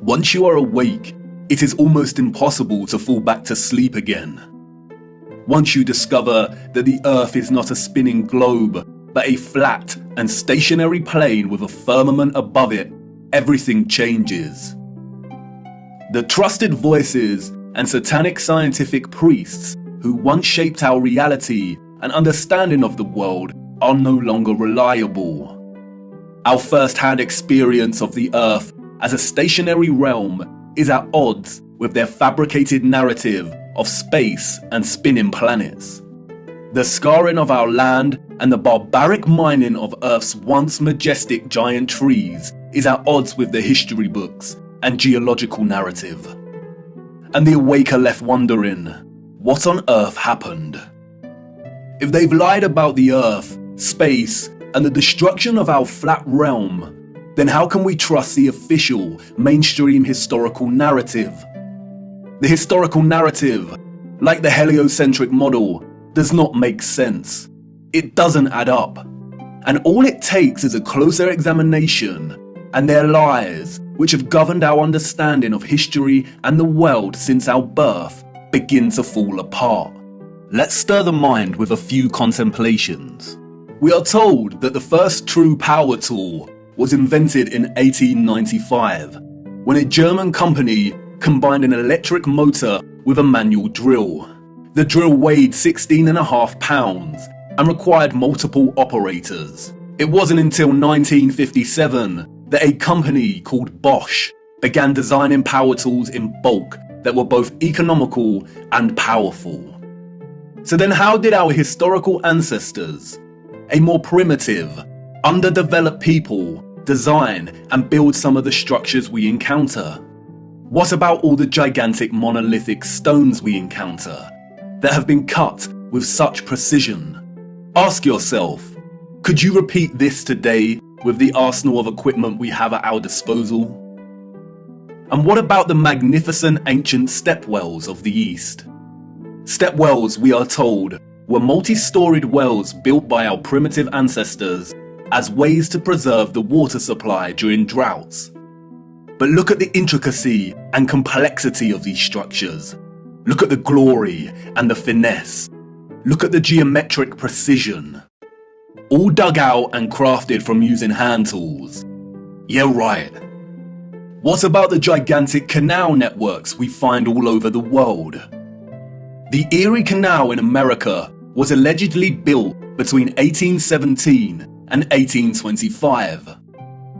Once you are awake, it is almost impossible to fall back to sleep again. Once you discover that the Earth is not a spinning globe, but a flat and stationary plane with a firmament above it, everything changes. The trusted voices and satanic scientific priests who once shaped our reality and understanding of the world are no longer reliable. Our first-hand experience of the Earth as a stationary realm is at odds with their fabricated narrative of space and spinning planets. The scarring of our land and the barbaric mining of Earth's once majestic giant trees is at odds with the history books and geological narrative. And the awake are left wondering, what on earth happened? If they've lied about the Earth, space, and the destruction of our flat realm, then how can we trust the official, mainstream historical narrative? The historical narrative, like the heliocentric model, does not make sense. It doesn't add up. And all it takes is a closer examination, and their lies, which have governed our understanding of history and the world since our birth, begin to fall apart. Let's stir the mind with a few contemplations. We are told that the first true power tool was invented in 1895, when a German company combined an electric motor with a manual drill. The drill weighed 16.5 pounds and required multiple operators. It wasn't until 1957 that a company called Bosch began designing power tools in bulk that were both economical and powerful. So then how did our historical ancestors, a more primitive, underdeveloped people, design and build some of the structures we encounter? What about all the gigantic monolithic stones we encounter that have been cut with such precision? Ask yourself, could you repeat this today with the arsenal of equipment we have at our disposal? And what about the magnificent ancient stepwells of the East? Stepwells, we are told, were multi-storied wells built by our primitive ancestors as ways to preserve the water supply during droughts. But look at the intricacy and complexity of these structures. Look at the glory and the finesse. Look at the geometric precision. All dug out and crafted from using hand tools. Yeah, right. What about the gigantic canal networks we find all over the world? The Erie Canal in America was allegedly built between 1817 and 1825.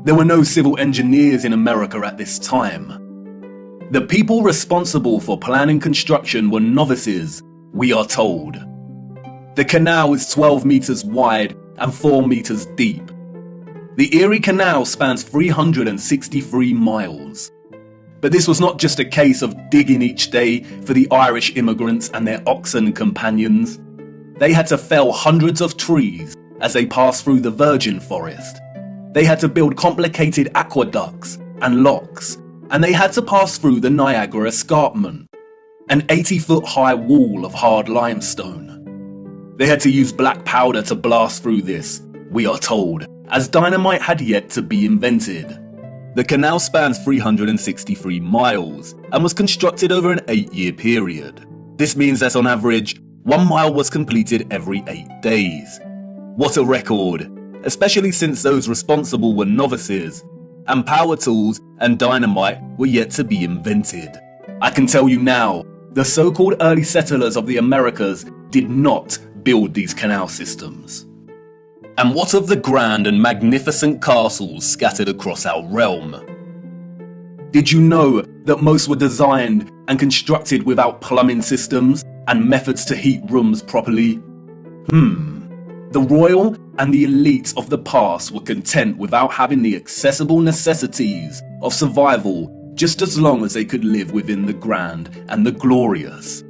There were no civil engineers in America at this time. The people responsible for planning construction were novices, we are told. The canal is 12 meters wide and 4 meters deep. The Erie Canal spans 363 miles. But this was not just a case of digging each day for the Irish immigrants and their oxen companions. They had to fell hundreds of trees as they passed through the virgin forest. They had to build complicated aqueducts and locks, and they had to pass through the Niagara Escarpment, an 80-foot high wall of hard limestone. They had to use black powder to blast through this, we are told, as dynamite had yet to be invented. The canal spans 363 miles and was constructed over an 8-year period. This means that on average, 1 mile was completed every 8 days. What a record, especially since those responsible were novices, and power tools and dynamite were yet to be invented. I can tell you now, the so-called early settlers of the Americas did not build these canal systems. And what of the grand and magnificent castles scattered across our realm? Did you know that most were designed and constructed without plumbing systems and methods to heat rooms properly? The royal and the elite of the past were content without having the accessible necessities of survival just as long as they could live within the grand and the glorious,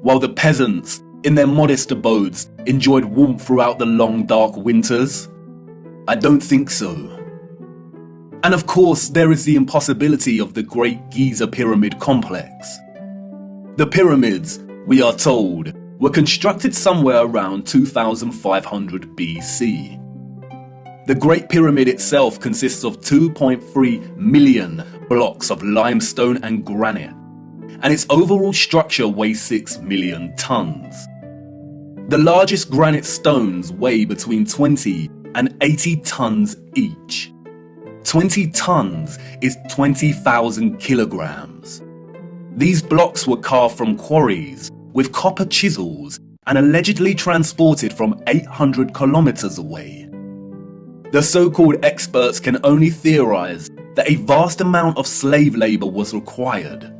while the peasants, in their modest abodes, enjoyed warmth throughout the long dark winters? I don't think so. And of course, there is the impossibility of the Great Giza Pyramid Complex. The pyramids, we are told, were constructed somewhere around 2500 BC. The Great Pyramid itself consists of 2.3 million blocks of limestone and granite, and its overall structure weighs 6 million tons. The largest granite stones weigh between 20 and 80 tons each. 20 tons is 20,000 kilograms. These blocks were carved from quarries with copper chisels and allegedly transported from 800 kilometers away. The so-called experts can only theorize that a vast amount of slave labor was required.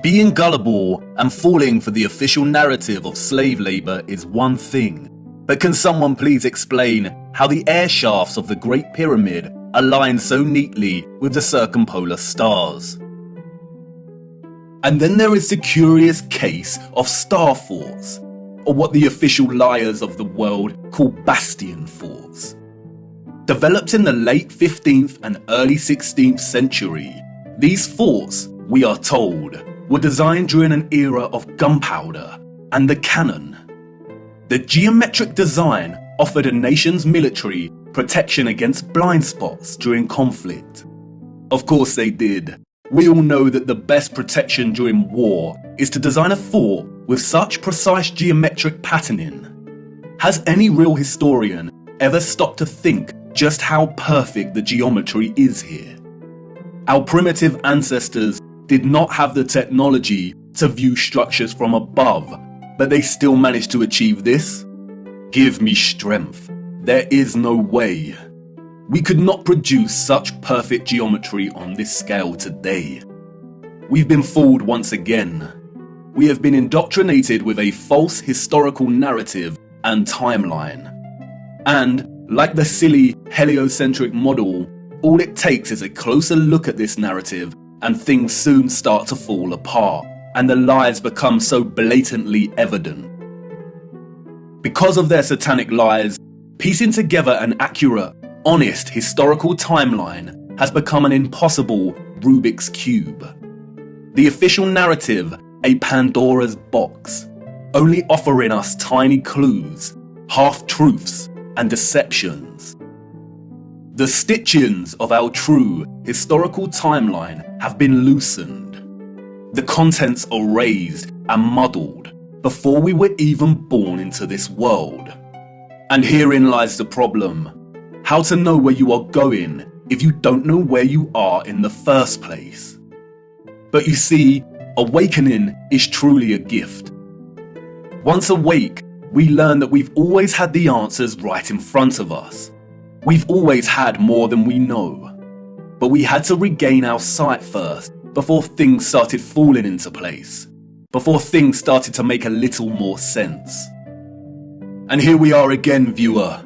Being gullible and falling for the official narrative of slave labor is one thing, but can someone please explain how the air shafts of the Great Pyramid align so neatly with the circumpolar stars? And then there is the curious case of star forts, or what the official liars of the world call bastion forts. Developed in the late 15th and early 16th century, these forts, we are told, were designed during an era of gunpowder and the cannon. The geometric design offered a nation's military protection against blind spots during conflict. Of course they did. We all know that the best protection during war is to design a fort with such precise geometric patterning. Has any real historian ever stopped to think just how perfect the geometry is here? Our primitive ancestors did not have the technology to view structures from above, but they still managed to achieve this? Give me strength. There is no way. We could not produce such perfect geometry on this scale today. We've been fooled once again. We have been indoctrinated with a false historical narrative and timeline. And, like the silly heliocentric model, all it takes is a closer look at this narrative and things soon start to fall apart, and the lies become so blatantly evident. Because of their satanic lies, piecing together an accurate, honest historical timeline has become an impossible Rubik's Cube. The official narrative, a Pandora's box, only offering us tiny clues, half-truths, and deceptions. The stitchings of our true historical timeline have been loosened. The contents erased and muddled before we were even born into this world. And herein lies the problem. How to know where you are going if you don't know where you are in the first place? But you see, awakening is truly a gift. Once awake, we learn that we've always had the answers right in front of us. We've always had more than we know. But we had to regain our sight first before things started falling into place. Before things started to make a little more sense. And here we are again, viewer,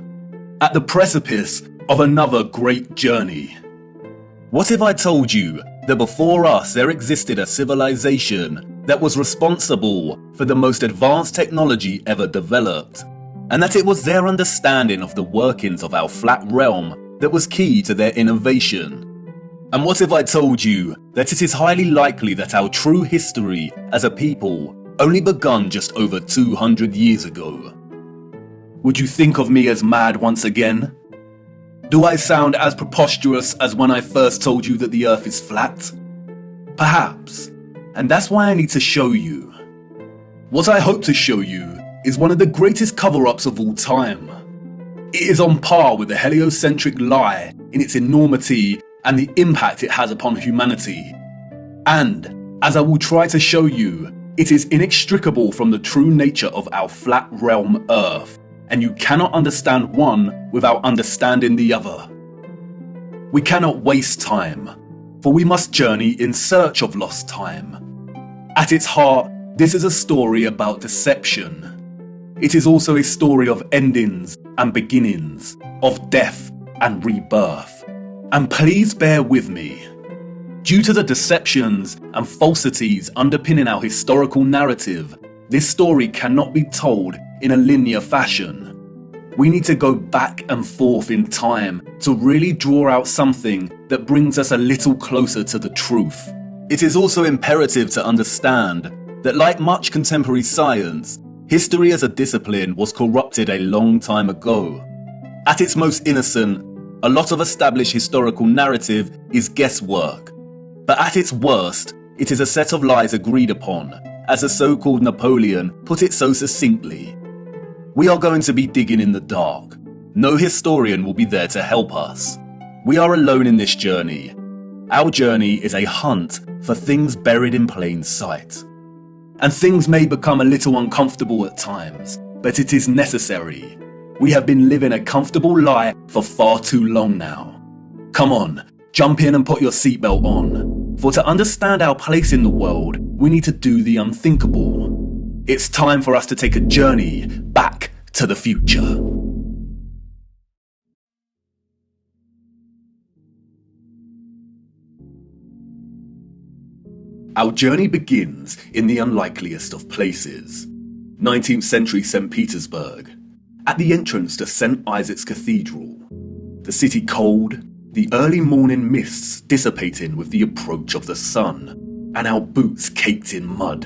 at the precipice of another great journey. What if I told you that before us there existed a civilization that was responsible for the most advanced technology ever developed, and that it was their understanding of the workings of our flat realm that was key to their innovation? And what if I told you that it is highly likely that our true history as a people only begun just over 200 years ago? Would you think of me as mad once again? Do I sound as preposterous as when I first told you that the earth is flat? Perhaps, and that's why I need to show you. What I hope to show you is one of the greatest cover-ups of all time. It is on par with the heliocentric lie in its enormity and the impact it has upon humanity. And, as I will try to show you, it is inextricable from the true nature of our flat realm Earth, and you cannot understand one without understanding the other. We cannot waste time, for we must journey in search of lost time. At its heart, this is a story about deception. It is also a story of endings and beginnings, of death and rebirth. And please bear with me. Due to the deceptions and falsities underpinning our historical narrative, this story cannot be told in a linear fashion. We need to go back and forth in time to really draw out something that brings us a little closer to the truth. It is also imperative to understand that, like much contemporary science, history as a discipline was corrupted a long time ago. At its most innocent, a lot of established historical narrative is guesswork. But at its worst, it is a set of lies agreed upon, as the so-called Napoleon put it so succinctly. We are going to be digging in the dark. No historian will be there to help us. We are alone in this journey. Our journey is a hunt for things buried in plain sight. And things may become a little uncomfortable at times, but it is necessary. We have been living a comfortable lie for far too long now. Come on, jump in and put your seatbelt on. For to understand our place in the world, we need to do the unthinkable. It's time for us to take a journey back to the future. Our journey begins in the unlikeliest of places. 19th century St. Petersburg. At the entrance to St. Isaac's Cathedral. The city cold, the early morning mists dissipating with the approach of the sun, and our boots caked in mud.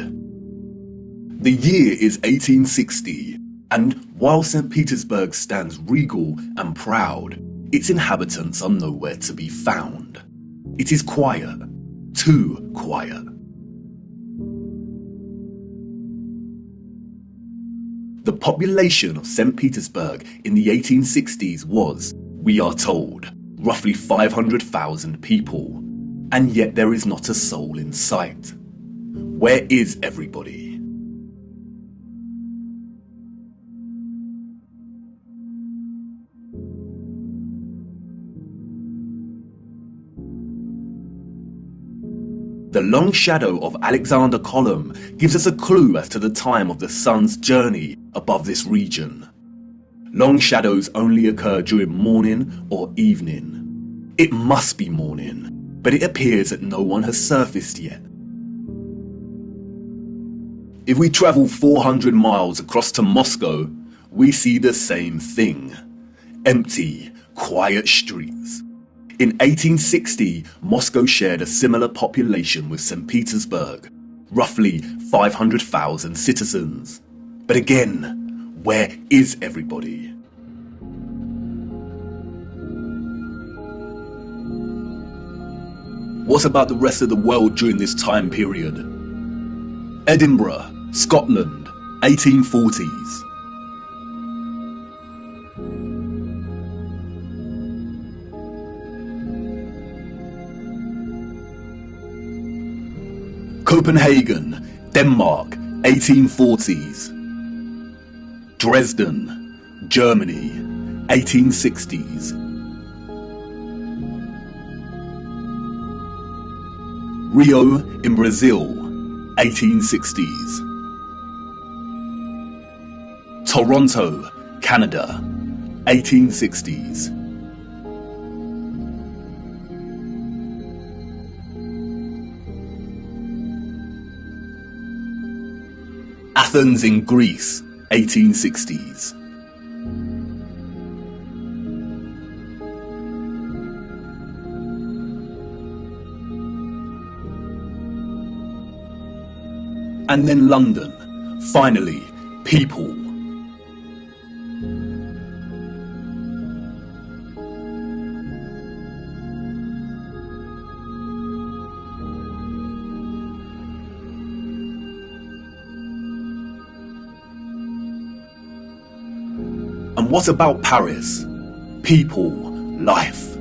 The year is 1860, and while St. Petersburg stands regal and proud, its inhabitants are nowhere to be found. It is quiet, too quiet. The population of St. Petersburg in the 1860s was, we are told, roughly 500,000 people, and yet there is not a soul in sight. Where is everybody? The long shadow of Alexander Column gives us a clue as to the time of the sun's journey above this region. Long shadows only occur during morning or evening. It must be morning, but it appears that no one has surfaced yet. If we travel 400 miles across to Moscow, we see the same thing. Empty, quiet streets. In 1860, Moscow shared a similar population with St. Petersburg, roughly 500,000 citizens. But again, where is everybody? What about the rest of the world during this time period? Edinburgh, Scotland, 1840s. Copenhagen, Denmark, 1840s. Dresden, Germany, 1860s. Rio in Brazil, 1860s. Toronto, Canada, 1860s. Athens in Greece, 1860s. And then London, finally, people. And what about Paris? People, life.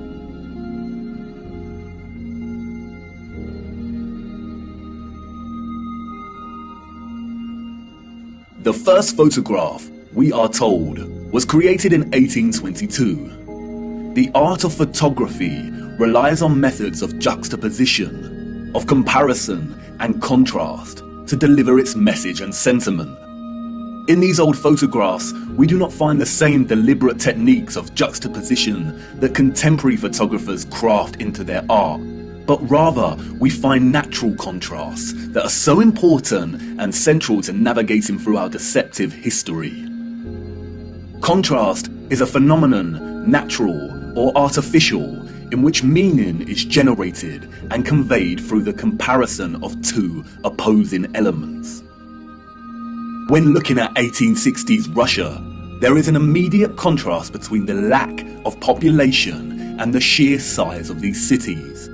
The first photograph, we are told, was created in 1822. The art of photography relies on methods of juxtaposition, of comparison and contrast to deliver its message and sentiment. In these old photographs, we do not find the same deliberate techniques of juxtaposition that contemporary photographers craft into their art, but rather we find natural contrasts that are so important and central to navigating through our deceptive history. Contrast is a phenomenon, natural or artificial, in which meaning is generated and conveyed through the comparison of two opposing elements. When looking at 1860s Russia, there is an immediate contrast between the lack of population and the sheer size of these cities.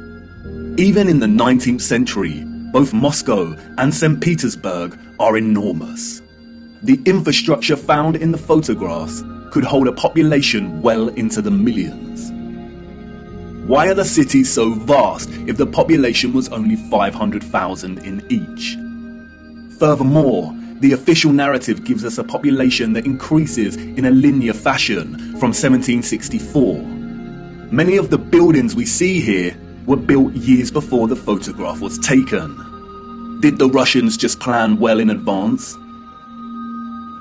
Even in the 19th century, both Moscow and St. Petersburg are enormous. The infrastructure found in the photographs could hold a population well into the millions. Why are the cities so vast if the population was only 500,000 in each? Furthermore, the official narrative gives us a population that increases in a linear fashion from 1764. Many of the buildings we see here were built years before the photograph was taken. Did the Russians just plan well in advance?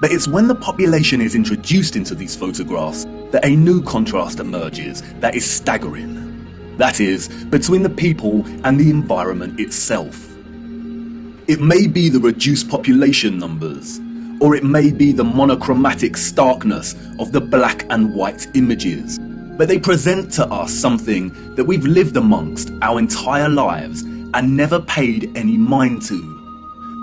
But it's when the population is introduced into these photographs that a new contrast emerges that is staggering. That is, between the people and the environment itself. It may be the reduced population numbers, or it may be the monochromatic starkness of the black and white images, but they present to us something that we've lived amongst our entire lives and never paid any mind to.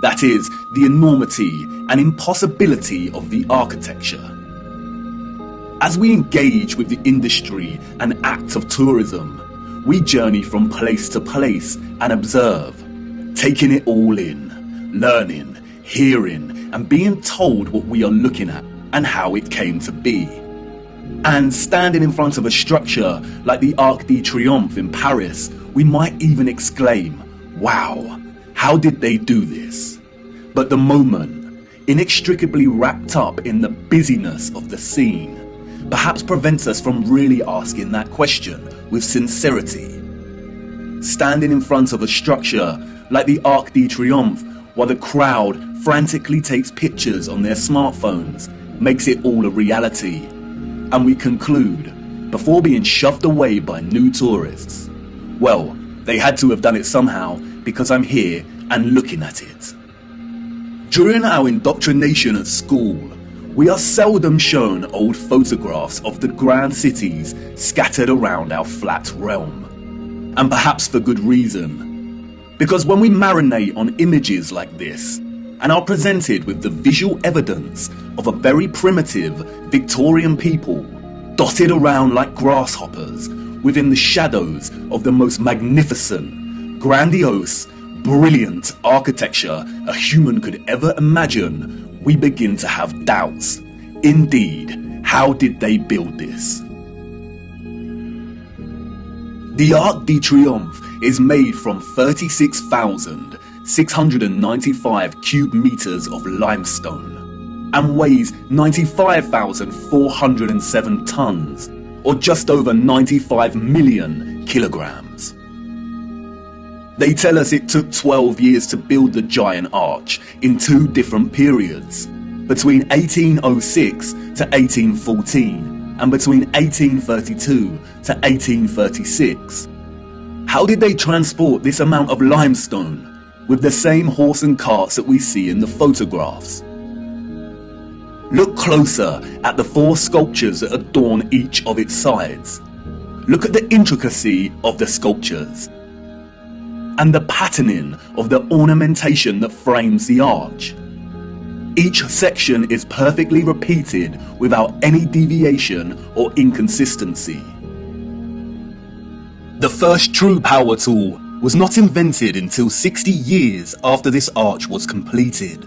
That is, the enormity and impossibility of the architecture. As we engage with the industry and act of tourism, we journey from place to place and observe, taking it all in, learning, hearing, and being told what we are looking at and how it came to be. And standing in front of a structure like the Arc de Triomphe in Paris, we might even exclaim, "Wow, how did they do this?" But the moment, inextricably wrapped up in the busyness of the scene, perhaps prevents us from really asking that question with sincerity. Standing in front of a structure like the Arc de Triomphe while the crowd frantically takes pictures on their smartphones makes it all a reality. And we conclude, before being shoved away by new tourists, well, they had to have done it somehow because I'm here and looking at it. During our indoctrination at school, we are seldom shown old photographs of the grand cities scattered around our flat realm. And perhaps for good reason. Because when we marinate on images like this, and are presented with the visual evidence of a very primitive Victorian people, dotted around like grasshoppers, within the shadows of the most magnificent, grandiose, brilliant architecture a human could ever imagine, we begin to have doubts. Indeed, how did they build this? The Arc de Triomphe is made from 36,695 cubic meters of limestone and weighs 95,407 tons, or just over 95 million kilograms. They tell us it took 12 years to build the giant arch in two different periods, between 1806 to 1814 and between 1832 to 1836. How did they transport this amount of limestone with the same horse and carts that we see in the photographs? Look closer at the four sculptures that adorn each of its sides. Look at the intricacy of the sculptures and the patterning of the ornamentation that frames the arch. Each section is perfectly repeated without any deviation or inconsistency. The first true power tool was not invented until 60 years after this arch was completed.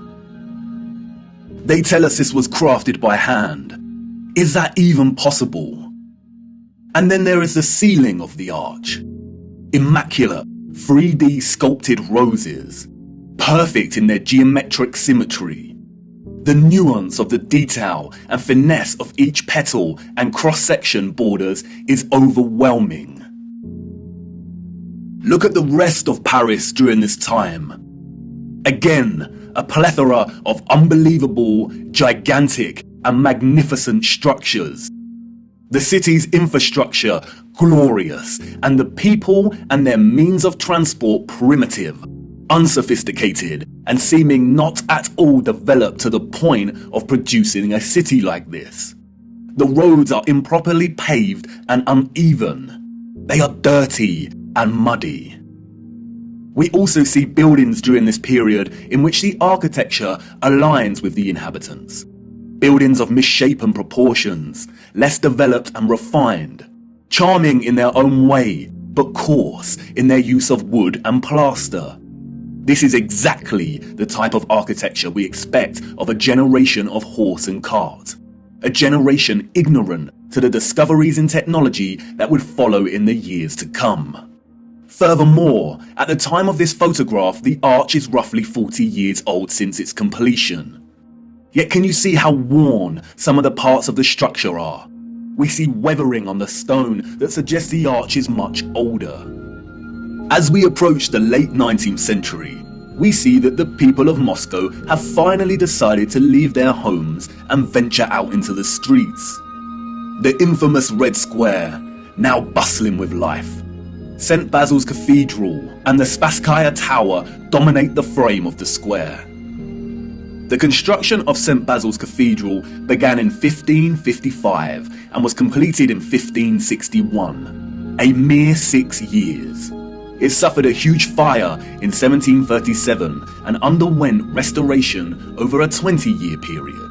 They tell us this was crafted by hand. Is that even possible? And then there is the ceiling of the arch. Immaculate 3D sculpted roses, perfect in their geometric symmetry. The nuance of the detail and finesse of each petal and cross-section borders is overwhelming. Look at the rest of Paris during this time. Again, a plethora of unbelievable, gigantic and magnificent structures. The city's infrastructure glorious, and the people and their means of transport primitive, unsophisticated, and seeming not at all developed to the point of producing a city like this. The roads are improperly paved and uneven. They are dirty and muddy. We also see buildings during this period in which the architecture aligns with the inhabitants. Buildings of misshapen proportions, less developed and refined, charming in their own way, but coarse in their use of wood and plaster. This is exactly the type of architecture we expect of a generation of horse and cart. A generation ignorant to the discoveries in technology that would follow in the years to come. Furthermore, at the time of this photograph, the arch is roughly 40 years old since its completion. Yet can you see how worn some of the parts of the structure are? We see weathering on the stone that suggests the arch is much older. As we approach the late 19th century, we see that the people of Moscow have finally decided to leave their homes and venture out into the streets. The infamous Red Square, now bustling with life. St. Basil's Cathedral and the Spasskaya Tower dominate the frame of the square. The construction of St. Basil's Cathedral began in 1555 and was completed in 1561, a mere 6 years. It suffered a huge fire in 1737 and underwent restoration over a 20-year period.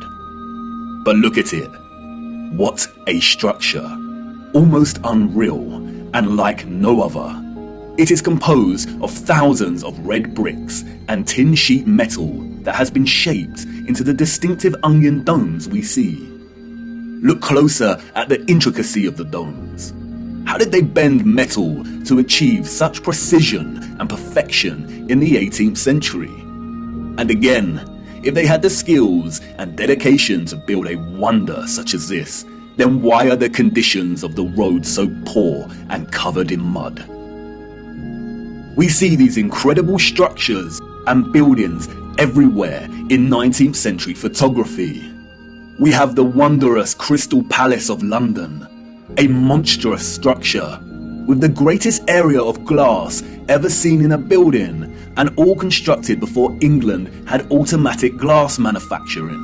But look at it. What a structure. Almost unreal and like no other. It is composed of thousands of red bricks and tin sheet metal that has been shaped into the distinctive onion domes we see. Look closer at the intricacy of the domes. How did they bend metal to achieve such precision and perfection in the 18th century? And again, if they had the skills and dedication to build a wonder such as this, then why are the conditions of the road so poor and covered in mud? We see these incredible structures and buildings everywhere in 19th century photography. We have the wondrous Crystal Palace of London, a monstrous structure with the greatest area of glass ever seen in a building, and all constructed before England had automatic glass manufacturing.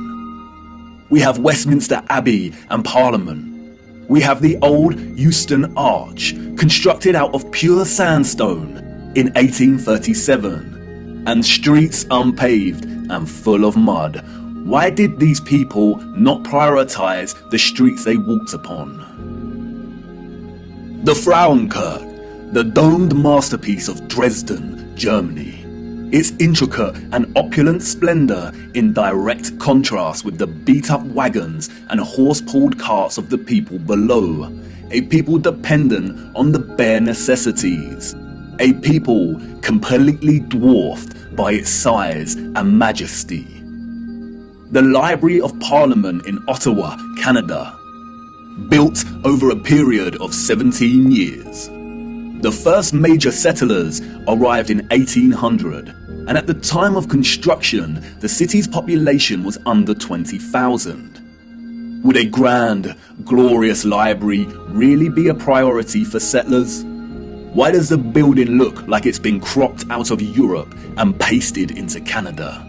We have Westminster Abbey and Parliament. We have the old Euston Arch, constructed out of pure sandstone in 1837, and streets unpaved and full of mud. Why did these people not prioritize the streets they walked upon? The Frauenkirche, the domed masterpiece of Dresden, Germany. Its intricate and opulent splendor in direct contrast with the beat-up wagons and horse-pulled carts of the people below, a people dependent on the bare necessities, a people completely dwarfed by its size and majesty. The Library of Parliament in Ottawa, Canada, built over a period of 17 years. The first major settlers arrived in 1800, and at the time of construction, the city's population was under 20,000. Would a grand, glorious library really be a priority for settlers? Why does the building look like it's been cropped out of Europe and pasted into Canada?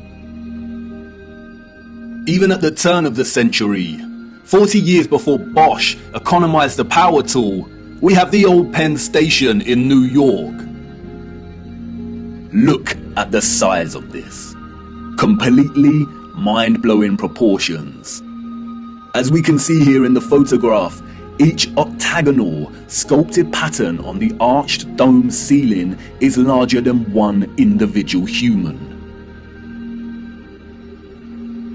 Even at the turn of the century, 40 years before Bosch economized the power tool, we have the old Penn Station in New York. Look at the size of this. Completely mind-blowing proportions. As we can see here in the photograph, each octagonal, sculpted pattern on the arched dome ceiling is larger than one individual human.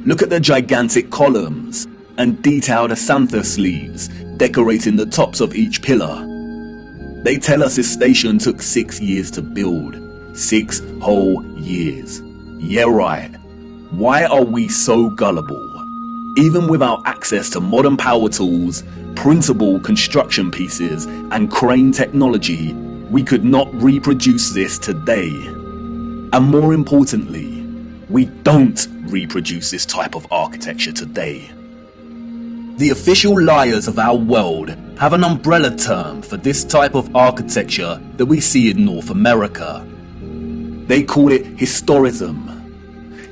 Look at the gigantic columns and detailed acanthus leaves decorating the tops of each pillar. They tell us this station took 6 years to build. 6 whole years. Yeah, right. Why are we so gullible? Even without access to modern power tools, printable construction pieces, and crane technology, we could not reproduce this today. And more importantly, we don't reproduce this type of architecture today. The official liars of our world have an umbrella term for this type of architecture that we see in North America. They call it historism.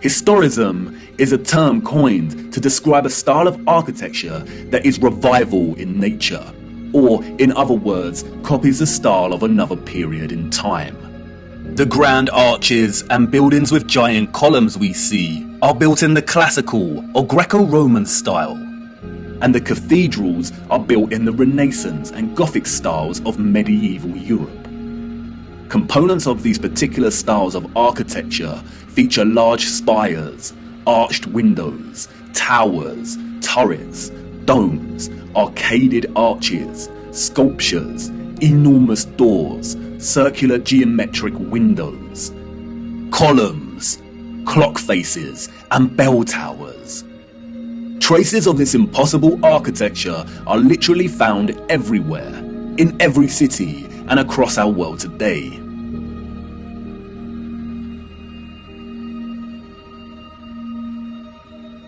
Historism is a term coined to describe a style of architecture that is revival in nature, or in other words, copies the style of another period in time. The grand arches and buildings with giant columns we see are built in the classical or Greco-Roman style, and the cathedrals are built in the Renaissance and Gothic styles of medieval Europe. Components of these particular styles of architecture feature large spires, arched windows, towers, turrets, domes, arcaded arches, sculptures, enormous doors, circular geometric windows, columns, clock faces, and bell towers. Traces of this impossible architecture are literally found everywhere, in every city and across our world today.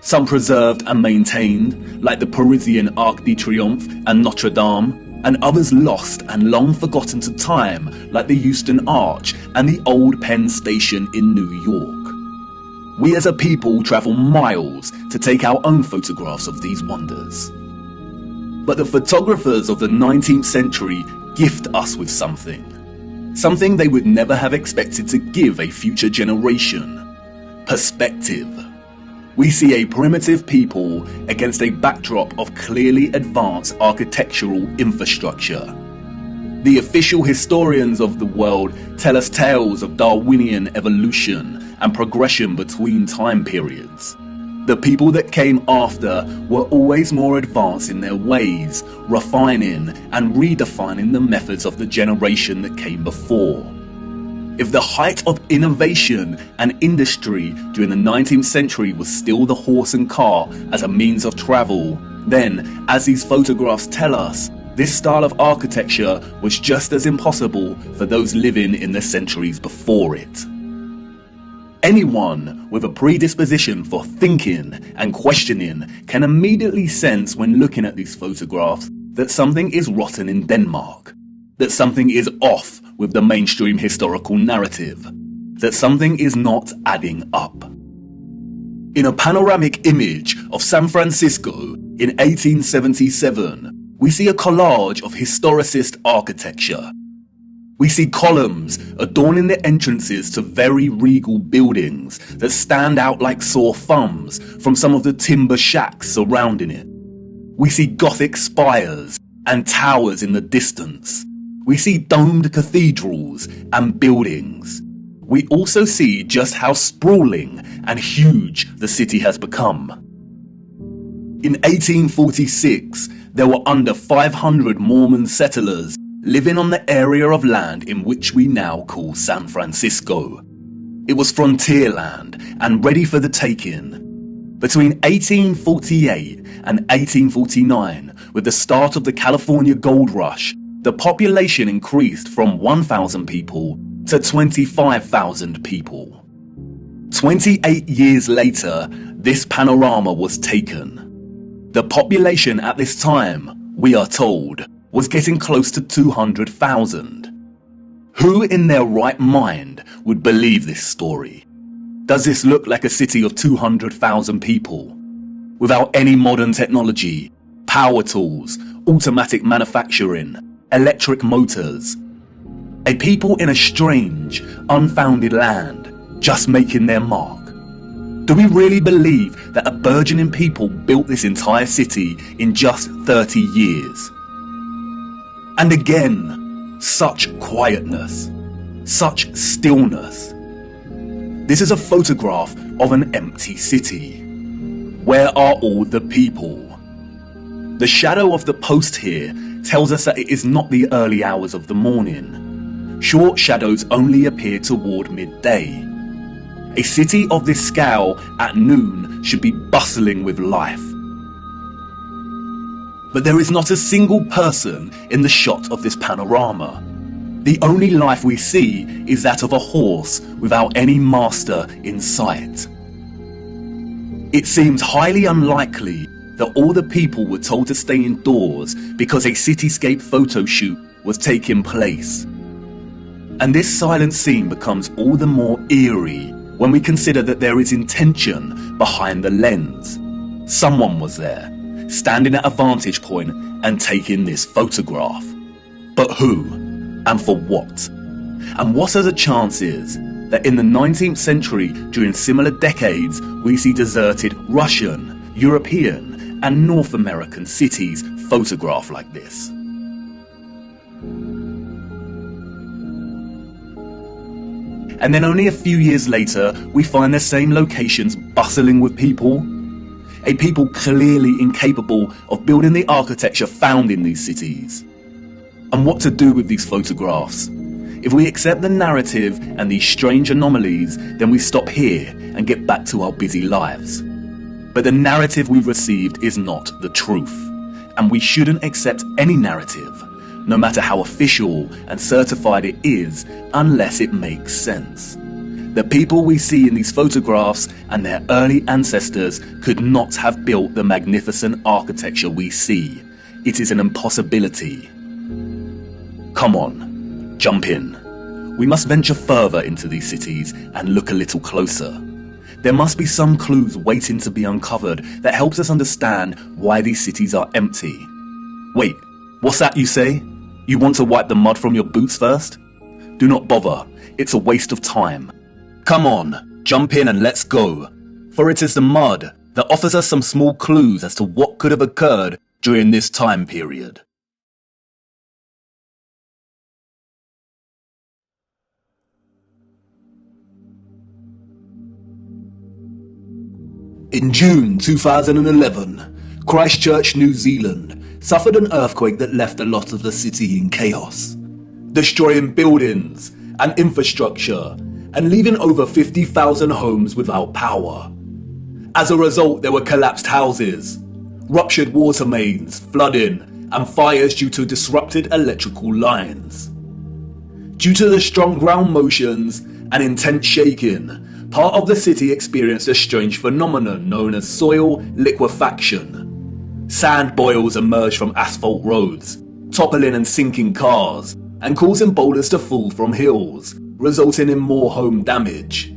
Some preserved and maintained, like the Parisian Arc de Triomphe and Notre Dame, and others lost and long forgotten to time, like the Euston Arch and the old Penn Station in New York. We as a people travel miles to take our own photographs of these wonders. But the photographers of the 19th century gift us with something they would never have expected to give a future generation: perspective. We see a primitive people against a backdrop of clearly advanced architectural infrastructure. The official historians of the world tell us tales of Darwinian evolution and progression between time periods. The people that came after were always more advanced in their ways, refining and redefining the methods of the generation that came before. If the height of innovation and industry during the 19th century was still the horse and car as a means of travel, then, as these photographs tell us, this style of architecture was just as impossible for those living in the centuries before it. Anyone with a predisposition for thinking and questioning can immediately sense when looking at these photographs that something is rotten in Denmark, that something is off with the mainstream historical narrative, that something is not adding up. In a panoramic image of San Francisco in 1877, we see a collage of historicist architecture. We see columns adorning the entrances to very regal buildings that stand out like sore thumbs from some of the timber shacks surrounding it. We see Gothic spires and towers in the distance. We see domed cathedrals and buildings. We also see just how sprawling and huge the city has become. In 1846, there were under 500 Mormon settlers living on the area of land in which we now call San Francisco. It was frontier land and ready for the taking. Between 1848 and 1849, with the start of the California Gold Rush, the population increased from 1,000 people to 25,000 people. 28 years later, this panorama was taken. The population at this time, we are told, was getting close to 200,000. Who in their right mind would believe this story? Does this look like a city of 200,000 people? Without any modern technology, power tools, automatic manufacturing, electric motors. A people in a strange, unfounded land, just making their mark. Do we really believe that a burgeoning people built this entire city in just 30 years? And again, such quietness, such stillness. This is a photograph of an empty city. Where are all the people? The shadow of the post here tells us that it is not the early hours of the morning. Short shadows only appear toward midday. A city of this scale at noon should be bustling with life. But there is not a single person in the shot of this panorama. The only life we see is that of a horse without any master in sight. It seems highly unlikely that all the people were told to stay indoors because a cityscape photo shoot was taking place. And this silent scene becomes all the more eerie when we consider that there is intention behind the lens. Someone was there, standing at a vantage point and taking this photograph. But who? And for what? And what are the chances that in the 19th century, during similar decades, we see deserted Russian, European, and North American cities photographed like this? And then only a few years later, we find the same locations bustling with people. A people clearly incapable of building the architecture found in these cities. And what to do with these photographs? If we accept the narrative and these strange anomalies, then we stop here and get back to our busy lives. But the narrative we've received is not the truth. And we shouldn't accept any narrative, no matter how official and certified it is, unless it makes sense. The people we see in these photographs and their early ancestors could not have built the magnificent architecture we see. It is an impossibility. Come on, jump in. We must venture further into these cities and look a little closer. There must be some clues waiting to be uncovered that helps us understand why these cities are empty. Wait, what's that you say? You want to wipe the mud from your boots first? Do not bother, it's a waste of time. Come on, jump in and let's go. For it is the mud that offers us some small clues as to what could have occurred during this time period. In June 2011, Christchurch, New Zealand, suffered an earthquake that left a lot of the city in chaos, destroying buildings and infrastructure and leaving over 50,000 homes without power. As a result, there were collapsed houses, ruptured water mains, flooding, and fires due to disrupted electrical lines. Due to the strong ground motions and intense shaking, part of the city experienced a strange phenomenon known as soil liquefaction. Sand boils emerged from asphalt roads, toppling and sinking cars, and causing boulders to fall from hills, resulting in more home damage.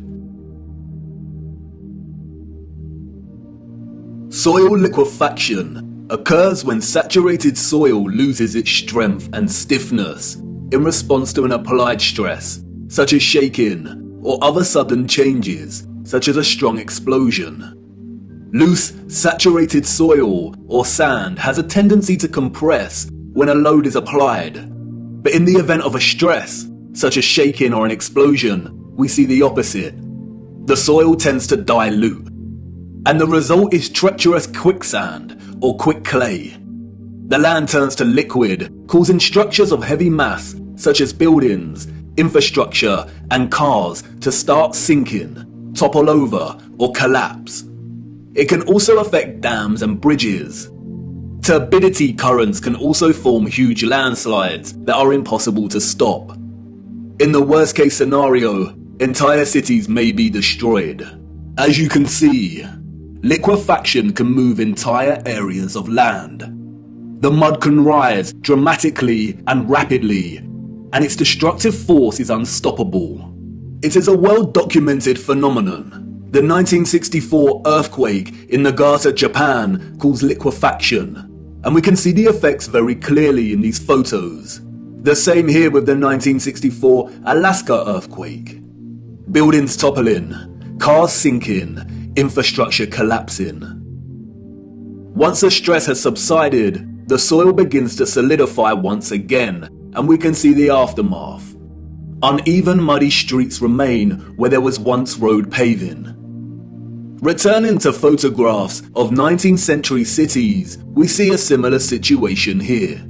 Soil liquefaction occurs when saturated soil loses its strength and stiffness in response to an applied stress, such as shaking or other sudden changes, such as a strong explosion. Loose, saturated soil or sand has a tendency to compress when a load is applied. But in the event of a stress, such as shaking or an explosion, we see the opposite. The soil tends to dilute, and the result is treacherous quicksand or quick clay. The land turns to liquid, causing structures of heavy mass, such as buildings, infrastructure, and cars to start sinking, topple over, or collapse. It can also affect dams and bridges. Turbidity currents can also form huge landslides that are impossible to stop. In the worst case scenario, entire cities may be destroyed. As you can see, liquefaction can move entire areas of land. The mud can rise dramatically and rapidly, and its destructive force is unstoppable. It is a well-documented phenomenon. The 1964 earthquake in Nagata, Japan caused liquefaction, and we can see the effects very clearly in these photos. The same here with the 1964 Alaska earthquake. Buildings toppling, cars sinking, infrastructure collapsing. Once the stress has subsided, the soil begins to solidify once again, and we can see the aftermath. Uneven, muddy streets remain where there was once road paving. Returning to photographs of 19th century cities, we see a similar situation here.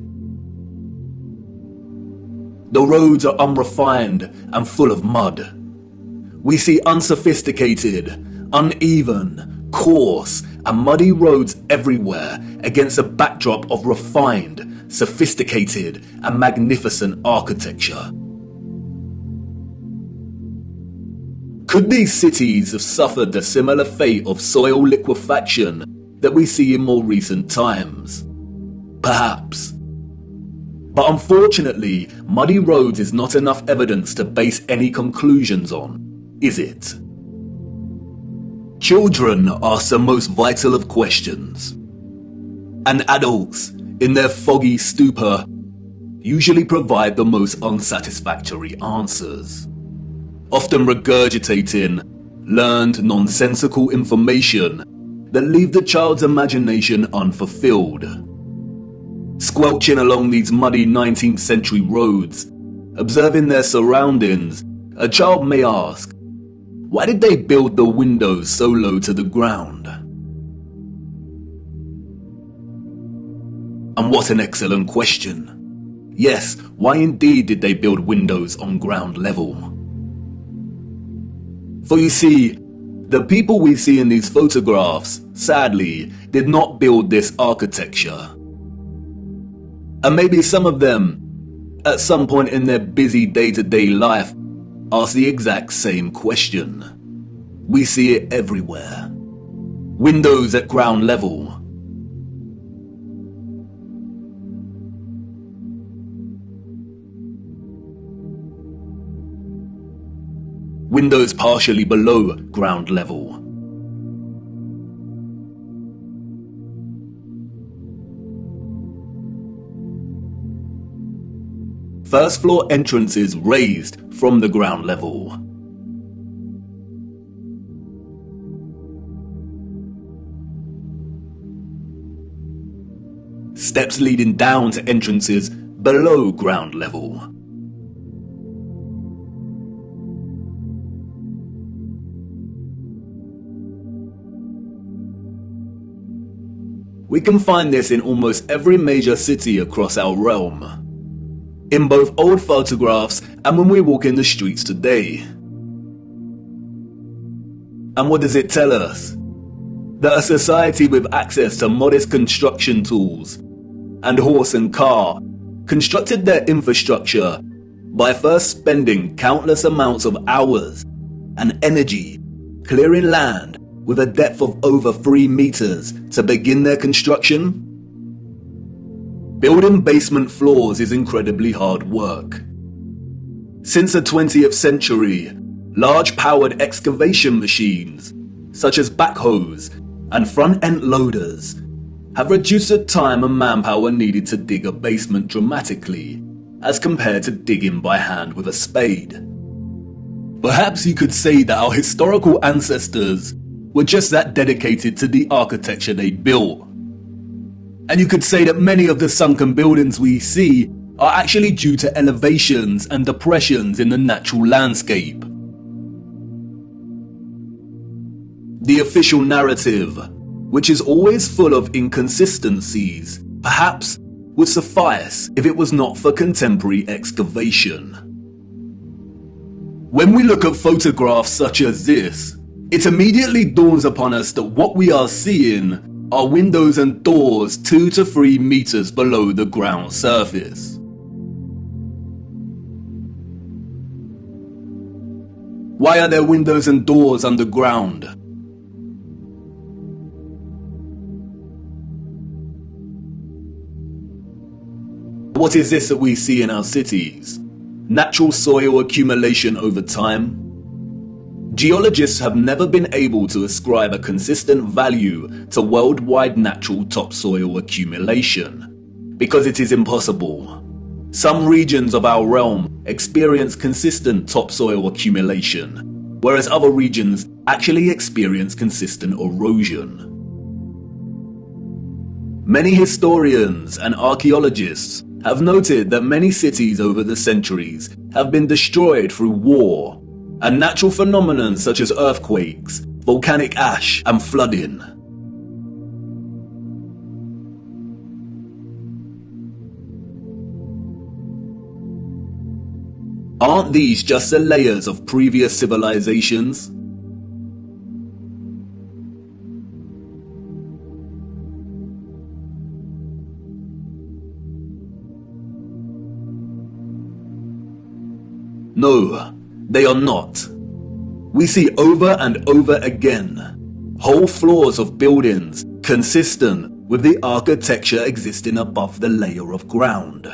The roads are unrefined and full of mud. We see unsophisticated, uneven, coarse, and muddy roads everywhere against a backdrop of refined, sophisticated, and magnificent architecture. Could these cities have suffered the similar fate of soil liquefaction that we see in more recent times? Perhaps. But unfortunately, muddy roads is not enough evidence to base any conclusions on, is it? Children ask the most vital of questions, and adults, in their foggy stupor, usually provide the most unsatisfactory answers, often regurgitating learned nonsensical information that leave the child's imagination unfulfilled. Squelching along these muddy 19th century roads, observing their surroundings, a child may ask, why did they build the windows so low to the ground? And what an excellent question. Yes, why indeed did they build windows on ground level? For you see, the people we see in these photographs, sadly, did not build this architecture. And maybe some of them, at some point in their busy day-to-day life, ask the exact same question. We see it everywhere. Windows at ground level. Windows partially below ground level. First floor entrances raised from the ground level. Steps leading down to entrances below ground level. We can find this in almost every major city across our realm, in both old photographs and when we walk in the streets today. And what does it tell us? That a society with access to modest construction tools and horse and car constructed their infrastructure by first spending countless amounts of hours and energy clearing land with a depth of over 3 meters to begin their construction? Building basement floors is incredibly hard work. Since the 20th century, large powered excavation machines, such as backhoes and front-end loaders, have reduced the time and manpower needed to dig a basement dramatically, as compared to digging by hand with a spade. Perhaps you could say that our historical ancestors were just that dedicated to the architecture they built. And you could say that many of the sunken buildings we see are actually due to elevations and depressions in the natural landscape. The official narrative, which is always full of inconsistencies, perhaps would suffice if it was not for contemporary excavation. When we look at photographs such as this, it immediately dawns upon us that what we are seeing are windows and doors 2 to 3 meters below the ground surface. Why are there windows and doors underground? What is this that we see in our cities? Natural soil accumulation over time? Geologists have never been able to ascribe a consistent value to worldwide natural topsoil accumulation, because it is impossible. Some regions of our realm experience consistent topsoil accumulation, whereas other regions actually experience consistent erosion. Many historians and archaeologists have noted that many cities over the centuries have been destroyed through war and natural phenomena such as earthquakes, volcanic ash, and flooding. Aren't these just the layers of previous civilizations? No, they are not. We see over and over again whole floors of buildings consistent with the architecture existing above the layer of ground.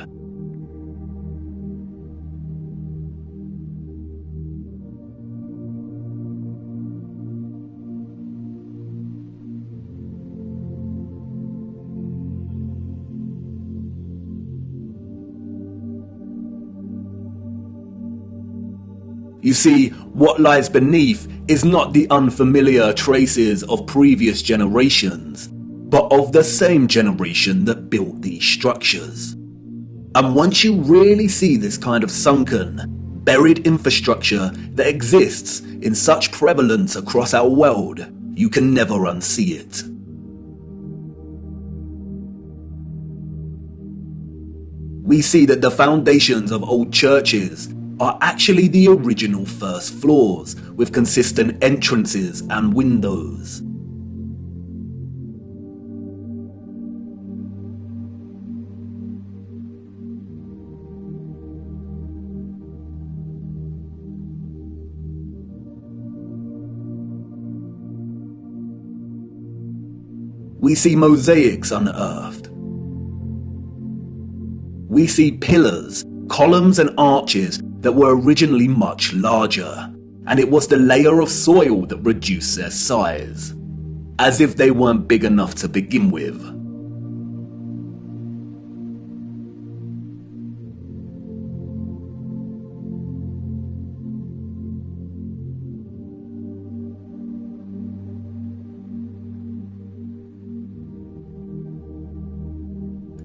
You see, what lies beneath is not the unfamiliar traces of previous generations, but of the same generation that built these structures. And once you really see this kind of sunken, buried infrastructure that exists in such prevalence across our world, you can never unsee it. We see that the foundations of old churches are actually the original first floors, with consistent entrances and windows. We see mosaics unearthed. We see pillars, columns and arches that were originally much larger, and it was the layer of soil that reduced their size, as if they weren't big enough to begin with.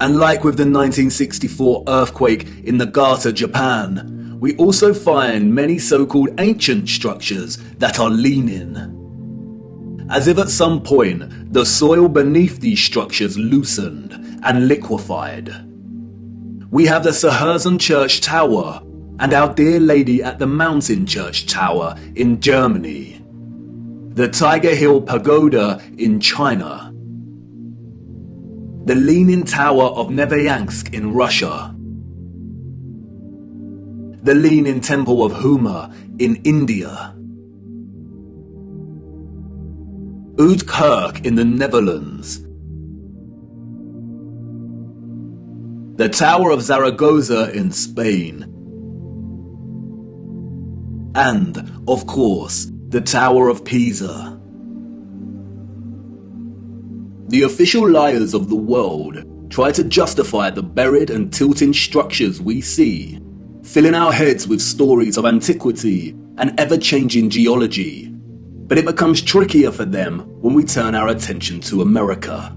And like with the 1964 earthquake in Niigata, Japan, we also find many so-called ancient structures that are leaning. As if at some point, the soil beneath these structures loosened and liquefied. We have the Sahersen Church Tower and Our Dear Lady at the Mountain Church Tower in Germany, the Tiger Hill Pagoda in China, the Leaning Tower of Nevyansk in Russia, the Leaning Temple of Huma in India, Oud Kirk in the Netherlands, the Tower of Zaragoza in Spain, and, of course, the Tower of Pisa. The official liars of the world try to justify the buried and tilting structures we see, filling our heads with stories of antiquity and ever-changing geology. But it becomes trickier for them when we turn our attention to America.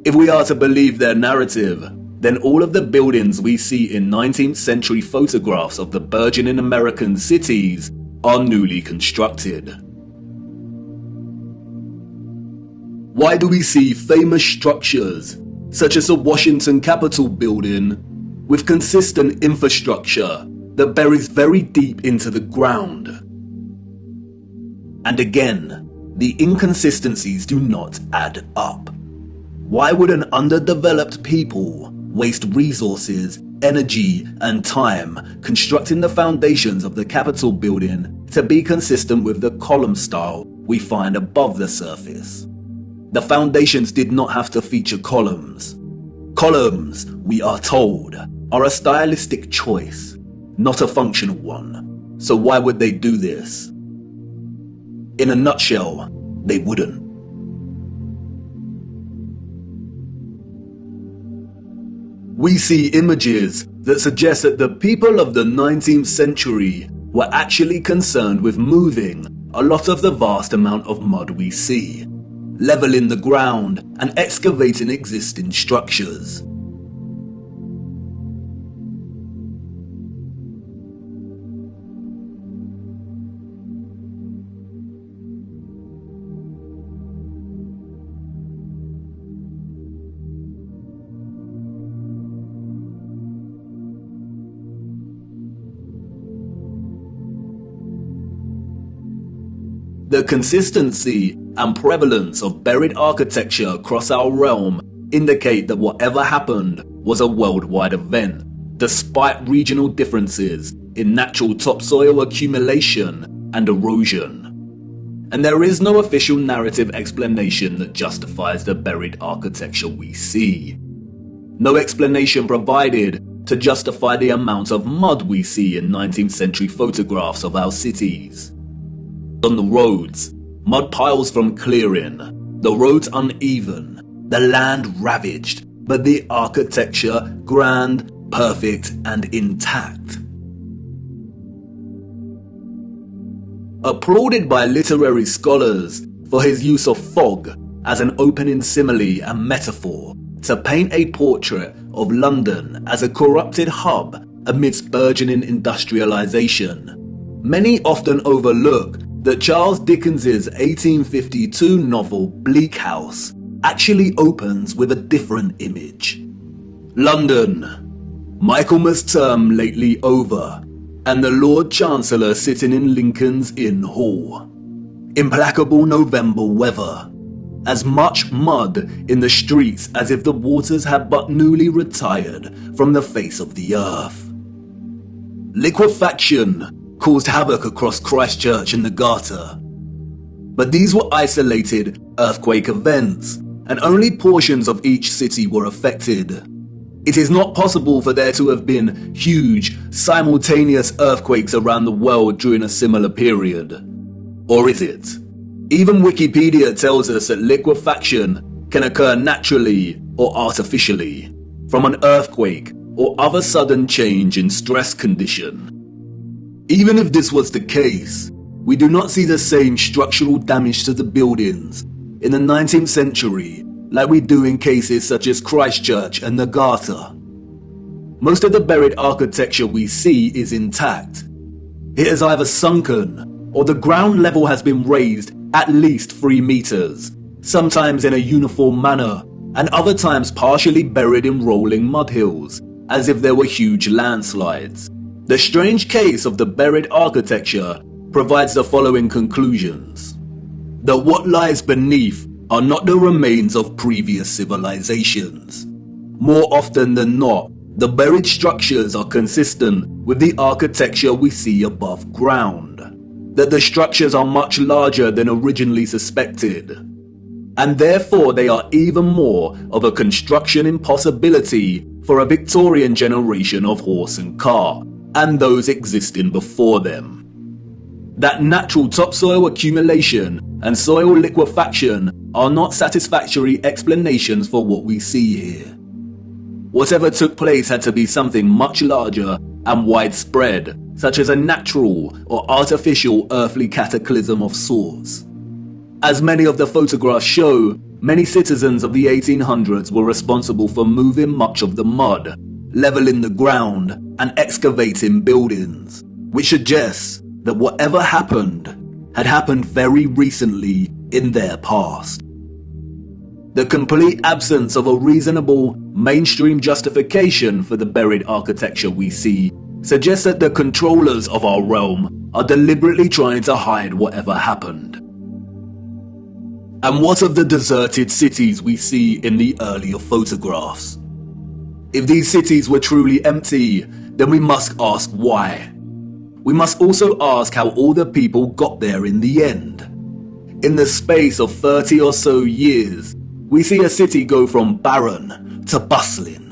If we are to believe their narrative, then all of the buildings we see in 19th century photographs of the burgeoning American cities are newly constructed. Why do we see famous structures, such as the Washington Capitol building, with consistent infrastructure that buries very deep into the ground? And again, the inconsistencies do not add up. Why would an underdeveloped people waste resources, energy, and time constructing the foundations of the Capitol building to be consistent with the column style we find above the surface? The foundations did not have to feature columns. Columns, we are told, are a stylistic choice, not a functional one. So why would they do this? In a nutshell, they wouldn't. We see images that suggest that the people of the 19th century were actually concerned with moving a lot of the vast amount of mud we see, leveling the ground and excavating existing structures. The consistency and prevalence of buried architecture across our realm indicate that whatever happened was a worldwide event, despite regional differences in natural topsoil accumulation and erosion. And there is no official narrative explanation that justifies the buried architecture we see. No explanation provided to justify the amount of mud we see in 19th century photographs of our cities. On the roads, mud piles from clearing, the roads uneven, the land ravaged, but the architecture grand, perfect, and intact. applauded by literary scholars for his use of fog as an opening simile and metaphor to paint a portrait of London as a corrupted hub amidst burgeoning industrialization. Many often overlook that Charles Dickens's 1852 novel Bleak House actually opens with a different image. London, Michaelmas term lately over, and the Lord Chancellor sitting in Lincoln's Inn Hall. Implacable November weather, as much mud in the streets as if the waters had but newly retired from the face of the earth. Liquefaction caused havoc across Christchurch and the Garter, but these were isolated earthquake events, and only portions of each city were affected. It is not possible for there to have been huge, simultaneous earthquakes around the world during a similar period. Or is it? Even Wikipedia tells us that liquefaction can occur naturally or artificially, from an earthquake or other sudden change in stress condition. Even if this was the case, we do not see the same structural damage to the buildings in the 19th century like we do in cases such as Christchurch and the Garter. Most of the buried architecture we see is intact. It has either sunken or the ground level has been raised at least 3 meters, sometimes in a uniform manner, and other times partially buried in rolling mud hills, as if there were huge landslides. The strange case of the buried architecture provides the following conclusions: that what lies beneath are not the remains of previous civilizations. More often than not, the buried structures are consistent with the architecture we see above ground, that the structures are much larger than originally suspected, and therefore they are even more of a construction impossibility for a Victorian generation of horse and car, and those existing before them. That natural topsoil accumulation and soil liquefaction are not satisfactory explanations for what we see here. Whatever took place had to be something much larger and widespread, such as a natural or artificial earthly cataclysm of sorts. As many of the photographs show, many citizens of the 1800s were responsible for moving much of the mud, leveling the ground, and excavating buildings, which suggests that whatever happened had happened very recently in their past. The complete absence of a reasonable, mainstream justification for the buried architecture we see suggests that the controllers of our realm are deliberately trying to hide whatever happened. And what of the deserted cities we see in the earlier photographs? If these cities were truly empty, then we must ask why. We must also ask how all the people got there in the end. In the space of 30 or so years, we see a city go from barren to bustling.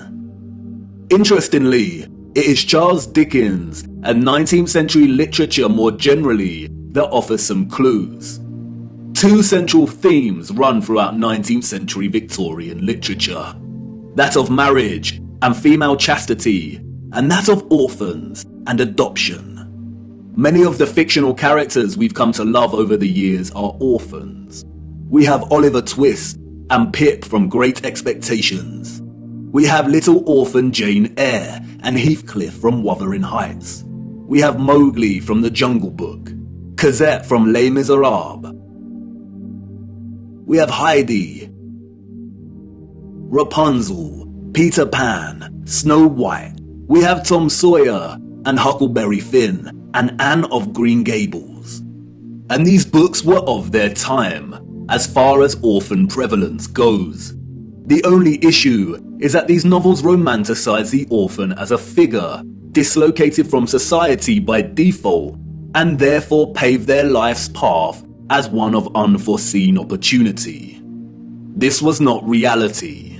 Interestingly, it is Charles Dickens and 19th century literature more generally that offers some clues. 2 central themes run throughout 19th century Victorian literature: that of marriage and female chastity, and that of orphans and adoption. Many of the fictional characters we've come to love over the years are orphans. We have Oliver Twist and Pip from Great Expectations. We have little orphan Jane Eyre and Heathcliff from Wuthering Heights. We have Mowgli from The Jungle Book, Cosette from Les Miserables. We have Heidi, Rapunzel, Peter Pan, Snow White. We have Tom Sawyer and Huckleberry Finn and Anne of Green Gables. And these books were of their time, as far as orphan prevalence goes. The only issue is that these novels romanticize the orphan as a figure dislocated from society by default, and therefore pave their life's path as one of unforeseen opportunity. This was not reality.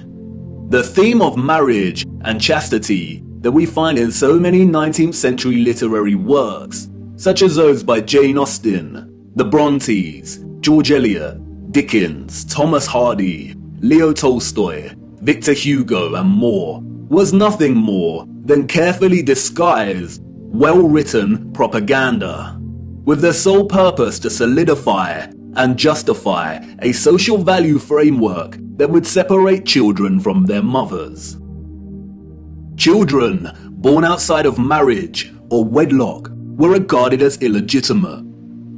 The theme of marriage and chastity that we find in so many 19th century literary works, such as those by Jane Austen, the Brontes, George Eliot, Dickens, Thomas Hardy, Leo Tolstoy, Victor Hugo, and more, was nothing more than carefully disguised, well-written propaganda. with the sole purpose to solidify and justify a social value framework that would separate children from their mothers. Children born outside of marriage or wedlock were regarded as illegitimate,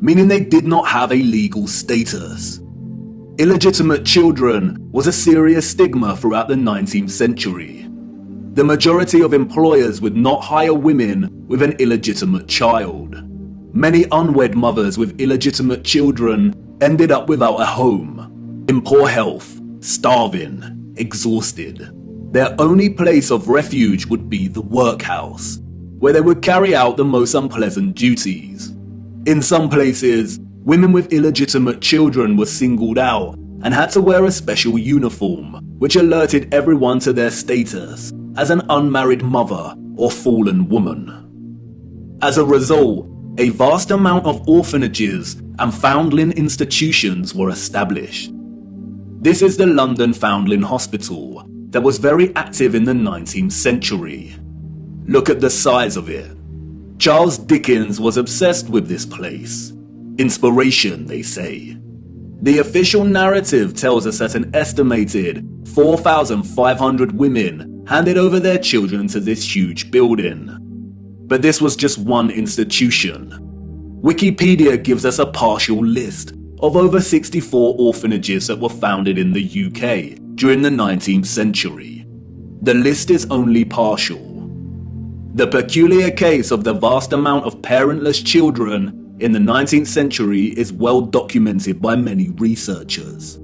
meaning they did not have a legal status. Illegitimate children was a serious stigma throughout the 19th century. The majority of employers would not hire women with an illegitimate child. Many unwed mothers with illegitimate children ended up without a home, in poor health, starving, exhausted. Their only place of refuge would be the workhouse, where they would carry out the most unpleasant duties. In some places, women with illegitimate children were singled out and had to wear a special uniform, which alerted everyone to their status as an unmarried mother or fallen woman. As a result, a vast amount of orphanages and foundling institutions were established. This is the London Foundling Hospital that was very active in the 19th century. Look at the size of it. Charles Dickens was obsessed with this place. Inspiration, they say. The official narrative tells us that an estimated 4,500 women handed over their children to this huge building. But this was just one institution. Wikipedia gives us a partial list of over 64 orphanages that were founded in the UK during the 19th century. The list is only partial. The peculiar case of the vast amount of parentless children in the 19th century is well documented by many researchers.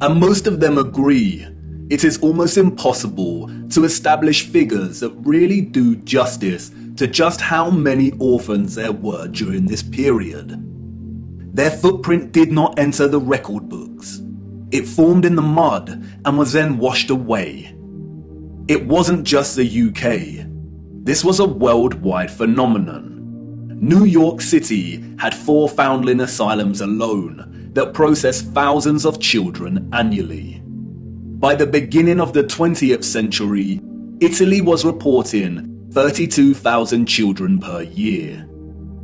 And most of them agree it is almost impossible to establish figures that really do justice to just how many orphans there were during this period. Their footprint did not enter the record books. It formed in the mud and was then washed away. It wasn't just the UK. This was a worldwide phenomenon. New York City had 4 foundling asylums alone that processed thousands of children annually. By the beginning of the 20th century, Italy was reporting 32,000 children per year.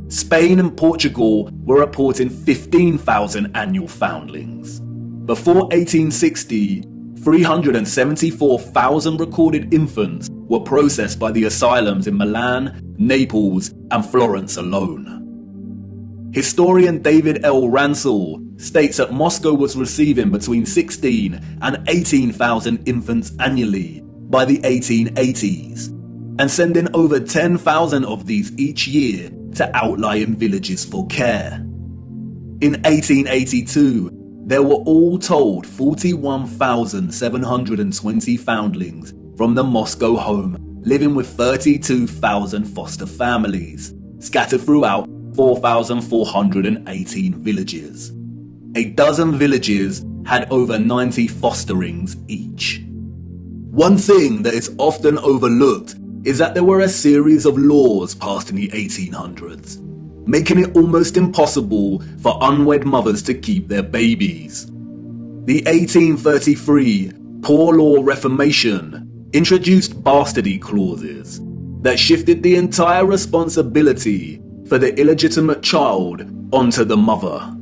Spain and Portugal were reporting 15,000 annual foundlings. Before 1860, 374,000 recorded infants were processed by the asylums in Milan, Naples, and Florence alone. Historian David L. Ransell states that Moscow was receiving between 16 and 18,000 infants annually by the 1880s, and sending over 10,000 of these each year to outlying villages for care. In 1882, there were all told 41,720 foundlings from the Moscow home living with 32,000 foster families, scattered throughout 4,418 villages. A dozen villages had over 90 fosterings each. One thing that is often overlooked is that there were a series of laws passed in the 1800s, making it almost impossible for unwed mothers to keep their babies. The 1833 Poor Law Reformation introduced bastardy clauses that shifted the entire responsibility for the illegitimate child onto the mother.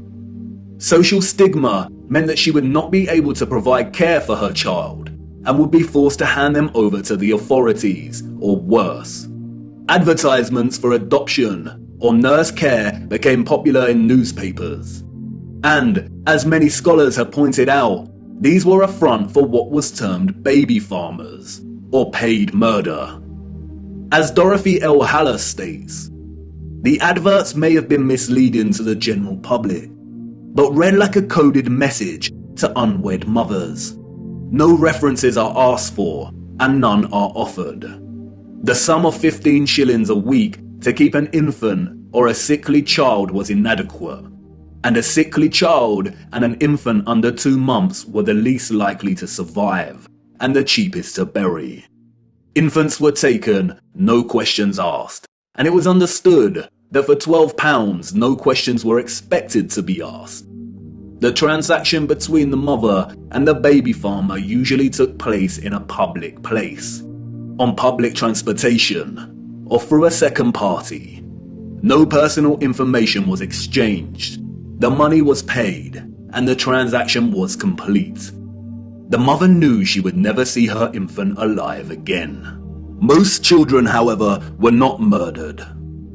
Social stigma meant that she would not be able to provide care for her child and would be forced to hand them over to the authorities, or worse. Advertisements for adoption or nurse care became popular in newspapers. And, as many scholars have pointed out, these were a front for what was termed baby farmers, or paid murder. As Dorothy L. Haller states, the adverts may have been misleading to the general public, but read like a coded message to unwed mothers. No references are asked for, and none are offered. The sum of 15 shillings a week to keep an infant or a sickly child was inadequate, and a sickly child and an infant under 2 months were the least likely to survive, and the cheapest to bury. Infants were taken, no questions asked, and it was understood that for £12 no questions were expected to be asked. The transaction between the mother and the baby farmer usually took place in a public place, on public transportation, or through a second party. No personal information was exchanged. The money was paid, and the transaction was complete. The mother knew she would never see her infant alive again. Most children, however, were not murdered,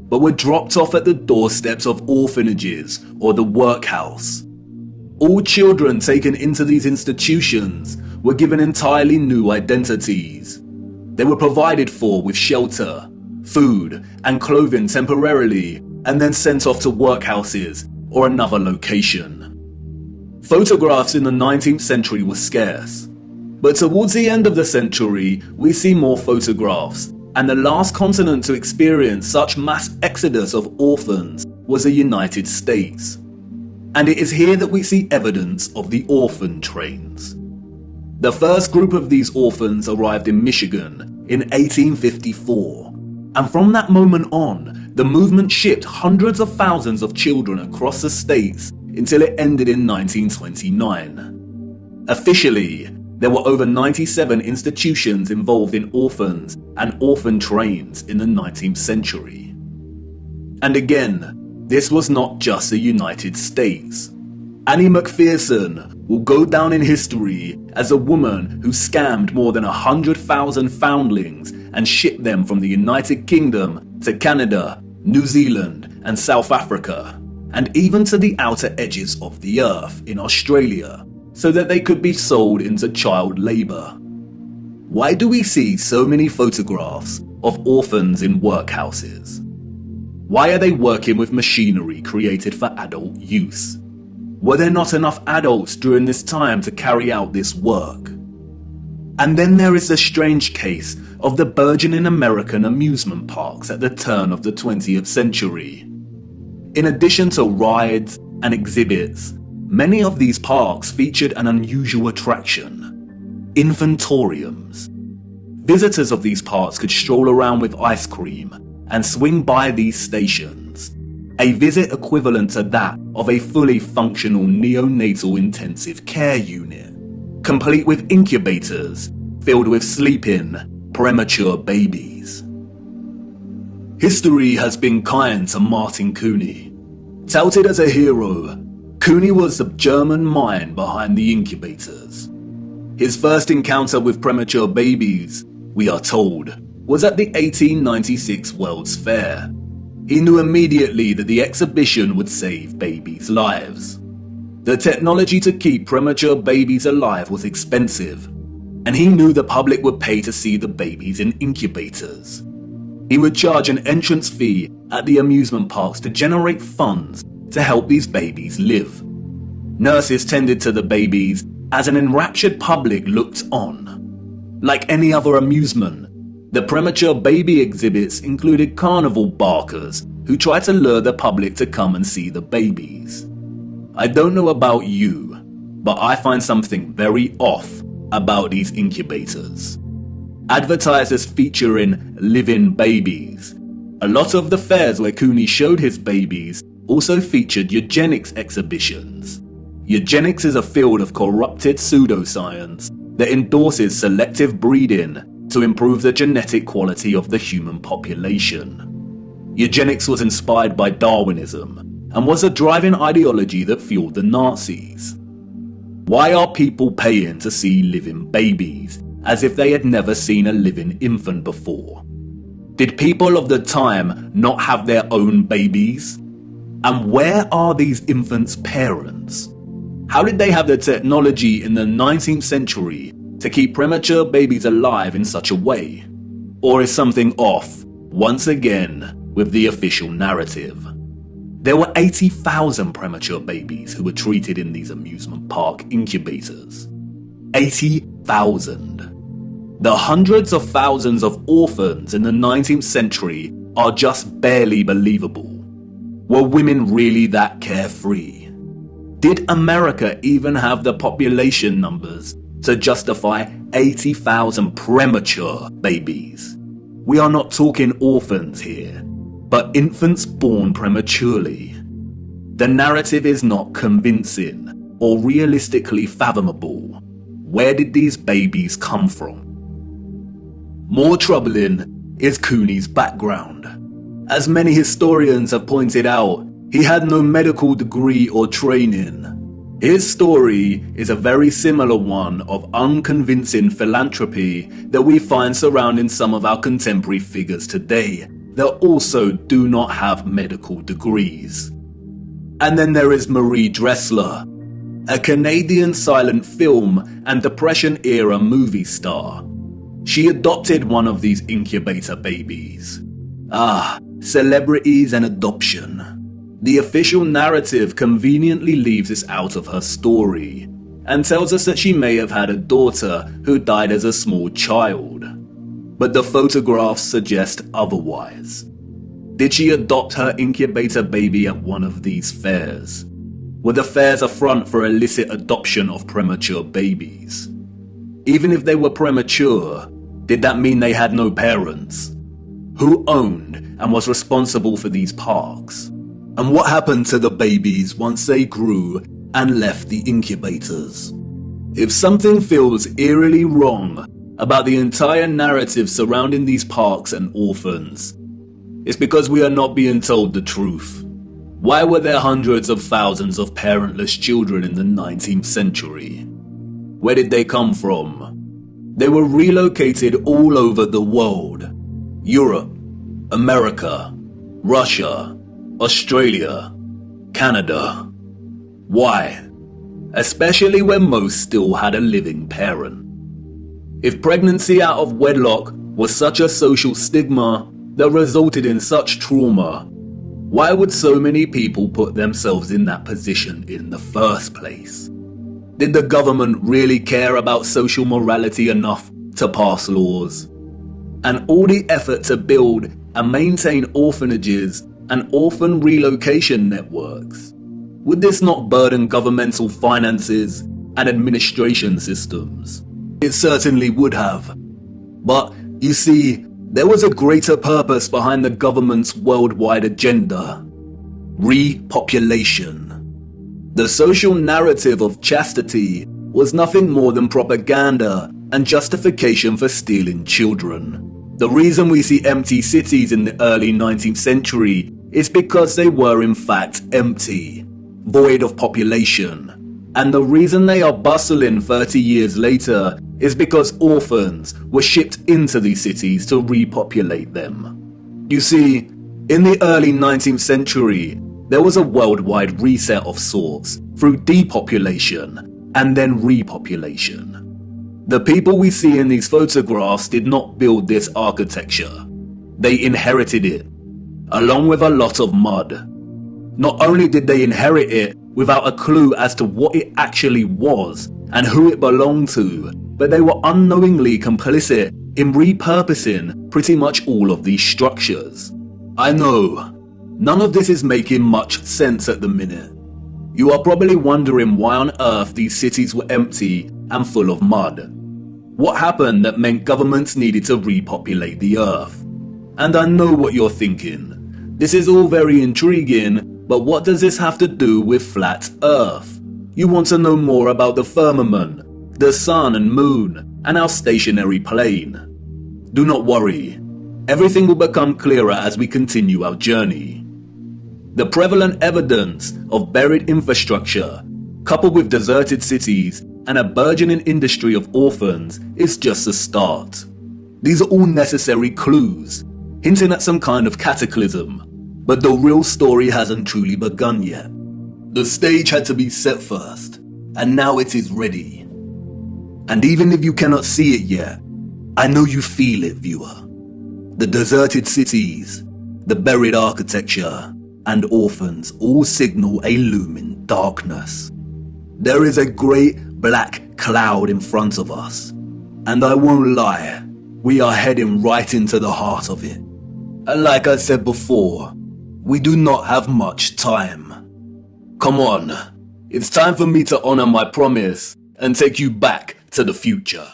but were dropped off at the doorsteps of orphanages or the workhouse. All children taken into these institutions were given entirely new identities. They were provided for with shelter, food, and clothing temporarily, and then sent off to workhouses or another location. Photographs in the 19th century were scarce, but towards the end of the century, we see more photographs, and the last continent to experience such mass exodus of orphans was the United States. And it is here that we see evidence of the orphan trains. The first group of these orphans arrived in Michigan in 1854, and from that moment on, the movement shipped hundreds of thousands of children across the states until it ended in 1929. Officially, there were over 97 institutions involved in orphans and orphan trains in the 19th century. And again, this was not just the United States. Annie McPherson will go down in history as a woman who scammed more than 100,000 foundlings and shipped them from the United Kingdom to Canada, New Zealand, and South Africa, and even to the outer edges of the earth in Australia, so that they could be sold into child labour. Why do we see so many photographs of orphans in workhouses? Why are they working with machinery created for adult use? Were there not enough adults during this time to carry out this work? And then there is the strange case of the burgeoning American amusement parks at the turn of the 20th century. In addition to rides and exhibits, many of these parks featured an unusual attraction: infantoriums. Visitors of these parks could stroll around with ice cream and swing by these stations, a visit equivalent to that of a fully functional neonatal intensive care unit, complete with incubators filled with sleeping, premature babies. History has been kind to Martin Cooney. Touted as a hero, Cooney was the German mind behind the incubators. His first encounter with premature babies, we are told, was at the 1896 World's Fair. He knew immediately that the exhibition would save babies' lives. The technology to keep premature babies alive was expensive, and he knew the public would pay to see the babies in incubators. He would charge an entrance fee at the amusement parks to generate funds to help these babies live. Nurses tended to the babies as an enraptured public looked on. Like any other amusement, the premature baby exhibits included carnival barkers who tried to lure the public to come and see the babies. I don't know about you, but I find something very off about these incubators. Advertised as featuring living babies, a lot of the fairs where Cooney showed his babies also featured eugenics exhibitions. Eugenics is a field of corrupted pseudoscience that endorses selective breeding to improve the genetic quality of the human population. Eugenics was inspired by Darwinism and was a driving ideology that fueled the Nazis. Why are people paying to see living babies as if they had never seen a living infant before? Did people of the time not have their own babies? And where are these infants' parents? How did they have the technology in the 19th century to keep premature babies alive in such a way? Or is something off, once again, with the official narrative? There were 80,000 premature babies who were treated in these amusement park incubators. 80,000. The hundreds of thousands of orphans in the 19th century are just barely believable. Were women really that carefree? Did America even have the population numbers to justify 80,000 premature babies? We are not talking orphans here, but infants born prematurely. The narrative is not convincing or realistically fathomable. Where did these babies come from? More troubling is Cooney's background. As many historians have pointed out, he had no medical degree or training. His story is a very similar one of unconvincing philanthropy that we find surrounding some of our contemporary figures today that also do not have medical degrees. And then there is Marie Dressler, a Canadian silent film and Depression-era movie star. She adopted one of these incubator babies. Celebrities and adoption. The official narrative conveniently leaves this out of her story and tells us that she may have had a daughter who died as a small child. But the photographs suggest otherwise. Did she adopt her incubator baby at one of these fairs? Were the fairs a front for illicit adoption of premature babies? Even if they were premature, did that mean they had no parents? Who owned and was responsible for these parks? And what happened to the babies once they grew and left the incubators? If something feels eerily wrong about the entire narrative surrounding these parks and orphans, it's because we are not being told the truth. Why were there hundreds of thousands of parentless children in the 19th century? Where did they come from? They were relocated all over the world. Europe, America, Russia, Australia, Canada. Why? Especially when most still had a living parent. If pregnancy out of wedlock was such a social stigma that resulted in such trauma, why would so many people put themselves in that position in the first place? Did the government really care about social morality enough to pass laws? And all the effort to build and maintain orphanages and orphan relocation networks, would this not burden governmental finances and administration systems? It certainly would have. But you see, there was a greater purpose behind the government's worldwide agenda: repopulation. The social narrative of chastity was nothing more than propaganda and justification for stealing children. The reason we see empty cities in the early 19th century is because they were in fact empty, void of population. And the reason they are bustling 30 years later is because orphans were shipped into these cities to repopulate them. You see, in the early 19th century, there was a worldwide reset of sorts through depopulation and then repopulation. The people we see in these photographs did not build this architecture. They inherited it, along with a lot of mud. Not only did they inherit it without a clue as to what it actually was and who it belonged to, but they were unknowingly complicit in repurposing pretty much all of these structures. I know, none of this is making much sense at the minute. You are probably wondering why on earth these cities were empty and full of mud. What happened that meant governments needed to repopulate the earth? And I know what you're thinking. This is all very intriguing, but what does this have to do with flat earth? You want to know more about the firmament, the sun and moon, and our stationary plane. Do not worry. Everything will become clearer as we continue our journey. The prevalent evidence of buried infrastructure, coupled with deserted cities and a burgeoning industry of orphans, is just a start. These are all necessary clues, hinting at some kind of cataclysm, but the real story hasn't truly begun yet. The stage had to be set first, and now it is ready. And even if you cannot see it yet, I know you feel it, viewer. The deserted cities, the buried architecture, and orphans all signal a looming darkness. There is a great black cloud in front of us, and I won't lie, we are heading right into the heart of it. And like I said before, we do not have much time. Come on, it's time for me to honor my promise and take you back to the future.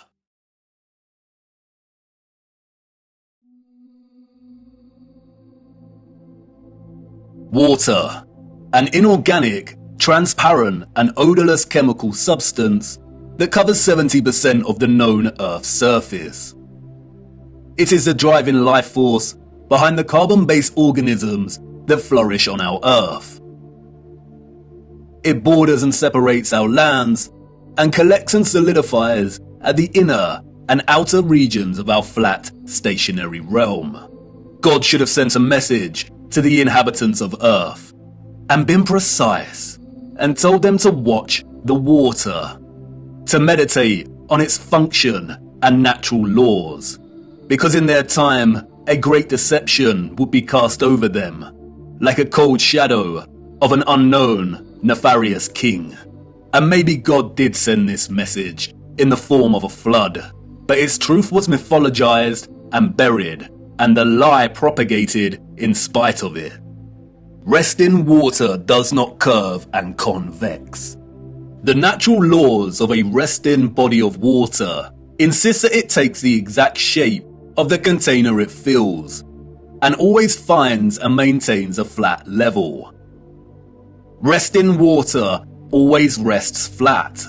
Water, an inorganic, transparent and odorless chemical substance that covers 70% of the known Earth's surface. It is the driving life force behind the carbon-based organisms that flourish on our Earth. It borders and separates our lands and collects and solidifies at the inner and outer regions of our flat, stationary realm. God should have sent a message to the inhabitants of Earth and been precise and told them to watch the water, to meditate on its function and natural laws, because in their time a great deception would be cast over them, like a cold shadow of an unknown, nefarious king. And maybe God did send this message in the form of a flood, but its truth was mythologized and buried, and the lie propagated in spite of it. Resting water does not curve and convex. The natural laws of a resting body of water insist that it takes the exact shape of the container it fills, and always finds and maintains a flat level. Resting water always rests flat,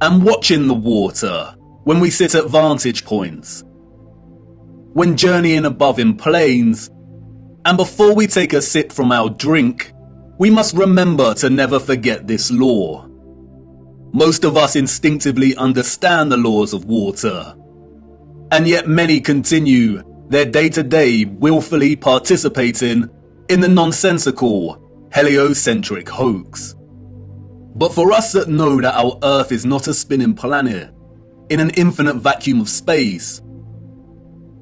and watching the water when we sit at vantage points, when journeying above in planes, and before we take a sip from our drink, we must remember to never forget this law. Most of us instinctively understand the laws of water, and yet many continue their day-to-day willfully participating in the nonsensical, heliocentric hoax. But for us that know that our Earth is not a spinning planet in an infinite vacuum of space,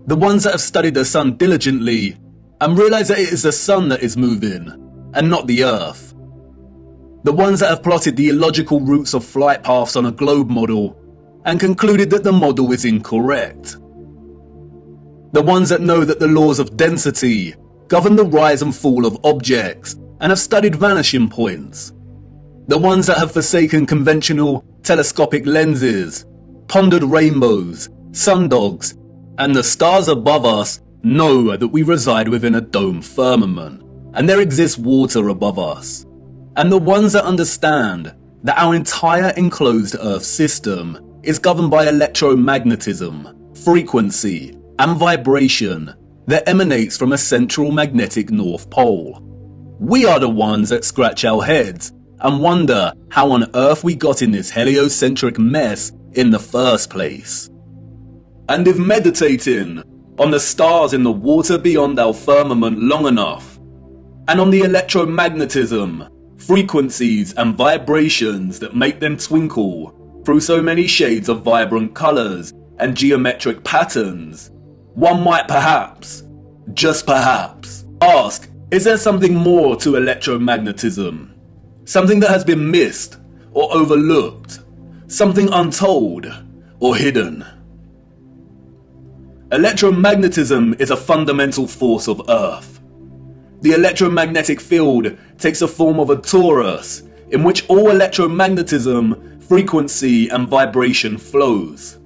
the ones that have studied the sun diligently and realize that it is the sun that is moving and not the Earth, the ones that have plotted the illogical routes of flight paths on a globe model and concluded that the model is incorrect, the ones that know that the laws of density govern the rise and fall of objects and have studied vanishing points, the ones that have forsaken conventional telescopic lenses, pondered rainbows, sundogs, and the stars above us know that we reside within a dome firmament, and there exists water above us. And the ones that understand that our entire enclosed Earth system is governed by electromagnetism, frequency, and vibration that emanates from a central magnetic North Pole. We are the ones that scratch our heads and wonder how on earth we got in this heliocentric mess in the first place. And if meditating on the stars in the water beyond our firmament long enough, and on the electromagnetism, frequencies and vibrations that make them twinkle through so many shades of vibrant colours and geometric patterns, one might perhaps, just perhaps, ask, is there something more to electromagnetism? Something that has been missed or overlooked? Something untold or hidden? Electromagnetism is a fundamental force of Earth. The electromagnetic field takes the form of a torus in which all electromagnetism, frequency and vibration flows.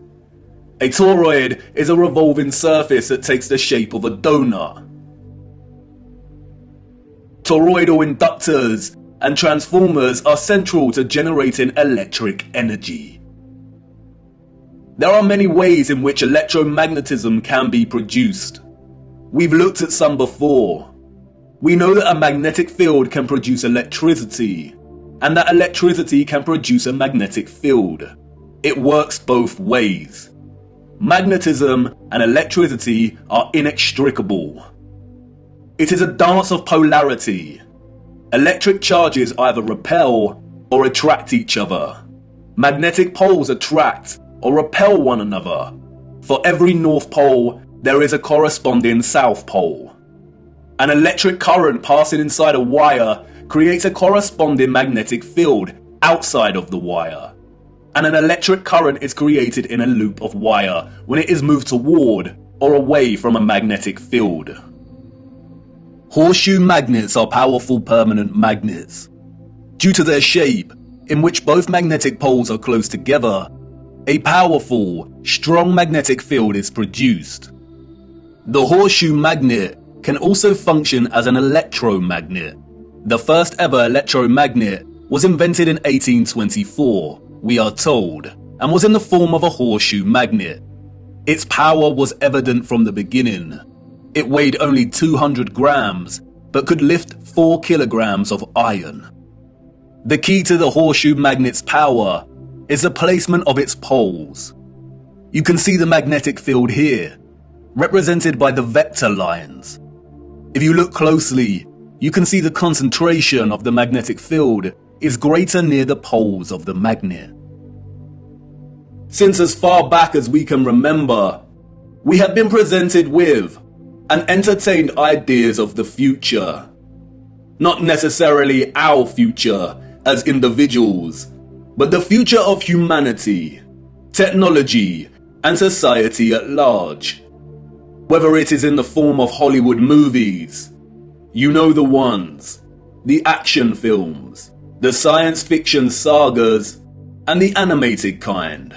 A toroid is a revolving surface that takes the shape of a donut. Toroidal inductors and transformers are central to generating electric energy. There are many ways in which electromagnetism can be produced. We've looked at some before. We know that a magnetic field can produce electricity, and that electricity can produce a magnetic field. It works both ways. Magnetism and electricity are inextricable. It is a dance of polarity. Electric charges either repel or attract each other. Magnetic poles attract or repel one another. For every North Pole, there is a corresponding South Pole. An electric current passing inside a wire creates a corresponding magnetic field outside of the wire. And an electric current is created in a loop of wire when it is moved toward or away from a magnetic field. Horseshoe magnets are powerful permanent magnets. Due to their shape, in which both magnetic poles are close together, a powerful, strong magnetic field is produced. The horseshoe magnet can also function as an electromagnet. The first ever electromagnet was invented in 1824, we are told, and was in the form of a horseshoe magnet. Its power was evident from the beginning. It weighed only 200 grams, but could lift 4 kilograms of iron. The key to the horseshoe magnet's power is the placement of its poles. You can see the magnetic field here, represented by the vector lines. If you look closely, you can see the concentration of the magnetic field is greater near the poles of the magnet. Since as far back as we can remember, we have been presented with and entertained ideas of the future. Not necessarily our future as individuals, but the future of humanity, technology, and society at large. Whether it is in the form of Hollywood movies, you know the ones, the action films, the science fiction sagas, and the animated kind,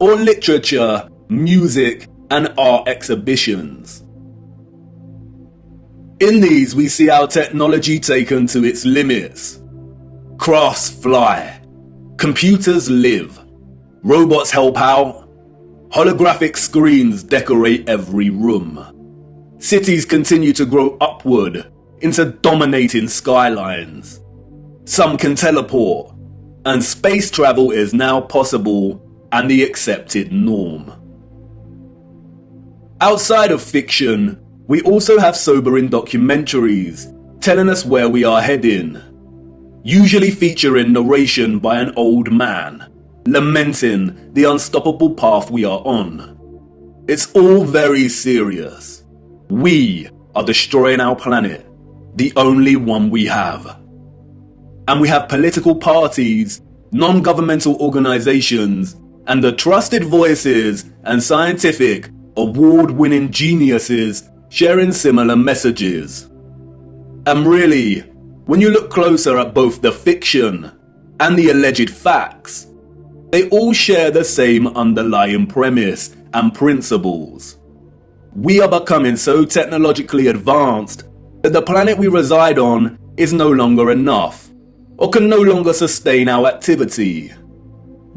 or literature, music, and art exhibitions. In these, we see our technology taken to its limits. Crafts fly, computers live, robots help out, holographic screens decorate every room. Cities continue to grow upward into dominating skylines. Some can teleport, and space travel is now possible and the accepted norm. Outside of fiction, we also have sobering documentaries telling us where we are heading, usually featuring narration by an old man, lamenting the unstoppable path we are on. It's all very serious. We are destroying our planet, the only one we have. And we have political parties, non-governmental organizations, and the trusted voices and scientific, award-winning geniuses sharing similar messages. And really, when you look closer at both the fiction and the alleged facts, they all share the same underlying premise and principles. We are becoming so technologically advanced that the planet we reside on is no longer enough, or can no longer sustain our activity.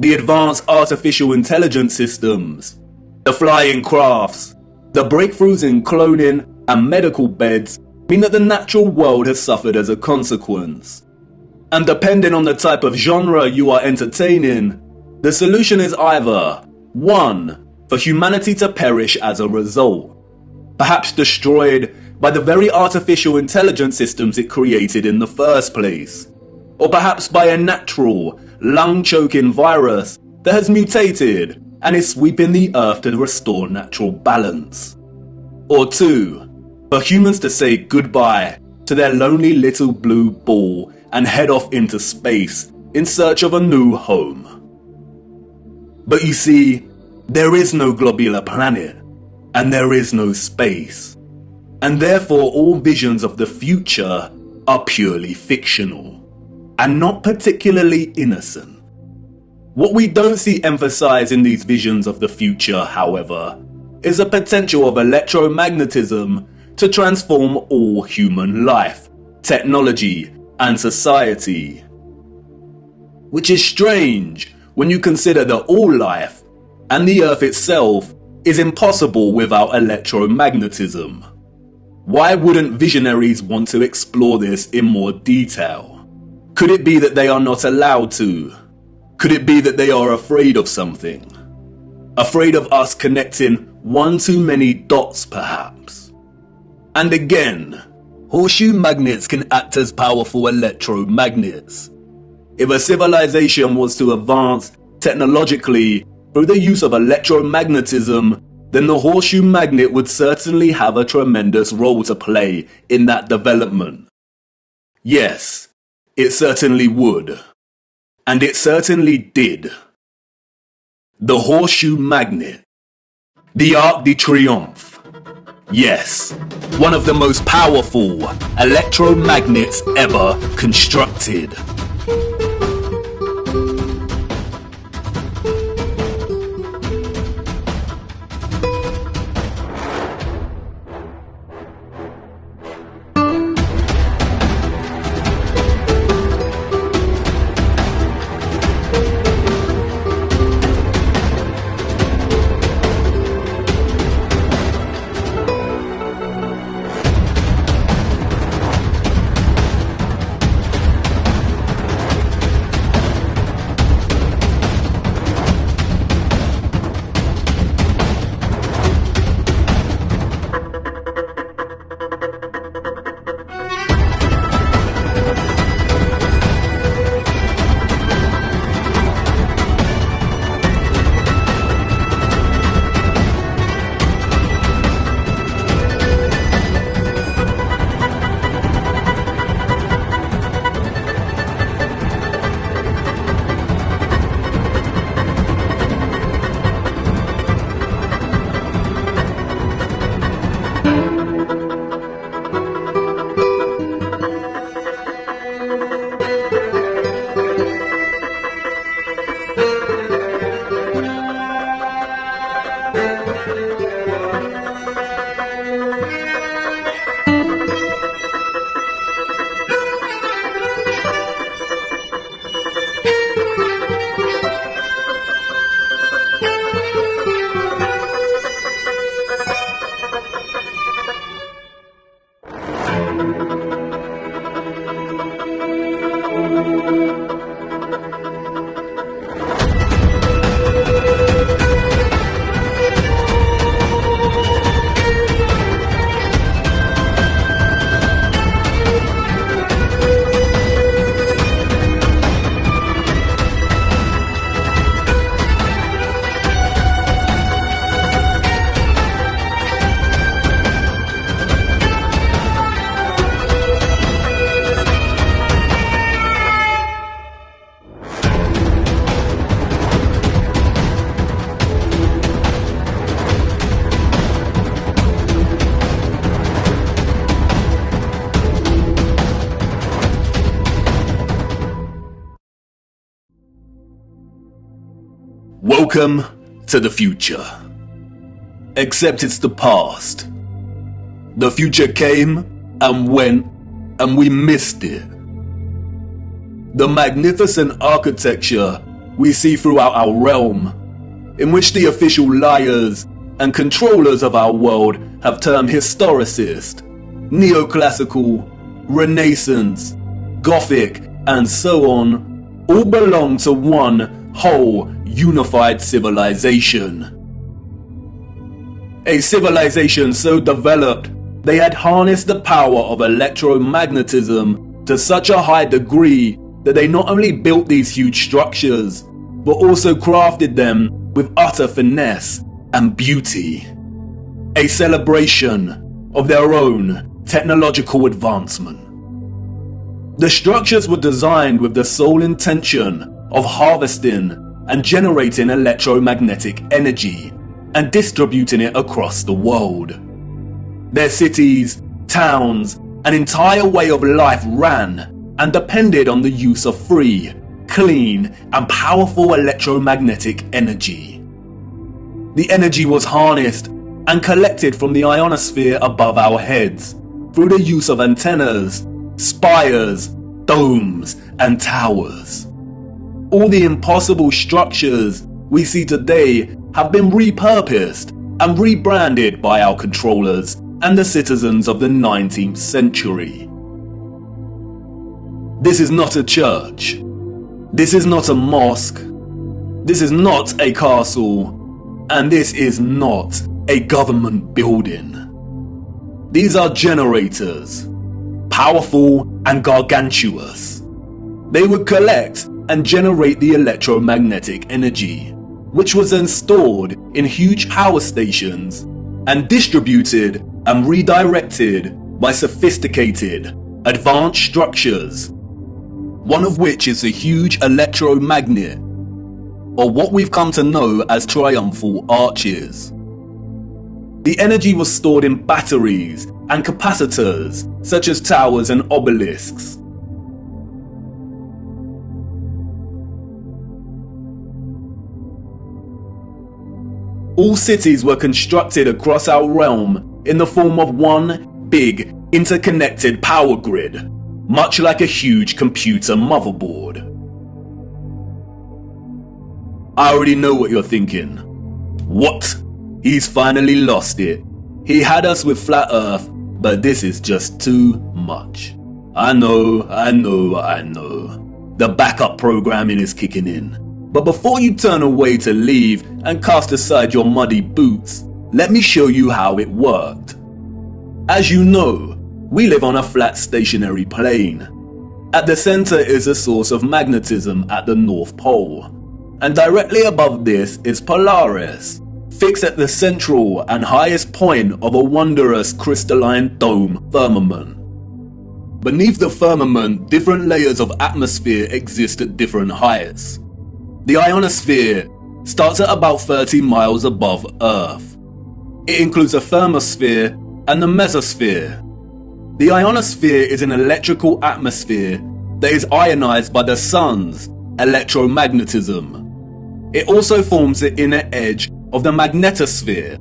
The advanced artificial intelligence systems, the flying crafts, the breakthroughs in cloning and medical beds mean that the natural world has suffered as a consequence. And depending on the type of genre you are entertaining, the solution is either 1. For humanity to perish as a result, perhaps destroyed by the very artificial intelligence systems it created in the first place, or perhaps by a natural, lung-choking virus that has mutated and is sweeping the earth to restore natural balance. Or 2, for humans to say goodbye to their lonely little blue ball and head off into space in search of a new home. But you see, there is no globular planet, and there is no space, and therefore all visions of the future are purely fictional, and not particularly innocent. What we don't see emphasized in these visions of the future, however, is the potential of electromagnetism to transform all human life, technology, and society. Which is strange when you consider that all life, and the Earth itself, is impossible without electromagnetism. Why wouldn't visionaries want to explore this in more detail? Could it be that they are not allowed to? Could it be that they are afraid of something? Afraid of us connecting one too many dots, perhaps? And again, horseshoe magnets can act as powerful electromagnets. If a civilization was to advance technologically through the use of electromagnetism, then the horseshoe magnet would certainly have a tremendous role to play in that development. Yes, it certainly would. And it certainly did. The horseshoe magnet. The Arc de Triomphe. Yes, one of the most powerful electromagnets ever constructed. Welcome to the future. Except it's the past. The future came and went, and we missed it. The magnificent architecture we see throughout our realm, in which the official liars and controllers of our world have termed historicist, neoclassical, Renaissance, Gothic, and so on, all belong to one whole unified civilization. A civilization so developed they had harnessed the power of electromagnetism to such a high degree that they not only built these huge structures, but also crafted them with utter finesse and beauty. A celebration of their own technological advancement. The structures were designed with the sole intention of harvesting and generating electromagnetic energy and distributing it across the world. Their cities, towns, an entire way of life ran and depended on the use of free, clean, and powerful electromagnetic energy. The energy was harnessed and collected from the ionosphere above our heads through the use of antennas, spires, domes, and towers. All the impossible structures we see today have been repurposed and rebranded by our controllers and the citizens of the 19th century. This is not a church. This is not a mosque. This is not a castle. And this is not a government building. These are generators, powerful and gargantuous. They would collect and generate the electromagnetic energy, which was then stored in huge power stations and distributed and redirected by sophisticated, advanced structures, one of which is a huge electromagnet, or what we've come to know as triumphal arches. The energy was stored in batteries and capacitors, such as towers and obelisks. All cities were constructed across our realm in the form of one big, interconnected power grid, much like a huge computer motherboard. I already know what you're thinking. What? He's finally lost it. He had us with flat Earth, but this is just too much. I know. The backup programming is kicking in. But before you turn away to leave and cast aside your muddy boots, let me show you how it worked. As you know, we live on a flat stationary plane. At the center is a source of magnetism at the North Pole, and directly above this is Polaris, fixed at the central and highest point of a wondrous crystalline dome firmament. Beneath the firmament, different layers of atmosphere exist at different heights. The ionosphere starts at about 30 miles above Earth. It includes a thermosphere and the mesosphere. The ionosphere is an electrical atmosphere that is ionized by the sun's electromagnetism. It also forms the inner edge of the magnetosphere.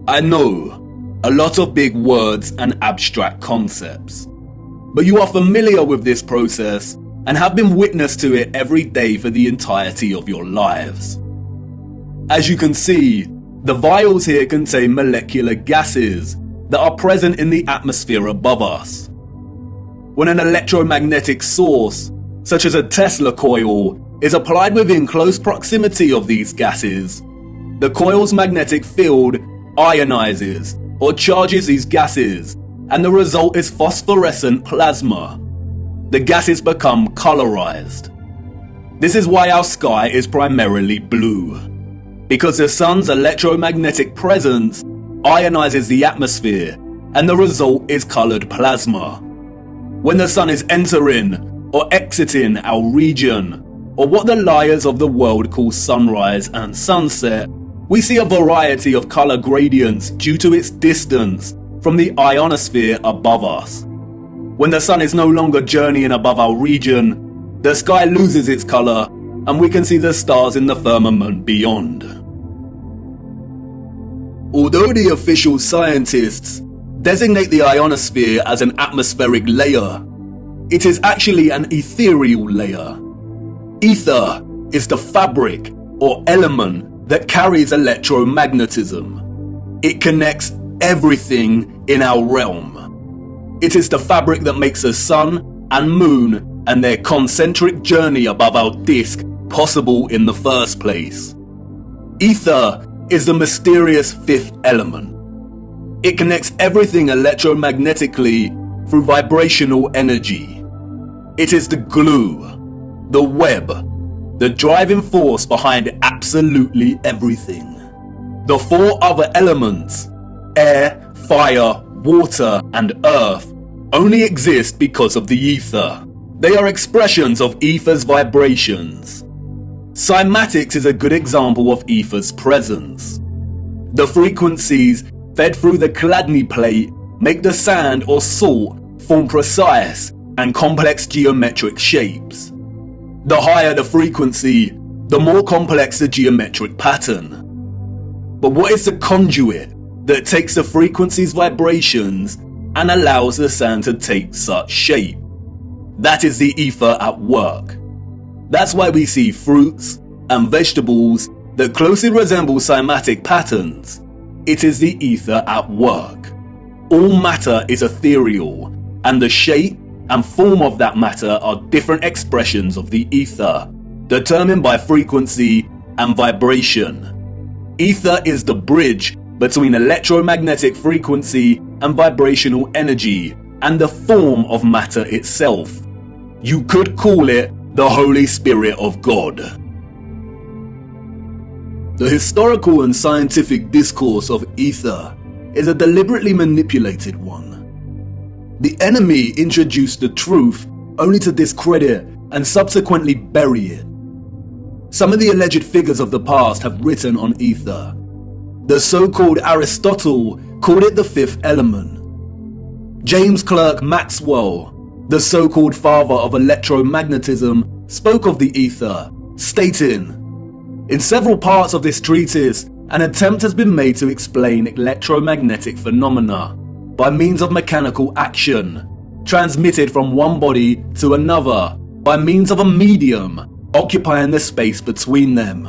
I know, a lot of big words and abstract concepts, but you are familiar with this process and have been witness to it every day for the entirety of your lives. As you can see, the vials here contain molecular gases that are present in the atmosphere above us. When an electromagnetic source, such as a Tesla coil, is applied within close proximity of these gases, the coil's magnetic field ionizes or charges these gases, and the result is phosphorescent plasma. The gases become colorized. This is why our sky is primarily blue, because the sun's electromagnetic presence ionizes the atmosphere, and the result is colored plasma. When the sun is entering or exiting our region, or what the liars of the world call sunrise and sunset, we see a variety of color gradients due to its distance from the ionosphere above us. When the sun is no longer journeying above our region, the sky loses its color and we can see the stars in the firmament beyond. Although the official scientists designate the ionosphere as an atmospheric layer, it is actually an ethereal layer. Ether is the fabric or element that carries electromagnetism. It connects everything in our realm. It is the fabric that makes the sun and moon and their concentric journey above our disk possible in the first place. Ether is the mysterious fifth element. It connects everything electromagnetically through vibrational energy. It is the glue, the web, the driving force behind absolutely everything. The four other elements, air, fire, water, and earth, only exist because of the ether. They are expressions of ether's vibrations. Cymatics is a good example of ether's presence. The frequencies fed through the Chladni plate make the sand or salt form precise and complex geometric shapes. The higher the frequency, the more complex the geometric pattern. But what is the conduit that takes the frequency's vibrations and allows the sand to take such shape? That is the ether at work. That's why we see fruits and vegetables that closely resemble cymatic patterns. It is the ether at work. All matter is ethereal, and the shape and form of that matter are different expressions of the ether, determined by frequency and vibration. Ether is the bridge between electromagnetic frequency and vibrational energy and the form of matter itself. You could call it the Holy Spirit of God. The historical and scientific discourse of ether is a deliberately manipulated one. The enemy introduced the truth only to discredit and subsequently bury it. Some of the alleged figures of the past have written on ether. The so-called Aristotle called it the fifth element. James Clerk Maxwell, the so-called father of electromagnetism, spoke of the ether, stating, "In several parts of this treatise, an attempt has been made to explain electromagnetic phenomena by means of mechanical action, transmitted from one body to another by means of a medium occupying the space between them.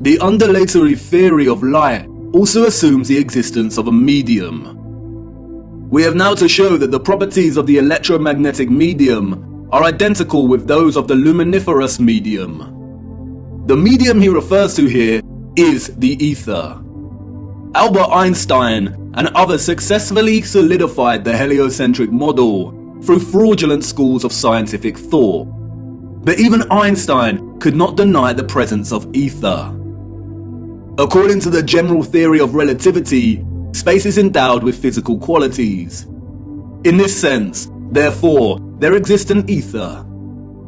The undulatory theory of light also assumes the existence of a medium. We have now to show that the properties of the electromagnetic medium are identical with those of the luminiferous medium. The medium he refers to here is the ether." Albert Einstein and others successfully solidified the heliocentric model through fraudulent schools of scientific thought. But even Einstein could not deny the presence of ether. According to the general theory of relativity, space is endowed with physical qualities. In this sense, therefore, there exists an ether.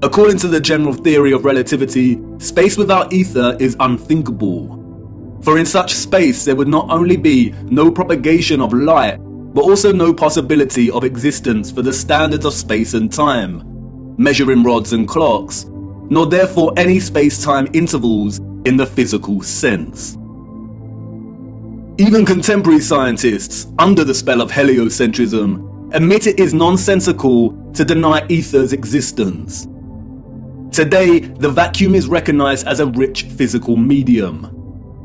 According to the general theory of relativity, space without ether is unthinkable. For in such space there would not only be no propagation of light, but also no possibility of existence for the standards of space and time, measuring rods and clocks, nor therefore any space-time intervals in the physical sense. Even contemporary scientists, under the spell of heliocentrism, admit it is nonsensical to deny ether's existence. Today, the vacuum is recognized as a rich physical medium.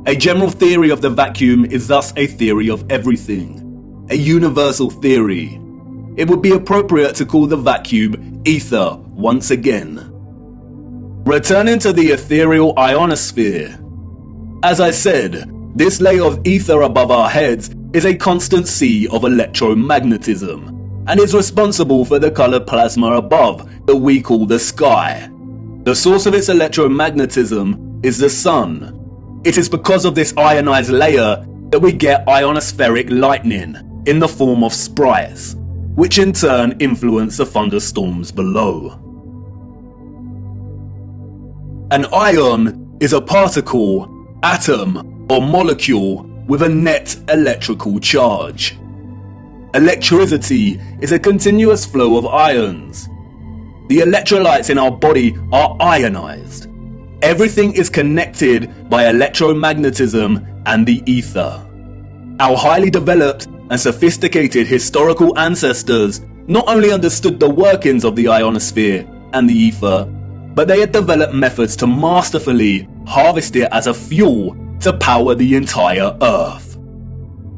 A general theory of the vacuum is thus a theory of everything. a universal theory. It would be appropriate to call the vacuum ether once again. Returning to the ethereal ionosphere. As I said, this layer of ether above our heads is a constant sea of electromagnetism, and is responsible for the colored plasma above that we call the sky. The source of its electromagnetism is the sun. It is because of this ionized layer that we get ionospheric lightning in the form of sprites, which in turn influence the thunderstorms below. An ion is a particle, atom, or molecule with a net electrical charge. Electricity is a continuous flow of ions. The electrolytes in our body are ionized. Everything is connected by electromagnetism and the ether. Our highly developed and sophisticated historical ancestors not only understood the workings of the ionosphere and the ether, but they had developed methods to masterfully harvest it as a fuel to power the entire Earth.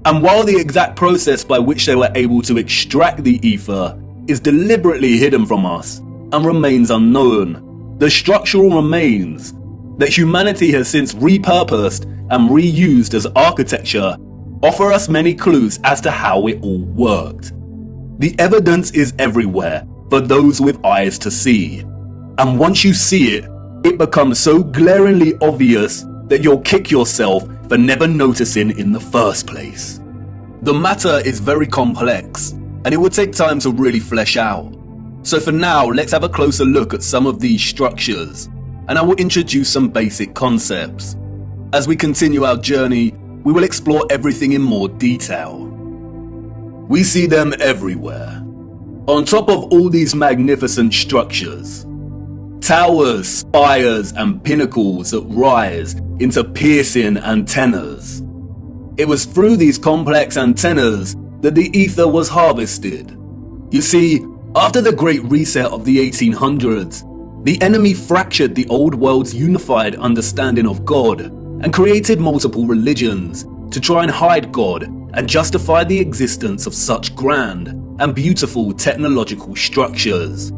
And while the exact process by which they were able to extract the ether is deliberately hidden from us and remains unknown, the structural remains that humanity has since repurposed and reused as architecture offer us many clues as to how it all worked. The evidence is everywhere for those with eyes to see. And once you see it, it becomes so glaringly obvious that you'll kick yourself for never noticing in the first place. The matter is very complex, and it would take time to really flesh out. So for now, let's have a closer look at some of these structures, and I will introduce some basic concepts. As we continue our journey, we will explore everything in more detail. We see them everywhere. On top of all these magnificent structures, towers, spires, and pinnacles that rise into piercing antennas. It was through these complex antennas that the ether was harvested. You see, after the Great Reset of the 1800s, the enemy fractured the old world's unified understanding of God and created multiple religions to try and hide God and justify the existence of such grand and beautiful technological structures.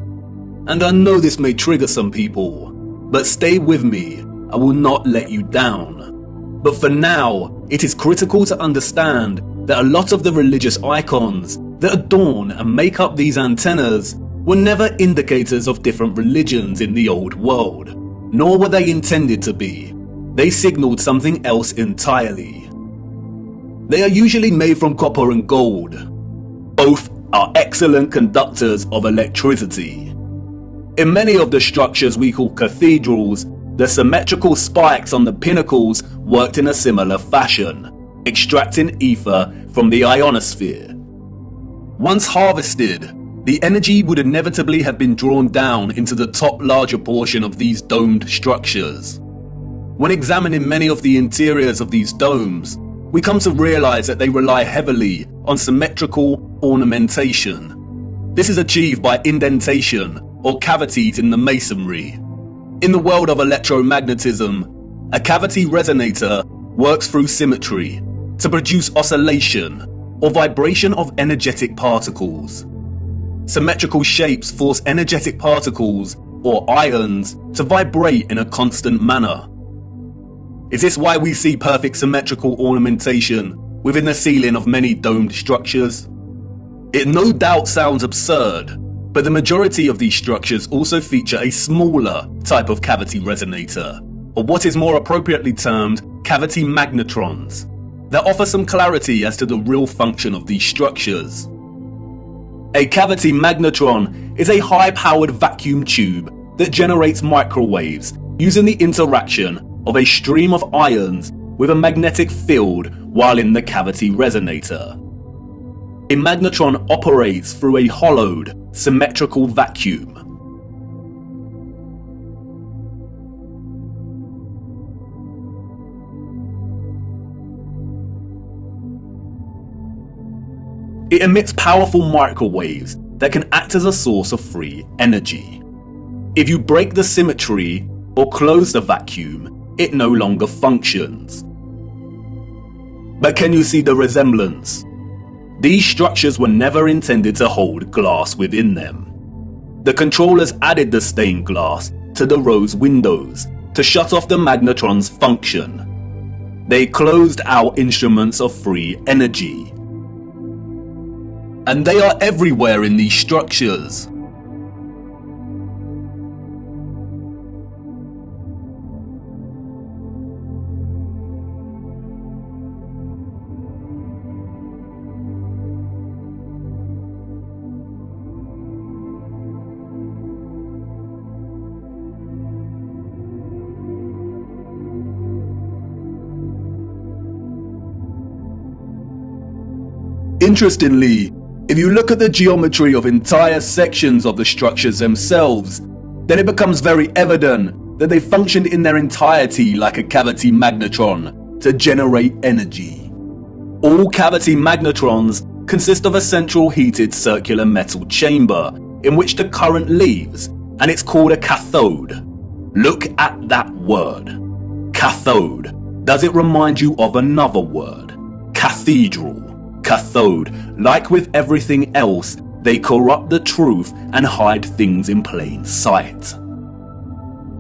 And I know this may trigger some people, but stay with me, I will not let you down. But for now, it is critical to understand that a lot of the religious icons that adorn and make up these antennas were never indicators of different religions in the old world, nor were they intended to be. They signaled something else entirely. They are usually made from copper and gold. Both are excellent conductors of electricity. In many of the structures we call cathedrals, the symmetrical spikes on the pinnacles worked in a similar fashion, extracting ether from the ionosphere. Once harvested, the energy would inevitably have been drawn down into the top larger portion of these domed structures. When examining many of the interiors of these domes, we come to realize that they rely heavily on symmetrical ornamentation. This is achieved by indentation or cavities in the masonry. In the world of electromagnetism, a cavity resonator works through symmetry to produce oscillation or vibration of energetic particles. Symmetrical shapes force energetic particles or ions to vibrate in a constant manner. Is this why we see perfect symmetrical ornamentation within the ceiling of many domed structures? It no doubt sounds absurd, but the majority of these structures also feature a smaller type of cavity resonator, or what is more appropriately termed cavity magnetrons, that offer some clarity as to the real function of these structures. A cavity magnetron is a high-powered vacuum tube that generates microwaves using the interaction of a stream of ions with a magnetic field while in the cavity resonator. A magnetron operates through a hollowed, symmetrical vacuum. It emits powerful microwaves that can act as a source of free energy. If you break the symmetry or close the vacuum, it no longer functions. But can you see the resemblance? These structures were never intended to hold glass within them. The controllers added the stained glass to the rose windows to shut off the magnetron's function. They closed out instruments of free energy. And they are everywhere in these structures. Interestingly, if you look at the geometry of entire sections of the structures themselves, then it becomes very evident that they functioned in their entirety like a cavity magnetron to generate energy. All cavity magnetrons consist of a central heated circular metal chamber in which the current leaves, and it's called a cathode. Look at that word. Cathode. Does it remind you of another word? Cathedral. Cathode. Like with everything else, they corrupt the truth and hide things in plain sight.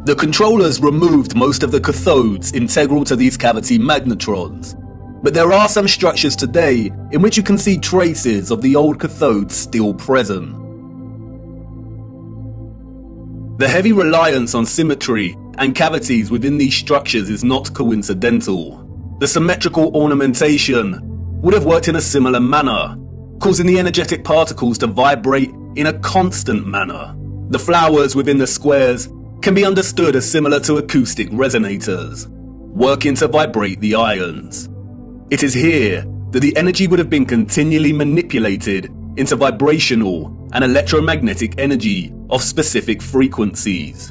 The controllers removed most of the cathodes integral to these cavity magnetrons, but there are some structures today in which you can see traces of the old cathodes still present. The heavy reliance on symmetry and cavities within these structures is not coincidental. The symmetrical ornamentation would have worked in a similar manner, causing the energetic particles to vibrate in a constant manner. The flowers within the squares can be understood as similar to acoustic resonators, working to vibrate the ions. It is here that the energy would have been continually manipulated into vibrational and electromagnetic energy of specific frequencies.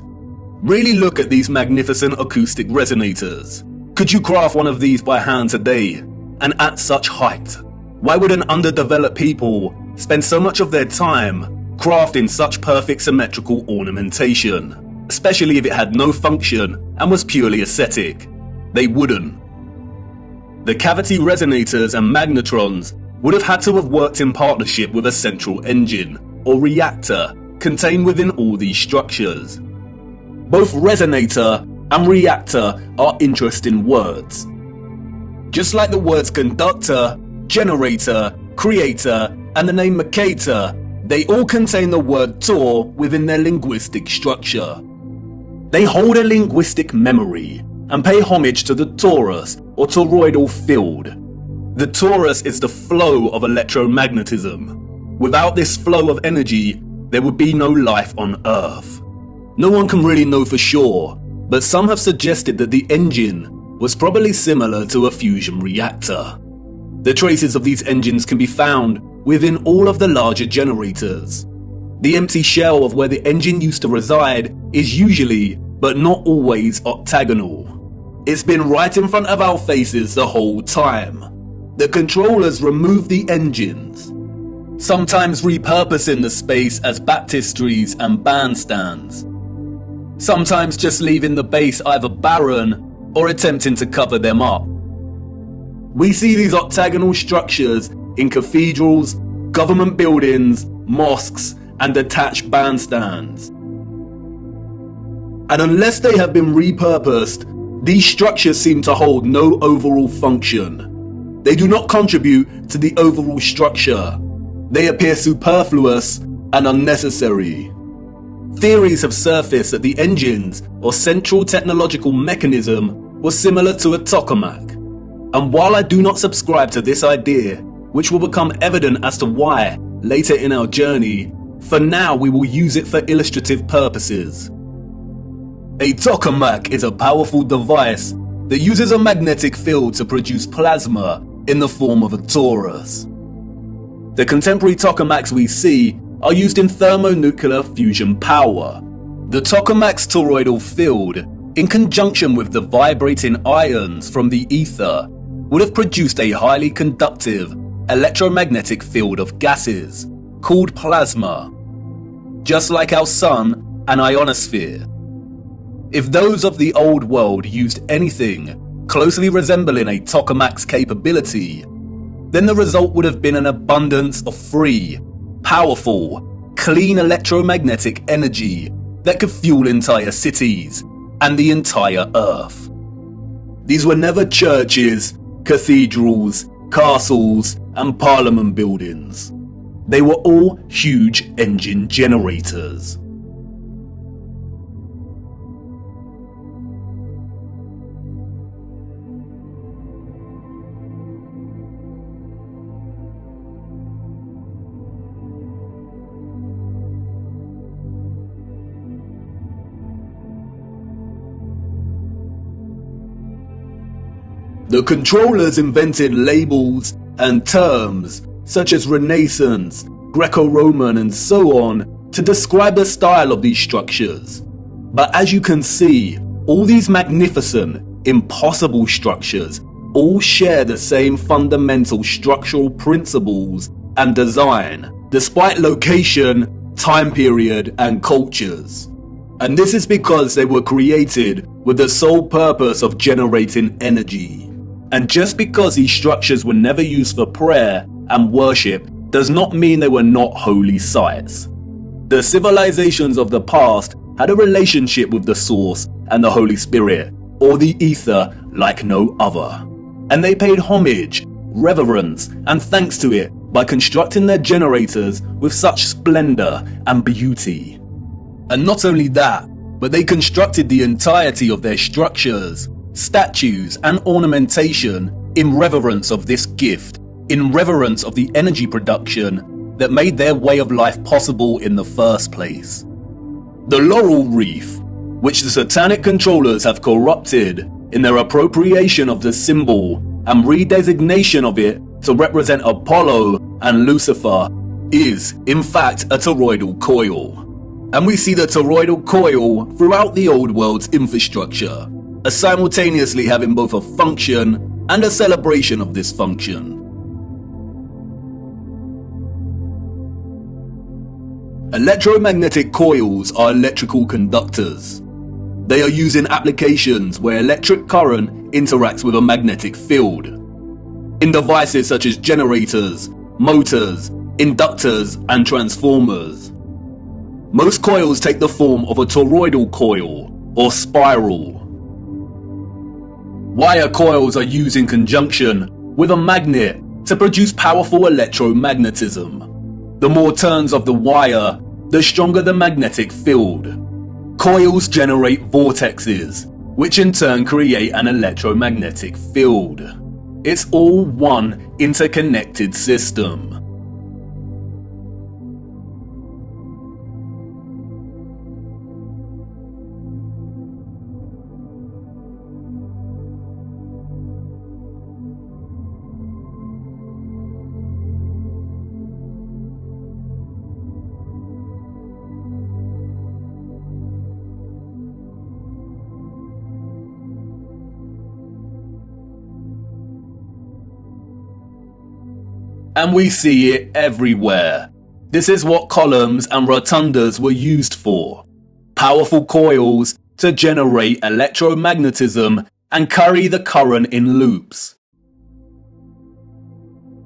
Really look at these magnificent acoustic resonators. Could you craft one of these by hand today? And at such height? Why would an underdeveloped people spend so much of their time crafting such perfect symmetrical ornamentation, especially if it had no function and was purely aesthetic? They wouldn't. The cavity resonators and magnetrons would have had to have worked in partnership with a central engine or reactor contained within all these structures. Both resonator and reactor are interesting words. Just like the words conductor, generator, creator, and the name Mercator, they all contain the word tor within their linguistic structure. They hold a linguistic memory and pay homage to the torus or toroidal field. The torus is the flow of electromagnetism. Without this flow of energy, there would be no life on Earth. No one can really know for sure, but some have suggested that the engine was probably similar to a fusion reactor. The traces of these engines can be found within all of the larger generators. The empty shell of where the engine used to reside is usually, but not always, octagonal. It's been right in front of our faces the whole time. The controllers remove the engines, sometimes repurposing the space as baptistries and bandstands, sometimes just leaving the base either barren or attempting to cover them up. We see these octagonal structures in cathedrals, government buildings, mosques, and detached bandstands. And unless they have been repurposed, these structures seem to hold no overall function. They do not contribute to the overall structure. They appear superfluous and unnecessary. Theories have surfaced that the engines or central technological mechanism was similar to a tokamak. And while I do not subscribe to this idea, which will become evident as to why later in our journey, for now we will use it for illustrative purposes. A tokamak is a powerful device that uses a magnetic field to produce plasma in the form of a torus. The contemporary tokamaks we see are used in thermonuclear fusion power. The tokamak's toroidal field, in conjunction with the vibrating ions from the ether, would have produced a highly conductive electromagnetic field of gases called plasma, just like our sun and ionosphere. If those of the old world used anything closely resembling a tokamak's capability, then the result would have been an abundance of free, powerful, clean electromagnetic energy that could fuel entire cities and the entire Earth. These were never churches, cathedrals, castles, and parliament buildings. They were all huge engine generators. The controllers invented labels and terms such as Renaissance, Greco-Roman, and so on to describe the style of these structures. But as you can see, all these magnificent, impossible structures all share the same fundamental structural principles and design, despite location, time period, and cultures. And this is because they were created with the sole purpose of generating energy. And just because these structures were never used for prayer and worship does not mean they were not holy sites. The civilizations of the past had a relationship with the Source and the Holy Spirit, or the Ether, like no other. And they paid homage, reverence, and thanks to it by constructing their generators with such splendor and beauty. And not only that, but they constructed the entirety of their structures, statues, and ornamentation in reverence of this gift, in reverence of the energy production that made their way of life possible in the first place. The laurel wreath, which the satanic controllers have corrupted in their appropriation of the symbol and redesignation of it to represent Apollo and Lucifer, is, in fact, a toroidal coil. And we see the toroidal coil throughout the old world's infrastructure, as simultaneously having both a function and a celebration of this function. Electromagnetic coils are electrical conductors. They are used in applications where electric current interacts with a magnetic field. In devices such as generators, motors, inductors, and transformers. Most coils take the form of a toroidal coil or spiral. Wire coils are used in conjunction with a magnet to produce powerful electromagnetism. The more turns of the wire, the stronger the magnetic field. Coils generate vortexes, which in turn create an electromagnetic field. It's all one interconnected system. And we see it everywhere. This is what columns and rotundas were used for. Powerful coils to generate electromagnetism and carry the current in loops.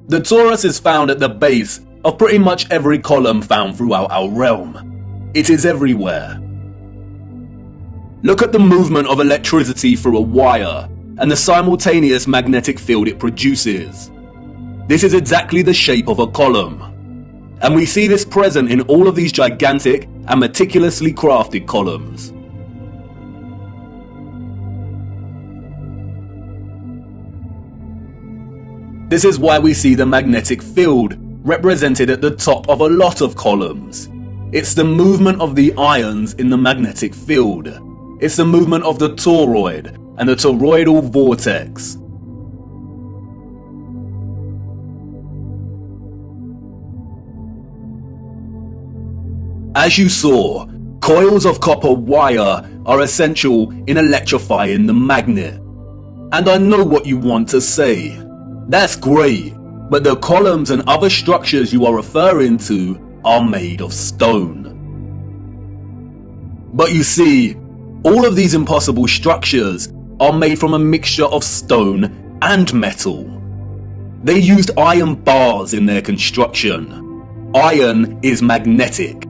The torus is found at the base of pretty much every column found throughout our realm. It is everywhere. Look at the movement of electricity through a wire and the simultaneous magnetic field it produces. This is exactly the shape of a column. And we see this present in all of these gigantic and meticulously crafted columns. This is why we see the magnetic field represented at the top of a lot of columns. It's the movement of the ions in the magnetic field. It's the movement of the toroid and the toroidal vortex. As you saw, coils of copper wire are essential in electrifying the magnet. And I know what you want to say. That's great, but the columns and other structures you are referring to are made of stone. But you see, all of these impossible structures are made from a mixture of stone and metal. They used iron bars in their construction. Iron is magnetic.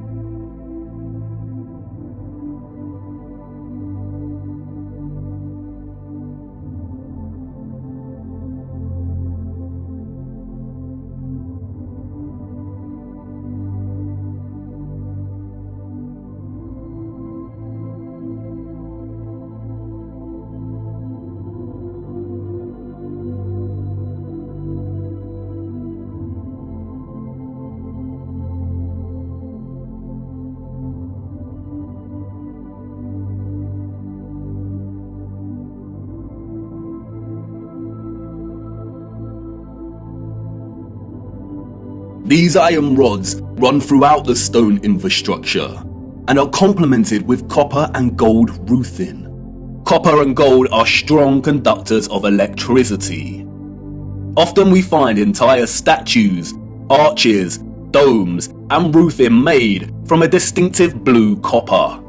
These iron rods run throughout the stone infrastructure and are complemented with copper and gold roofing. Copper and gold are strong conductors of electricity. Often we find entire statues, arches, domes, and roofing made from a distinctive blue copper.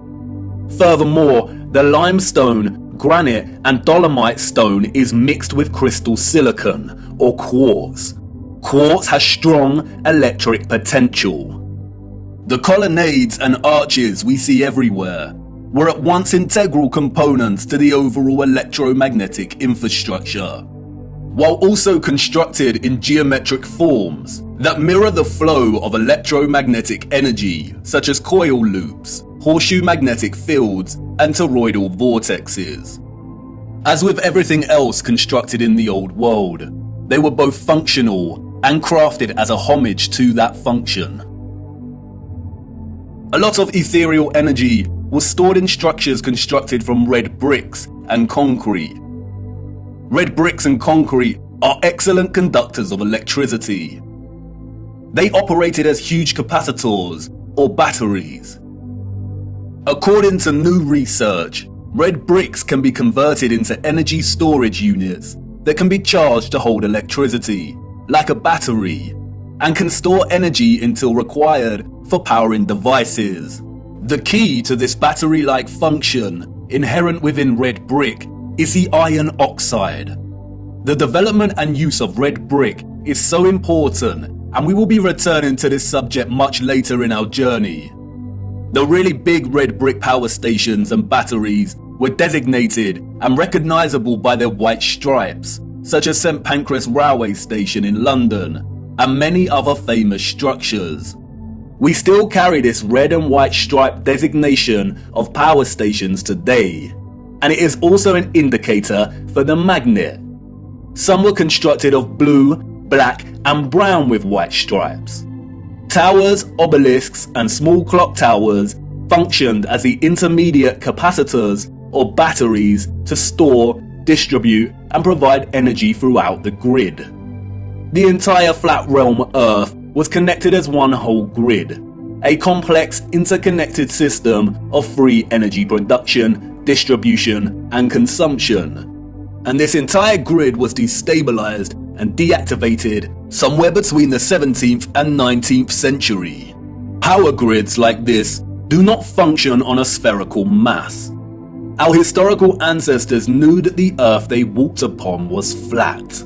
Furthermore, the limestone, granite, and dolomite stone is mixed with crystal silicon or quartz. Quartz has strong electric potential. The colonnades and arches we see everywhere were at once integral components to the overall electromagnetic infrastructure, while also constructed in geometric forms that mirror the flow of electromagnetic energy, such as coil loops, horseshoe magnetic fields, and toroidal vortexes. As with everything else constructed in the old world, they were both functional and crafted as a homage to that function. A lot of ethereal energy was stored in structures constructed from red bricks and concrete. Red bricks and concrete are excellent conductors of electricity. They operated as huge capacitors or batteries. According to new research, red bricks can be converted into energy storage units that can be charged to hold electricity, like a battery, and can store energy until required for powering devices. The key to this battery-like function inherent within red brick is the iron oxide. The development and use of red brick is so important, and we will be returning to this subject much later in our journey. The really big red brick power stations and batteries were designated and recognizable by their white stripes, such as St Pancras Railway Station in London, and many other famous structures. We still carry this red and white stripe designation of power stations today, and it is also an indicator for the magnet. Some were constructed of blue, black, and brown with white stripes. Towers, obelisks, and small clock towers functioned as the intermediate capacitors or batteries to store, distribute, and provide energy throughout the grid. The entire flat realm Earth was connected as one whole grid, a complex interconnected system of free energy production, distribution, and consumption. And this entire grid was destabilized and deactivated somewhere between the 17th and 19th century. Power grids like this do not function on a spherical mass. Our historical ancestors knew that the earth they walked upon was flat.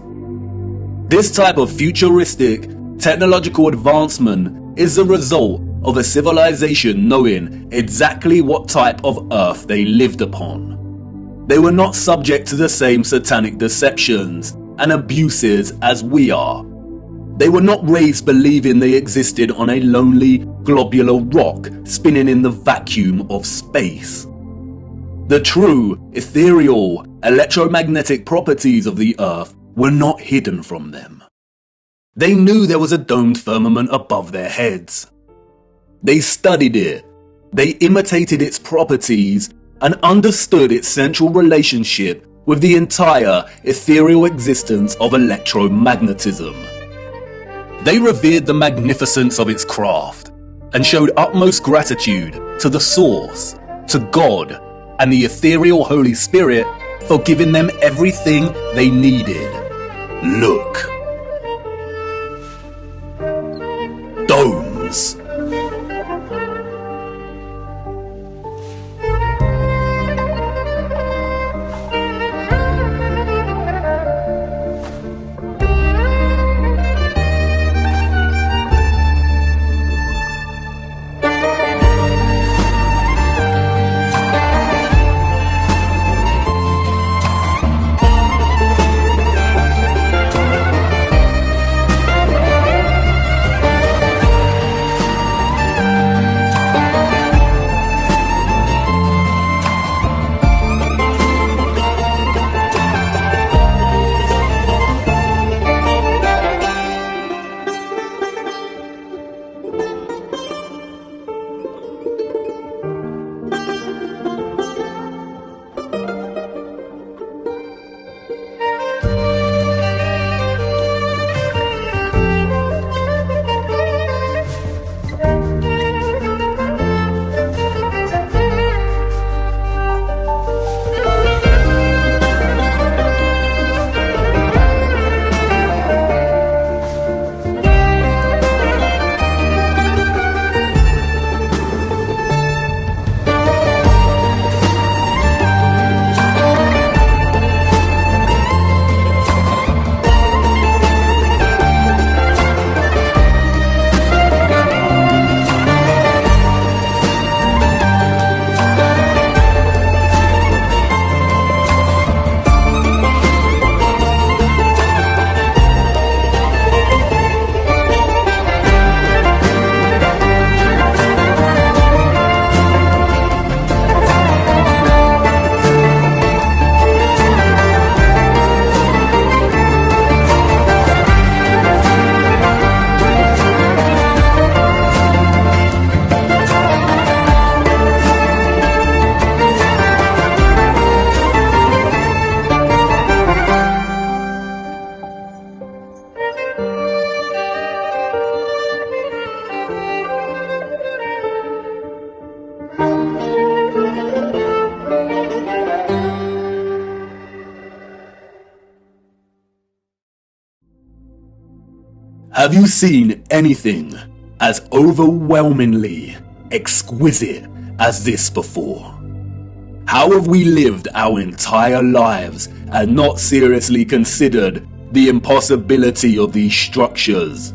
This type of futuristic technological advancement is the result of a civilization knowing exactly what type of earth they lived upon. They were not subject to the same satanic deceptions and abuses as we are. They were not raised believing they existed on a lonely, globular rock spinning in the vacuum of space. The true, ethereal, electromagnetic properties of the Earth were not hidden from them. They knew there was a domed firmament above their heads. They studied it, they imitated its properties, and understood its central relationship with the entire ethereal existence of electromagnetism. They revered the magnificence of its craft, and showed utmost gratitude to the Source, to God, and the ethereal Holy Spirit for giving them everything they needed. Look. Domes. Have you seen anything as overwhelmingly exquisite as this before? How have we lived our entire lives and not seriously considered the impossibility of these structures?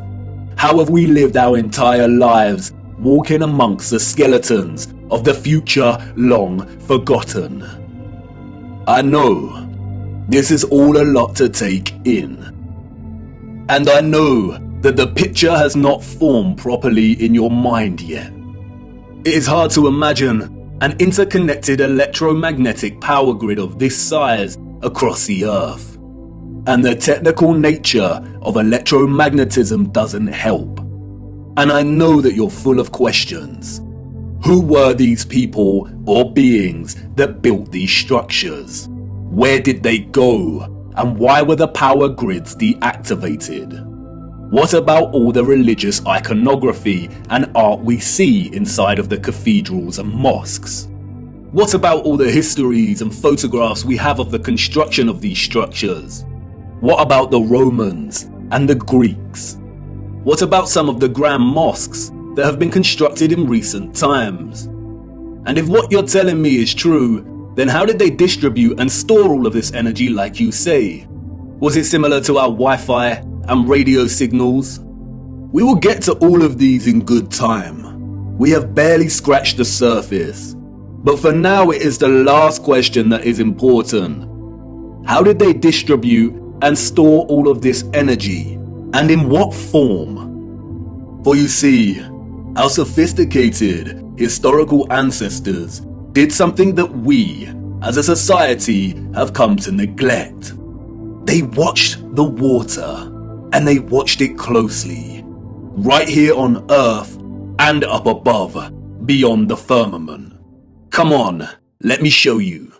How have we lived our entire lives walking amongst the skeletons of the future long forgotten? I know this is all a lot to take in, and I know that the picture has not formed properly in your mind yet. It is hard to imagine an interconnected electromagnetic power grid of this size across the Earth. And the technical nature of electromagnetism doesn't help. And I know that you're full of questions. Who were these people or beings that built these structures? Where did they go? And why were the power grids deactivated? What about all the religious iconography and art we see inside of the cathedrals and mosques? What about all the histories and photographs we have of the construction of these structures? What about the Romans and the Greeks? What about some of the grand mosques that have been constructed in recent times? And if what you're telling me is true, then how did they distribute and store all of this energy like you say? Was it similar to our Wi-Fi and radio signals? We will get to all of these in good time. We have barely scratched the surface. But for now, it is the last question that is important. How did they distribute and store all of this energy? And in what form? For you see, our sophisticated historical ancestors did something that we, as a society, have come to neglect. They watched the water, and they watched it closely, right here on Earth and up above, beyond the firmament. Come on, let me show you.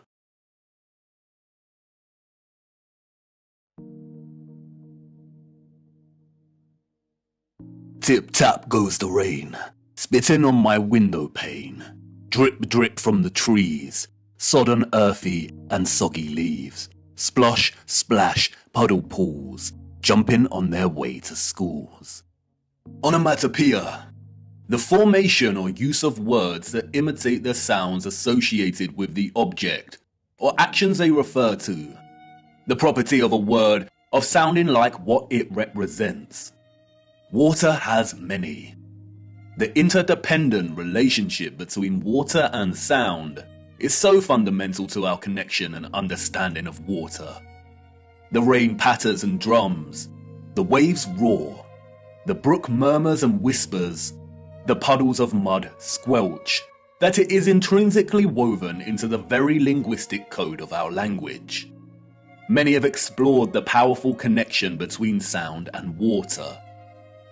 Tip-tap goes the rain, spitting on my window pane. Drip-drip from the trees, sodden earthy and soggy leaves. Splosh, splash, puddle pools, jumping on their way to schools. Onomatopoeia, the formation or use of words that imitate the sounds associated with the object or actions they refer to. The property of a word of sounding like what it represents. Water has many. The interdependent relationship between water and sound is so fundamental to our connection and understanding of water. The rain patters and drums, the waves roar, the brook murmurs and whispers, the puddles of mud squelch, that it is intrinsically woven into the very linguistic code of our language. Many have explored the powerful connection between sound and water.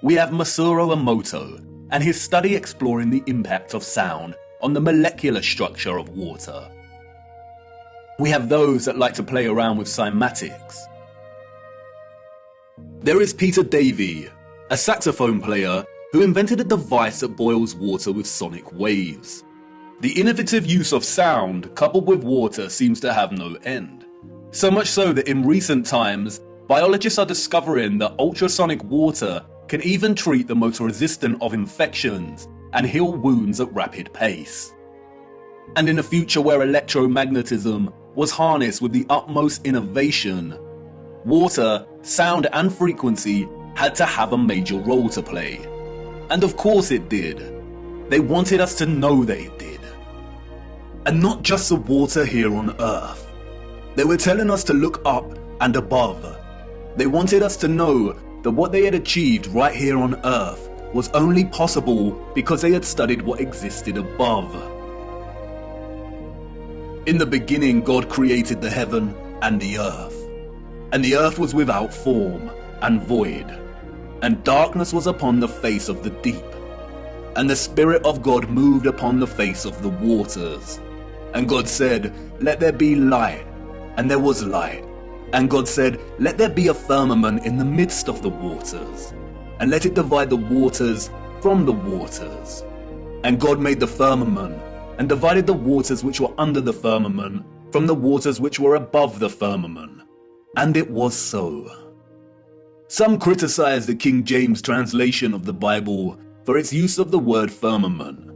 We have Masaru Emoto and his study exploring the impact of sound on the molecular structure of water. We have those that like to play around with cymatics. There is Peter Davey, a saxophone player who invented a device that boils water with sonic waves. The innovative use of sound coupled with water seems to have no end. So much so that in recent times, biologists are discovering that ultrasonic water can even treat the most resistant of infections and heal wounds at rapid pace. And in a future where electromagnetism was harnessed with the utmost innovation, water, sound and frequency had to have a major role to play. And of course it did. They wanted us to know that it did. And not just the water here on Earth. They were telling us to look up and above. They wanted us to know that what they had achieved right here on Earth was only possible because they had studied what existed above. In the beginning, God created the heaven and the earth was without form and void, and darkness was upon the face of the deep, and the Spirit of God moved upon the face of the waters. And God said, "Let there be light," and there was light. And God said, "Let there be a firmament in the midst of the waters, and let it divide the waters from the waters." And God made the firmament, and divided the waters which were under the firmament from the waters which were above the firmament. And it was so. Some criticize the King James translation of the Bible for its use of the word firmament.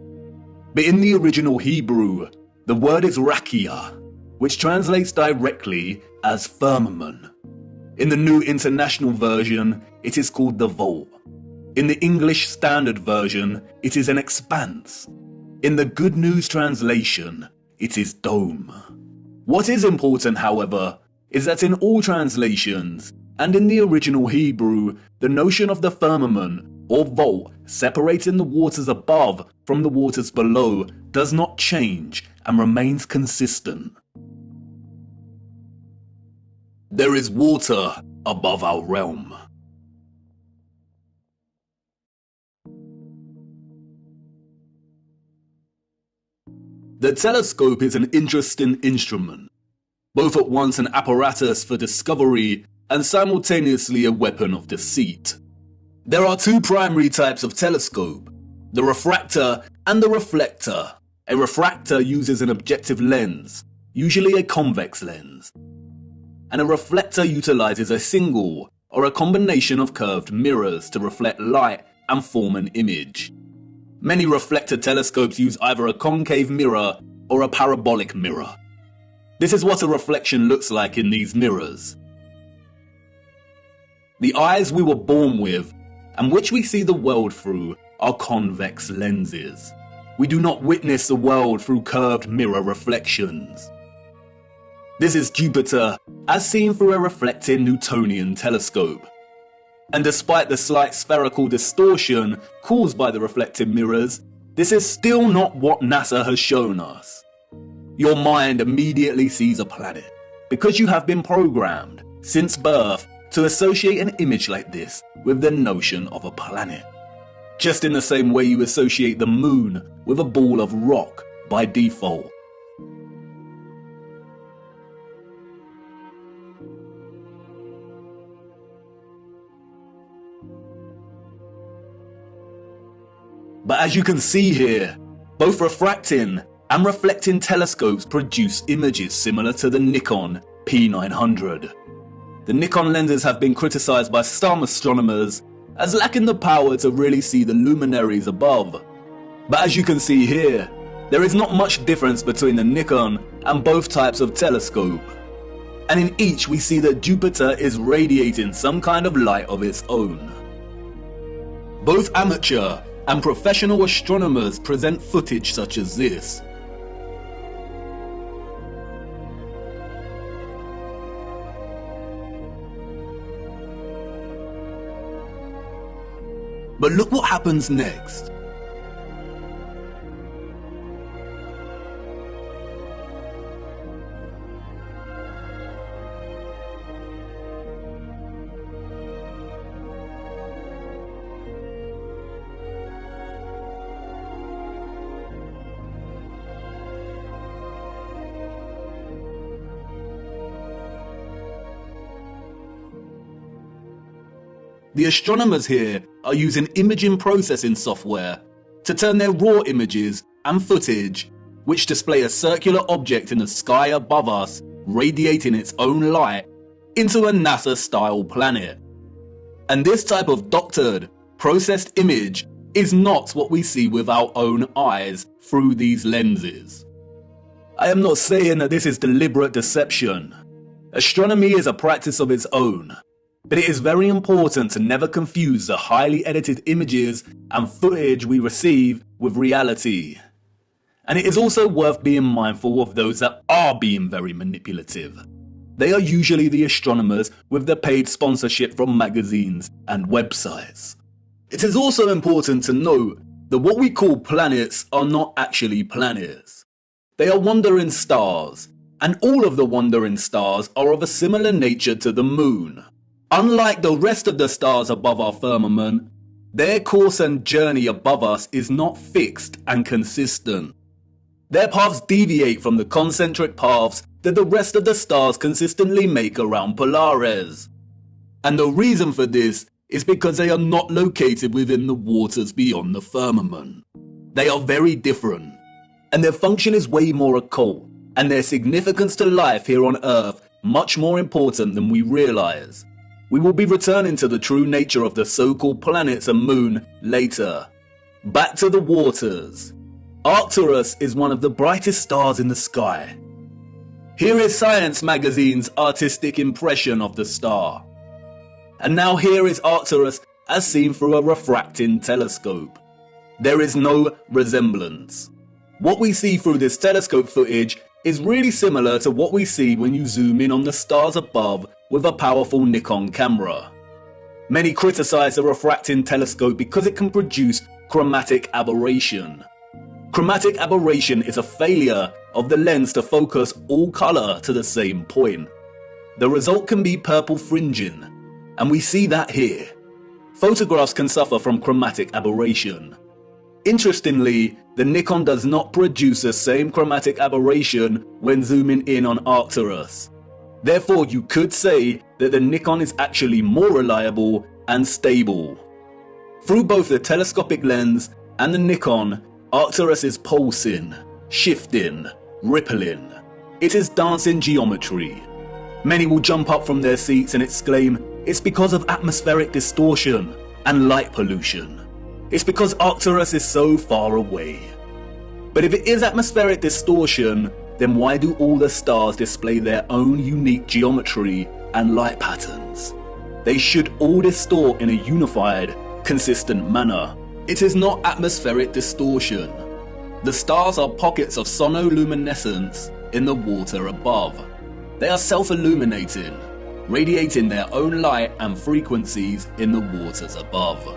But in the original Hebrew, the word is rakia, which translates directly as firmament. In the New International Version, it is called the vault. In the English Standard Version, it is an expanse. In the Good News Translation, it is dome. What is important, however, is that in all translations, and in the original Hebrew, the notion of the firmament or vault separating the waters above from the waters below does not change and remains consistent. There is water above our realm. The telescope is an interesting instrument, both at once an apparatus for discovery and simultaneously a weapon of deceit. There are two primary types of telescope, the refractor and the reflector. A refractor uses an objective lens, usually a convex lens, and a reflector utilizes a single or a combination of curved mirrors to reflect light and form an image. Many reflector telescopes use either a concave mirror or a parabolic mirror. This is what a reflection looks like in these mirrors. The eyes we were born with, and which we see the world through, are convex lenses. We do not witness the world through curved mirror reflections. This is Jupiter as seen through a reflecting Newtonian telescope. And despite the slight spherical distortion caused by the reflecting mirrors, this is still not what NASA has shown us. Your mind immediately sees a planet, because you have been programmed, since birth, to associate an image like this with the notion of a planet. Just in the same way you associate the moon with a ball of rock by default. But as you can see here, both refracting and reflecting telescopes produce images similar to the Nikon P900. The Nikon lenses have been criticized by some astronomers as lacking the power to really see the luminaries above. But as you can see here, there is not much difference between the Nikon and both types of telescope. And in each we see that Jupiter is radiating some kind of light of its own. Both amateur and professional astronomers present footage such as this. But look what happens next. The astronomers here are using imaging processing software to turn their raw images and footage, which display a circular object in the sky above us radiating its own light, into a NASA-style planet. And this type of doctored, processed image is not what we see with our own eyes through these lenses. I am not saying that this is deliberate deception. Astronomy is a practice of its own. But it is very important to never confuse the highly edited images and footage we receive with reality. And it is also worth being mindful of those that are being very manipulative. They are usually the astronomers with the paid sponsorship from magazines and websites. It is also important to note that what we call planets are not actually planets. They are wandering stars, and all of the wandering stars are of a similar nature to the moon. Unlike the rest of the stars above our firmament, their course and journey above us is not fixed and consistent. Their paths deviate from the concentric paths that the rest of the stars consistently make around Polaris. And the reason for this is because they are not located within the waters beyond the firmament. They are very different, and their function is way more occult, and their significance to life here on Earth much more important than we realize. We will be returning to the true nature of the so-called planets and moon later. Back to the waters. Arcturus is one of the brightest stars in the sky. Here is Science magazine's artistic impression of the star. And now here is Arcturus as seen through a refracting telescope. There is no resemblance. What we see through this telescope footage is really similar to what we see when you zoom in on the stars above with a powerful Nikon camera. Many criticize the refracting telescope because it can produce chromatic aberration. Chromatic aberration is a failure of the lens to focus all color to the same point. The result can be purple fringing, and we see that here. Photographs can suffer from chromatic aberration. Interestingly, the Nikon does not produce the same chromatic aberration when zooming in on Arcturus. Therefore, you could say that the Nikon is actually more reliable and stable. Through both the telescopic lens and the Nikon, Arcturus is pulsing, shifting, rippling. It is dancing geometry. Many will jump up from their seats and exclaim, it's because of atmospheric distortion and light pollution. It's because Arcturus is so far away. But if it is atmospheric distortion, then why do all the stars display their own unique geometry and light patterns? They should all distort in a unified, consistent manner. It is not atmospheric distortion. The stars are pockets of sonoluminescence in the water above. They are self-illuminating, radiating their own light and frequencies in the waters above.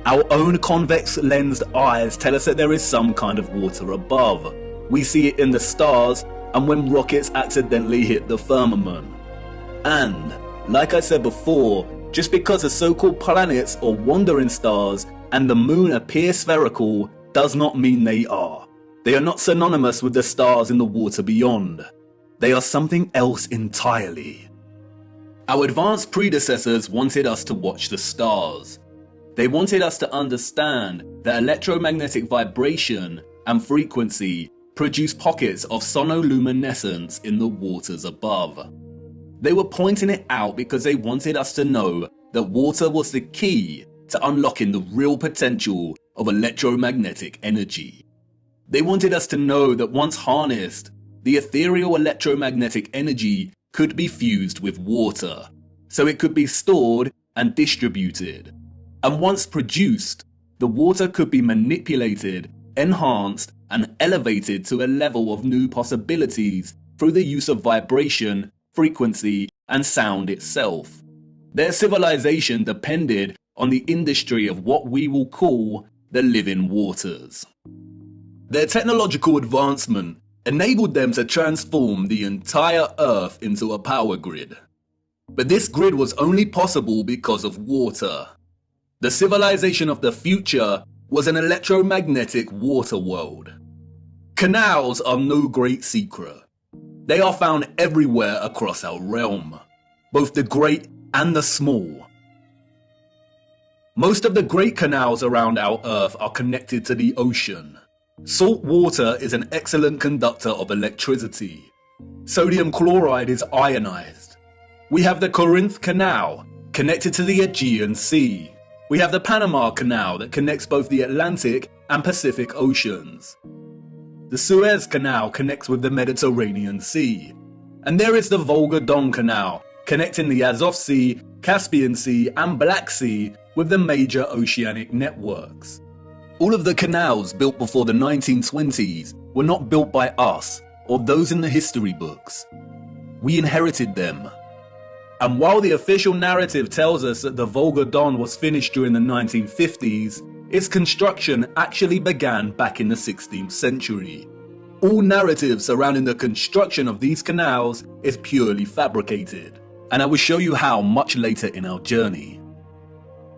Our own convex lensed eyes tell us that there is some kind of water above. We see it in the stars and when rockets accidentally hit the firmament. And, like I said before, just because the so-called planets or wandering stars and the moon appear spherical does not mean they are. They are not synonymous with the stars in the water beyond. They are something else entirely. Our advanced predecessors wanted us to watch the stars. They wanted us to understand that electromagnetic vibration and frequency produce pockets of sonoluminescence in the waters above. They were pointing it out because they wanted us to know that water was the key to unlocking the real potential of electromagnetic energy. They wanted us to know that once harnessed, the ethereal electromagnetic energy could be fused with water, so it could be stored and distributed. And once produced, the water could be manipulated, enhanced, and elevated to a level of new possibilities through the use of vibration, frequency, and sound itself. Their civilization depended on the industry of what we will call the living waters. Their technological advancement enabled them to transform the entire Earth into a power grid. But this grid was only possible because of water. The civilization of the future was an electromagnetic water world. Canals are no great secret. They are found everywhere across our realm, both the great and the small. Most of the great canals around our Earth are connected to the ocean. Salt water is an excellent conductor of electricity. Sodium chloride is ionized. We have the Corinth Canal, connected to the Aegean Sea. We have the Panama Canal that connects both the Atlantic and Pacific Oceans. The Suez Canal connects with the Mediterranean Sea. And there is the Volga-Don Canal, connecting the Azov Sea, Caspian Sea, and Black Sea with the major oceanic networks. All of the canals built before the 1920s were not built by us or those in the history books. We inherited them. And while the official narrative tells us that the Volga-Don was finished during the 1950s, its construction actually began back in the 16th century. All narrative surrounding the construction of these canals is purely fabricated, and I will show you how much later in our journey.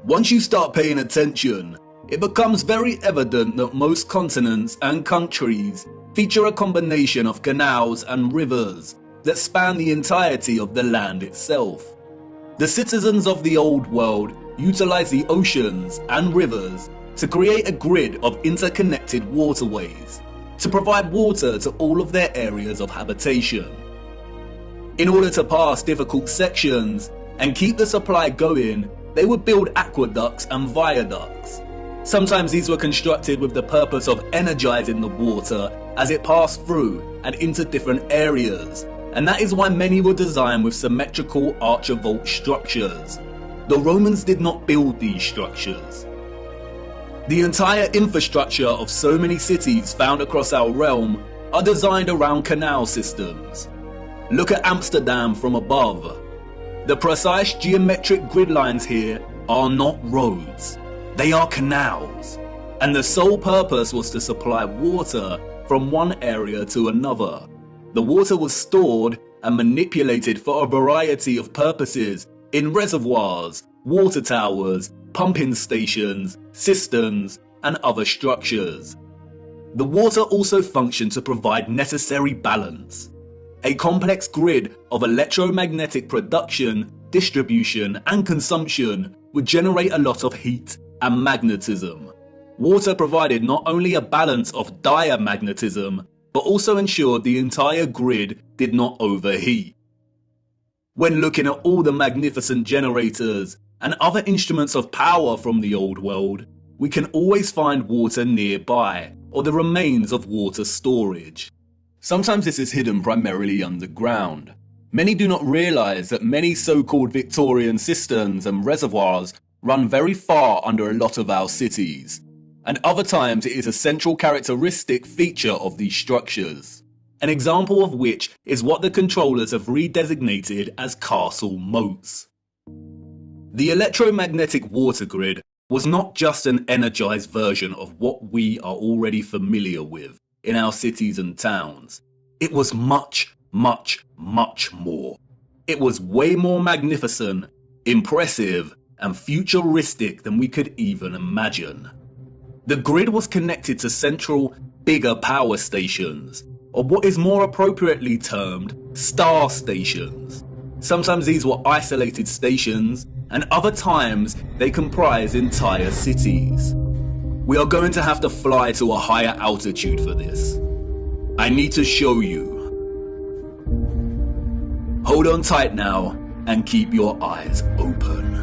Once you start paying attention, it becomes very evident that most continents and countries feature a combination of canals and rivers that span the entirety of the land itself. The citizens of the old world utilize the oceans and rivers to create a grid of interconnected waterways to provide water to all of their areas of habitation. In order to pass difficult sections, And keep the supply going, they would build aqueducts and viaducts. Sometimes these were constructed with the purpose of energizing the water as it passed through and into different areas, and that is why many were designed with symmetrical archivolt structures. The Romans did not build these structures. The entire infrastructure of so many cities found across our realm are designed around canal systems. Look at Amsterdam from above. The precise geometric grid lines here are not roads, they are canals, and the sole purpose was to supply water from one area to another. The water was stored and manipulated for a variety of purposes in reservoirs, water towers, pumping stations, cisterns, and other structures. The water also functioned to provide necessary balance. A complex grid of electromagnetic production, distribution, and consumption would generate a lot of heat and magnetism. Water provided not only a balance of diamagnetism, but also ensured the entire grid did not overheat. When looking at all the magnificent generators and other instruments of power from the old world, we can always find water nearby, or the remains of water storage. Sometimes this is hidden primarily underground. Many do not realize that many so-called Victorian cisterns and reservoirs run very far under a lot of our cities, and other times it is a central characteristic feature of these structures. An example of which is what the controllers have redesignated as castle moats. The electromagnetic water grid was not just an energized version of what we are already familiar with in our cities and towns. It was much, much, much more. It was way more magnificent, impressive, and futuristic than we could even imagine. The grid was connected to central, bigger power stations, or what is more appropriately termed star stations. Sometimes these were isolated stations, and other times they comprise entire cities. We are going to have to fly to a higher altitude for this. I need to show you. Hold on tight now and keep your eyes open.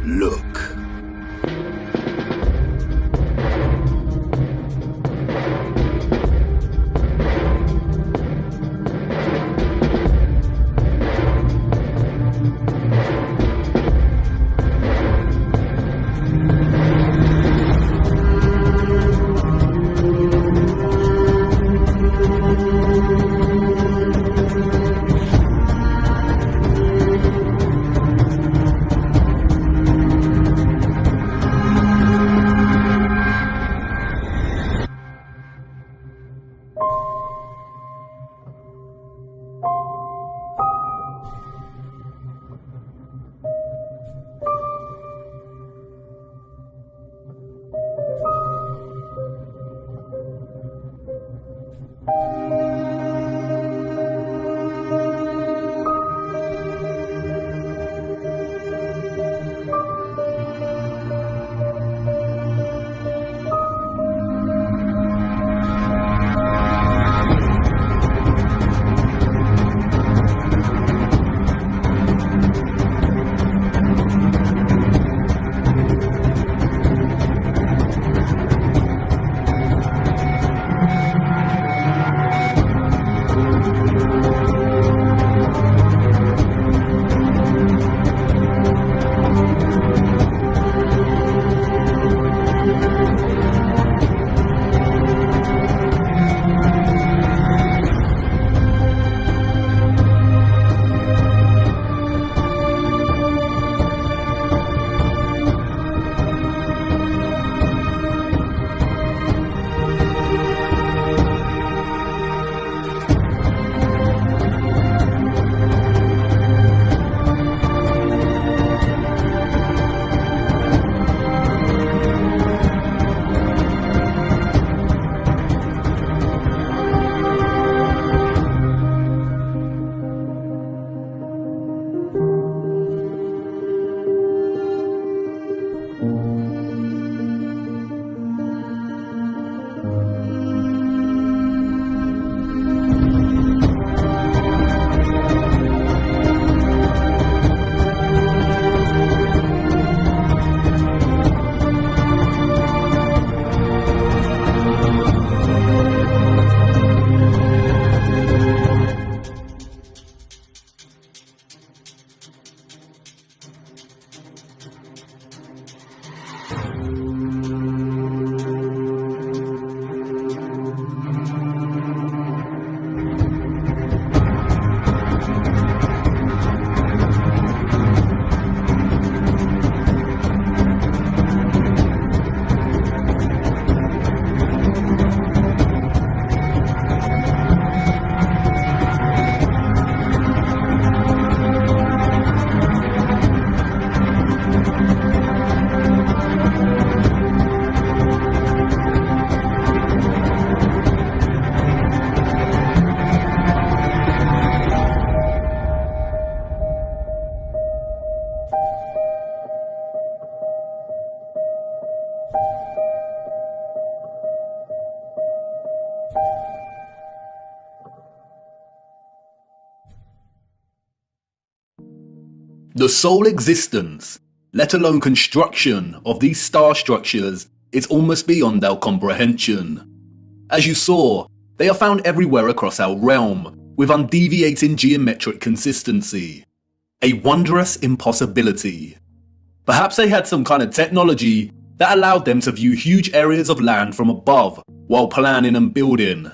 Look. The sole existence, let alone construction, of these star structures is almost beyond our comprehension. As you saw, they are found everywhere across our realm, with undeviating geometric consistency. A wondrous impossibility. Perhaps they had some kind of technology that allowed them to view huge areas of land from above while planning and building.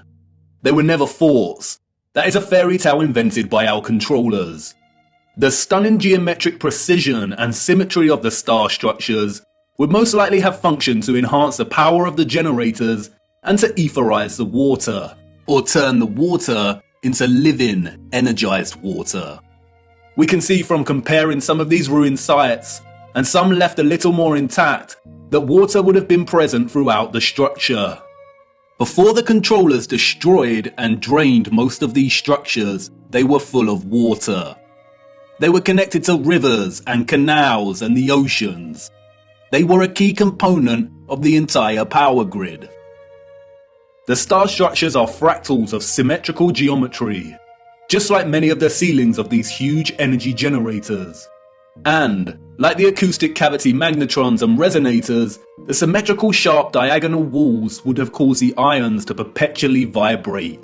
They were never forts. That is a fairy tale invented by our controllers. The stunning geometric precision and symmetry of the star structures would most likely have functioned to enhance the power of the generators and to etherize the water, or turn the water into living, energized water. We can see from comparing some of these ruined sites, and some left a little more intact, that water would have been present throughout the structure. Before the controllers destroyed and drained most of these structures, they were full of water. They were connected to rivers and canals and the oceans. They were a key component of the entire power grid. The star structures are fractals of symmetrical geometry, just like many of the ceilings of these huge energy generators. And, like the acoustic cavity magnetrons and resonators, the symmetrical sharp diagonal walls would have caused the ions to perpetually vibrate.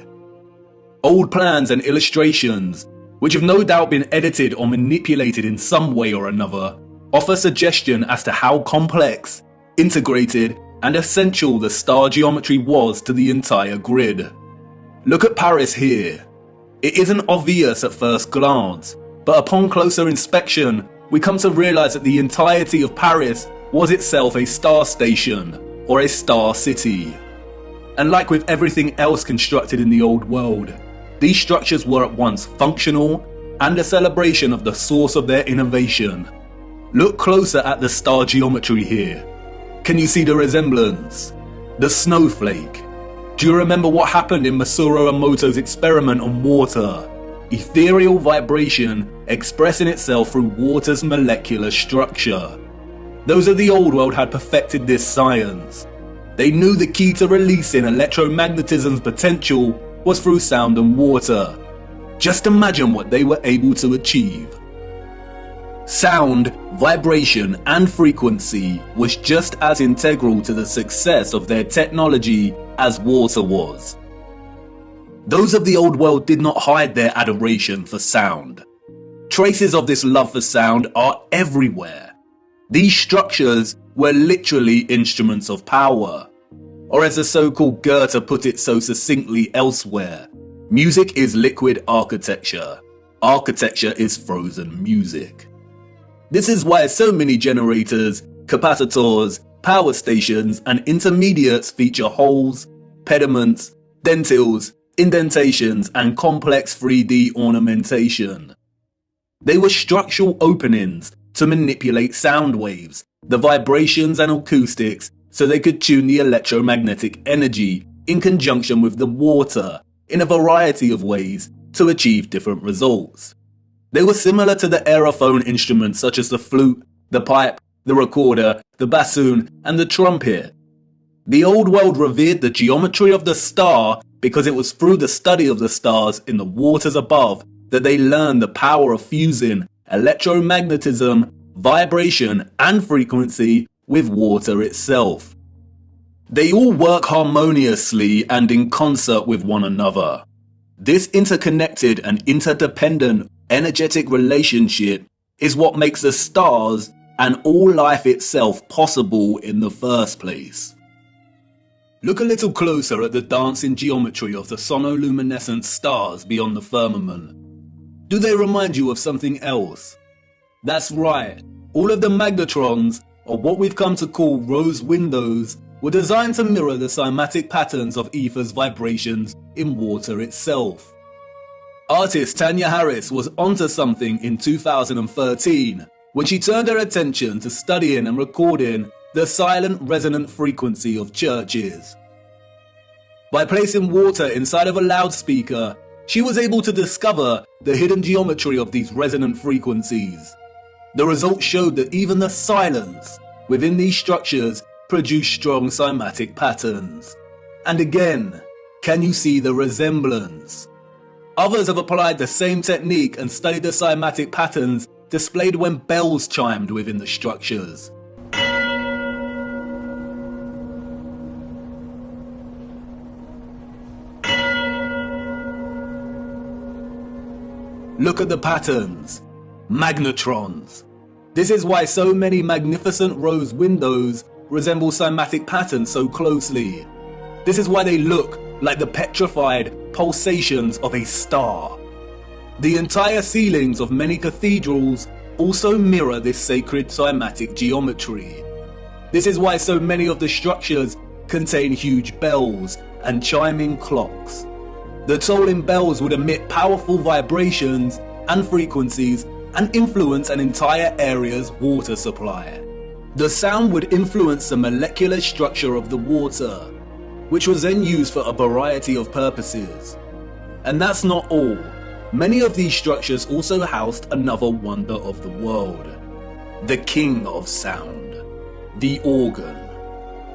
Old plans and illustrations, which have no doubt been edited or manipulated in some way or another, offer suggestion as to how complex, integrated, and essential the star geometry was to the entire grid. Look at Paris here. It isn't obvious at first glance, but upon closer inspection, we come to realize that the entirety of Paris was itself a star station, or a star city. And like with everything else constructed in the old world, these structures were at once functional and a celebration of the source of their innovation. Look closer at the star geometry here. Can you see the resemblance? The snowflake. Do you remember what happened in Masaru Emoto's experiment on water? Ethereal vibration expressing itself through water's molecular structure. Those of the old world had perfected this science. They knew the key to releasing electromagnetism's potential was through sound and water. Just imagine what they were able to achieve. Sound, vibration, and frequency was just as integral to the success of their technology as water was. Those of the old world did not hide their adoration for sound. Traces of this love for sound are everywhere. These structures were literally instruments of power. Or as the so-called Goethe put it so succinctly elsewhere, music is liquid architecture. Architecture is frozen music. This is why so many generators, capacitors, power stations, and intermediates feature holes, pediments, dentils, indentations, and complex 3D ornamentation. They were structural openings to manipulate sound waves, the vibrations and acoustics, so they could tune the electromagnetic energy in conjunction with the water in a variety of ways to achieve different results. They were similar to the aerophone instruments such as the flute, the pipe, the recorder, the bassoon, and the trumpet. The old world revered the geometry of the star because it was through the study of the stars in the waters above that they learned the power of fusing electromagnetism, vibration, and frequency with water itself. They all work harmoniously and in concert with one another. This interconnected and interdependent energetic relationship is what makes the stars and all life itself possible in the first place. Look a little closer at the dancing geometry of the sonoluminescent stars beyond the firmament. Do they remind you of something else? That's right, all of the magnetrons, or what we've come to call rose windows, were designed to mirror the cymatic patterns of ether's vibrations in water itself. Artist Tanya Harris was onto something in 2013 when she turned her attention to studying and recording the silent resonant frequency of churches. By placing water inside of a loudspeaker, she was able to discover the hidden geometry of these resonant frequencies. The results showed that even the silence within these structures produced strong cymatic patterns. And again, can you see the resemblance? Others have applied the same technique and studied the cymatic patterns displayed when bells chimed within the structures. Look at the patterns. Magnetrons. This is why so many magnificent rose windows resemble cymatic patterns so closely. This is why they look like the petrified pulsations of a star. The entire ceilings of many cathedrals also mirror this sacred cymatic geometry. This is why so many of the structures contain huge bells and chiming clocks. The tolling bells would emit powerful vibrations and frequencies and influence an entire area's water supply. The sound would influence the molecular structure of the water, which was then used for a variety of purposes. And that's not all. Many of these structures also housed another wonder of the world, the king of sound, the organ.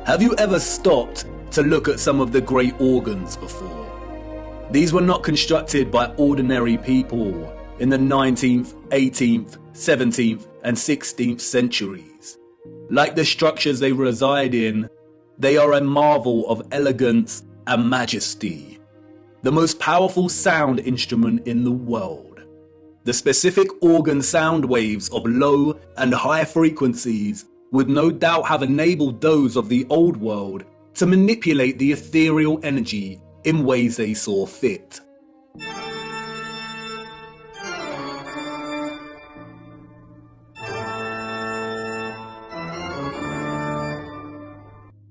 Have you ever stopped to look at some of the great organs before? These were not constructed by ordinary people in the 19th, 18th, 17th, and 16th centuries. Like the structures they reside in, they are a marvel of elegance and majesty. The most powerful sound instrument in the world. The specific organ sound waves of low and high frequencies would no doubt have enabled those of the old world to manipulate the ethereal energy in ways they saw fit.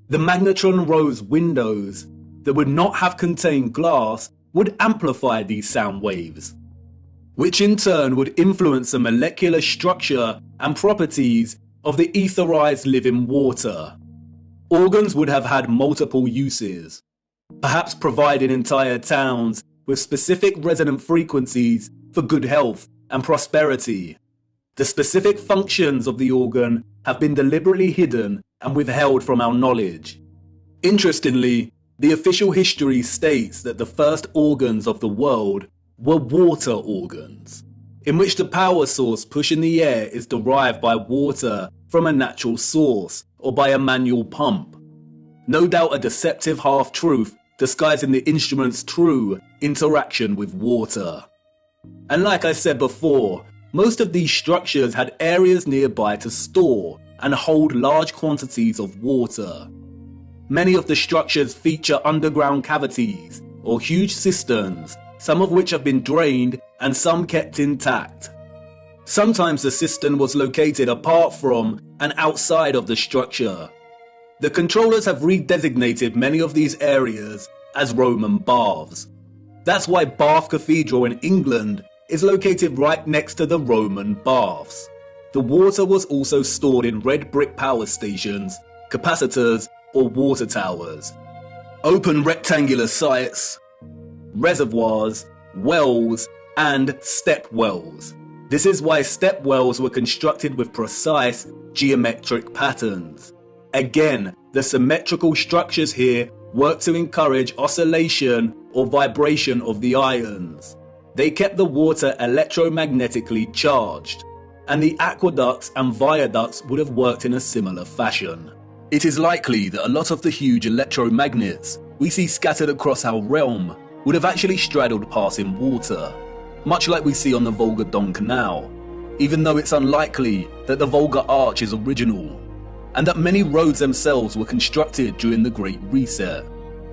The magnetron rose windows that would not have contained glass would amplify these sound waves, which in turn would influence the molecular structure and properties of the etherized living water. Organs would have had multiple uses, perhaps providing entire towns with specific resonant frequencies for good health and prosperity. The specific functions of the organ have been deliberately hidden and withheld from our knowledge. Interestingly, the official history states that the first organs of the world were water organs, in which the power source pushing the air is derived by water from a natural source or by a manual pump. No doubt a deceptive half-truth disguising the instrument's true interaction with water. And like I said before, most of these structures had areas nearby to store and hold large quantities of water. Many of the structures feature underground cavities or huge cisterns, some of which have been drained and some kept intact. Sometimes the cistern was located apart from and outside of the structure. The controllers have redesignated many of these areas as Roman baths. That's why Bath Cathedral in England is located right next to the Roman baths. The water was also stored in red brick power stations, capacitors, or water towers. Open rectangular sites, reservoirs, wells, and step wells. This is why step wells were constructed with precise geometric patterns. Again, the symmetrical structures here work to encourage oscillation or vibration of the ions. They kept the water electromagnetically charged, and the aqueducts and viaducts would have worked in a similar fashion. It is likely that a lot of the huge electromagnets we see scattered across our realm would have actually straddled passing water, much like we see on the Volga-Don Canal, even though it's unlikely that the Volga Arch is original, and that many roads themselves were constructed during the Great Reset.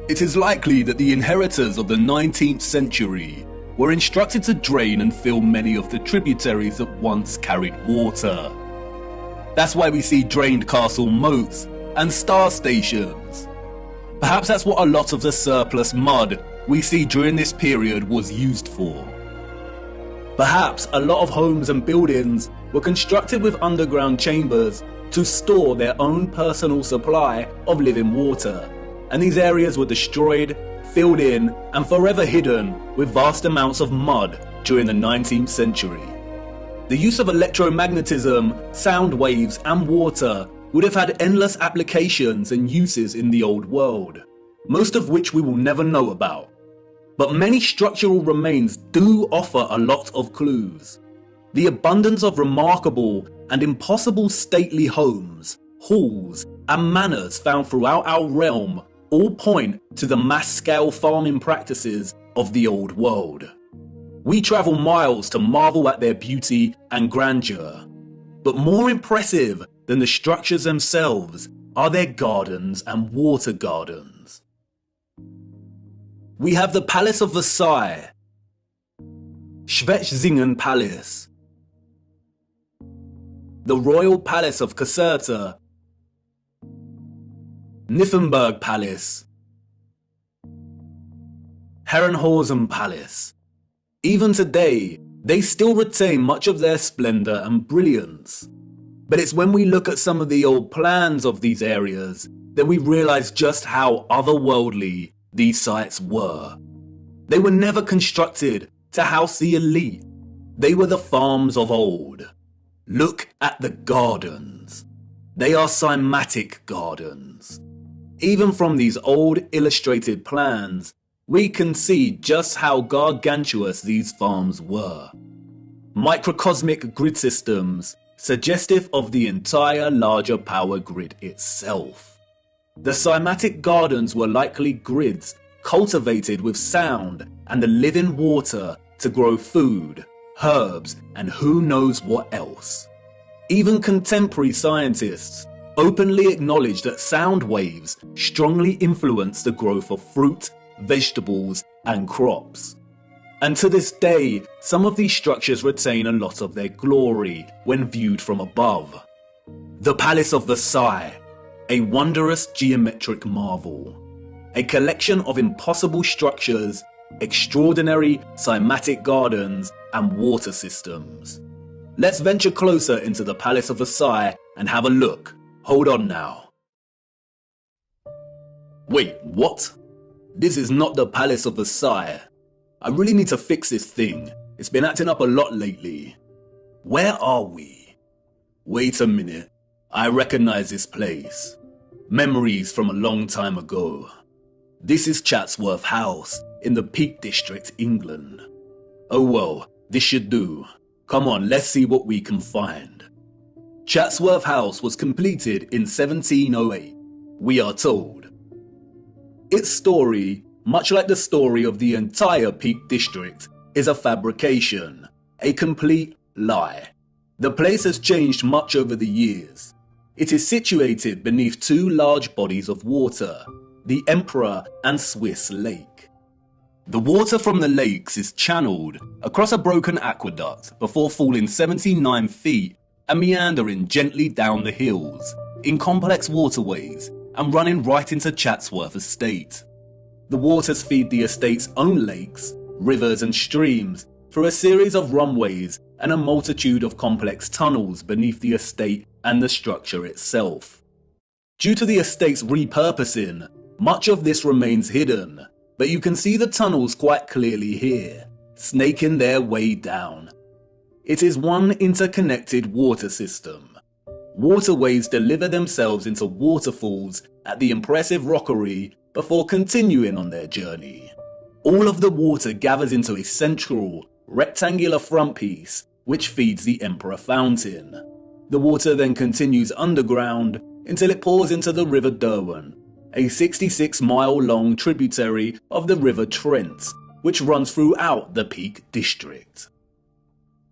It is likely that the inheritors of the 19th century were instructed to drain and fill many of the tributaries that once carried water. That's why we see drained castle moats and star stations. Perhaps that's what a lot of the surplus mud we see during this period was used for. Perhaps a lot of homes and buildings were constructed with underground chambers to store their own personal supply of living water, and these areas were destroyed, filled in, and forever hidden with vast amounts of mud during the 19th century. The use of electromagnetism, sound waves, and water would have had endless applications and uses in the old world, most of which we will never know about. But many structural remains do offer a lot of clues. The abundance of remarkable and impossible stately homes, halls, and manors found throughout our realm all point to the mass-scale farming practices of the old world. We travel miles to marvel at their beauty and grandeur. But more impressive than the structures themselves are their gardens and water gardens. We have the Palace of Versailles, Schwetzingen Palace, the Royal Palace of Caserta, Nymphenburg Palace, Herrenhausen Palace. Even today, they still retain much of their splendour and brilliance. But it's when we look at some of the old plans of these areas that we realise just how otherworldly these sites were. They were never constructed to house the elite. They were the farms of old. Look at the gardens. They are cymatic gardens. Even from these old illustrated plans, we can see just how gargantuous these farms were. Microcosmic grid systems, suggestive of the entire larger power grid itself. The cymatic gardens were likely grids cultivated with sound and the living water to grow food, herbs, and who knows what else. Even contemporary scientists openly acknowledge that sound waves strongly influence the growth of fruit, vegetables, and crops. And to this day, some of these structures retain a lot of their glory when viewed from above. The Palace of Versailles, a wondrous geometric marvel, a collection of impossible structures, extraordinary cymatic gardens, and water systems. Let's venture closer into the Palace of Versailles and have a look. Hold on now. Wait, what? This is not the Palace of Versailles. I really need to fix this thing. It's been acting up a lot lately. Where are we? Wait a minute. I recognize this place. Memories from a long time ago. This is Chatsworth House in the Peak District, England. Oh well, this should do. Come on, let's see what we can find. Chatsworth House was completed in 1708, we are told. Its story, much like the story of the entire Peak District, is a fabrication, a complete lie. The place has changed much over the years. It is situated beneath two large bodies of water, the Emperor and Swiss Lake. The water from the lakes is channeled across a broken aqueduct before falling 79 feet and meandering gently down the hills in complex waterways and running right into Chatsworth Estate. The waters feed the estate's own lakes, rivers and streams through a series of runways and a multitude of complex tunnels beneath the estate and the structure itself. Due to the estate's repurposing, much of this remains hidden, but you can see the tunnels quite clearly here, snaking their way down. It is one interconnected water system. Waterways deliver themselves into waterfalls at the impressive rockery before continuing on their journey. All of the water gathers into a central, rectangular front piece, which feeds the Emperor Fountain. The water then continues underground until it pours into the River Derwent, a 66-mile-long tributary of the River Trent, which runs throughout the Peak District.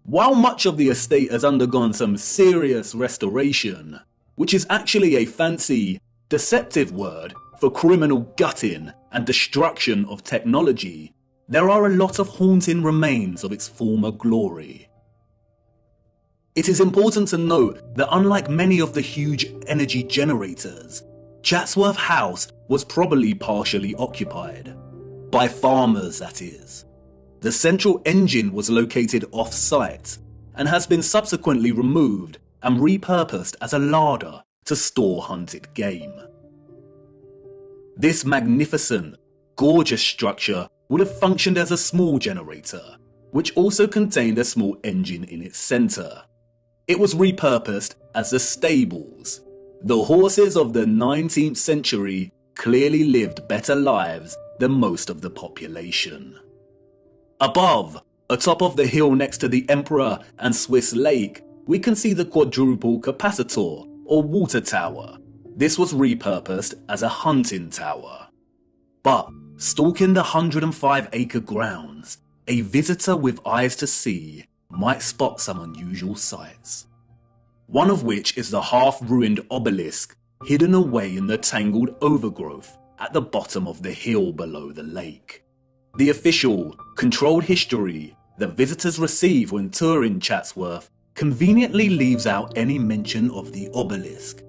While much of the estate has undergone some serious restoration, which is actually a fancy, deceptive word for criminal gutting and destruction of technology, there are a lot of haunting remains of its former glory. It is important to note that unlike many of the huge energy generators, Chatsworth House was probably partially occupied. By farmers, that is. The central engine was located off-site and has been subsequently removed and repurposed as a larder to store hunted game. This magnificent, gorgeous structure would have functioned as a small generator, which also contained a small engine in its centre. It was repurposed as the stables. The horses of the 19th century clearly lived better lives than most of the population. Above, Atop of the hill next to the Emperor and Swiss Lake, we can see the quadruple capacitor, or water tower. This was repurposed as a hunting tower. But, stalking the 105-acre grounds, a visitor with eyes to see might spot some unusual sights. One of which is the half-ruined obelisk hidden away in the tangled overgrowth at the bottom of the hill below the lake. The official, controlled history that visitors receive when touring Chatsworth conveniently leaves out any mention of the obelisk.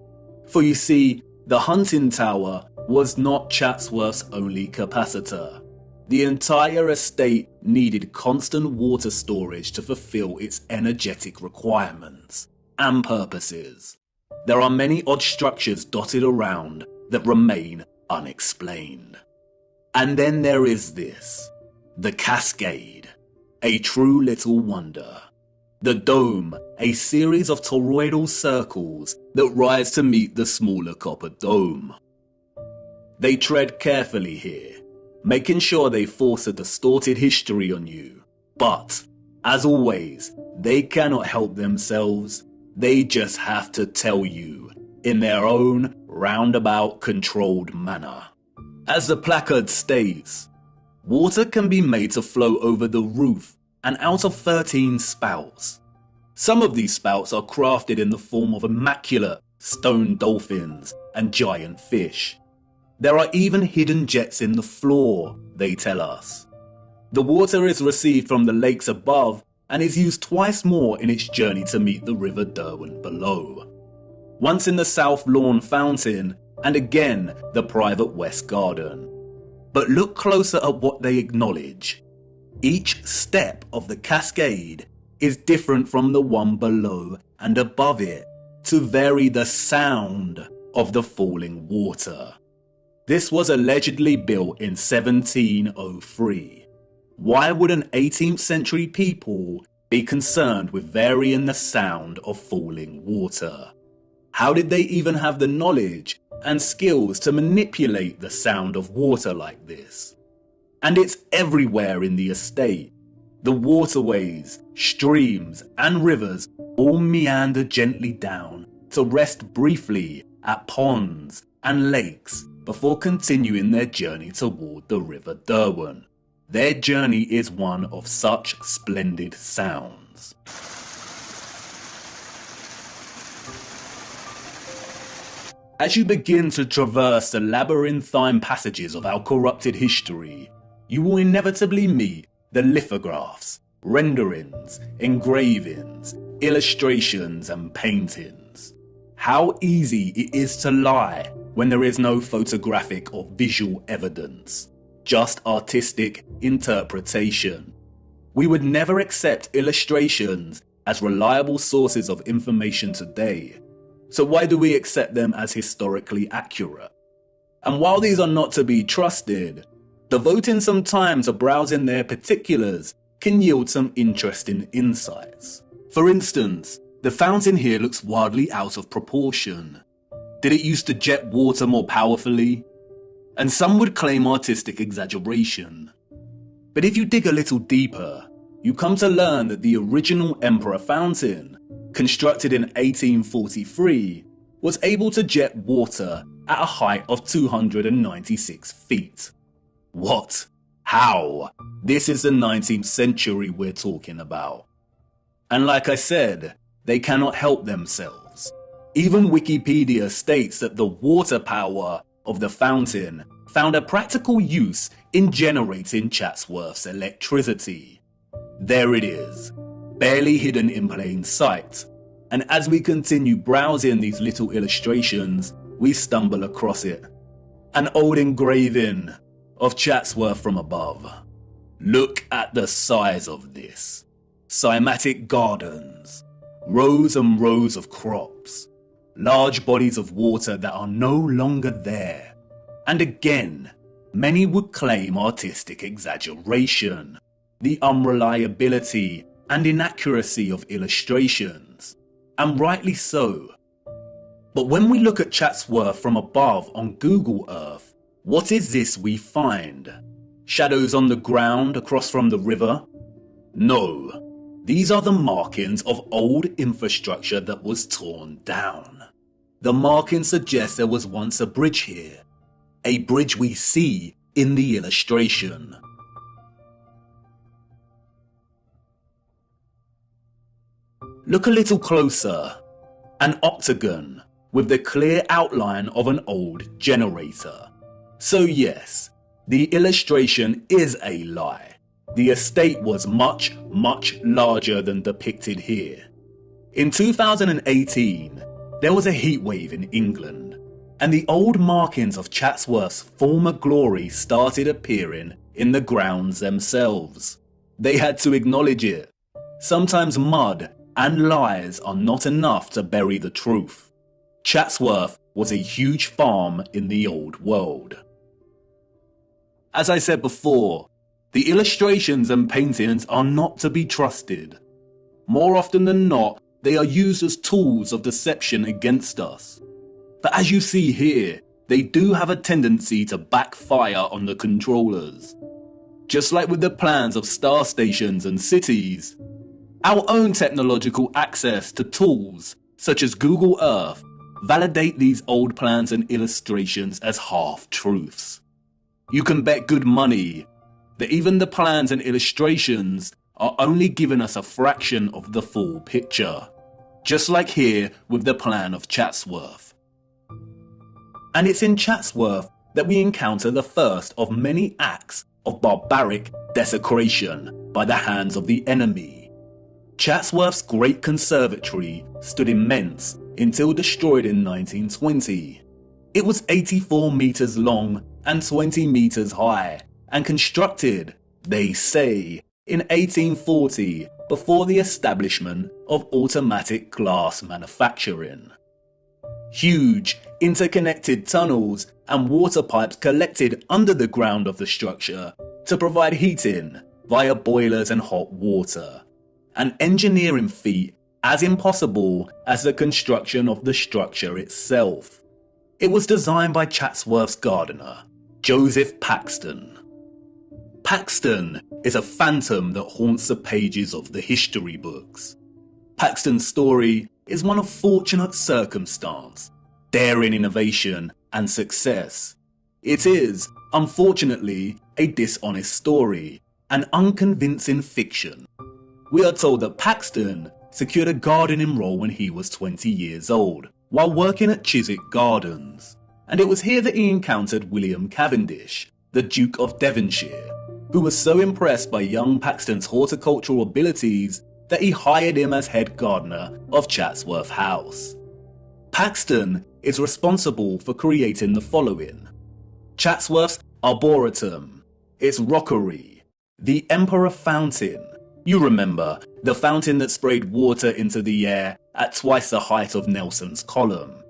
For you see, the hunting tower was not Chatsworth's only capacitor. The entire estate needed constant water storage to fulfill its energetic requirements and purposes. There are many odd structures dotted around that remain unexplained. And then there is this, the cascade, a true little wonder. The dome, a series of toroidal circles that rise to meet the smaller copper dome. They tread carefully here, making sure they force a distorted history on you. But, as always, they cannot help themselves. They just have to tell you, in their own roundabout controlled manner. As the placard states, water can be made to flow over the roof and out of 13 spouts. Some of these spouts are crafted in the form of immaculate stone dolphins and giant fish. There are even hidden jets in the floor, they tell us. The water is received from the lakes above and is used twice more in its journey to meet the River Derwent below. Once in the South Lawn Fountain, and again the private West Garden. But look closer at what they acknowledge. Each step of the cascade is different from the one below and above it, to vary the sound of the falling water. This was allegedly built in 1703. Why would an 18th century people be concerned with varying the sound of falling water? How did they even have the knowledge and skills to manipulate the sound of water like this? And it's everywhere in the estate. The waterways, streams and rivers all meander gently down to rest briefly at ponds and lakes before continuing their journey toward the River Derwent. Their journey is one of such splendid sounds. As you begin to traverse the labyrinthine passages of our corrupted history, you will inevitably meet the lithographs, renderings, engravings, illustrations and paintings. How easy it is to lie when there is no photographic or visual evidence, just artistic interpretation. We would never accept illustrations as reliable sources of information today. So why do we accept them as historically accurate? And while these are not to be trusted, devoting some time to browsing their particulars can yield some interesting insights. For instance, the fountain here looks wildly out of proportion. Did it used to jet water more powerfully? And some would claim artistic exaggeration. But if you dig a little deeper, you come to learn that the original Emperor fountain, constructed in 1843, was able to jet water at a height of 296 feet. What? How? This is the 19th century we're talking about. And like I said, they cannot help themselves. Even Wikipedia states that the water power of the fountain found a practical use in generating Chatsworth's electricity. There it is, barely hidden in plain sight. And as we continue browsing these little illustrations, we stumble across it. An old engraving of Chatsworth from above. Look at the size of this. Cymatic gardens, rows and rows of crops, large bodies of water that are no longer there. And again, many would claim artistic exaggeration, the unreliability and inaccuracy of illustrations, and rightly so. But when we look at Chatsworth from above on Google Earth, what is this we find? Shadows on the ground across from the river? No, these are the markings of old infrastructure that was torn down. The markings suggest there was once a bridge here, a bridge we see in the illustration. Look a little closer. An octagon with the clear outline of an old generator. So yes, the illustration is a lie. The estate was much, much larger than depicted here. In 2018, there was a heatwave in England, and the old markings of Chatsworth's former glory started appearing in the grounds themselves. They had to acknowledge it. Sometimes mud and lies are not enough to bury the truth. Chatsworth was a huge farm in the old world. As I said before, the illustrations and paintings are not to be trusted. More often than not, they are used as tools of deception against us. But as you see here, they do have a tendency to backfire on the controllers. Just like with the plans of star stations and cities, our own technological access to tools, such as Google Earth, validate these old plans and illustrations as half-truths. You can bet good money that even the plans and illustrations are only giving us a fraction of the full picture, just like here with the plan of Chatsworth. And it's in Chatsworth that we encounter the first of many acts of barbaric desecration by the hands of the enemy. Chatsworth's great conservatory stood immense until destroyed in 1920. It was 84 metres long and 20 metres high, and constructed, they say, in 1840 before the establishment of automatic glass manufacturing. Huge interconnected tunnels and water pipes collected under the ground of the structure to provide heating via boilers and hot water. An engineering feat as impossible as the construction of the structure itself. It was designed by Chatsworth's gardener, Joseph Paxton. Paxton is a phantom that haunts the pages of the history books. Paxton's story is one of fortunate circumstance, daring innovation and success. It is, unfortunately, a dishonest story, an unconvincing fiction. We are told that Paxton secured a gardening role when he was 20 years old, while working at Chiswick Gardens, and it was here that he encountered William Cavendish, the Duke of Devonshire, who was so impressed by young Paxton's horticultural abilities that he hired him as head gardener of Chatsworth House. Paxton is responsible for creating the following: Chatsworth's Arboretum, its rockery, the Emperor Fountain. You remember, the fountain that sprayed water into the air at twice the height of Nelson's Column.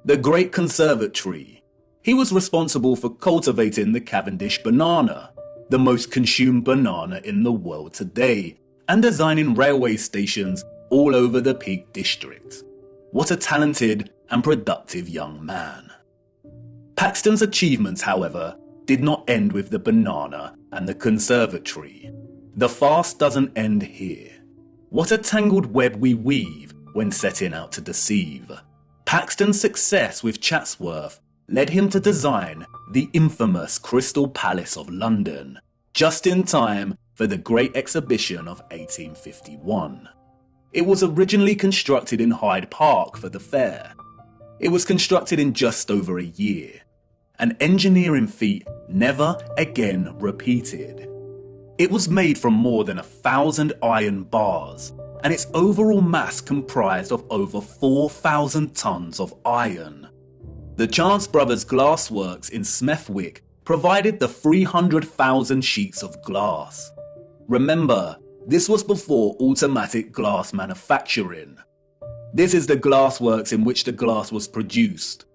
The Great Conservatory. He was responsible for cultivating the Cavendish banana, the most consumed banana in the world today, and designing railway stations all over the Peak District. What a talented and productive young man. Paxton's achievements, however, did not end with the banana and the conservatory. The farce doesn't end here. What a tangled web we weave when setting out to deceive. Paxton's success with Chatsworth led him to design the infamous Crystal Palace of London, just in time for the Great Exhibition of 1851. It was originally constructed in Hyde Park for the fair. It was constructed in just over a year, an engineering feat never again repeated. It was made from more than 1,000 iron bars, and its overall mass comprised of over 4,000 tons of iron. The Chance Brothers Glassworks in Smethwick provided the 300,000 sheets of glass. Remember, this was before automatic glass manufacturing. This is the glassworks in which the glass was produced.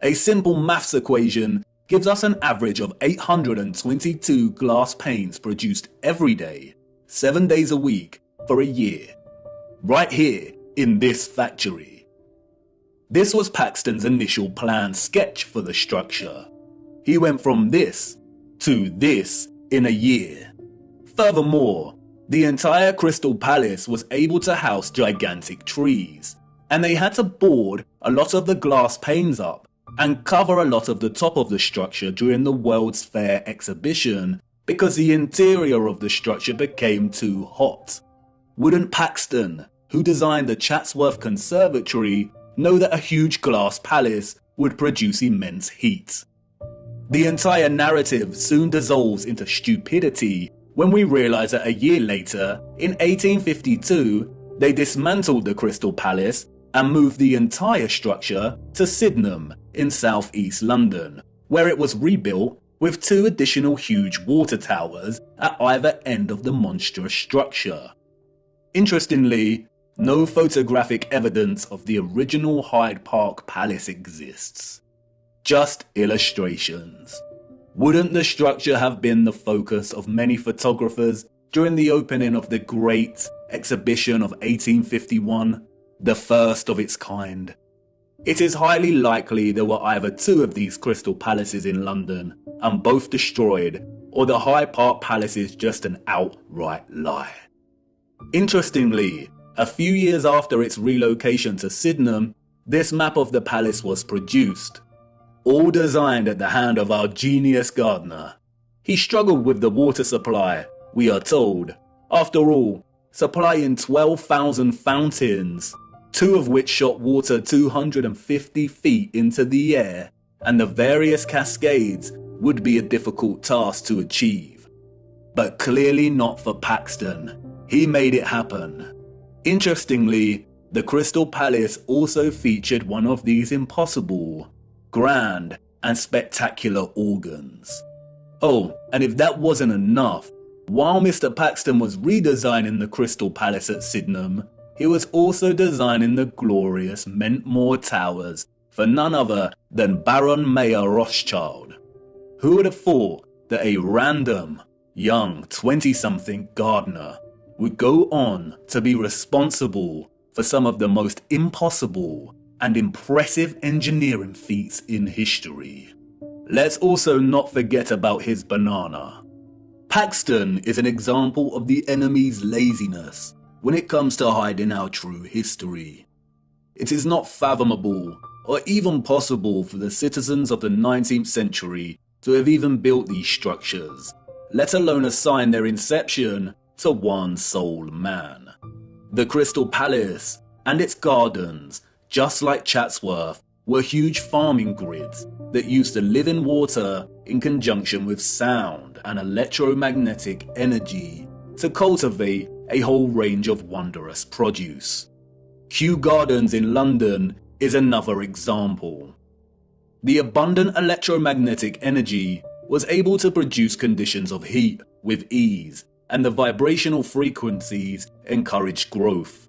A simple maths equation gives us an average of 822 glass panes produced every day, 7 days a week, for a year. Right here, in this factory. This was Paxton's initial plan sketch for the structure. He went from this to this in a year. Furthermore, The entire Crystal Palace was able to house gigantic trees, and they had to board a lot of the glass panes up and cover a lot of the top of the structure during the World's Fair exhibition because the interior of the structure became too hot. Wouldn't Paxton, who designed the Chatsworth Conservatory, know that a huge glass palace would produce immense heat? The entire narrative soon dissolves into stupidity when we realise that a year later, in 1852, they dismantled the Crystal Palace and moved the entire structure to Sydenham in southeast London, where it was rebuilt with 2 additional huge water towers at either end of the monstrous structure. Interestingly, no photographic evidence of the original Hyde Park Palace exists. Just illustrations. Wouldn't the structure have been the focus of many photographers during the opening of the Great Exhibition of 1851, the first of its kind? It is highly likely there were either 2 of these crystal palaces in London and both destroyed, or the Hyde Park Palace is just an outright lie. Interestingly, a few years after its relocation to Sydenham, this map of the palace was produced, all designed at the hand of our genius gardener. He struggled with the water supply, we are told. After all, supplying 12,000 fountains, 2 of which shot water 250 feet into the air, and the various cascades would be a difficult task to achieve. But clearly not for Paxton. He made it happen. Interestingly, the Crystal Palace also featured one of these impossible, grand, and spectacular organs. Oh, and if that wasn't enough, while Mr. Paxton was redesigning the Crystal Palace at Sydenham, he was also designing the glorious Mentmore Towers for none other than Baron Mayer Rothschild. Who would have thought that a random, young 20-something gardener would go on to be responsible for some of the most impossible and impressive engineering feats in history? Let's also not forget about his banana. Paxton is an example of the enemy's laziness when it comes to hiding our true history. It is not fathomable or even possible for the citizens of the 19th century to have even built these structures, let alone assign their inception to one sole man. The Crystal Palace and its gardens, just like Chatsworth, were huge farming grids that used the living water in conjunction with sound and electromagnetic energy to cultivate a whole range of wondrous produce. Kew Gardens in London is another example. The abundant electromagnetic energy was able to produce conditions of heat with ease, and the vibrational frequencies encouraged growth.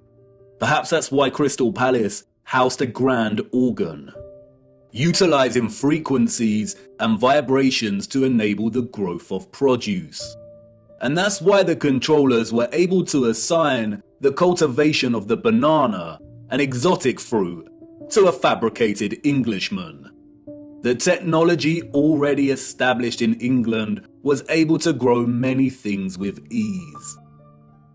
Perhaps that's why Crystal Palace housed a grand organ, utilizing frequencies and vibrations to enable the growth of produce. And that's why the controllers were able to assign the cultivation of the banana, an exotic fruit, to a fabricated Englishman. The technology already established in England was able to grow many things with ease.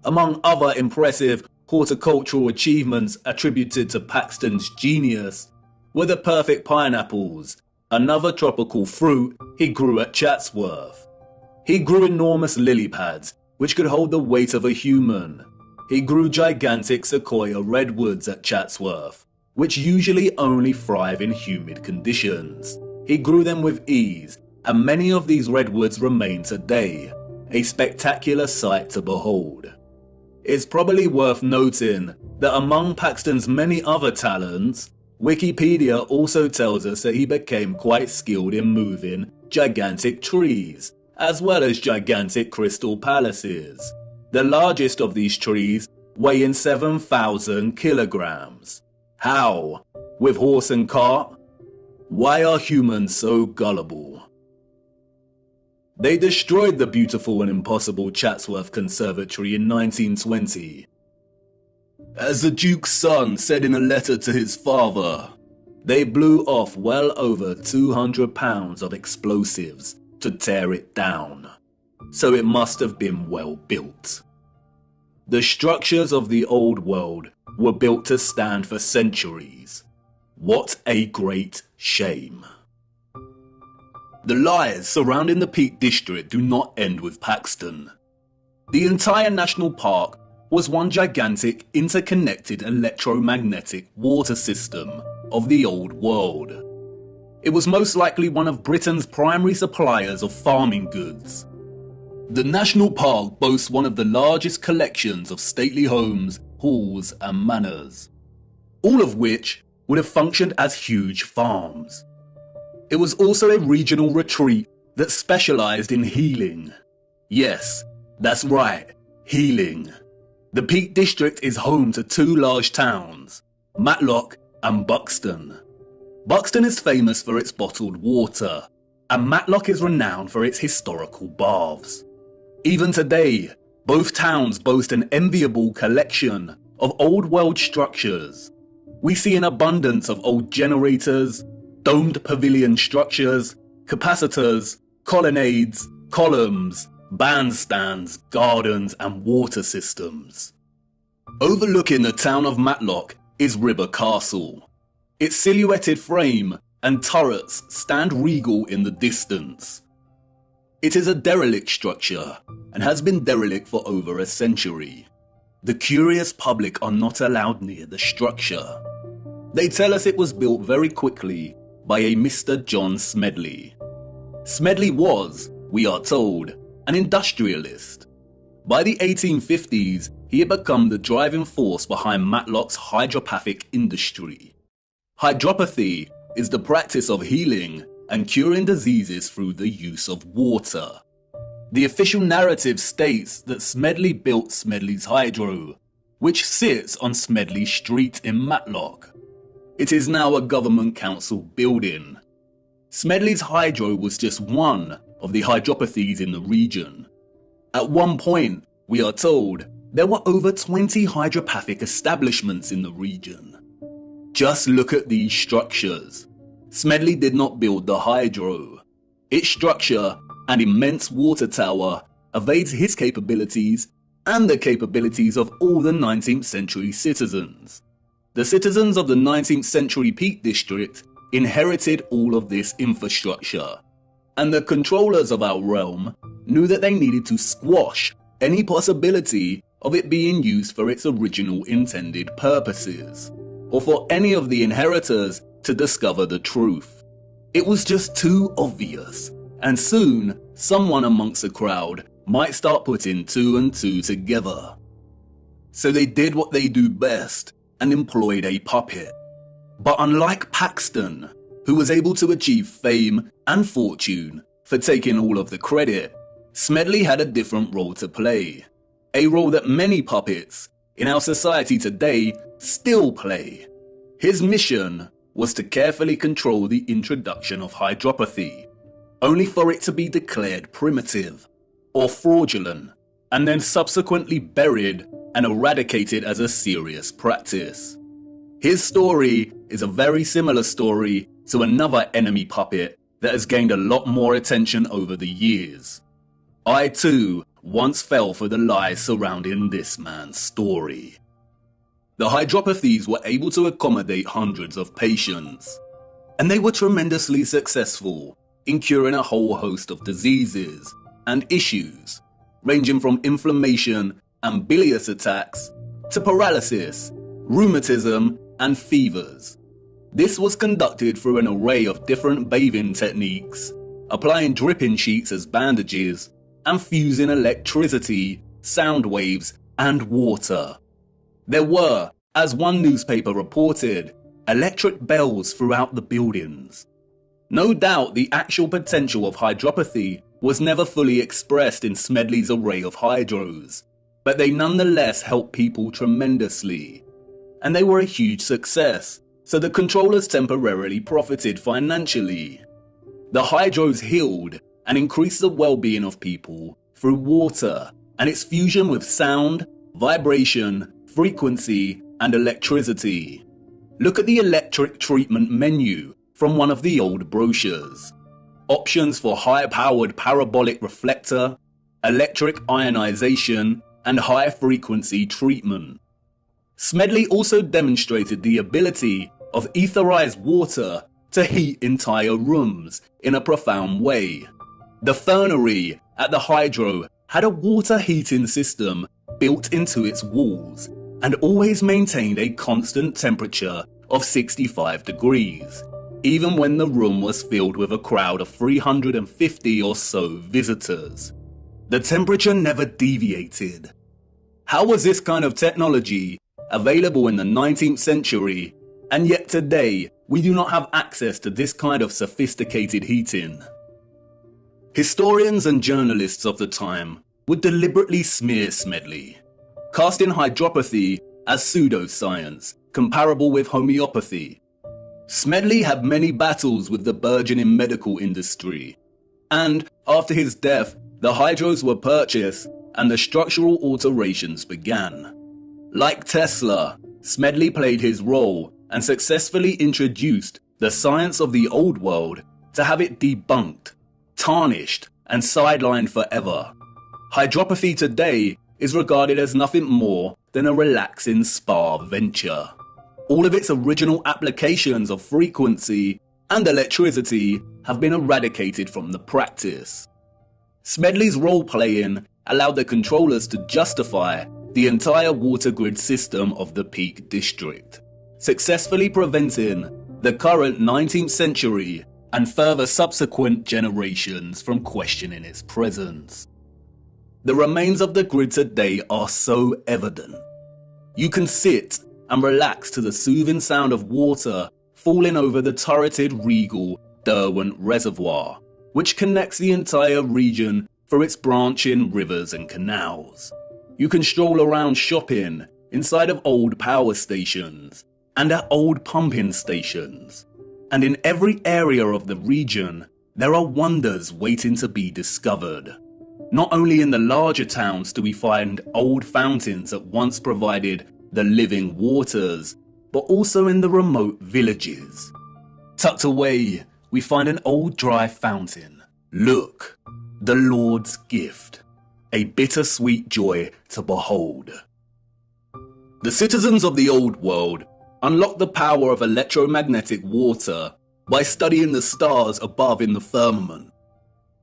Among other impressive horticultural achievements attributed to Paxton's genius were the perfect pineapples, another tropical fruit he grew at Chatsworth. He grew enormous lily pads, which could hold the weight of a human. He grew gigantic sequoia redwoods at Chatsworth, which usually only thrive in humid conditions. He grew them with ease, and many of these redwoods remain today, a spectacular sight to behold. It's probably worth noting that among Paxton's many other talents, Wikipedia also tells us that he became quite skilled in moving gigantic trees, as well as gigantic crystal palaces. The largest of these trees weighing 7,000 kilograms. How? With horse and cart? Why are humans so gullible? They destroyed the beautiful and impossible Chatsworth Conservatory in 1920. As the Duke's son said in a letter to his father, they blew off well over 200 pounds of explosives to tear it down. So it must have been well built. The structures of the old world were built to stand for centuries. What a great shame. The lies surrounding the Peak District do not end with Paxton. The entire national park was one gigantic interconnected electromagnetic water system of the old world. It was most likely one of Britain's primary suppliers of farming goods. The national park boasts one of the largest collections of stately homes, halls and manors, all of which would have functioned as huge farms. It was also a regional retreat that specialised in healing. Yes, that's right, healing. The Peak District is home to two large towns, Matlock and Buxton. Buxton is famous for its bottled water, and Matlock is renowned for its historical baths. Even today, both towns boast an enviable collection of old world structures. We see an abundance of old generators, domed pavilion structures, capacitors, colonnades, columns, bandstands, gardens and water systems. Overlooking the town of Matlock is River Castle. Its silhouetted frame and turrets stand regal in the distance. It is a derelict structure and has been derelict for over a century. The curious public are not allowed near the structure. They tell us it was built very quickly by a Mr. John Smedley. Smedley was, we are told, an industrialist. By the 1850s, he had become the driving force behind Matlock's hydropathic industry. Hydropathy is the practice of healing and curing diseases through the use of water. The official narrative states that Smedley built Smedley's Hydro, which sits on Smedley Street in Matlock. It is now a government council building. Smedley's Hydro was just one of the hydropathies in the region. At one point, we are told, there were over 20 hydropathic establishments in the region. Just look at these structures. Smedley did not build the Hydro. Its structure, an immense water tower, evades his capabilities and the capabilities of all the 19th century citizens. The citizens of the 19th century Peak District inherited all of this infrastructure, and the controllers of our realm knew that they needed to squash any possibility of it being used for its original intended purposes, or for any of the inheritors to discover the truth. It was just too obvious, and soon someone amongst the crowd might start putting two and two together. So they did what they do best and employed a puppet. But unlike Paxton, who was able to achieve fame and fortune for taking all of the credit, Smedley had a different role to play. A role that many puppets in our society today still play. His mission was to carefully control the introduction of hydropathy, only for it to be declared primitive or fraudulent, and then subsequently buried and eradicated as a serious practice. His story is a very similar story to another enemy puppet that has gained a lot more attention over the years. I too once fell for the lies surrounding this man's story. The hydropathies were able to accommodate hundreds of patients, and they were tremendously successful in curing a whole host of diseases and issues, ranging from inflammation and bilious attacks to paralysis, rheumatism, and fevers. This was conducted through an array of different bathing techniques, applying dripping sheets as bandages, and fusing electricity, sound waves, and water. There were, as one newspaper reported, electric bells throughout the buildings. No doubt the actual potential of hydropathy was never fully expressed in Smedley's array of hydros, but they nonetheless helped people tremendously. And they were a huge success, so the controllers temporarily profited financially. The hydros healed and increased the well-being of people through water and its fusion with sound, vibration, frequency, and electricity. Look at the electric treatment menu from one of the old brochures. Options for high-powered parabolic reflector, electric ionization, and high-frequency treatment. Smedley also demonstrated the ability of etherized water to heat entire rooms in a profound way. The fernery at the hydro had a water heating system built into its walls and always maintained a constant temperature of 65 degrees, even when the room was filled with a crowd of 350 or so visitors. The temperature never deviated. How was this kind of technology available in the 19th century, and yet today we do not have access to this kind of sophisticated heating? Historians and journalists of the time would deliberately smear Smedley, casting hydropathy as pseudoscience, comparable with homeopathy. Smedley had many battles with the burgeoning medical industry, and after his death, the hydros were purchased and the structural alterations began. Like Tesla, Smedley played his role and successfully introduced the science of the old world to have it debunked, tarnished, and sidelined forever. Hydropathy today is regarded as nothing more than a relaxing spa venture. All of its original applications of frequency and electricity have been eradicated from the practice. Smedley's role-playing allowed the controllers to justify the entire water grid system of the Peak District, successfully preventing the current 19th century and further subsequent generations from questioning its presence. The remains of the grid today are so evident. You can sit and relax to the soothing sound of water falling over the turreted regal Derwent Reservoir, which connects the entire region for its branching rivers and canals. You can stroll around shopping inside of old power stations and at old pumping stations. And in every area of the region, there are wonders waiting to be discovered. Not only in the larger towns do we find old fountains that once provided the living waters, but also in the remote villages. Tucked away, we find an old dry fountain. Look, the Lord's gift, a bittersweet joy to behold. The citizens of the old world unlocked the power of electromagnetic water by studying the stars above in the firmament.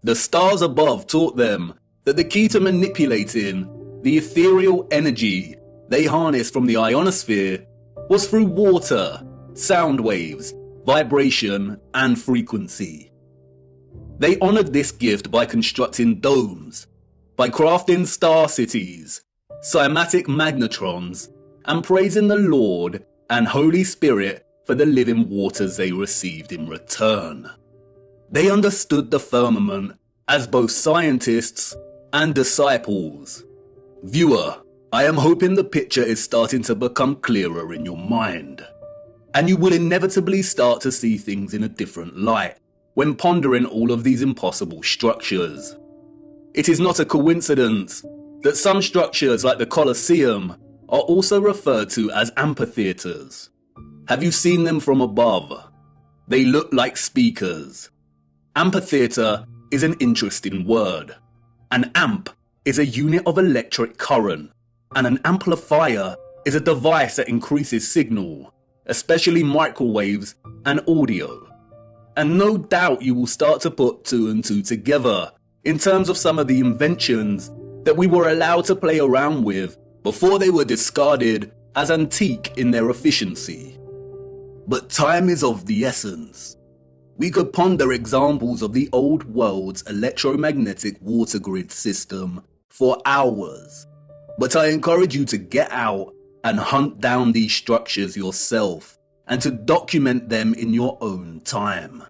The stars above taught them that the key to manipulating the ethereal energy they harnessed from the ionosphere was through water, sound waves, vibration, and frequency. They honored this gift by constructing domes, by crafting star cities, cymatic magnetrons, and praising the Lord and Holy Spirit for the living waters they received in return. They understood the firmament as both scientists and disciples. Viewer, I am hoping the picture is starting to become clearer in your mind, and you will inevitably start to see things in a different light when pondering all of these impossible structures. It is not a coincidence that some structures like the Colosseum are also referred to as amphitheaters. Have you seen them from above? They look like speakers. Amphitheater is an interesting word. An amp is a unit of electric current, and an amplifier is a device that increases signal, especially microwaves and audio. And no doubt you will start to put two and two together in terms of some of the inventions that we were allowed to play around with before they were discarded as antique in their efficiency. But time is of the essence. We could ponder examples of the old world's electromagnetic water grid system for hours, but I encourage you to get out and hunt down these structures yourself and to document them in your own time.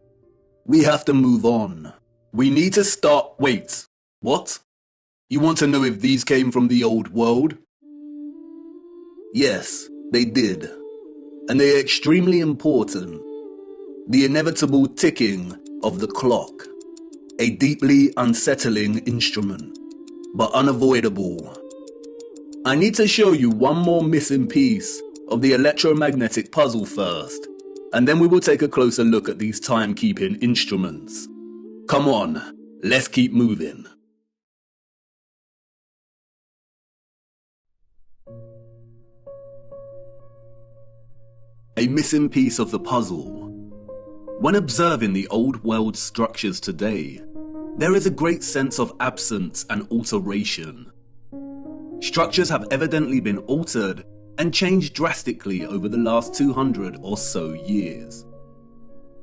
We have to move on. We need to start... Wait, what? You want to know if these came from the old world? Yes, they did. And they are extremely important. The inevitable ticking of the clock. A deeply unsettling instrument, but unavoidable. I need to show you one more missing piece of the electromagnetic puzzle first, and then we will take a closer look at these timekeeping instruments. Come on, let's keep moving. a missing piece of the puzzle. When observing the old world structures today, there is a great sense of absence and alteration. Structures have evidently been altered and changed drastically over the last 200 or so years.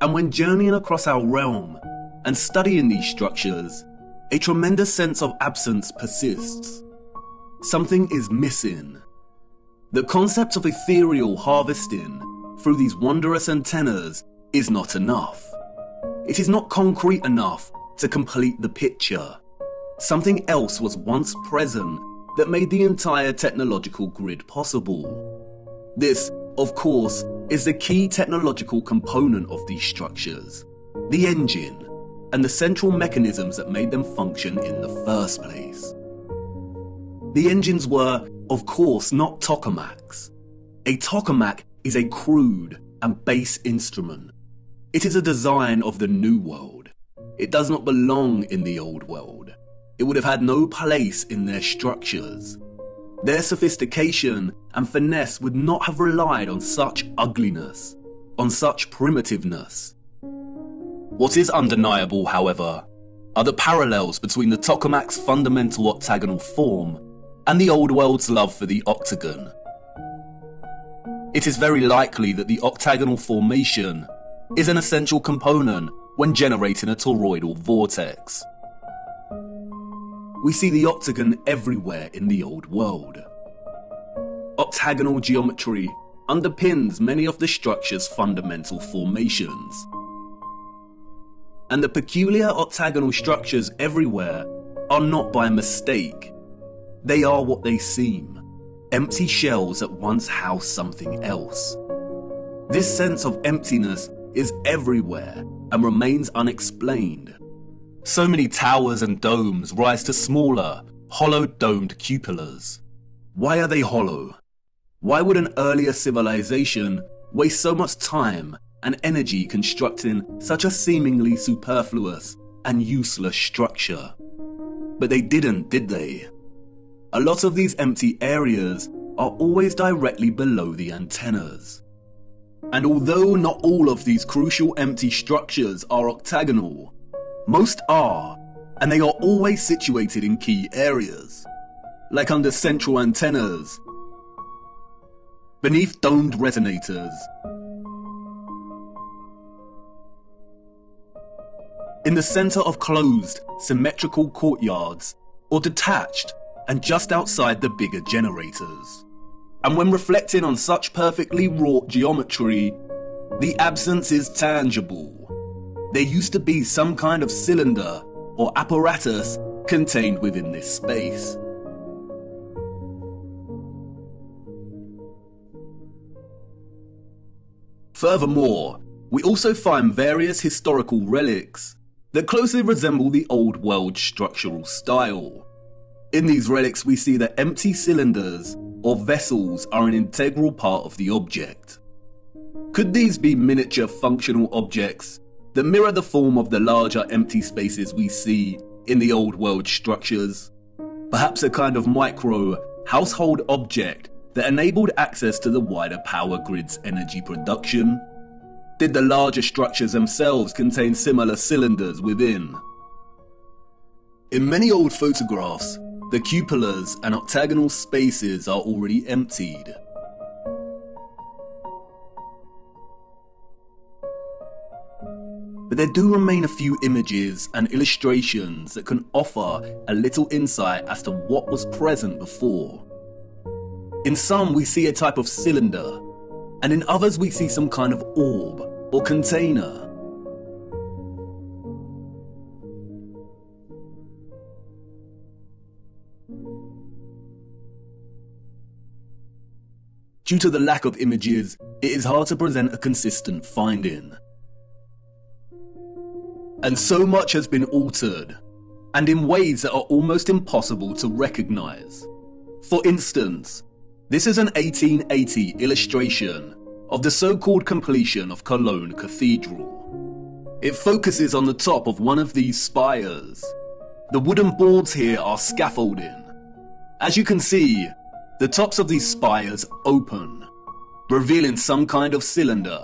And when journeying across our realm and studying these structures, a tremendous sense of absence persists. Something is missing. The concept of ethereal harvesting through these wondrous antennas is not enough. It is not concrete enough to complete the picture. Something else was once present that made the entire technological grid possible. This, of course, is the key technological component of these structures, the engine, and the central mechanisms that made them function in the first place. The engines were, of course, not tokamaks. A tokamak is a crude and base instrument. It is a design of the New World. It does not belong in the Old World. It would have had no place in their structures. Their sophistication and finesse would not have relied on such ugliness, on such primitiveness. What is undeniable, however, are the parallels between the tokamak's fundamental octagonal form and the Old World's love for the octagon. It is very likely that the octagonal formation is an essential component when generating a toroidal vortex. We see the octagon everywhere in the Old World. Octagonal geometry underpins many of the structure's fundamental formations. And the peculiar octagonal structures everywhere are not by mistake. They are what they seem, empty shells that once housed something else. This sense of emptiness is everywhere and remains unexplained. So many towers and domes rise to smaller, hollow domed cupolas. Why are they hollow? Why would an earlier civilization waste so much time and energy constructing such a seemingly superfluous and useless structure? But they didn't, did they? A lot of these empty areas are always directly below the antennas. And although not all of these crucial empty structures are octagonal, most are, and they are always situated in key areas, like under central antennas, beneath domed resonators, in the center of closed, symmetrical courtyards, or detached and just outside the bigger generators. And when reflecting on such perfectly wrought geometry, the absence is tangible. There used to be some kind of cylinder or apparatus contained within this space. Furthermore, we also find various historical relics that closely resemble the Old World structural style. In these relics, we see that empty cylinders or vessels are an integral part of the object. Could these be miniature functional objects that mirror the form of the larger empty spaces we see in the Old World structures? Perhaps a kind of micro household object that enabled access to the wider power grid's energy production? Did the larger structures themselves contain similar cylinders within? In many old photographs, the cupolas and octagonal spaces are already emptied. But there do remain a few images and illustrations that can offer a little insight as to what was present before. In some we see a type of cylinder, and in others we see some kind of orb or container. Due to the lack of images, it is hard to present a consistent finding. And so much has been altered, and in ways that are almost impossible to recognize. For instance, this is an 1880 illustration of the so-called completion of Cologne Cathedral. It focuses on the top of one of these spires. The wooden boards here are scaffolding. As you can see, the tops of these spires open. revealing some kind of cylinder.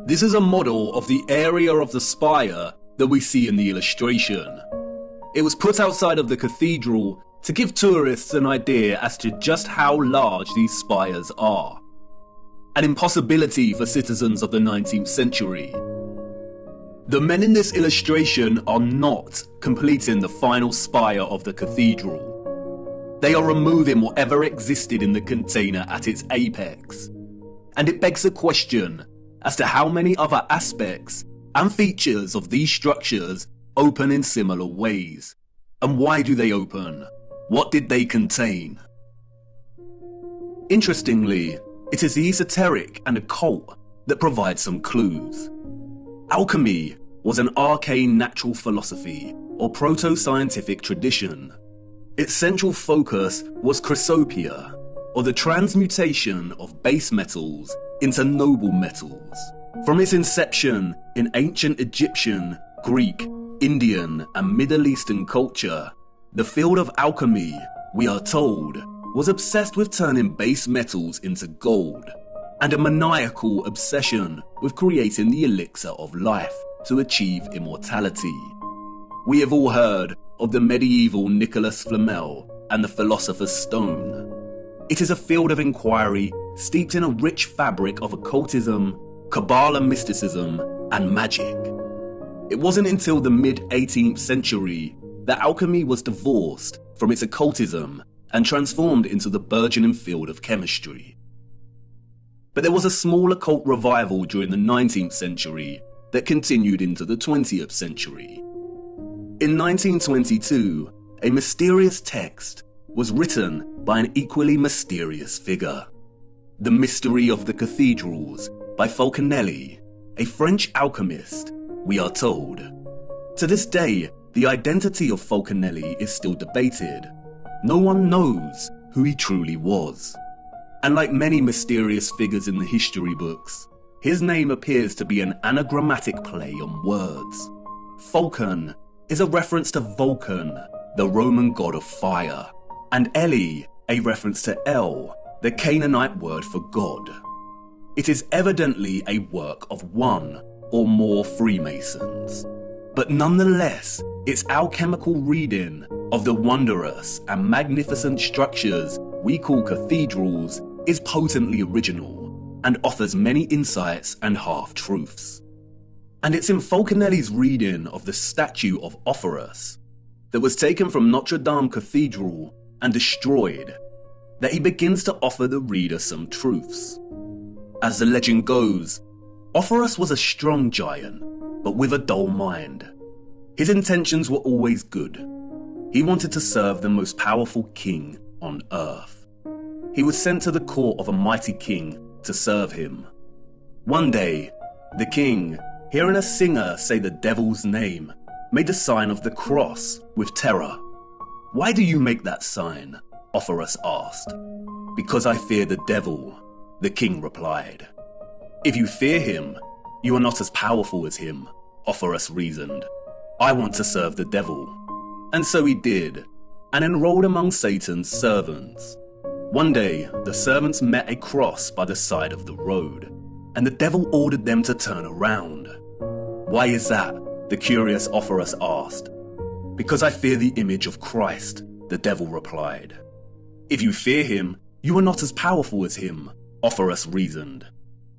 This is a model of the area of the spire that we see in the illustration. It was put outside of the cathedral to give tourists an idea as to just how large these spires are. An impossibility for citizens of the 19th century. The men in this illustration are not completing the final spire of the cathedral. They are removing whatever existed in the container at its apex. And it begs the question as to how many other aspects and features of these structures open in similar ways. And why do they open? What did they contain? Interestingly, it is the esoteric and occult that provide some clues. Alchemy was an arcane natural philosophy or proto-scientific tradition. Its central focus was chrysopia, or the transmutation of base metals into noble metals. From its inception in ancient Egyptian, Greek, Indian, and Middle Eastern culture, the field of alchemy, we are told, was obsessed with turning base metals into gold, and a maniacal obsession with creating the elixir of life to achieve immortality. We have all heard of the medieval Nicholas Flamel and the Philosopher's Stone. It is a field of inquiry steeped in a rich fabric of occultism, Kabbalah mysticism, and magic. It wasn't until the mid-18th century that alchemy was divorced from its occultism and transformed into the burgeoning field of chemistry. But there was a small occult revival during the 19th century that continued into the 20th century. In 1922, a mysterious text was written by an equally mysterious figure. The Mystery of the Cathedrals by Fulcanelli, a French alchemist, we are told. To this day, the identity of Fulcanelli is still debated. No one knows who he truly was. And like many mysterious figures in the history books, his name appears to be an anagrammatic play on words. Fulcan is a reference to Vulcan, the Roman god of fire, and Eli, a reference to El, the Canaanite word for God. It is evidently a work of one or more Freemasons, but nonetheless, its alchemical reading of the wondrous and magnificent structures we call cathedrals is potently original and offers many insights and half-truths. And it's in Fulcanelli's reading of the statue of Offerus that was taken from Notre Dame Cathedral and destroyed that he begins to offer the reader some truths. As the legend goes, Offerus was a strong giant, but with a dull mind. His intentions were always good. He wanted to serve the most powerful king on earth. He was sent to the court of a mighty king to serve him. One day, the king, hearing a singer say the devil's name, made a sign of the cross with terror. "Why do you make that sign?" Offerus asked. "Because I fear the devil," the king replied. "If you fear him, you are not as powerful as him," Offerus reasoned. "I want to serve the devil." And so he did, and enrolled among Satan's servants. One day, the servants met a cross by the side of the road, and the devil ordered them to turn around. "Why is that?" the curious Offerus asked. "Because I fear the image of Christ," the devil replied. "If you fear him, you are not as powerful as him," Offerus reasoned.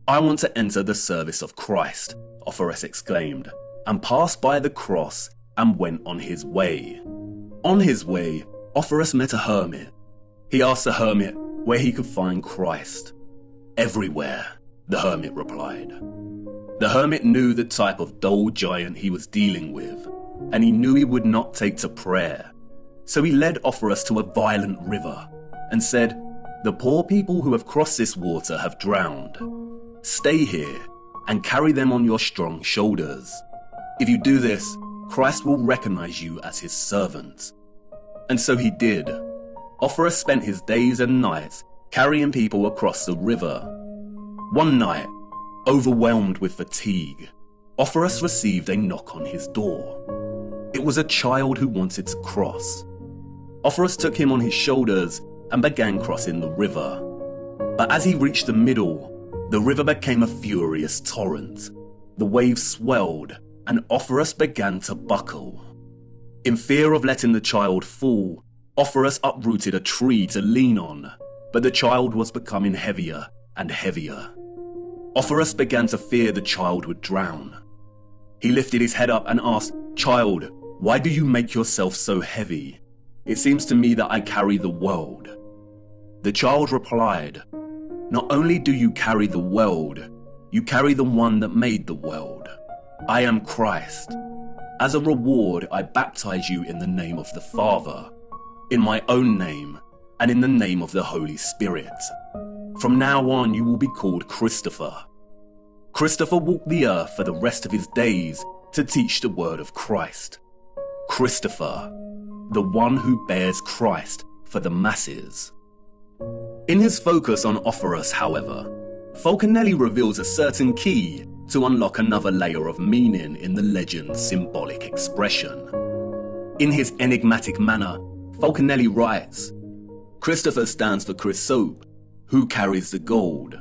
"I want to enter the service of Christ," Offerus exclaimed, and passed by the cross and went on his way. On his way, Offerus met a hermit. He asked the hermit where he could find Christ. "Everywhere," the hermit replied. The hermit knew the type of dull giant he was dealing with, and he knew he would not take to prayer. So he led Offerus to a violent river and said, "The poor people who have crossed this water have drowned. Stay here and carry them on your strong shoulders. If you do this, Christ will recognize you as his servant." And so he did. Offerus spent his days and nights carrying people across the river. One night, overwhelmed with fatigue, Offerus received a knock on his door. It was a child who wanted to cross. Offerus took him on his shoulders and began crossing the river. But as he reached the middle, the river became a furious torrent. The waves swelled, and Ophoros began to buckle. In fear of letting the child fall, Ophoros uprooted a tree to lean on, but the child was becoming heavier and heavier. Ophoros began to fear the child would drown. He lifted his head up and asked, "Child, why do you make yourself so heavy? It seems to me that I carry the world." The child replied, "Not only do you carry the world, you carry the one that made the world. I am Christ. As a reward, I baptize you in the name of the Father, in my own name, and in the name of the Holy Spirit. From now on, you will be called Christopher." Christopher walked the earth for the rest of his days to teach the word of Christ. Christopher, the one who bears Christ for the masses. In his focus on Ophoros, however, Falconelli reveals a certain key to unlock another layer of meaning in the legend's symbolic expression. In his enigmatic manner, Falconelli writes, "Christopher stands for Chrysope, who carries the gold.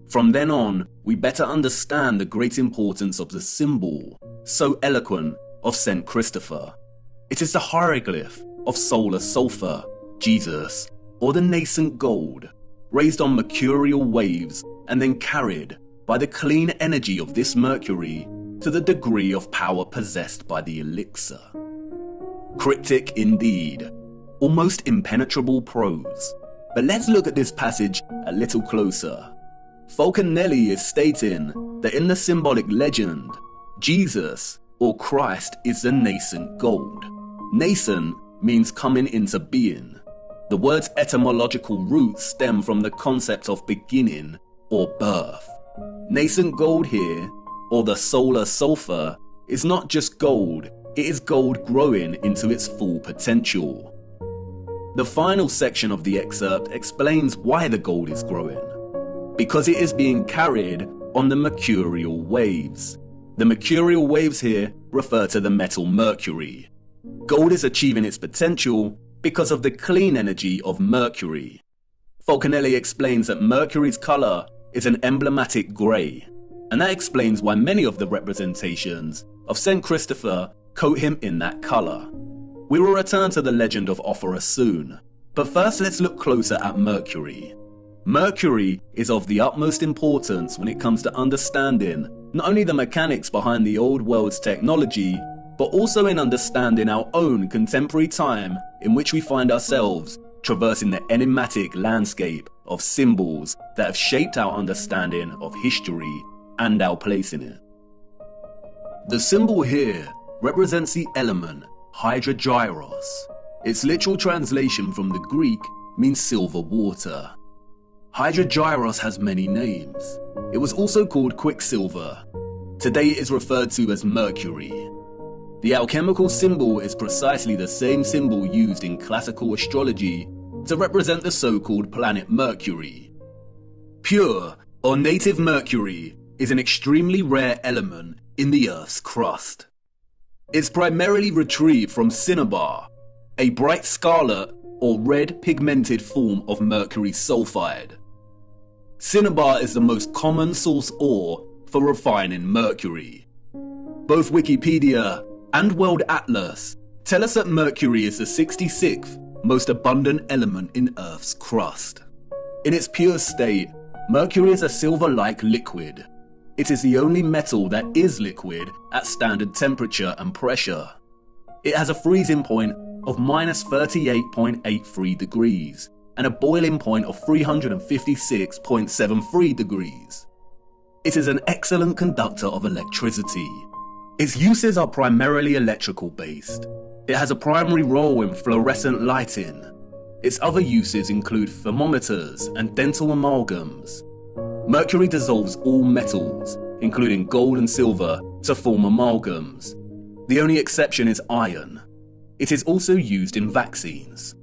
From then on, we better understand the great importance of the symbol, so eloquent, of St. Christopher. It is the hieroglyph of solar sulfur, Jesus, or the nascent gold, raised on mercurial waves and then carried by the clean energy of this mercury to the degree of power possessed by the elixir." Cryptic indeed, almost impenetrable prose. But let's look at this passage a little closer. Falconelli is stating that in the symbolic legend, Jesus, or Christ, is the nascent gold. Nascent means coming into being. The word's etymological roots stem from the concept of beginning or birth. Nascent gold here, or the solar sulfur, is not just gold, it is gold growing into its full potential. The final section of the excerpt explains why the gold is growing. Because it is being carried on the mercurial waves. The mercurial waves here refer to the metal mercury. Gold is achieving its potential because of the clean energy of mercury. Falconelli explains that mercury's color is an emblematic grey, and that explains why many of the representations of St. Christopher coat him in that color. We will return to the legend of Ophoros soon, but first let's look closer at Mercury. Mercury is of the utmost importance when it comes to understanding not only the mechanics behind the old world's technology, but also in understanding our own contemporary time in which we find ourselves traversing the enigmatic landscape of symbols that have shaped our understanding of history and our place in it. The symbol here represents the element hydrogyros. Its literal translation from the Greek means silver water. Hydrogyros has many names. It was also called quicksilver. Today it is referred to as mercury. The alchemical symbol is precisely the same symbol used in classical astrology to represent the so-called planet Mercury. Pure or native mercury is an extremely rare element in the Earth's crust. It's primarily retrieved from cinnabar, a bright scarlet or red pigmented form of mercury sulfide. Cinnabar is the most common source ore for refining mercury. Both Wikipedia and World Atlas tell us that mercury is the 66th most abundant element in Earth's crust. In its pure state, mercury is a silver-like liquid. It is the only metal that is liquid at standard temperature and pressure. It has a freezing point of -38.83 degrees and a boiling point of 356.73 degrees. It is an excellent conductor of electricity. Its uses are primarily electrical based. It has a primary role in fluorescent lighting. Its other uses include thermometers and dental amalgams. Mercury dissolves all metals, including gold and silver, to form amalgams. The only exception is iron. It is also used in vaccines.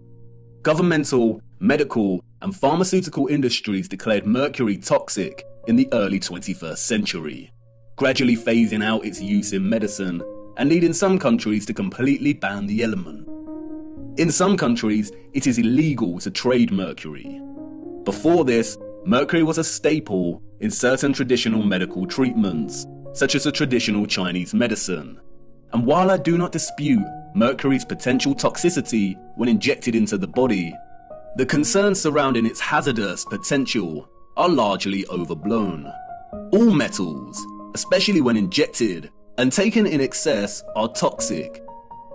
Governmental, medical, and pharmaceutical industries declared mercury toxic in the early 21st century, gradually phasing out its use in medicine and leading some countries to completely ban the element. In some countries, it is illegal to trade mercury. Before this, Mercury was a staple in certain traditional medical treatments, such as a traditional Chinese medicine. And while I do not dispute mercury's potential toxicity when injected into the body, the concerns surrounding its hazardous potential are largely overblown. All metals, especially when injected and taken in excess, are toxic.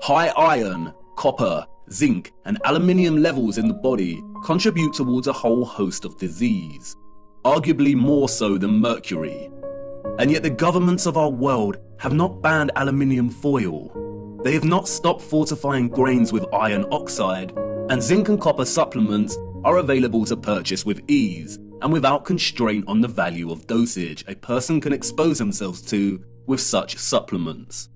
High iron, copper, zinc, and aluminium levels in the body contribute towards a whole host of disease, arguably more so than mercury. And yet the governments of our world have not banned aluminium foil. They have not stopped fortifying grains with iron oxide, and zinc and copper supplements are available to purchase with ease and without constraint on the value of dosage a person can expose themselves to with such supplements.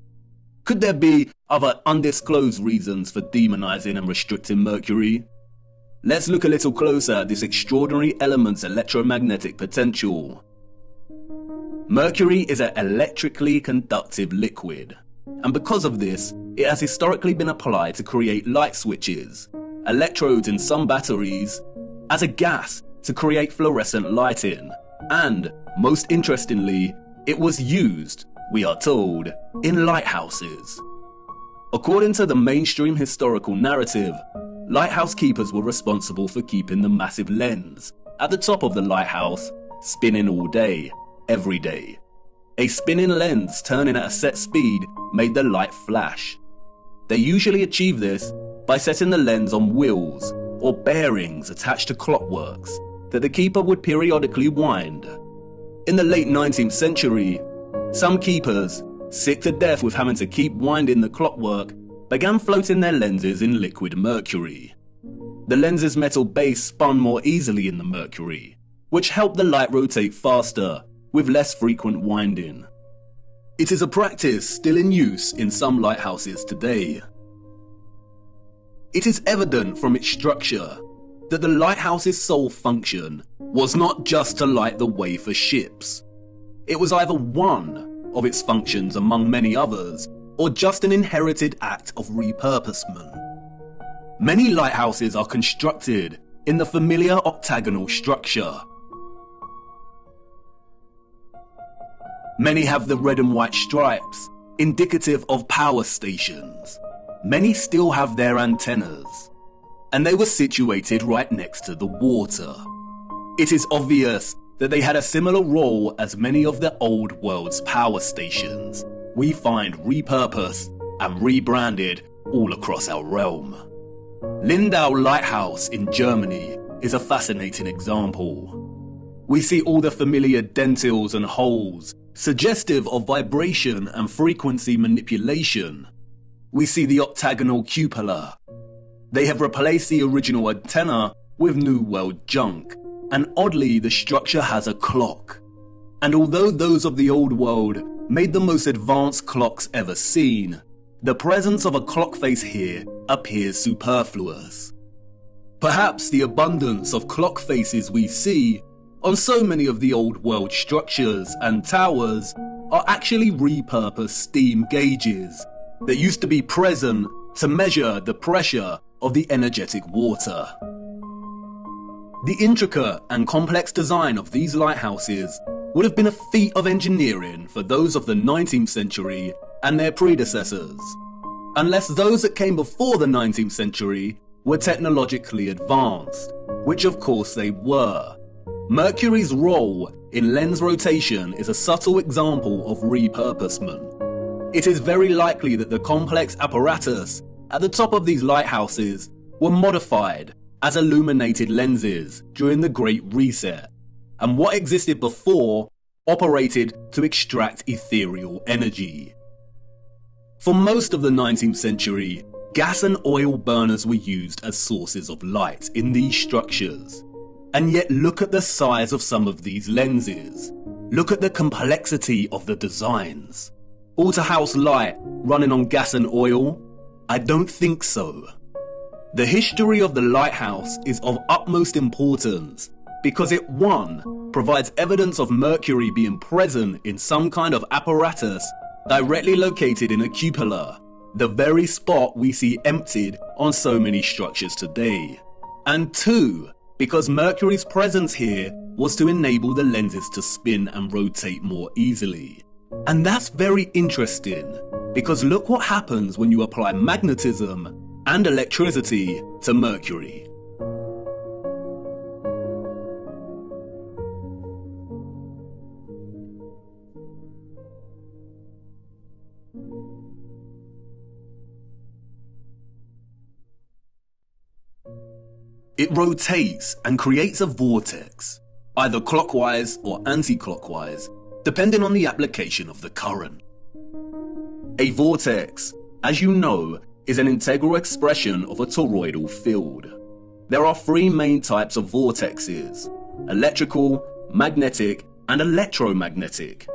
Could there be other undisclosed reasons for demonizing and restricting mercury? Let's look a little closer at this extraordinary element's electromagnetic potential. Mercury is an electrically conductive liquid, and because of this, it has historically been applied to create light switches, electrodes in some batteries, as a gas to create fluorescent lighting, and, most interestingly, it was used, we are told, in lighthouses. According to the mainstream historical narrative, lighthouse keepers were responsible for keeping the massive lens at the top of the lighthouse spinning all day, every day. A spinning lens turning at a set speed made the light flash. They usually achieve this by setting the lens on wheels or bearings attached to clockworks that the keeper would periodically wind. In the late 19th century, some keepers, sick to death with having to keep winding the clockwork, began floating their lenses in liquid mercury. The lens's metal base spun more easily in the mercury, which helped the light rotate faster with less frequent winding. It is a practice still in use in some lighthouses today. It is evident from its structure that the lighthouse's sole function was not just to light the way for ships. It was either one of its functions among many others, or just an inherited act of repurposement. Many lighthouses are constructed in the familiar octagonal structure. Many have the red and white stripes, indicative of power stations. Many still have their antennas, and they were situated right next to the water. It is obvious that they had a similar role as many of the old world's power stations we find repurposed and rebranded all across our realm. Lindau Lighthouse in Germany is a fascinating example. We see all the familiar dentils and holes, suggestive of vibration and frequency manipulation. We see the octagonal cupola. They have replaced the original antenna with New World junk, and oddly the structure has a clock. And although those of the old world made the most advanced clocks ever seen, the presence of a clock face here appears superfluous. Perhaps the abundance of clock faces we see on so many of the old world structures and towers are actually repurposed steam gauges that used to be present to measure the pressure of the energetic water. The intricate and complex design of these lighthouses would have been a feat of engineering for those of the 19th century and their predecessors, unless those that came before the 19th century were technologically advanced, which of course they were. Mercury's role in lens rotation is a subtle example of repurposement. It is very likely that the complex apparatus at the top of these lighthouses were modified as illuminated lenses during the Great Reset, and what existed before operated to extract ethereal energy. For most of the 19th century, gas and oil burners were used as sources of light in these structures. And yet look at the size of some of these lenses. Look at the complexity of the designs. All to house light running on gas and oil? I don't think so. The history of the lighthouse is of utmost importance because it, 1, provides evidence of Mercury being present in some kind of apparatus directly located in a cupola, the very spot we see emptied on so many structures today. And 2, because Mercury's presence here was to enable the lenses to spin and rotate more easily. And that's very interesting, because look what happens when you apply magnetism and electricity to mercury. It rotates and creates a vortex, either clockwise or anti-clockwise, depending on the application of the current. A vortex, as you know, is an integral expression of a toroidal field. There are three main types of vortexes: electrical, magnetic, and electromagnetic.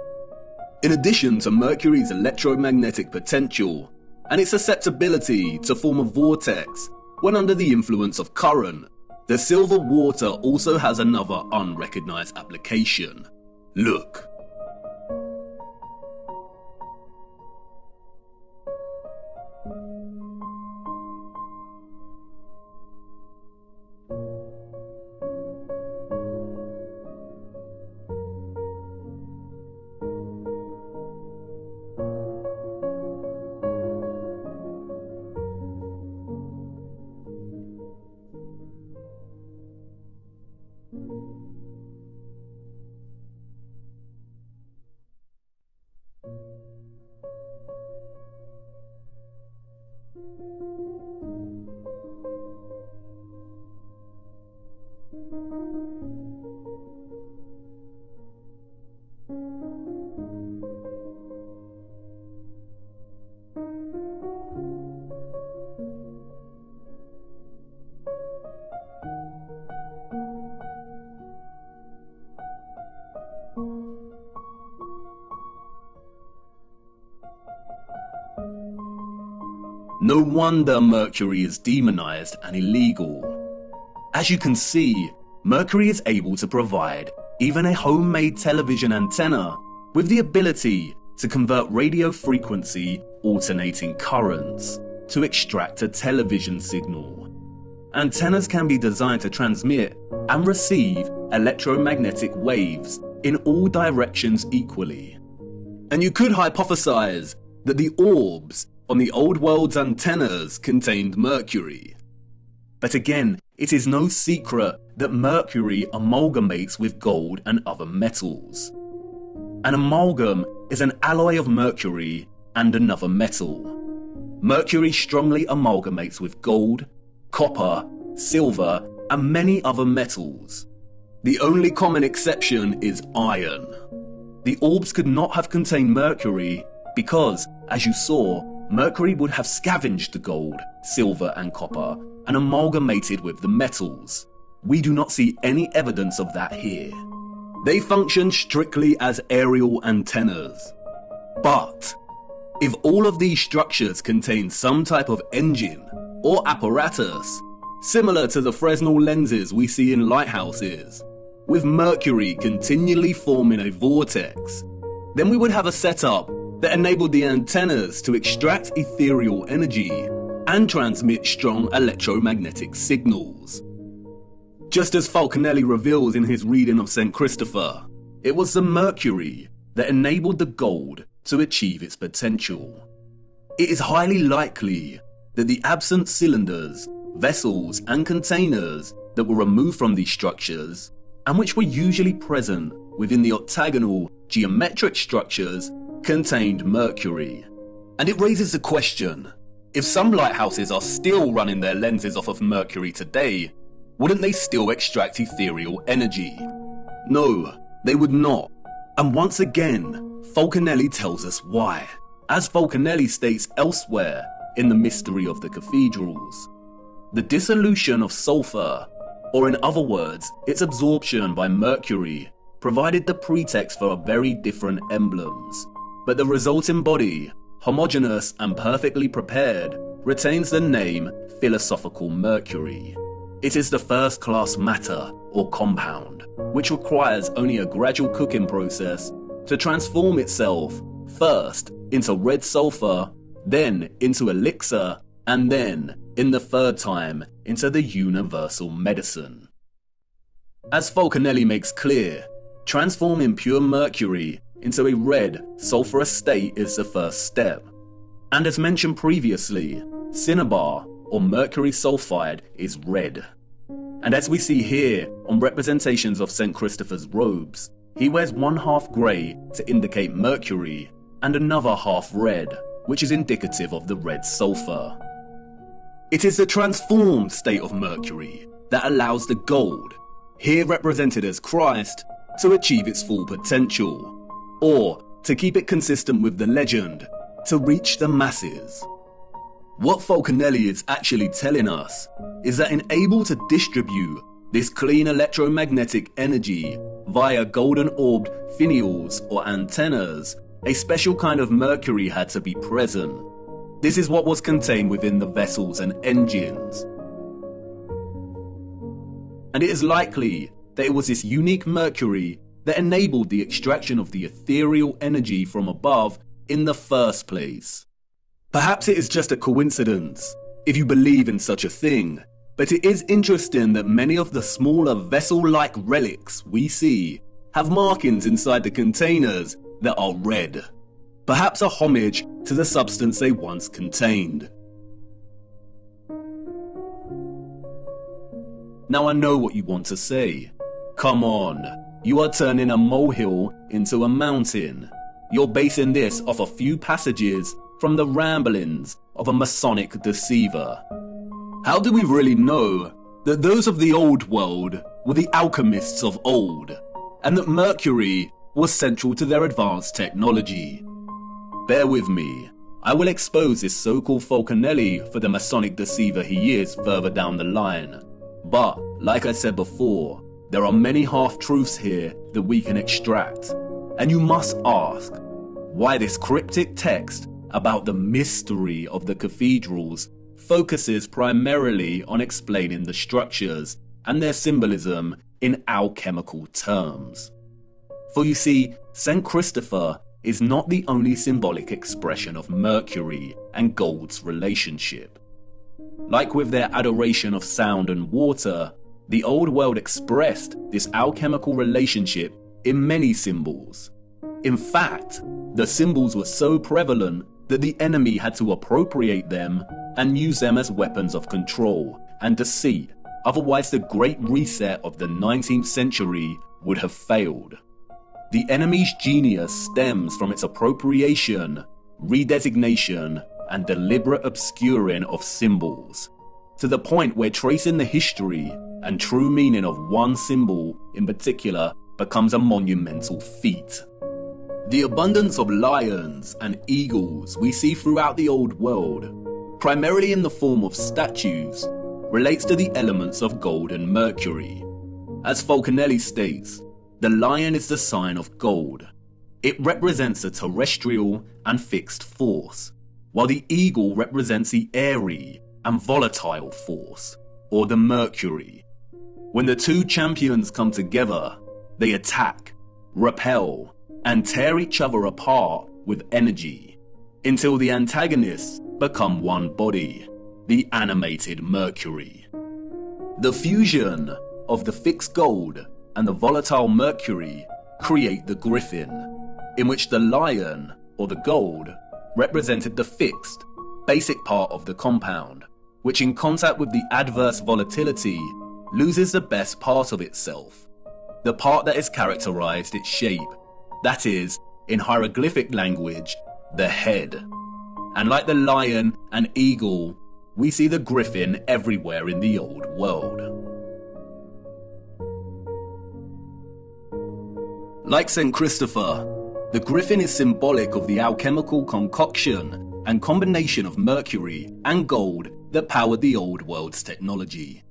In addition to Mercury's electromagnetic potential and its susceptibility to form a vortex when under the influence of current, the silver water also has another unrecognized application. Look. No wonder Mercury is demonized and illegal. As you can see, Mercury is able to provide even a homemade television antenna with the ability to convert radio frequency alternating currents to extract a television signal. Antennas can be designed to transmit and receive electromagnetic waves in all directions equally. And you could hypothesize that the orbs on the old world's antennas contained mercury. But again, it is no secret that mercury amalgamates with gold and other metals. An amalgam is an alloy of mercury and another metal. Mercury strongly amalgamates with gold, copper, silver, and many other metals. The only common exception is iron. The orbs could not have contained mercury because, as you saw, mercury would have scavenged the gold, silver, and copper and amalgamated with the metals. We do not see any evidence of that here. They function strictly as aerial antennas. But if all of these structures contain some type of engine or apparatus, similar to the Fresnel lenses we see in lighthouses, with mercury continually forming a vortex, then we would have a setup that enabled the antennas to extract ethereal energy and transmit strong electromagnetic signals. Just as Falconelli reveals in his reading of St. Christopher, it was the mercury that enabled the gold to achieve its potential. It is highly likely that the absent cylinders, vessels, and containers that were removed from these structures, and which were usually present within the octagonal geometric structures, contained mercury. And it raises the question, if some lighthouses are still running their lenses off of mercury today, wouldn't they still extract ethereal energy? No, they would not. And once again, Falconelli tells us why. As Falconelli states elsewhere in The Mystery of the Cathedrals, the dissolution of sulfur, or in other words, its absorption by mercury, provided the pretext for very different emblems. But the resulting body, homogeneous and perfectly prepared, retains the name philosophical mercury. It is the first-class matter, or compound, which requires only a gradual cooking process to transform itself first into red sulfur, then into elixir, and then, in the third time, into the universal medicine. As Falconelli makes clear, transforming pure mercury into a red, sulfurous state is the first step. And as mentioned previously, cinnabar, or mercury sulfide, is red. And as we see here on representations of St. Christopher's robes, he wears one half grey to indicate mercury and another half red, which is indicative of the red sulfur. It is the transformed state of mercury that allows the gold, here represented as Christ, to achieve its full potential, or, to keep it consistent with the legend, to reach the masses. What Falconelli is actually telling us is that in able to distribute this clean electromagnetic energy via golden orbed finials or antennas, a special kind of mercury had to be present. This is what was contained within the vessels and engines. And it is likely that it was this unique mercury that enabled the extraction of the ethereal energy from above in the first place. Perhaps it is just a coincidence, if you believe in such a thing, but it is interesting that many of the smaller vessel-like relics we see have markings inside the containers that are red, perhaps a homage to the substance they once contained. Now I know what you want to say. Come on, you are turning a molehill into a mountain. You're basing this off a few passages from the ramblings of a Masonic deceiver. How do we really know that those of the old world were the alchemists of old, and that mercury was central to their advanced technology? Bear with me, I will expose this so-called Falconelli for the Masonic deceiver he is further down the line. But, like I said before, there are many half-truths here that we can extract, and you must ask, why this cryptic text about the mystery of the cathedrals focuses primarily on explaining the structures and their symbolism in alchemical terms. For you see, St. Christopher is not the only symbolic expression of Mercury and gold's relationship. Like with their adoration of sound and water, the old world expressed this alchemical relationship in many symbols. In fact, the symbols were so prevalent that the enemy had to appropriate them and use them as weapons of control and deceit, otherwise the great reset of the 19th century would have failed. The enemy's genius stems from its appropriation, redesignation, and deliberate obscuring of symbols, to the point where tracing the history and true meaning of one symbol in particular becomes a monumental feat. The abundance of lions and eagles we see throughout the old world, primarily in the form of statues, relates to the elements of gold and mercury. As Falconelli states, the lion is the sign of gold. It represents a terrestrial and fixed force, while the eagle represents the airy and volatile force, or the mercury. When the two champions come together, they attack, repel, and tear each other apart with energy, until the antagonists become one body, the animated mercury. The fusion of the fixed gold and the volatile mercury create the griffin, in which the lion, or the gold, represented the fixed, basic part of the compound, which in contact with the adverse volatility loses the best part of itself, the part that has characterized its shape, that is, in hieroglyphic language, the head. And like the lion and eagle, we see the griffin everywhere in the old world. Like St. Christopher, the griffin is symbolic of the alchemical concoction and combination of mercury and gold that powered the old world's technology.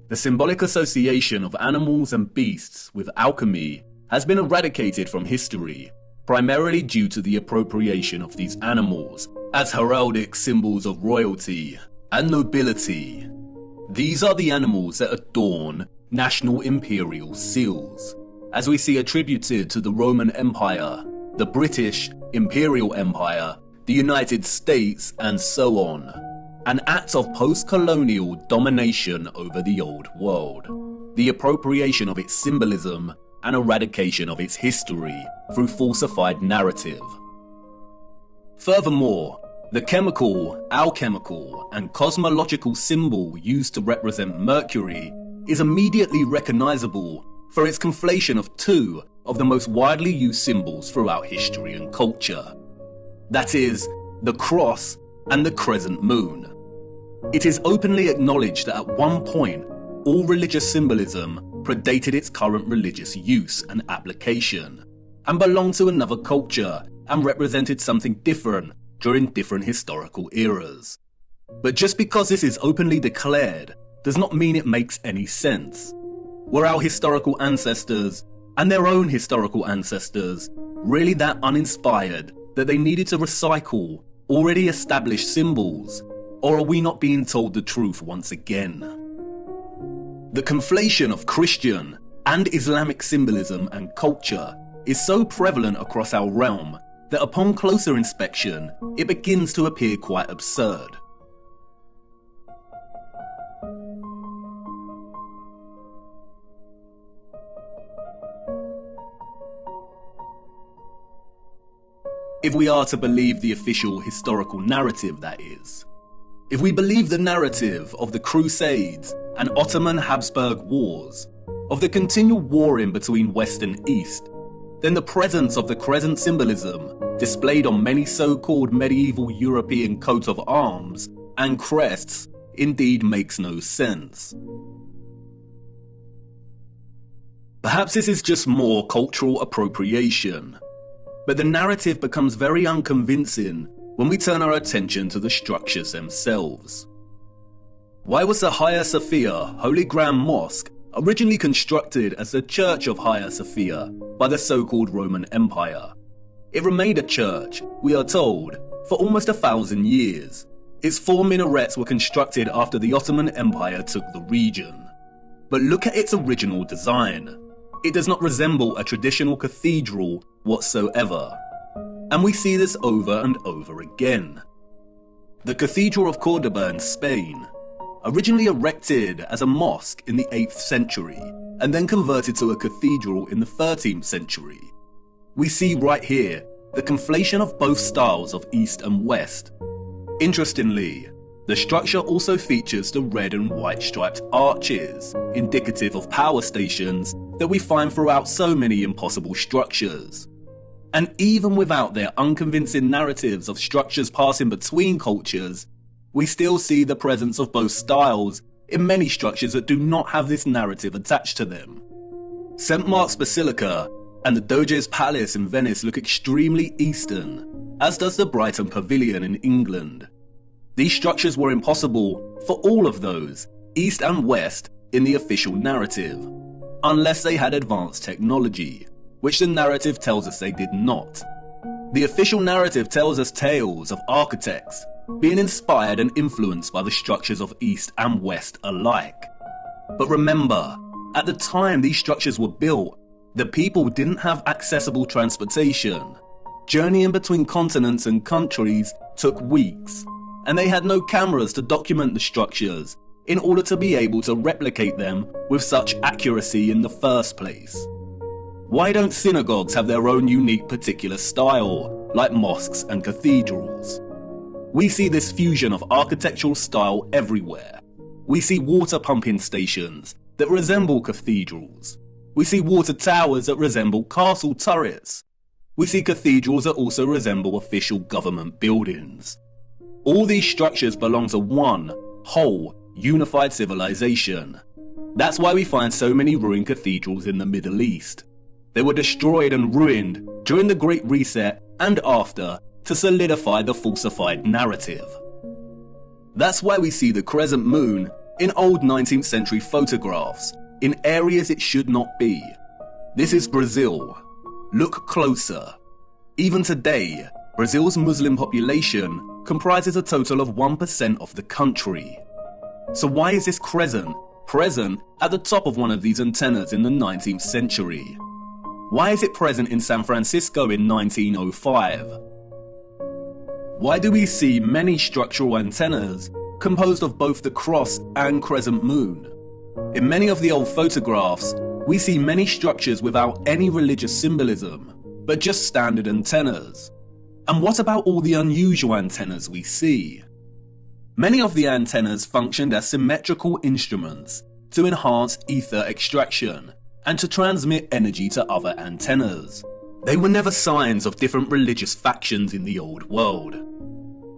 The symbolic association of animals and beasts with alchemy has been eradicated from history, primarily due to the appropriation of these animals as heraldic symbols of royalty and nobility. These are the animals that adorn national imperial seals, as we see attributed to the Roman Empire, the British Imperial Empire, the United States, and so on. an act of post-colonial domination over the old world, the appropriation of its symbolism and eradication of its history through falsified narrative. Furthermore, the chemical, alchemical, and cosmological symbol used to represent Mercury is immediately recognizable for its conflation of two of the most widely used symbols throughout history and culture. That is, the cross and the crescent moon. It is openly acknowledged that at one point, all religious symbolism predated its current religious use and application, and belonged to another culture and represented something different during different historical eras. But just because this is openly declared does not mean it makes any sense. Were our historical ancestors and their own historical ancestors really that uninspired that they needed to recycle already established symbols, or are we not being told the truth once again? The conflation of Christian and Islamic symbolism and culture is so prevalent across our realm that upon closer inspection, it begins to appear quite absurd. If we are to believe the official historical narrative, that is. If we believe the narrative of the Crusades and Ottoman Habsburg Wars, of the continual warring between West and East, then the presence of the crescent symbolism displayed on many so-called medieval European coats of arms and crests indeed makes no sense. Perhaps this is just more cultural appropriation, but the narrative becomes very unconvincing when we turn our attention to the structures themselves. Why was the Hagia Sophia Holy Grand Mosque originally constructed as the Church of Hagia Sophia by the so-called Roman Empire? It remained a church, we are told, for almost 1,000 years. Its 4 minarets were constructed after the Ottoman Empire took the region. But look at its original design. It does not resemble a traditional cathedral whatsoever. And we see this over and over again. The Cathedral of Cordoba in Spain, originally erected as a mosque in the 8th century, and then converted to a cathedral in the 13th century. We see right here the conflation of both styles of East and West. Interestingly, the structure also features the red and white striped arches, indicative of power stations that we find throughout so many impossible structures. And even without their unconvincing narratives of structures passing between cultures, we still see the presence of both styles in many structures that do not have this narrative attached to them. St. Mark's Basilica and the Doge's Palace in Venice look extremely Eastern, as does the Brighton Pavilion in England. These structures were impossible for all of those, East and West, in the official narrative, unless they had advanced technology, which the narrative tells us they did not. The official narrative tells us tales of architects being inspired and influenced by the structures of East and West alike. But remember, at the time these structures were built, the people didn't have accessible transportation. Journeying between continents and countries took weeks, and they had no cameras to document the structures in order to be able to replicate them with such accuracy in the first place. Why don't synagogues have their own unique particular style, like mosques and cathedrals? We see this fusion of architectural style everywhere. We see water pumping stations that resemble cathedrals. We see water towers that resemble castle turrets. We see cathedrals that also resemble official government buildings. All these structures belong to one whole, unified civilization. That's why we find so many ruined cathedrals in the Middle East. They were destroyed and ruined during the Great Reset and after to solidify the falsified narrative. That's why we see the crescent moon in old 19th century photographs in areas it should not be. This is Brazil. Look closer. Even today, Brazil's Muslim population comprises a total of 1% of the country. So why is this crescent present at the top of one of these antennas in the 19th century? Why is it present in San Francisco in 1905? Why do we see many structural antennas composed of both the cross and crescent moon. In many of the old photographs, we see many structures without any religious symbolism, but just standard antennas. And what about all the unusual antennas we see? Many of the antennas functioned as symmetrical instruments to enhance ether extraction and to transmit energy to other antennas. They were never signs of different religious factions in the old world.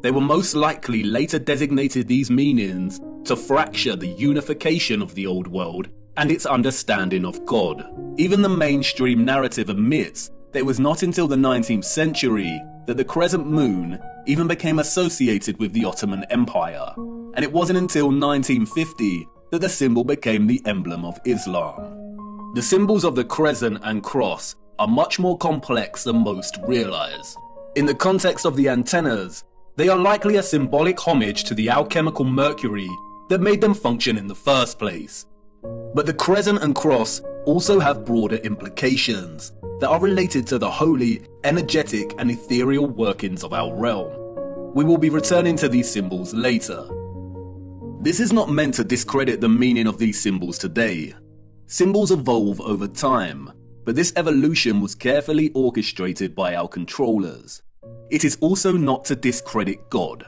They were most likely later designated these meanings to fracture the unification of the old world and its understanding of God. Even the mainstream narrative admits that it was not until the 19th century that the crescent moon even became associated with the Ottoman Empire, and it wasn't until 1950 that the symbol became the emblem of Islam. The symbols of the crescent and cross are much more complex than most realize. In the context of the antennas, they are likely a symbolic homage to the alchemical mercury that made them function in the first place. But the crescent and cross also have broader implications that are related to the holy, energetic and ethereal workings of our realm. We will be returning to these symbols later. This is not meant to discredit the meaning of these symbols today. Symbols evolve over time, but this evolution was carefully orchestrated by our controllers. It is also not to discredit God,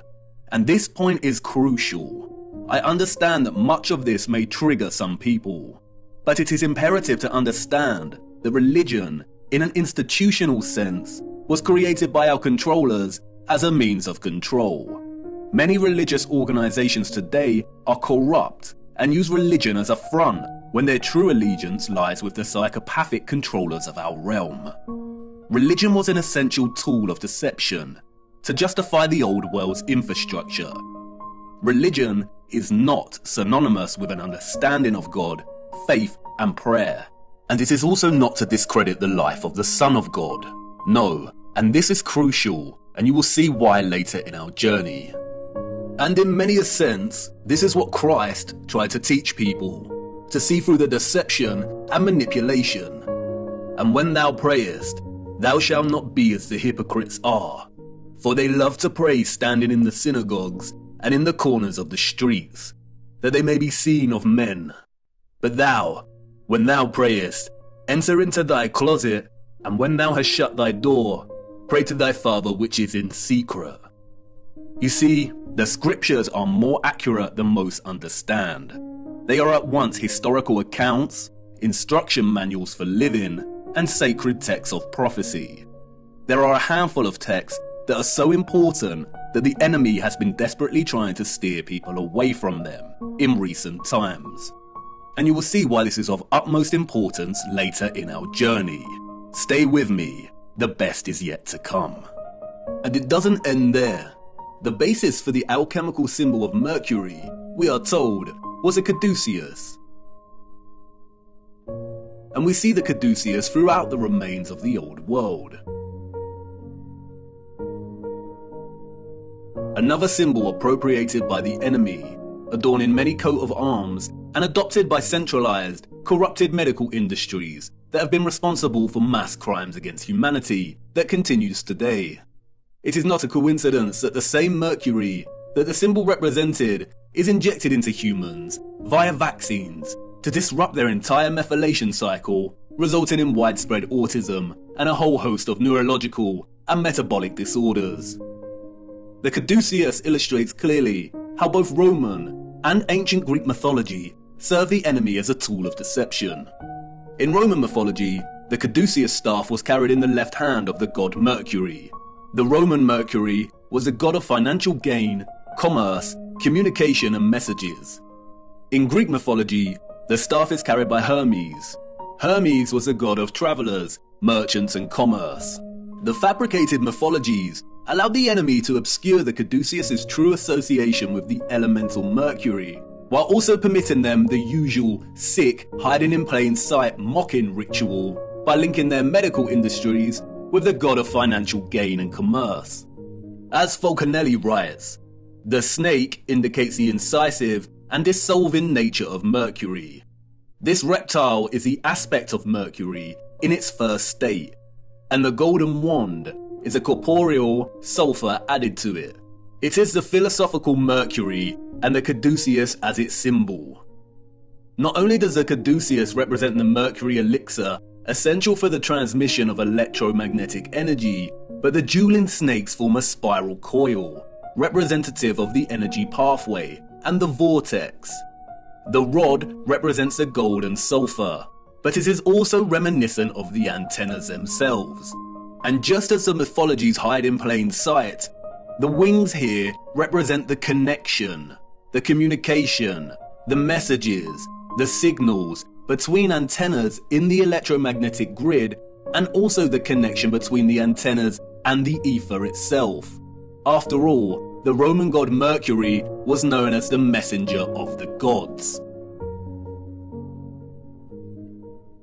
and this point is crucial. I understand that much of this may trigger some people, but it is imperative to understand that religion, in an institutional sense, was created by our controllers as a means of control. Many religious organizations today are corrupt and use religion as a front when their true allegiance lies with the psychopathic controllers of our realm. Religion was an essential tool of deception to justify the old world's infrastructure. Religion is not synonymous with an understanding of God, faith and prayer. And it is also not to discredit the life of the Son of God. No, and this is crucial, and you will see why later in our journey. And in many a sense, this is what Christ tried to teach people, to see through the deception and manipulation. And when thou prayest, thou shalt not be as the hypocrites are, for they love to pray standing in the synagogues and in the corners of the streets, that they may be seen of men. But thou, when thou prayest, enter into thy closet, and when thou hast shut thy door, pray to thy Father which is in secret. You see, the scriptures are more accurate than most understand. They are at once historical accounts, instruction manuals for living, and sacred texts of prophecy. There are a handful of texts that are so important that the enemy has been desperately trying to steer people away from them in recent times. And you will see why this is of utmost importance later in our journey. Stay with me, the best is yet to come. And it doesn't end there. The basis for the alchemical symbol of Mercury, we are told, was a caduceus. And we see the caduceus throughout the remains of the old world. Another symbol appropriated by the enemy, adorning many coat of arms, and adopted by centralized, corrupted medical industries that have been responsible for mass crimes against humanity that continues today. It is not a coincidence that the same mercury that the symbol represented is injected into humans via vaccines to disrupt their entire methylation cycle, resulting in widespread autism and a whole host of neurological and metabolic disorders. The caduceus illustrates clearly how both Roman and ancient Greek mythology serve the enemy as a tool of deception. In Roman mythology, the caduceus staff was carried in the left hand of the god Mercury. The Roman Mercury was the god of financial gain, commerce, communication and messages. In Greek mythology, the staff is carried by Hermes. Hermes was the god of travelers, merchants and commerce. The fabricated mythologies allowed the enemy to obscure the caduceus's true association with the elemental Mercury, while also permitting them the usual sick, hiding in plain sight mocking ritual by linking their medical industries with the god of financial gain and commerce. As Falconelli writes, the snake indicates the incisive and dissolving nature of Mercury. This reptile is the aspect of Mercury in its first state, and the golden wand is a corporeal sulfur added to it. It is the philosophical Mercury and the caduceus as its symbol. Not only does the caduceus represent the Mercury elixir essential for the transmission of electromagnetic energy, but the dueling snakes form a spiral coil, representative of the energy pathway and the vortex. The rod represents the gold and sulfur, but it is also reminiscent of the antennas themselves. And just as the mythologies hide in plain sight, the wings here represent the connection, the communication, the messages, the signals between antennas in the electromagnetic grid, and also the connection between the antennas and the ether itself. After all, the Roman god Mercury was known as the messenger of the gods.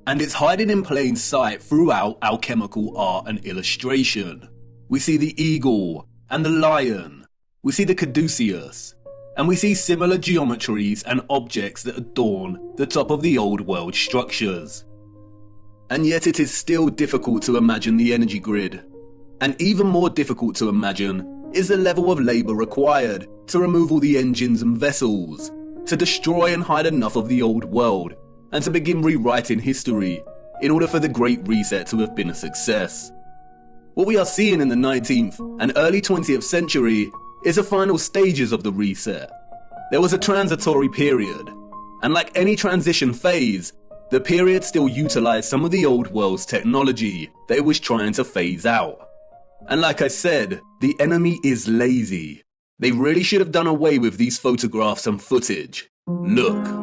And it's hiding in plain sight throughout alchemical art and illustration. We see the eagle and the lion, we see the caduceus, and we see similar geometries and objects that adorn the top of the old world structures. And yet it is still difficult to imagine the energy grid. And even more difficult to imagine is the level of labour required to remove all the engines and vessels, to destroy and hide enough of the old world, and to begin rewriting history in order for the Great Reset to have been a success. What we are seeing in the 19th and early 20th century is the final stages of the reset. There was a transitory period, and like any transition phase, the period still utilised some of the old world's technology that it was trying to phase out. And like I said, the enemy is lazy. They really should have done away with these photographs and footage. Look.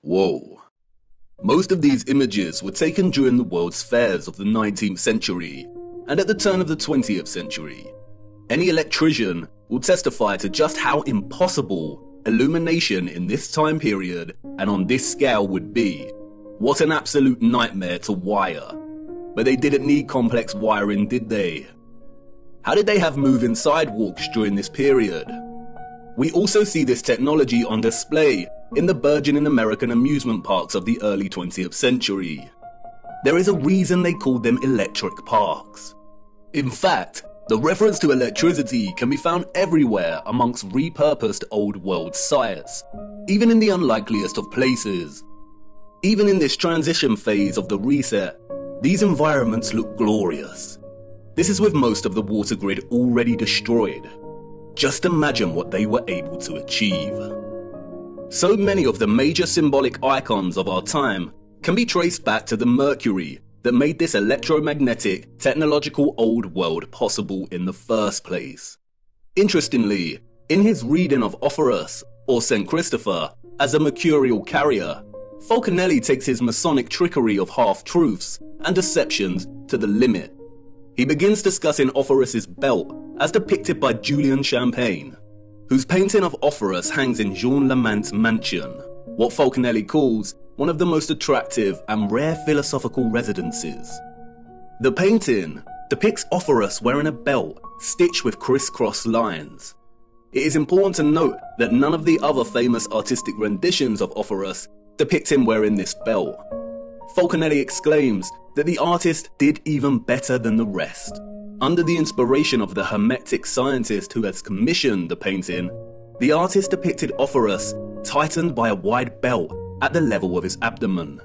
Whoa. Most of these images were taken during the world's fairs of the 19th century, and at the turn of the 20th century. Any electrician will testify to just how impossible illumination in this time period and on this scale would be. What an absolute nightmare to wire. But they didn't need complex wiring, did they? How did they have moving sidewalks during this period? We also see this technology on display in the burgeoning American amusement parks of the early 20th century. There is a reason they called them electric parks. In fact, the reference to electricity can be found everywhere amongst repurposed old world sites, even in the unlikeliest of places. Even in this transition phase of the reset, these environments look glorious. This is with most of the water grid already destroyed. Just imagine what they were able to achieve. So many of the major symbolic icons of our time can be traced back to the mercury that made this electromagnetic, technological old world possible in the first place. Interestingly, in his reading of Ophorus, or St. Christopher, as a mercurial carrier, Falconelli takes his Masonic trickery of half-truths and deceptions to the limit. He begins discussing Ophorus's belt as depicted by Julian Champagne, whose painting of Ophorus hangs in Jean Lamant's mansion, what Falconelli calls one of the most attractive and rare philosophical residences. The painting depicts Ophorus wearing a belt stitched with crisscross lines. It is important to note that none of the other famous artistic renditions of Ophorus depict him wearing this belt. Falconelli exclaims that the artist did even better than the rest. Under the inspiration of the Hermetic scientist who has commissioned the painting, the artist depicted Ophorus tightened by a wide belt at the level of his abdomen.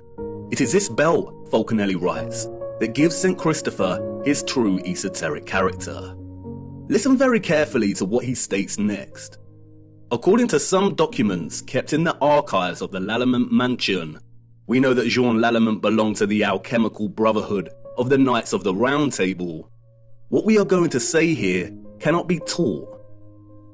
It is this belt, Falconelli writes, that gives St. Christopher his true esoteric character. Listen very carefully to what he states next. According to some documents kept in the archives of the Lallement mansion, we know that Jean Lallement belonged to the alchemical brotherhood of the Knights of the Round Table. What we are going to say here cannot be taught.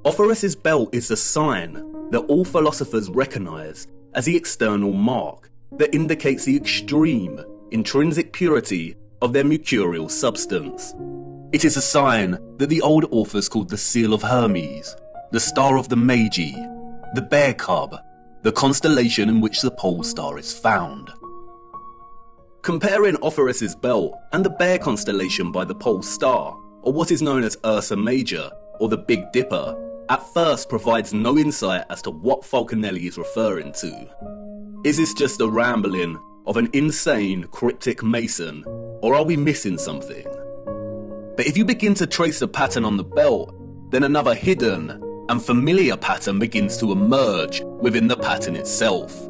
Ophorus's belt is the sign that all philosophers recognize as the external mark that indicates the extreme, intrinsic purity of their mercurial substance. It is a sign that the old authors called the Seal of Hermes, the Star of the Magi, the Bear Cub, the constellation in which the pole star is found. Comparing Ophorus's belt and the Bear constellation by the pole star, or what is known as Ursa Major, or the Big Dipper, at first provides no insight as to what Falconelli is referring to. Is this just a rambling of an insane cryptic mason, or are we missing something? But if you begin to trace the pattern on the belt, then another hidden and familiar pattern begins to emerge within the pattern itself.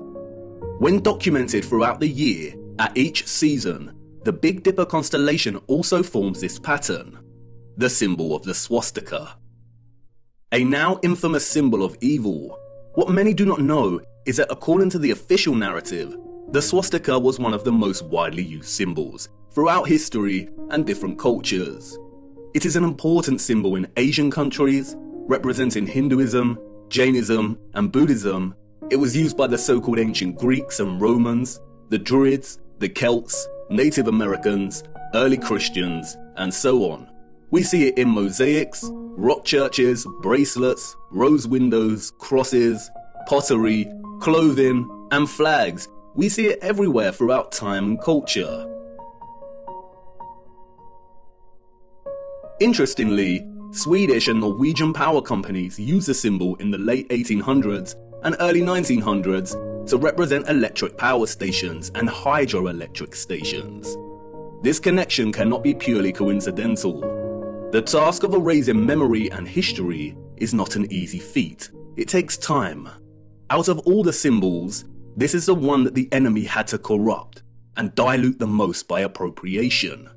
When documented throughout the year, at each season, the Big Dipper constellation also forms this pattern, the symbol of the swastika. A now infamous symbol of evil. What many do not know is that according to the official narrative, the swastika was one of the most widely used symbols throughout history and different cultures. It is an important symbol in Asian countries, representing Hinduism, Jainism, and Buddhism. It was used by the so-called ancient Greeks and Romans, the Druids, the Celts, Native Americans, early Christians, and so on. We see it in mosaics, rock churches, bracelets, rose windows, crosses, pottery, clothing, and flags. We see it everywhere throughout time and culture. Interestingly, Swedish and Norwegian power companies used the symbol in the late 1800s and early 1900s to represent electric power stations and hydroelectric stations. This connection cannot be purely coincidental. The task of erasing memory and history is not an easy feat. It takes time. Out of all the symbols, this is the one that the enemy had to corrupt and dilute the most by appropriation.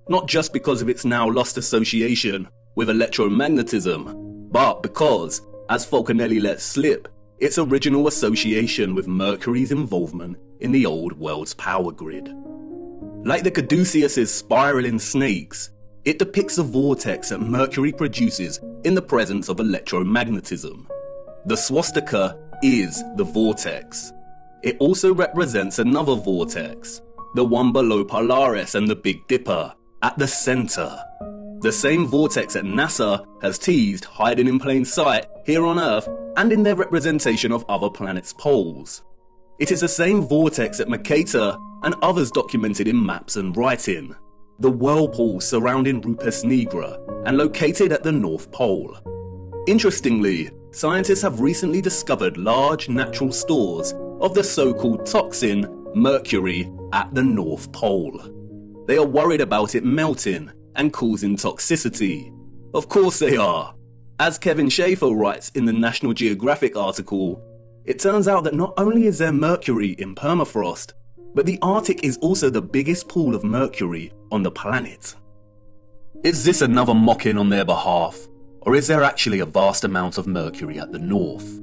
Not just because of its now lost association with electromagnetism, but because, as Falconelli let slip, its original association with Mercury's involvement in the old world's power grid. Like the caduceus's spiraling snakes, it depicts a vortex that Mercury produces in the presence of electromagnetism. The swastika is the vortex. It also represents another vortex, the one below Polaris and the Big Dipper, at the center. The same vortex that NASA has teased hiding in plain sight here on Earth and in their representation of other planets' poles. It is the same vortex that Mercator and others documented in maps and writing. The whirlpool surrounding Rupes Nigra and located at the North Pole. Interestingly, scientists have recently discovered large natural stores of the so-called toxin mercury at the North Pole. They are worried about it melting and causing toxicity. Of course they are. As Kevin Schaefer writes in the National Geographic article, it turns out that not only is there mercury in permafrost, but the Arctic is also the biggest pool of mercury on the planet. Is this another mocking on their behalf, or is there actually a vast amount of mercury at the north?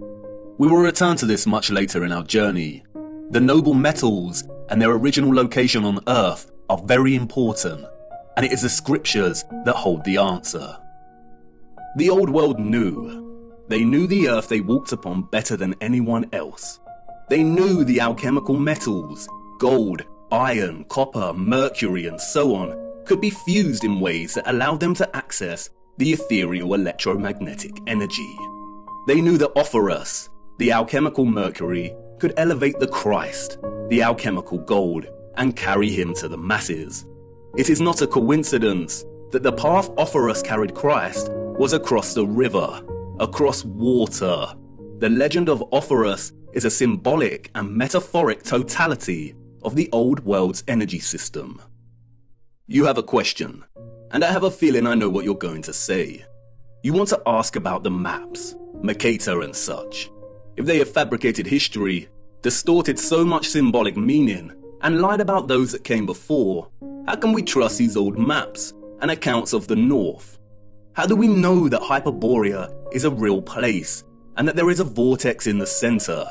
We will return to this much later in our journey. The noble metals and their original location on Earth are very important, and it is the scriptures that hold the answer. The old world knew. They knew the Earth they walked upon better than anyone else. They knew the alchemical metals, gold, iron, copper, mercury, and so on, could be fused in ways that allowed them to access the ethereal electromagnetic energy. They knew that Ophorus, the alchemical mercury, could elevate the Christ, the alchemical gold, and carry him to the masses. It is not a coincidence that the path Ophorus carried Christ was across the river, across water. The legend of Ophorus is a symbolic and metaphoric totality of the old world's energy system. You have a question, and I have a feeling I know what you're going to say. You want to ask about the maps, Mercator and such. If they have fabricated history, distorted so much symbolic meaning, and lied about those that came before, how can we trust these old maps and accounts of the North? How do we know that Hyperborea is a real place and that there is a vortex in the center?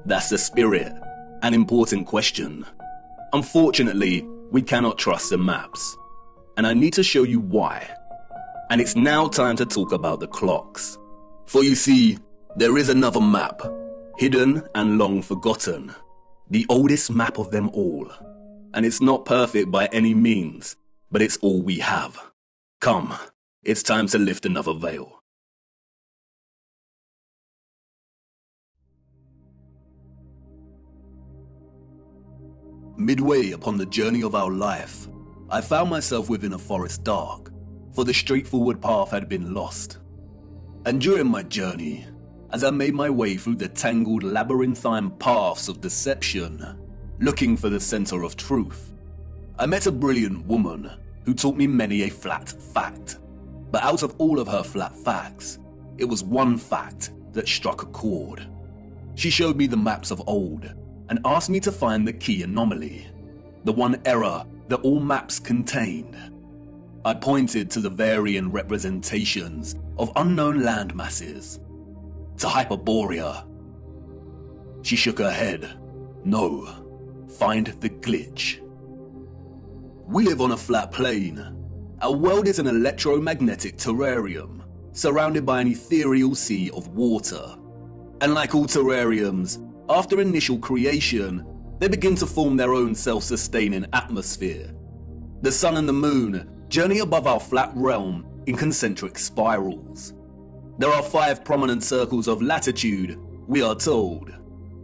That's the spirit, an important question. Unfortunately, we cannot trust the maps, and I need to show you why. And it's now time to talk about the clocks. For you see, there is another map, hidden and long forgotten, the oldest map of them all. And it's not perfect by any means, but it's all we have. Come, it's time to lift another veil. Midway upon the journey of our life, I found myself within a forest dark, for the straightforward path had been lost. And during my journey, as I made my way through the tangled labyrinthine paths of deception, looking for the center of truth, I met a brilliant woman who taught me many a flat fact. But out of all of her flat facts, it was one fact that struck a chord. She showed me the maps of old and asked me to find the key anomaly, the one error that all maps contained. I pointed to the varying representations of unknown land masses, to Hyperborea. She shook her head. No, find the glitch. We live on a flat plane. Our world is an electromagnetic terrarium, surrounded by an ethereal sea of water. And like all terrariums, after initial creation, they begin to form their own self-sustaining atmosphere. The sun and the moon journey above our flat realm in concentric spirals. There are 5 prominent circles of latitude, we are told.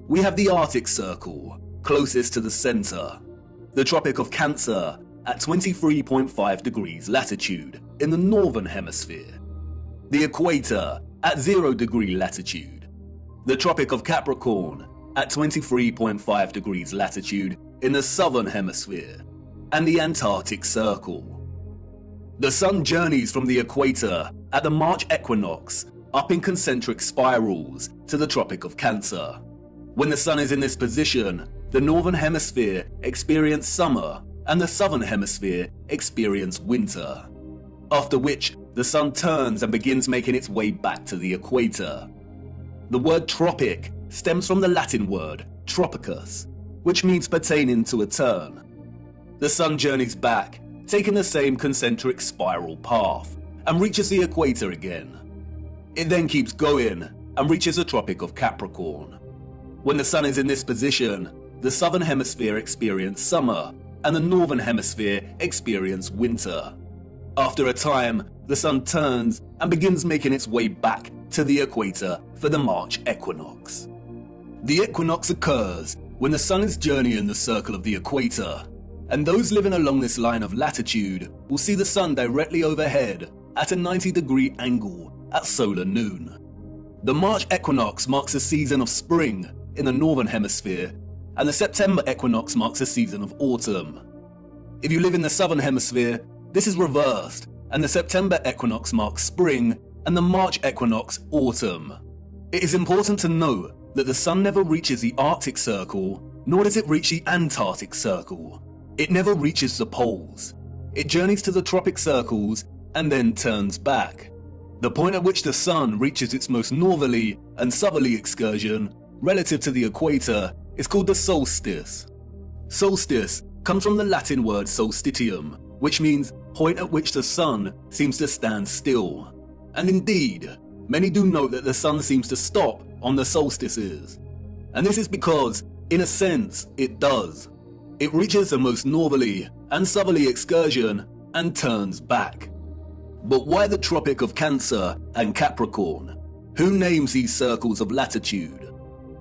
We have the Arctic Circle, closest to the center, the Tropic of Cancer at 23.5 degrees latitude in the northern hemisphere, the Equator at 0 degree latitude, the Tropic of Capricorn at 23.5 degrees latitude in the southern hemisphere, and the Antarctic Circle. The sun journeys from the equator at the March equinox up in concentric spirals to the Tropic of Cancer. When the sun is in this position, the northern hemisphere experiences summer and the southern hemisphere experiences winter, after which the sun turns and begins making its way back to the equator. The word tropic stems from the Latin word tropicus, which means pertaining to a turn. The sun journeys back, taking the same concentric spiral path, and reaches the equator again. It then keeps going and reaches the Tropic of Capricorn. When the sun is in this position, the southern hemisphere experiences summer, and the northern hemisphere experience winter. After a time, the sun turns and begins making its way back to the equator for the March equinox. The equinox occurs when the sun is journeying the circle of the equator, and those living along this line of latitude will see the sun directly overhead at a 90-degree angle at solar noon. The March equinox marks a season of spring in the northern hemisphere, and the September equinox marks a season of autumn. If you live in the southern hemisphere, this is reversed, and the September equinox marks spring and the March equinox autumn. It is important to note that the sun never reaches the Arctic Circle, nor does it reach the Antarctic Circle. It never reaches the poles. It journeys to the tropic circles and then turns back. The point at which the sun reaches its most northerly and southerly excursion relative to the equator is called the solstice. Solstice comes from the Latin word solstitium, which means point at which the sun seems to stand still. And indeed, many do note that the sun seems to stop on the solstices. And this is because, in a sense, it does. It reaches the most northerly and southerly excursion and turns back. But why the Tropic of Cancer and Capricorn? Who names these circles of latitude?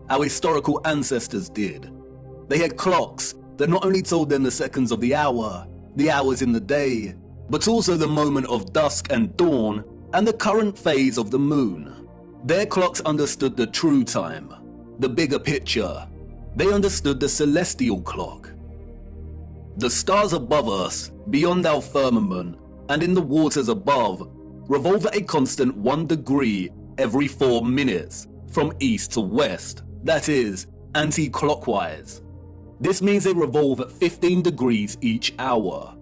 Our historical ancestors did. They had clocks that not only told them the seconds of the hour, the hours in the day, but also the moment of dusk and dawn and the current phase of the moon. Their clocks understood the true time, the bigger picture. They understood the celestial clock. The stars above us, beyond our firmament, and in the waters above, revolve at a constant 1 degree every 4 minutes, from east to west, that is, anti-clockwise. This means they revolve at 15 degrees each hour.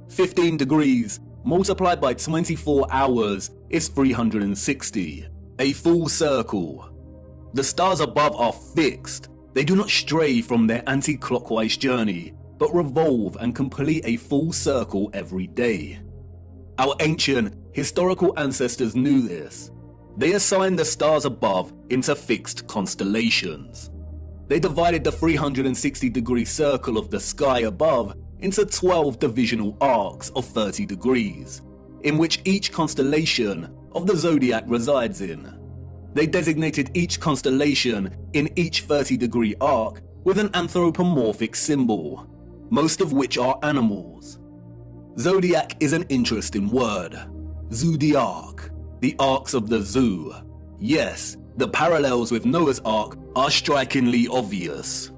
15 degrees multiplied by 24 hours is 360, a full circle. The stars above are fixed. They do not stray from their anti-clockwise journey, but revolve and complete a full circle every day. Our ancient, historical ancestors knew this. They assigned the stars above into fixed constellations. They divided the 360-degree circle of the sky above into 12 divisional arcs of 30 degrees, in which each constellation of the zodiac resides in. They designated each constellation in each 30-degree arc with an anthropomorphic symbol, most of which are animals. Zodiac is an interesting word. Zodiac, the arcs of the zoo. Yes, the parallels with Noah's Ark are strikingly obvious.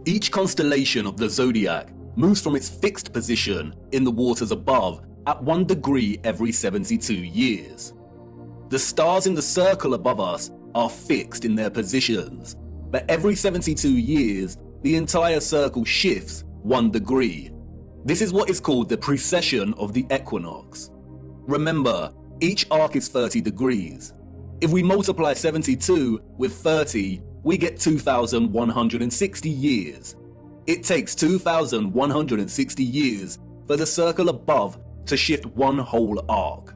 Each constellation of the zodiac moves from its fixed position in the waters above at 1 degree every 72 years. The stars in the circle above us are fixed in their positions, but every 72 years, the entire circle shifts 1 degree. This is what is called the precession of the equinox. Remember, each arc is 30 degrees. If we multiply 72 with 30, we get 2,160 years. It takes 2,160 years for the circle above to shift 1 whole arc.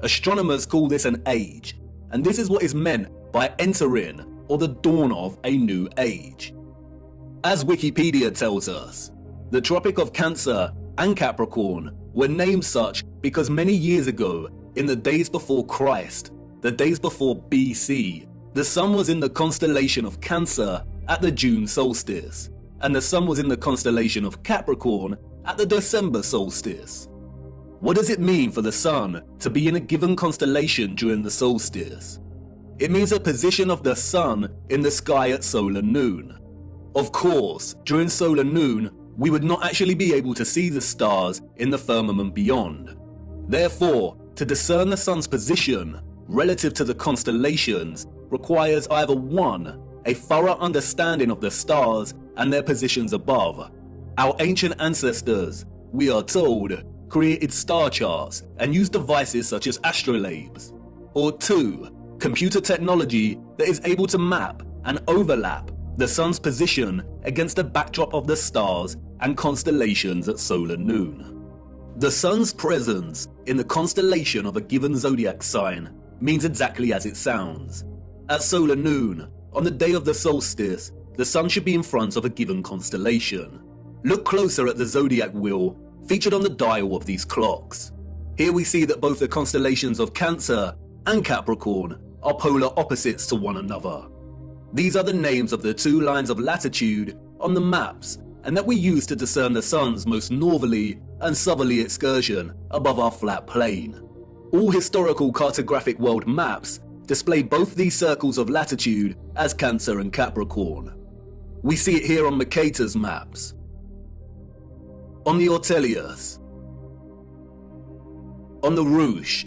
Astronomers call this an age, and this is what is meant by entering or the dawn of a new age. As Wikipedia tells us, the Tropic of Cancer and Capricorn were named such because many years ago, in the days before Christ, the days before BC, the sun was in the constellation of Cancer at the June solstice, and the sun was in the constellation of Capricorn at the December solstice. What does it mean for the sun to be in a given constellation during the solstice? It means a position of the sun in the sky at solar noon. Of course, during solar noon, we would not actually be able to see the stars in the firmament beyond. Therefore, to discern the sun's position relative to the constellations requires either 1, a thorough understanding of the stars and their positions above. Our ancient ancestors, we are told, created star charts and used devices such as astrolabes. Or 2, computer technology that is able to map and overlap the sun's position against the backdrop of the stars and constellations at solar noon. The sun's presence in the constellation of a given zodiac sign means exactly as it sounds. At solar noon, on the day of the solstice, the sun should be in front of a given constellation. Look closer at the zodiac wheel featured on the dial of these clocks. Here we see that both the constellations of Cancer and Capricorn are polar opposites to one another. These are the names of the two lines of latitude on the maps, and that we use to discern the sun's most northerly and southerly excursion above our flat plane. All historical cartographic world maps display both these circles of latitude as Cancer and Capricorn. We see it here on Mercator's maps, on the Ortelius, on the Rouge,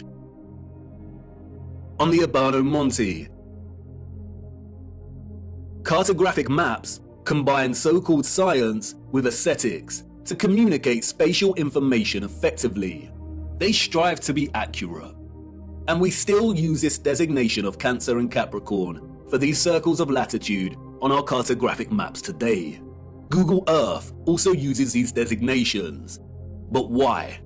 on the Urbano Monte. Cartographic maps combine so-called science with aesthetics to communicate spatial information effectively. They strive to be accurate. And we still use this designation of Cancer and Capricorn for these circles of latitude on our cartographic maps today. Google Earth also uses these designations. But why?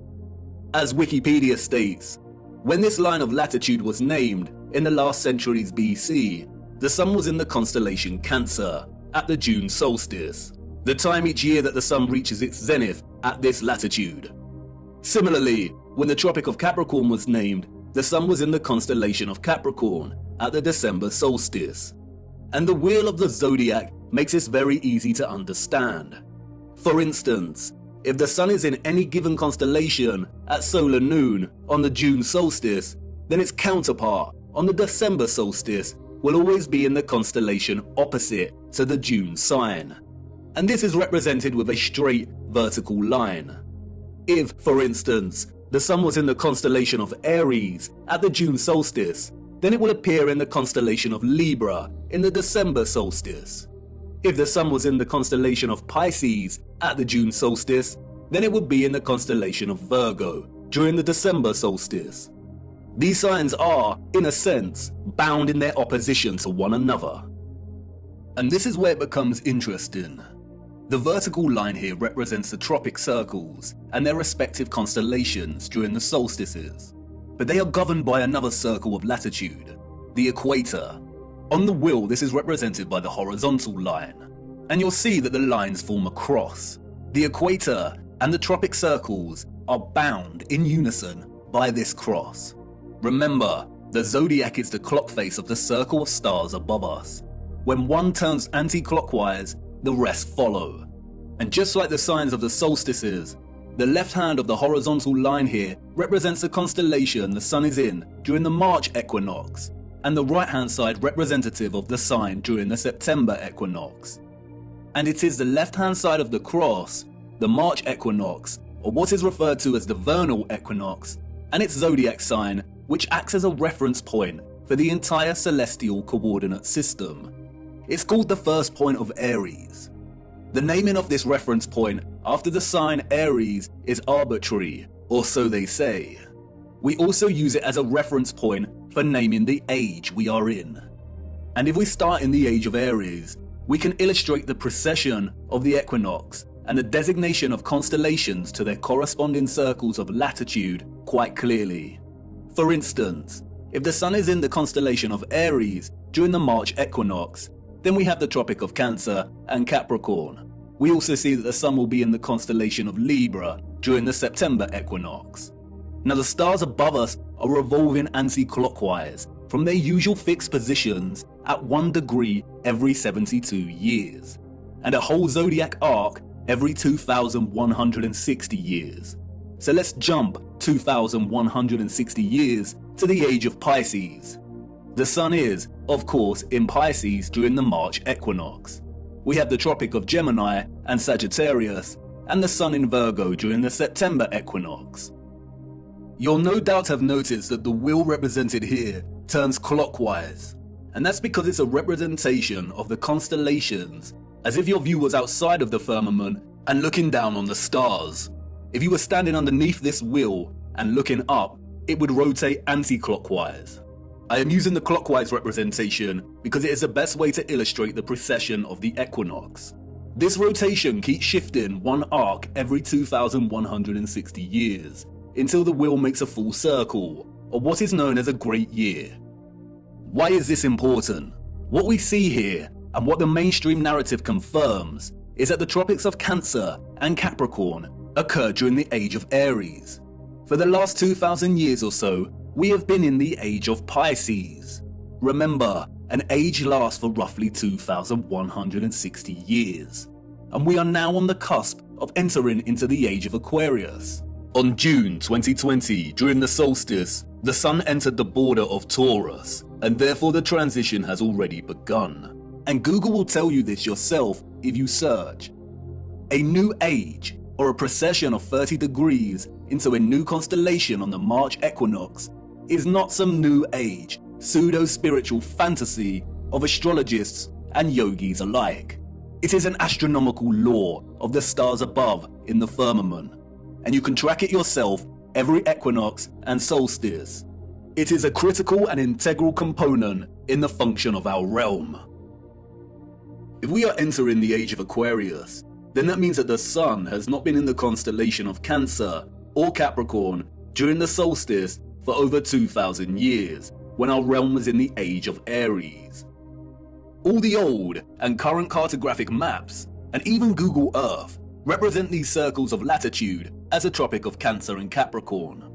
As Wikipedia states, when this line of latitude was named in the last centuries BC, the sun was in the constellation Cancer at the June solstice, the time each year that the sun reaches its zenith at this latitude. Similarly, when the Tropic of Capricorn was named, the sun was in the constellation of Capricorn at the December solstice. And the wheel of the zodiac makes this very easy to understand. For instance, if the sun is in any given constellation at solar noon on the June solstice, then its counterpart on the December solstice will always be in the constellation opposite to the June sign. And this is represented with a straight vertical line. If, for instance, the sun was in the constellation of Aries at the June solstice, then it will appear in the constellation of Libra in the December solstice. If the sun was in the constellation of Pisces at the June solstice, then it would be in the constellation of Virgo during the December solstice. These signs are, in a sense, bound in their opposition to one another. And this is where it becomes interesting. The vertical line here represents the tropic circles and their respective constellations during the solstices. But they are governed by another circle of latitude, the equator. On the wheel, this is represented by the horizontal line. And you'll see that the lines form a cross. The equator and the tropic circles are bound in unison by this cross. Remember, the zodiac is the clock face of the circle of stars above us. When one turns anti-clockwise, the rest follow. And just like the signs of the solstices, the left hand of the horizontal line here represents the constellation the sun is in during the March equinox, and the right hand side representative of the sign during the September equinox. And it is the left hand side of the cross, the March equinox, or what is referred to as the vernal equinox, and its zodiac sign, which acts as a reference point for the entire celestial coordinate system. It's called the first point of Aries. The naming of this reference point after the sign Aries is arbitrary, or so they say. We also use it as a reference point for naming the age we are in. And if we start in the age of Aries, we can illustrate the precession of the equinox and the designation of constellations to their corresponding circles of latitude quite clearly. For instance, if the sun is in the constellation of Aries during the March equinox, then we have the Tropic of Cancer and Capricorn. We also see that the sun will be in the constellation of Libra during the September equinox. Now the stars above us are revolving anti-clockwise from their usual fixed positions at 1 degree every 72 years, and a whole zodiac arc every 2,160 years. So let's jump 2,160 years to the age of Pisces. The sun is, of course, in Pisces during the March equinox. We have the Tropic of Gemini and Sagittarius, and the sun in Virgo during the September equinox. You'll no doubt have noticed that the wheel represented here turns clockwise, and that's because it's a representation of the constellations, as if your view was outside of the firmament and looking down on the stars. If you were standing underneath this wheel and looking up, it would rotate anti-clockwise. I am using the clockwise representation because it is the best way to illustrate the precession of the equinox. This rotation keeps shifting one arc every 2,160 years until the wheel makes a full circle, or what is known as a great year. Why is this important? What we see here, and what the mainstream narrative confirms, is that the tropics of Cancer and Capricorn occurred during the age of Aries. For the last 2,000 years or so, we have been in the age of Pisces. Remember, an age lasts for roughly 2,160 years. And we are now on the cusp of entering into the age of Aquarius. On June 2020, during the solstice, the sun entered the border of Taurus, and therefore the transition has already begun. And Google will tell you this yourself if you search. A new age, or a precession of 30 degrees into a new constellation on the March equinox, is not some new age, pseudo-spiritual fantasy of astrologists and yogis alike. It is an astronomical law of the stars above in the firmament, and you can track it yourself every equinox and solstice. It is a critical and integral component in the function of our realm. If we are entering the age of Aquarius, then that means that the sun has not been in the constellation of Cancer or Capricorn during the solstice for over 2,000 years, when our realm was in the age of Aries. All the old and current cartographic maps, and even Google Earth, represent these circles of latitude as a tropic of Cancer and Capricorn.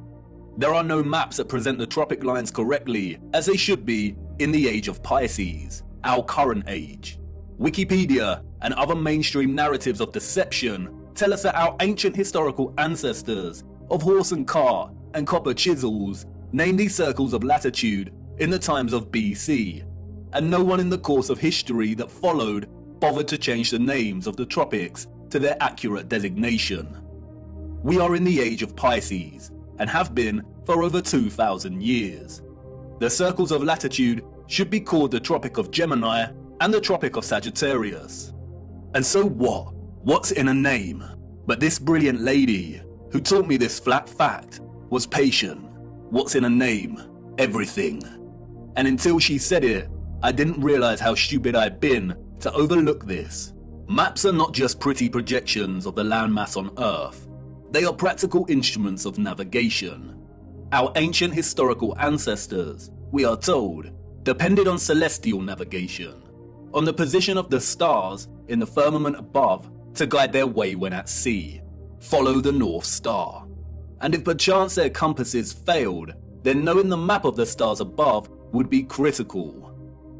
There are no maps that present the tropic lines correctly as they should be in the age of Pisces, our current age. Wikipedia and other mainstream narratives of deception tell us that our ancient historical ancestors of horse and cart and copper chisels named these circles of latitude in the times of BC, and no one in the course of history that followed bothered to change the names of the tropics to their accurate designation. We are in the age of Pisces, and have been for over 2,000 years. The circles of latitude should be called the Tropic of Gemini and the Tropic of Sagittarius. And so what? What's in a name? But this brilliant lady, who taught me this flat fact, was patient. What's in a name? Everything. And until she said it, I didn't realize how stupid I'd been to overlook this. Maps are not just pretty projections of the landmass on Earth. They are practical instruments of navigation. Our ancient historical ancestors, we are told, depended on celestial navigation, on the position of the stars in the firmament above to guide their way when at sea. Follow the North Star. And if perchance their compasses failed, then knowing the map of the stars above would be critical.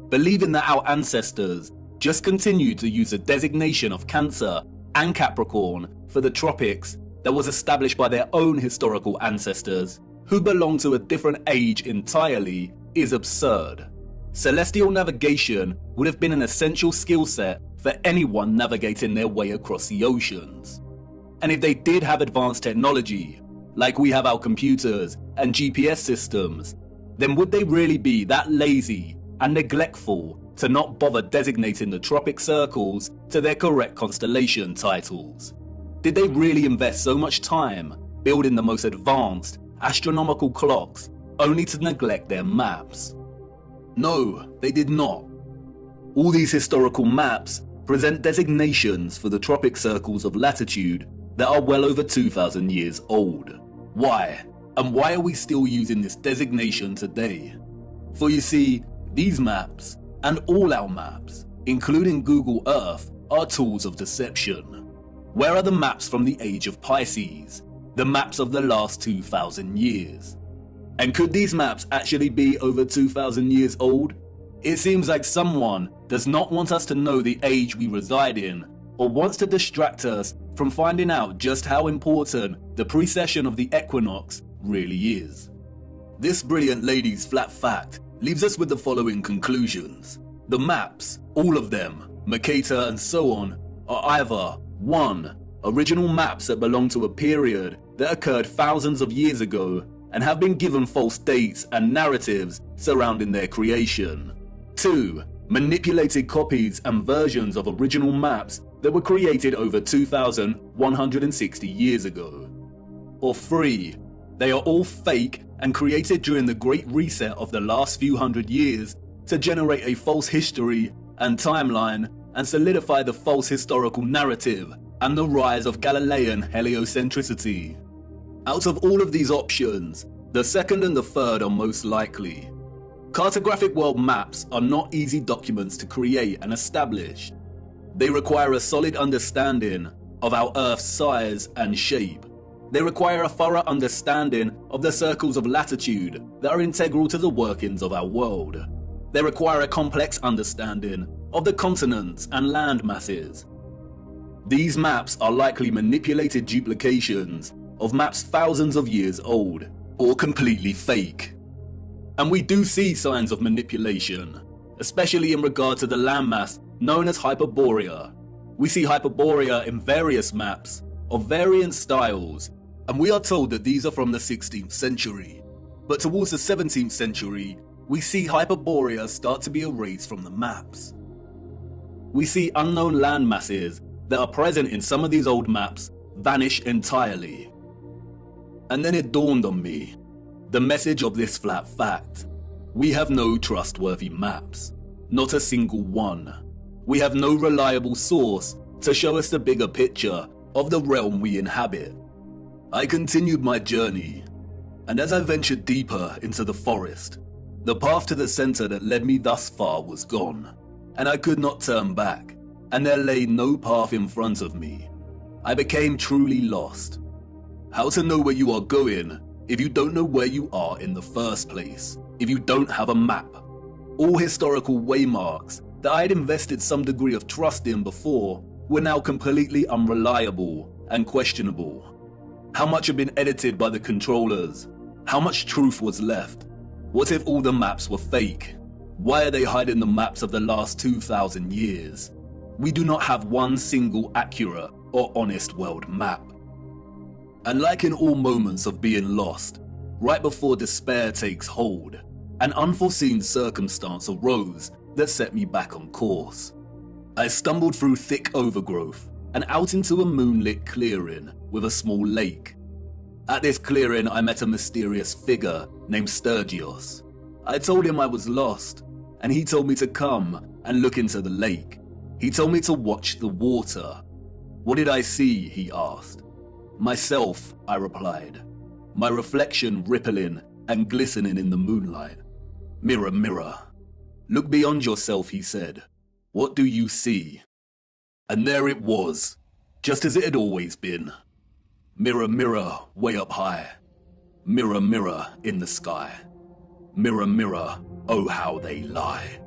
Believing that our ancestors just continued to use the designation of Cancer and Capricorn for the tropics that was established by their own historical ancestors, who belong to a different age entirely, is absurd. Celestial navigation would have been an essential skill set for anyone navigating their way across the oceans. And if they did have advanced technology, like we have our computers and GPS systems, then would they really be that lazy and neglectful to not bother designating the tropic circles to their correct constellation titles? Did they really invest so much time building the most advanced astronomical clocks only to neglect their maps? No, they did not. All these historical maps present designations for the tropic circles of latitude that are well over 2,000 years old. Why? And why are we still using this designation today? For you see, these maps, and all our maps, including Google Earth, are tools of deception. Where are the maps from the age of Pisces? The maps of the last 2,000 years? And could these maps actually be over 2,000 years old? It seems like someone does not want us to know the age we reside in, or wants to distract us from finding out just how important the precession of the equinox really is. This brilliant lady's flat fact leaves us with the following conclusions. The maps, all of them, Mercator and so on, are either 1. Original maps that belong to a period that occurred thousands of years ago and have been given false dates and narratives surrounding their creation. 2. Manipulated copies and versions of original maps that were created over 2,160 years ago. Or 3. They are all fake and created during the Great Reset of the last few hundred years to generate a false history and timeline and solidify the false historical narrative and the rise of Galilean heliocentricity. Out of all of these options, the second and the third are most likely. Cartographic world maps are not easy documents to create and establish. They require a solid understanding of our Earth's size and shape. They require a thorough understanding of the circles of latitude that are integral to the workings of our world. They require a complex understanding of the continents and land masses. These maps are likely manipulated duplications of maps thousands of years old, or completely fake. And we do see signs of manipulation, especially in regard to the landmass known as Hyperborea. We see Hyperborea in various maps of varying styles, and we are told that these are from the 16th century. But towards the 17th century, we see Hyperborea start to be erased from the maps. We see unknown land masses that are present in some of these old maps vanish entirely. And then it dawned on me, the message of this flat fact. We have no trustworthy maps, not a single one. We have no reliable source to show us the bigger picture of the realm we inhabit. I continued my journey, and as I ventured deeper into the forest, the path to the center that led me thus far was gone, and I could not turn back, and there lay no path in front of me. I became truly lost. How to know where you are going if you don't know where you are in the first place, if you don't have a map? All historical waymarks that I had invested some degree of trust in before were now completely unreliable and questionable. How much had been edited by the controllers? How much truth was left? What if all the maps were fake? Why are they hiding the maps of the last 2,000 years? We do not have one single accurate or honest world map. And like in all moments of being lost, right before despair takes hold, an unforeseen circumstance arose that set me back on course. I stumbled through thick overgrowth and out into a moonlit clearing with a small lake. At this clearing, I met a mysterious figure named Sturgios. I told him I was lost, and he told me to come and look into the lake. He told me to watch the water. What did I see? He asked. Myself, I replied, my reflection rippling and glistening in the moonlight. Mirror, mirror, look beyond yourself, he said. What do you see? And there it was, just as it had always been. Mirror, mirror, way up high. Mirror, mirror, in the sky. Mirror, mirror, oh how they lie.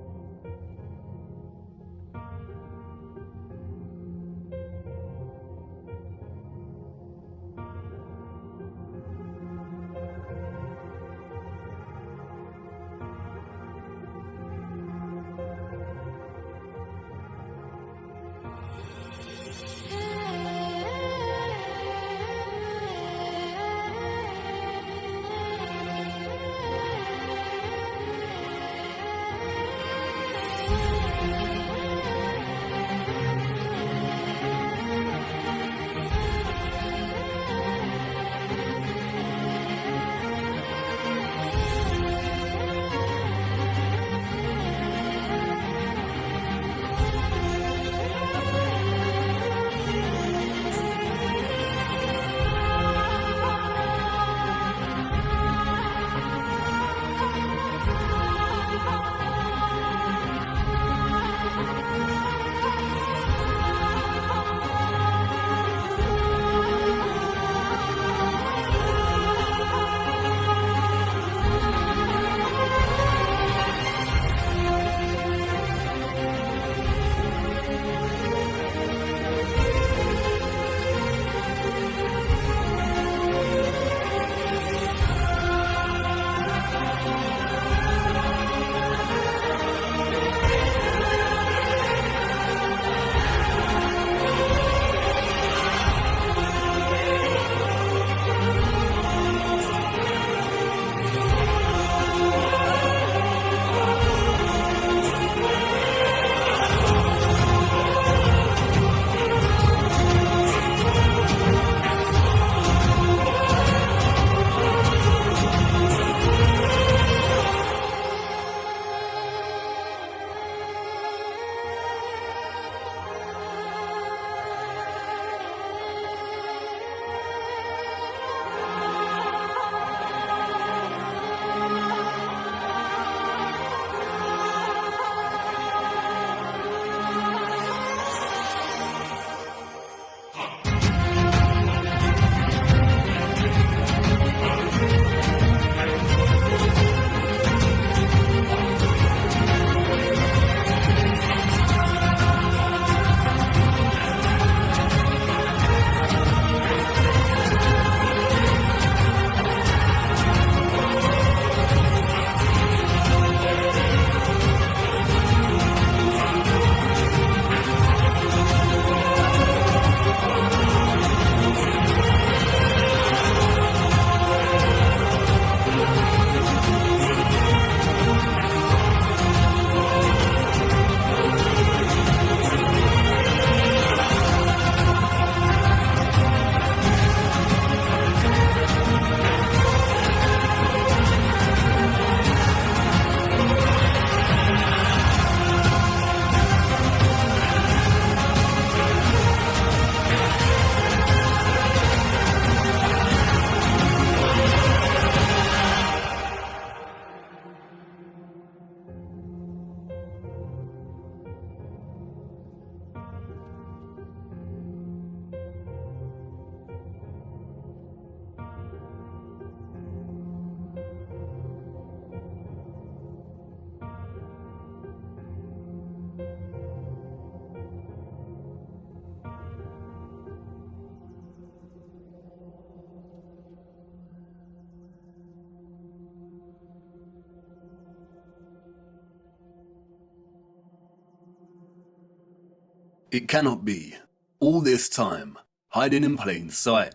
It cannot be. All this time, hiding in plain sight.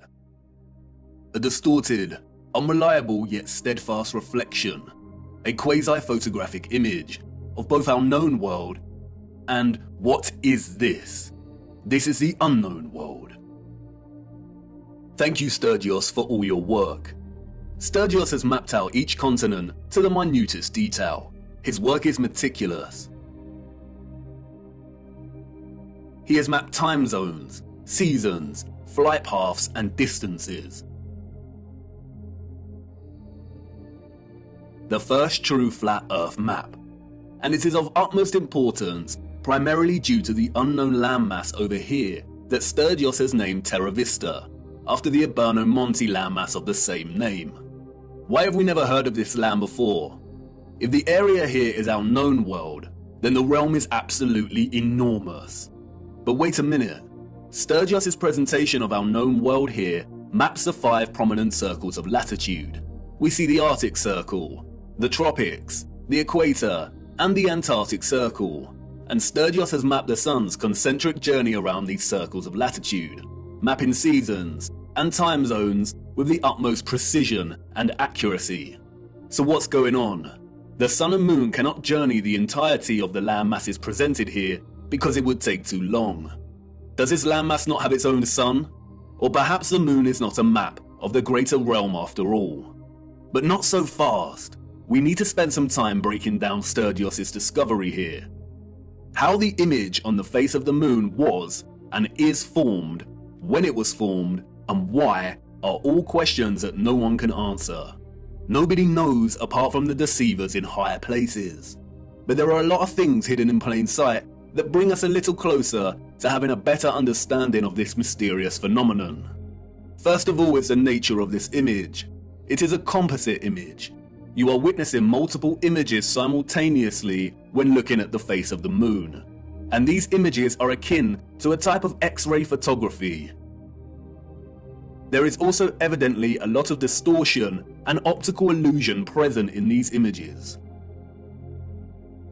A distorted, unreliable yet steadfast reflection, a quasi-photographic image of both our known world and what is this? This is the unknown world. Thank you, Sturgios, for all your work. Sturgios has mapped out each continent to the minutest detail. His work is meticulous. He has mapped time zones, seasons, flight paths, and distances. The first true flat Earth map, and it is of utmost importance primarily due to the unknown landmass over here that Sturgios has named Terra Vista, after the Ewaranon Monte landmass of the same name. Why have we never heard of this land before? If the area here is our known world, then the realm is absolutely enormous. But wait a minute, Sturgios' presentation of our known world here maps the 5 prominent circles of latitude. We see the Arctic Circle, the Tropics, the Equator, and the Antarctic Circle. And Sturgios has mapped the Sun's concentric journey around these circles of latitude, mapping seasons and time zones with the utmost precision and accuracy. So what's going on? The Sun and Moon cannot journey the entirety of the landmasses presented here because it would take too long. Does this landmass not have its own sun? Or perhaps the Moon is not a map of the greater realm after all. But not so fast. We need to spend some time breaking down Sturgios' discovery here. How the image on the face of the Moon was and is formed, when it was formed, and why are all questions that no one can answer. Nobody knows apart from the deceivers in higher places. But there are a lot of things hidden in plain sight that bring us a little closer to having a better understanding of this mysterious phenomenon. First of all is the nature of this image. It is a composite image. You are witnessing multiple images simultaneously when looking at the face of the Moon. And these images are akin to a type of X-ray photography. There is also evidently a lot of distortion and optical illusion present in these images.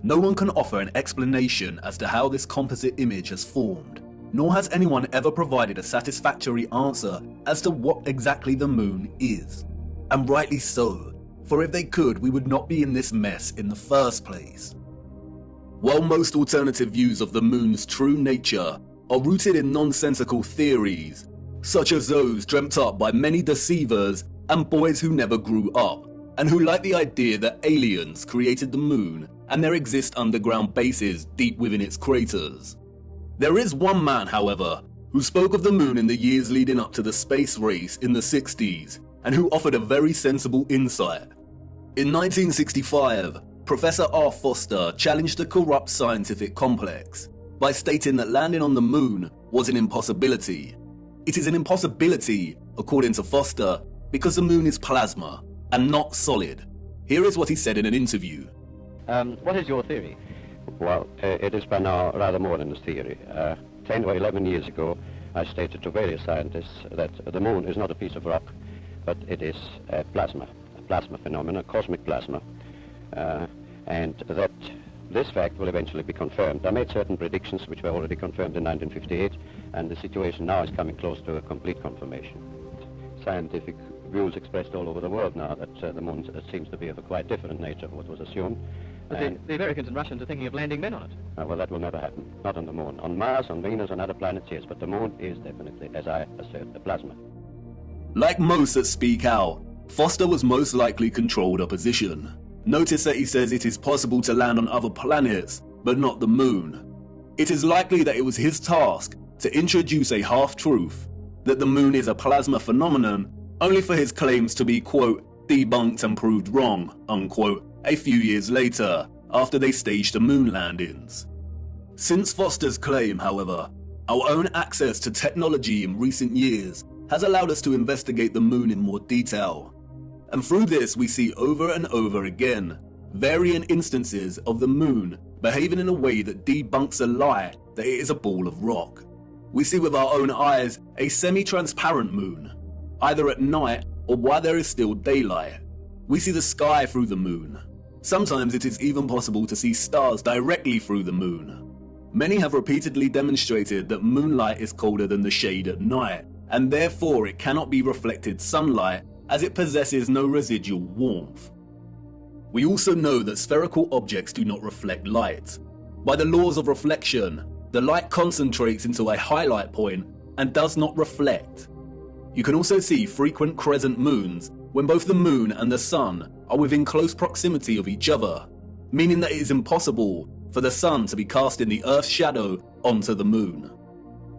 No one can offer an explanation as to how this composite image has formed, nor has anyone ever provided a satisfactory answer as to what exactly the Moon is. And rightly so. For if they could, we would not be in this mess in the first place. While most alternative views of the Moon's true nature are rooted in nonsensical theories, such as those dreamt up by many deceivers and boys who never grew up, and who like the idea that aliens created the Moon and there exist underground bases deep within its craters. There is one man, however, who spoke of the Moon in the years leading up to the space race in the 60s, and who offered a very sensible insight. In 1965, Professor R. Foster challenged the corrupt scientific complex by stating that landing on the Moon was an impossibility. It is an impossibility, according to Foster, because the Moon is plasma and not solid. Here is what he said in an interview. What is your theory? Well, it is by now rather more than a theory. 10 or 11 years ago, I stated to various scientists that the Moon is not a piece of rock, but it is a plasma phenomenon, cosmic plasma, and that this fact will eventually be confirmed. I made certain predictions which were already confirmed in 1958, and the situation now is coming close to a complete confirmation. Scientific views expressed all over the world now that the Moon seems to be of a quite different nature from what was assumed. But the Americans and Russians are thinking of landing men on it. Well, that will never happen. Not on the Moon. On Mars, on Venus, on other planets, yes, but the Moon is definitely, as I assert, a plasma. Like most that speak out, Foster was most likely controlled opposition. Notice that he says it is possible to land on other planets, but not the Moon. It is likely that it was his task to introduce a half-truth, that the Moon is a plasma phenomenon, only for his claims to be, quote, debunked and proved wrong, unquote, a few years later, after they staged the Moon landings. Since Foster's claim, however, our own access to technology in recent years has allowed us to investigate the Moon in more detail. And through this we see over and over again varying instances of the Moon behaving in a way that debunks a lie that it is a ball of rock. We see with our own eyes a semi-transparent Moon, either at night or while there is still daylight. We see the sky through the Moon. Sometimes it is even possible to see stars directly through the Moon. Many have repeatedly demonstrated that moonlight is colder than the shade at night, and therefore it cannot be reflected sunlight as it possesses no residual warmth. We also know that spherical objects do not reflect light. By the laws of reflection, the light concentrates into a highlight point and does not reflect. You can also see frequent crescent moons when both the moon and the sun are within close proximity of each other, meaning that it is impossible for the sun to be casting the Earth's shadow onto the moon.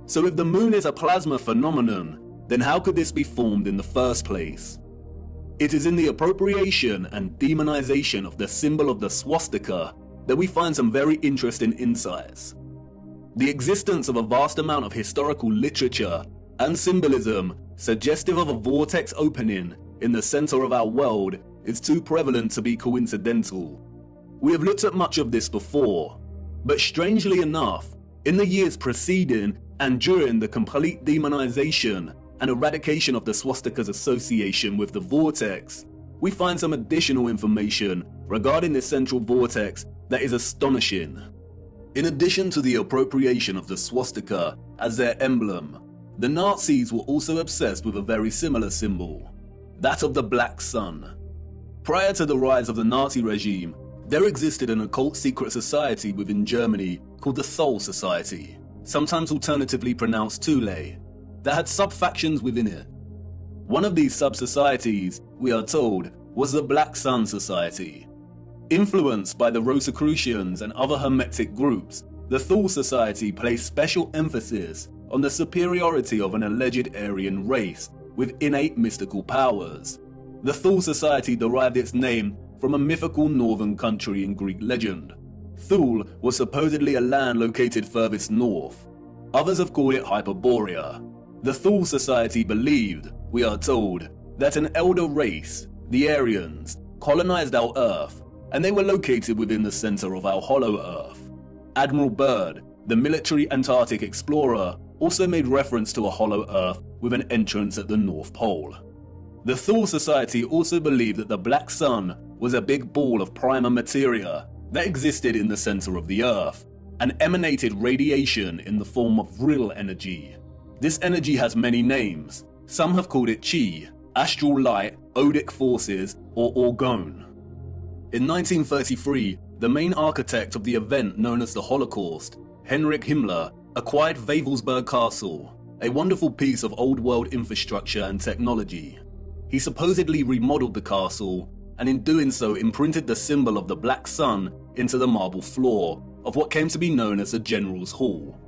So if the moon is a plasma phenomenon, then how could this be formed in the first place? It is in the appropriation and demonization of the symbol of the swastika that we find some very interesting insights. The existence of a vast amount of historical literature and symbolism suggestive of a vortex opening in the center of our world is too prevalent to be coincidental. We have looked at much of this before, but strangely enough, in the years preceding and during the complete demonization and eradication of the swastika's association with the vortex, we find some additional information regarding this central vortex that is astonishing. In addition to the appropriation of the swastika as their emblem, the Nazis were also obsessed with a very similar symbol, that of the Black Sun. Prior to the rise of the Nazi regime, there existed an occult secret society within Germany called the Thule Society, sometimes alternatively pronounced Thule, that had sub-factions within it. One of these sub-societies, we are told, was the Black Sun Society. Influenced by the Rosicrucians and other Hermetic groups, the Thule Society placed special emphasis on the superiority of an alleged Aryan race with innate mystical powers. The Thule Society derived its name from a mythical northern country in Greek legend. Thule was supposedly a land located furthest north. Others have called it Hyperborea. The Thule Society believed, we are told, that an elder race, the Aryans, colonized our Earth, and they were located within the center of our hollow Earth. Admiral Byrd, the military Antarctic explorer, also made reference to a hollow Earth with an entrance at the North Pole. The Thule Society also believed that the Black Sun was a big ball of primer materia that existed in the center of the Earth and emanated radiation in the form of vril energy. This energy has many names. Some have called it chi, astral light, odic forces, or orgone. In 1933, the main architect of the event known as the Holocaust, Heinrich Himmler, acquired Wavelsberg Castle, a wonderful piece of old world infrastructure and technology. He supposedly remodeled the castle, and in doing so imprinted the symbol of the Black Sun into the marble floor of what came to be known as the General's Hall.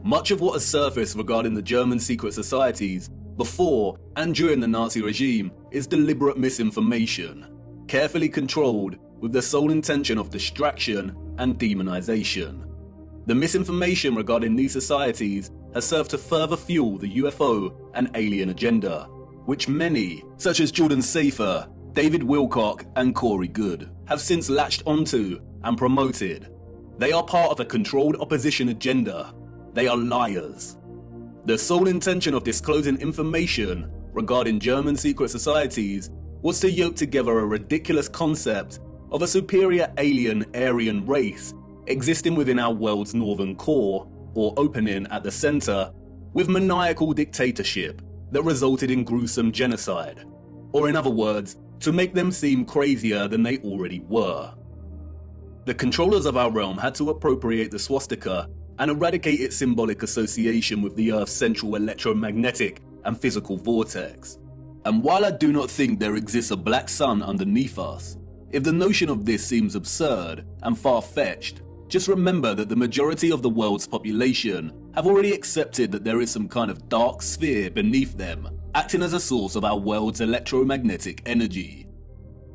Much of what has surfaced regarding the German secret societies before and during the Nazi regime is deliberate misinformation, carefully controlled with the sole intention of distraction and demonization. The misinformation regarding these societies has served to further fuel the UFO and alien agenda, which many, such as Jordan Safer, David Wilcock and Corey Good, have since latched onto and promoted. They are part of a controlled opposition agenda. They are liars. The sole intention of disclosing information regarding German secret societies was to yoke together a ridiculous concept of a superior alien Aryan race existing within our world's northern core, or opening at the center, with maniacal dictatorship that resulted in gruesome genocide, or in other words, to make them seem crazier than they already were. The controllers of our realm had to appropriate the swastika and eradicate its symbolic association with the Earth's central electromagnetic and physical vortex. And while I do not think there exists a black sun underneath us, if the notion of this seems absurd and far-fetched, just remember that the majority of the world's population have already accepted that there is some kind of dark sphere beneath them, acting as a source of our world's electromagnetic energy.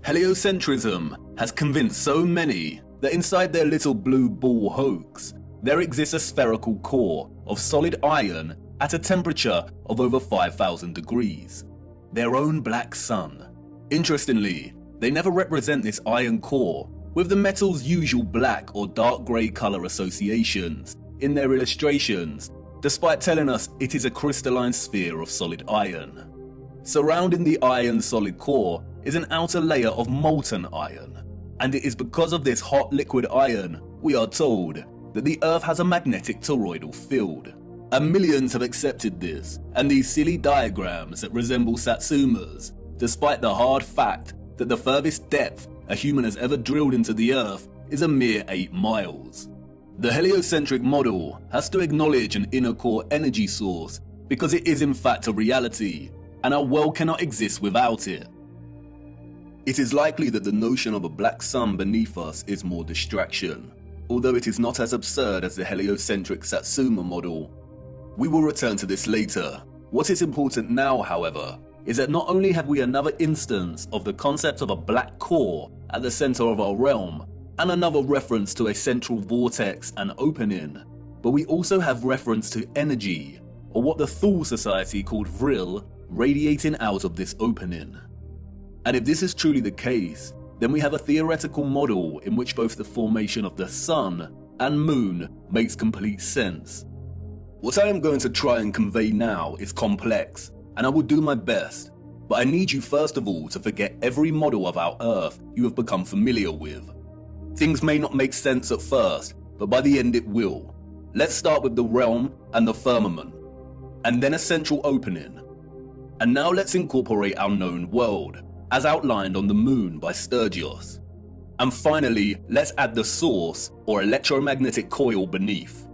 Heliocentrism has convinced so many that inside their little blue ball hoax, there exists a spherical core of solid iron at a temperature of over 5,000 degrees. Their own black sun. Interestingly, they never represent this iron core with the metal's usual black or dark grey colour associations in their illustrations, despite telling us it is a crystalline sphere of solid iron. Surrounding the iron solid core is an outer layer of molten iron, and it is because of this hot liquid iron, we are told, that the Earth has a magnetic toroidal field. And millions have accepted this, and these silly diagrams that resemble Satsuma's, despite the hard fact that the furthest depth a human has ever drilled into the Earth is a mere 8 miles. The heliocentric model has to acknowledge an inner core energy source because it is in fact a reality, and our world cannot exist without it. It is likely that the notion of a black sun beneath us is more distraction, although it is not as absurd as the heliocentric Satsuma model. We will return to this later. What is important now, however, is that not only have we another instance of the concept of a black core at the center of our realm, and another reference to a central vortex and opening, but we also have reference to energy, or what the Thule Society called vril, radiating out of this opening. And if this is truly the case, then we have a theoretical model in which both the formation of the sun and moon makes complete sense. What I am going to try and convey now is complex, and I will do my best, but I need you first of all to forget every model of our Earth you have become familiar with. Things may not make sense at first, but by the end it will. Let's start with the realm and the firmament, and then a central opening. And now let's incorporate our known world, as outlined on the moon by Sturgios. And finally, let's add the source, or electromagnetic coil beneath.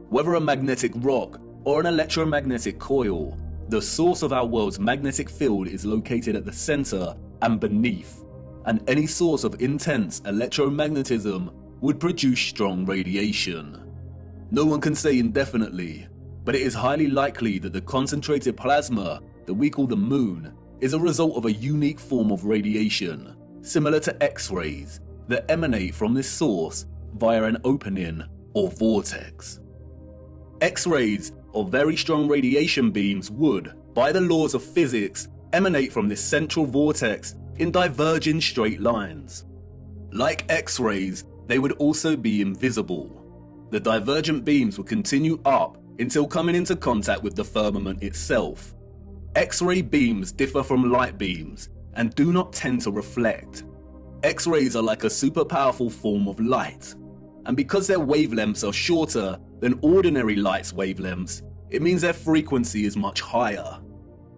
Whether a magnetic rock or an electromagnetic coil, the source of our world's magnetic field is located at the center and beneath, and any source of intense electromagnetism would produce strong radiation. No one can say indefinitely, but it is highly likely that the concentrated plasma that we call the moon is a result of a unique form of radiation, similar to X-rays, that emanate from this source via an opening or vortex. X-rays, or very strong radiation beams, would, by the laws of physics, emanate from this central vortex in diverging straight lines. Like X-rays, they would also be invisible. The divergent beams would continue up until coming into contact with the firmament itself. X-ray beams differ from light beams and do not tend to reflect. X-rays are like a super powerful form of light, and because their wavelengths are shorter than ordinary light's wavelengths, it means their frequency is much higher.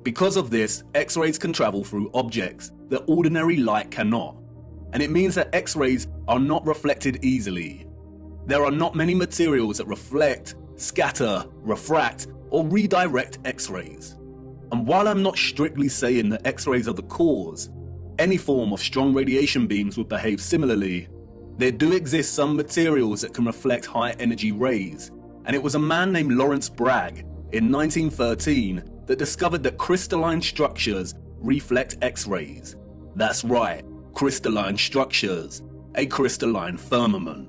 Because of this, X-rays can travel through objects that ordinary light cannot, and it means that X-rays are not reflected easily. There are not many materials that reflect, scatter, refract, or redirect X-rays. And while I'm not strictly saying that X-rays are the cause, any form of strong radiation beams would behave similarly. There do exist some materials that can reflect high energy rays, and it was a man named Lawrence Bragg in 1913 that discovered that crystalline structures reflect X-rays. That's right, crystalline structures, a crystalline firmament.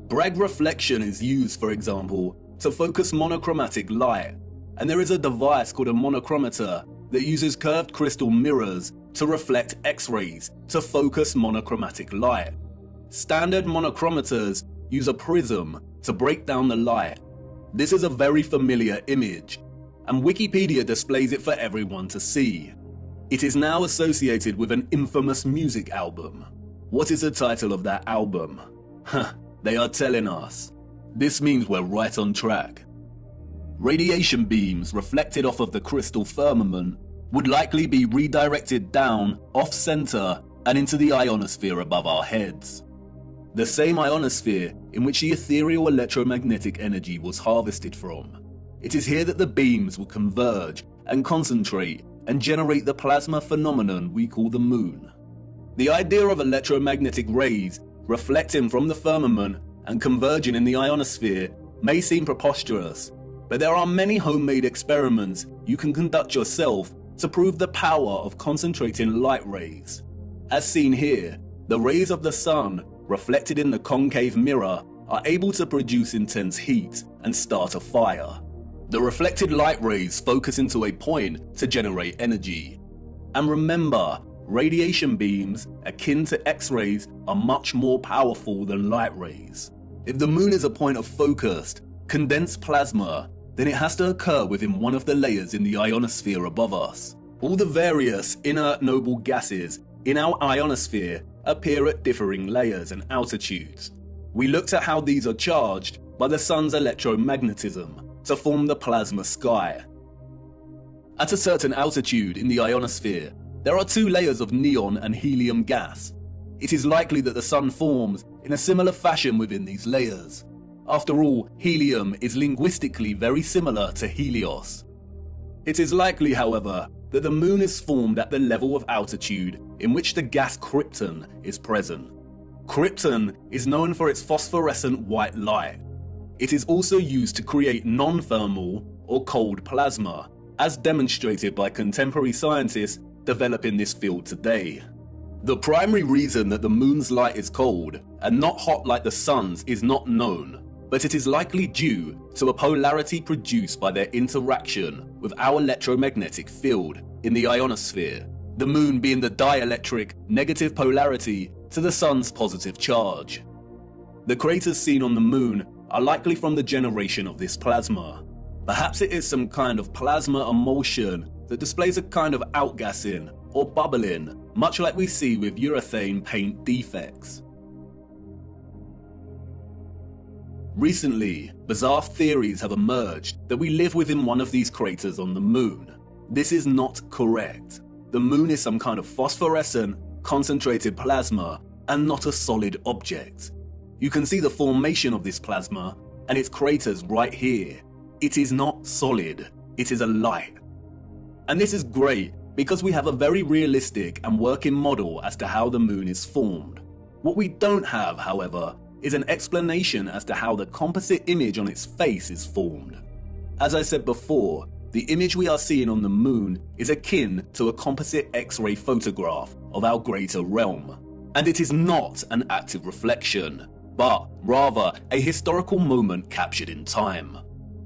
Bragg reflection is used, for example, to focus monochromatic light, and there is a device called a monochromator that uses curved crystal mirrors to reflect X-rays to focus monochromatic light. Standard monochromators use a prism to break down the light. This is a very familiar image, and Wikipedia displays it for everyone to see. It is now associated with an infamous music album. What is the title of that album? They are telling us. This means we're right on track. Radiation beams reflected off of the crystal firmament would likely be redirected down, off-center, and into the ionosphere above our heads. The same ionosphere in which the ethereal electromagnetic energy was harvested from. It is here that the beams will converge and concentrate and generate the plasma phenomenon we call the moon. The idea of electromagnetic rays reflecting from the firmament and converging in the ionosphere may seem preposterous, but there are many homemade experiments you can conduct yourself to prove the power of concentrating light rays. As seen here, the rays of the sun reflected in the concave mirror are able to produce intense heat and start a fire. The reflected light rays focus into a point to generate energy. And remember, radiation beams akin to X-rays are much more powerful than light rays. If the moon is a point of focused, condensed plasma, then it has to occur within one of the layers in the ionosphere above us. All the various inert noble gases in our ionosphere appear at differing layers and altitudes. We looked at how these are charged by the sun's electromagnetism to form the plasma sky. At a certain altitude in the ionosphere, there are two layers of neon and helium gas. It is likely that the sun forms in a similar fashion within these layers. After all, helium is linguistically very similar to Helios. It is likely, however, that the moon is formed at the level of altitude in which the gas krypton is present. Krypton is known for its phosphorescent white light. It is also used to create non-thermal or cold plasma, as demonstrated by contemporary scientists developing this field today. The primary reason that the moon's light is cold and not hot like the sun's is not known, but it is likely due to a polarity produced by their interaction with our electromagnetic field in the ionosphere, the moon being the dielectric negative polarity to the sun's positive charge. The craters seen on the moon are likely from the generation of this plasma. Perhaps it is some kind of plasma emulsion that displays a kind of outgassing or bubbling, much like we see with urethane paint defects. Recently, bizarre theories have emerged that we live within one of these craters on the moon. This is not correct. The moon is some kind of phosphorescent, concentrated plasma and not a solid object. You can see the formation of this plasma and its craters right here. It is not solid, it is a light. And this is great because we have a very realistic and working model as to how the moon is formed. What we don't have, however, is an explanation as to how the composite image on its face is formed. As I said before, the image we are seeing on the moon is akin to a composite X-ray photograph of our greater realm. And it is not an active reflection, but rather a historical moment captured in time.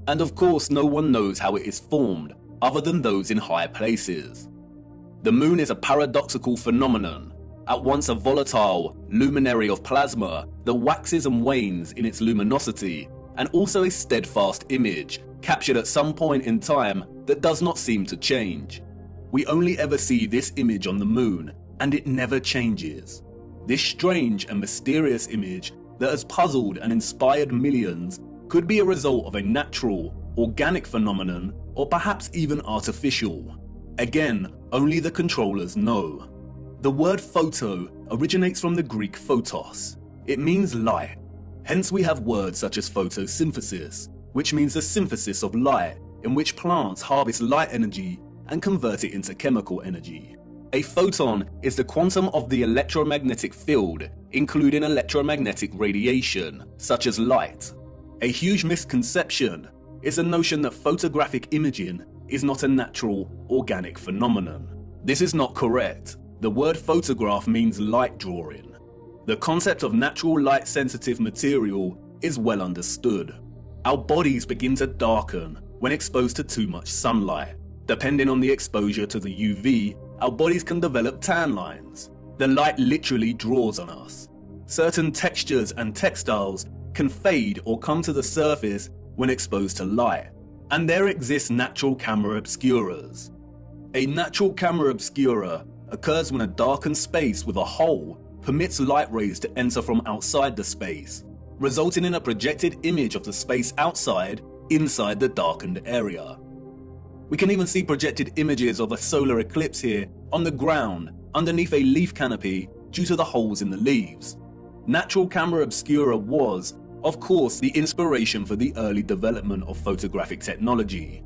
And of course, no one knows how it is formed other than those in high places. The moon is a paradoxical phenomenon, at once a volatile luminary of plasma that waxes and wanes in its luminosity, and also a steadfast image captured at some point in time that does not seem to change. We only ever see this image on the moon, and it never changes. This strange and mysterious image that has puzzled and inspired millions could be a result of a natural, organic phenomenon, or perhaps even artificial. Again, only the controllers know. The word photo originates from the Greek photos. It means light. Hence we have words such as photosynthesis, which means the synthesis of light, in which plants harvest light energy and convert it into chemical energy. A photon is the quantum of the electromagnetic field, including electromagnetic radiation, such as light. A huge misconception is the notion that photographic imaging is not a natural, organic phenomenon. This is not correct. The word photograph means light drawing. The concept of natural light-sensitive material is well understood. Our bodies begin to darken when exposed to too much sunlight. Depending on the exposure to the UV, our bodies can develop tan lines. The light literally draws on us. Certain textures and textiles can fade or come to the surface when exposed to light, and there exists natural camera obscuras. A natural camera obscura occurs when a darkened space with a hole permits light rays to enter from outside the space, resulting in a projected image of the space outside inside the darkened area. We can even see projected images of a solar eclipse here on the ground underneath a leaf canopy due to the holes in the leaves. Natural camera obscura was, of course, the inspiration for the early development of photographic technology.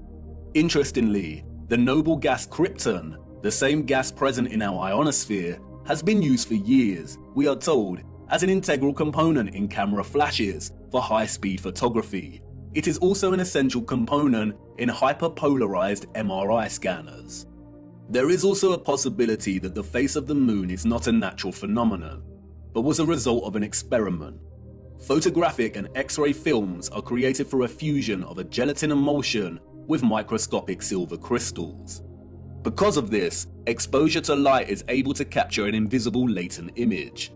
Interestingly, the noble gas krypton, the same gas present in our ionosphere, has been used for years, we are told, as an integral component in camera flashes for high-speed photography. It is also an essential component in hyperpolarized MRI scanners. There is also a possibility that the face of the moon is not a natural phenomenon, but was a result of an experiment. Photographic and X-ray films are created through a fusion of a gelatin emulsion with microscopic silver crystals. Because of this, exposure to light is able to capture an invisible latent image.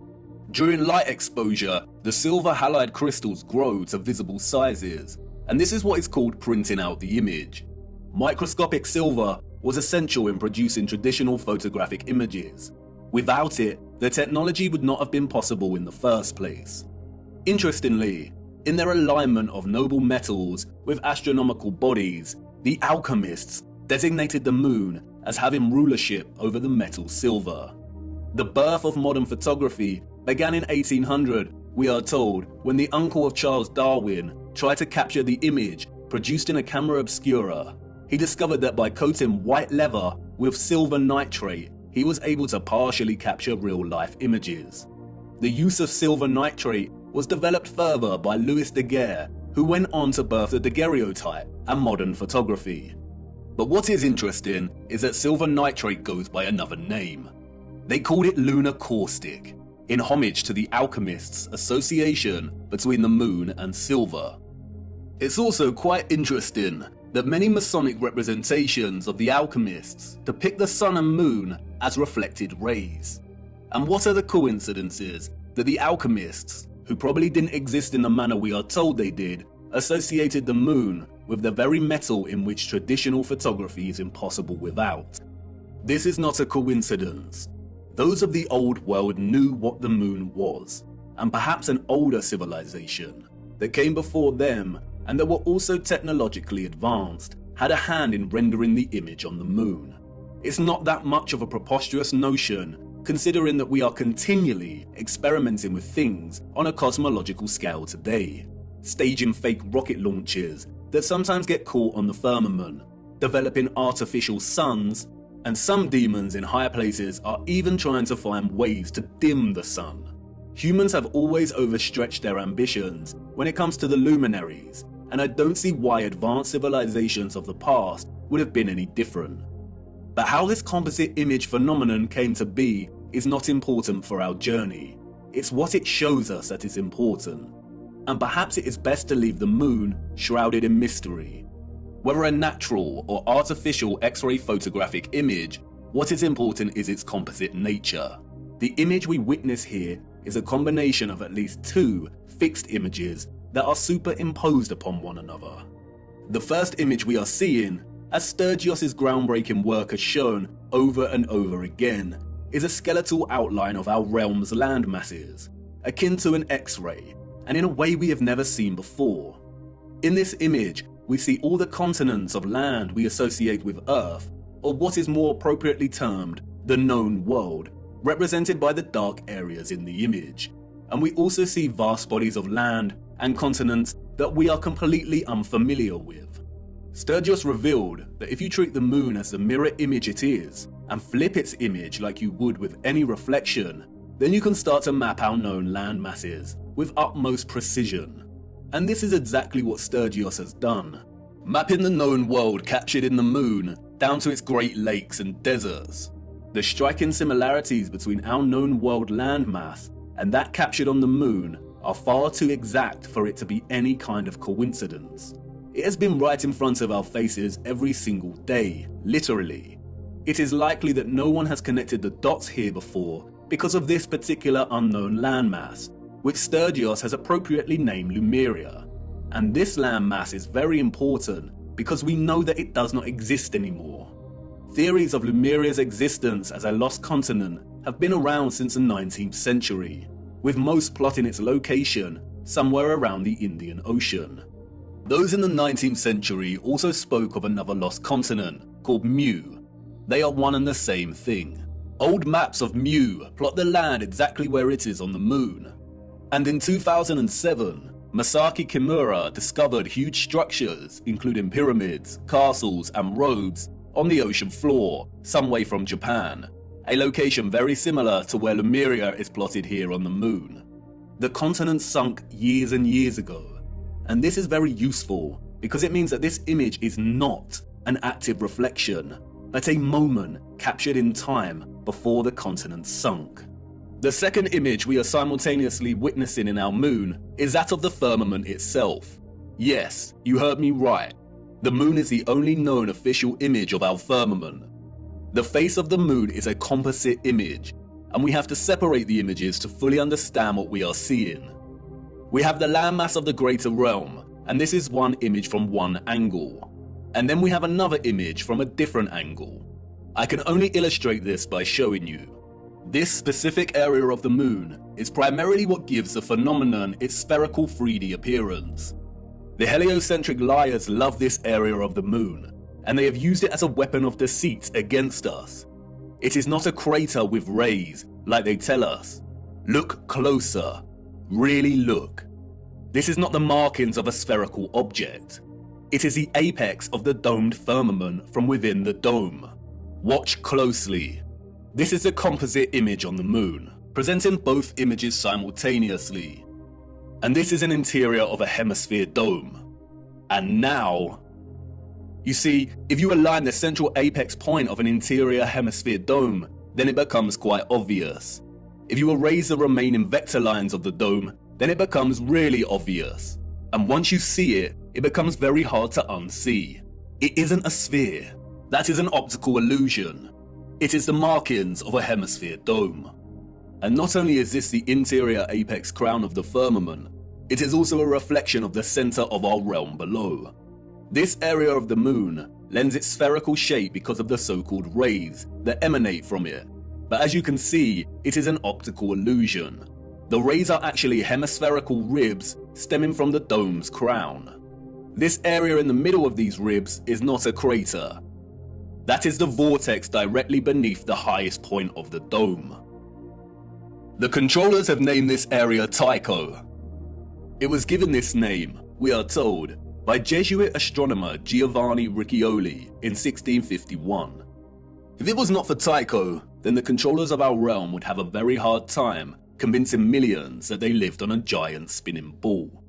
During light exposure, the silver halide crystals grow to visible sizes, and this is what is called printing out the image. Microscopic silver was essential in producing traditional photographic images. Without it, the technology would not have been possible in the first place. Interestingly, in their alignment of noble metals with astronomical bodies, the alchemists designated the moon as having rulership over the metal silver. The birth of modern photography began in 1800, we are told, when the uncle of Charles Darwin tried to capture the image produced in a camera obscura. He discovered that by coating white leather with silver nitrate, he was able to partially capture real-life images. The use of silver nitrate was developed further by Louis Daguerre, who went on to birth the daguerreotype and modern photography. But what is interesting is that silver nitrate goes by another name. They called it lunar caustic, in homage to the alchemists' association between the moon and silver. It's also quite interesting that many Masonic representations of the alchemists depict the sun and moon as reflected rays. And what are the coincidences that the alchemists, who probably didn't exist in the manner we are told they did, associated the moon with the very metal in which traditional photography is impossible without? This is not a coincidence. Those of the old world knew what the moon was, and perhaps an older civilization that came before them and that were also technologically advanced had a hand in rendering the image on the moon. It's not that much of a preposterous notion, considering that we are continually experimenting with things on a cosmological scale today, staging fake rocket launches that sometimes get caught on the firmament, developing artificial suns, and some demons in higher places are even trying to find ways to dim the sun. Humans have always overstretched their ambitions when it comes to the luminaries, and I don't see why advanced civilizations of the past would have been any different. But how this composite image phenomenon came to be is not important for our journey. It's what it shows us that is important. And perhaps it is best to leave the moon shrouded in mystery. Whether a natural or artificial X-ray photographic image, what is important is its composite nature. The image we witness here is a combination of at least two fixed images that are superimposed upon one another. The first image we are seeing, as Sturgios' groundbreaking work has shown over and over again, is a skeletal outline of our realm's land masses, akin to an X-ray, and in a way we have never seen before. In this image, we see all the continents of land we associate with Earth, or what is more appropriately termed the known world, represented by the dark areas in the image. And we also see vast bodies of land and continents that we are completely unfamiliar with. Sturgios revealed that if you treat the moon as the mirror image it is, and flip its image like you would with any reflection, then you can start to map our known land masses with utmost precision. And this is exactly what Sturgios has done, mapping the known world captured in the moon down to its Great Lakes and deserts. The striking similarities between our known world landmass and that captured on the moon are far too exact for it to be any kind of coincidence. It has been right in front of our faces every single day, literally. It is likely that no one has connected the dots here before because of this particular unknown landmass, which Sturgios has appropriately named Lemuria. And this landmass is very important because we know that it does not exist anymore. Theories of Lemuria's existence as a lost continent have been around since the 19th century, with most plotting its location somewhere around the Indian Ocean. Those in the 19th century also spoke of another lost continent called Mu. They are one and the same thing. Old maps of Mu plot the land exactly where it is on the moon. And in 2007, Masaki Kimura discovered huge structures, including pyramids, castles, and roads, on the ocean floor, some way from Japan, a location very similar to where Lemuria is plotted here on the moon. The continent sunk years and years ago, and this is very useful because it means that this image is not an active reflection, but a moment captured in time before the continent sunk. The second image we are simultaneously witnessing in our moon is that of the firmament itself. Yes, you heard me right. The moon is the only known official image of our firmament. The face of the moon is a composite image, and we have to separate the images to fully understand what we are seeing. We have the landmass of the greater realm, and this is one image from one angle. And then we have another image from a different angle. I can only illustrate this by showing you. This specific area of the moon is primarily what gives the phenomenon its spherical 3D appearance. The heliocentric liars love this area of the moon, and they have used it as a weapon of deceit against us. It is not a crater with rays, like they tell us. Look closer. Really look. This is not the markings of a spherical object. It is the apex of the domed firmament from within the dome. Watch closely. This is the composite image on the moon, presenting both images simultaneously. And this is an interior of a hemisphere dome. And now, you see, if you align the central apex point of an interior hemisphere dome, then it becomes quite obvious. If you erase the remaining vector lines of the dome, then it becomes really obvious. And once you see it, it becomes very hard to unsee. It isn't a sphere. That is an optical illusion. It is the markings of a hemisphere dome. And not only is this the interior apex crown of the firmament, it is also a reflection of the center of our realm below. This area of the moon lends its spherical shape because of the so-called rays that emanate from it. But as you can see, it is an optical illusion. The rays are actually hemispherical ribs stemming from the dome's crown. This area in the middle of these ribs is not a crater. That is the vortex directly beneath the highest point of the dome. The controllers have named this area Tycho. It was given this name, we are told, by Jesuit astronomer Giovanni Riccioli in 1651. If it was not for Tycho, then the controllers of our realm would have a very hard time convincing millions that they lived on a giant spinning ball.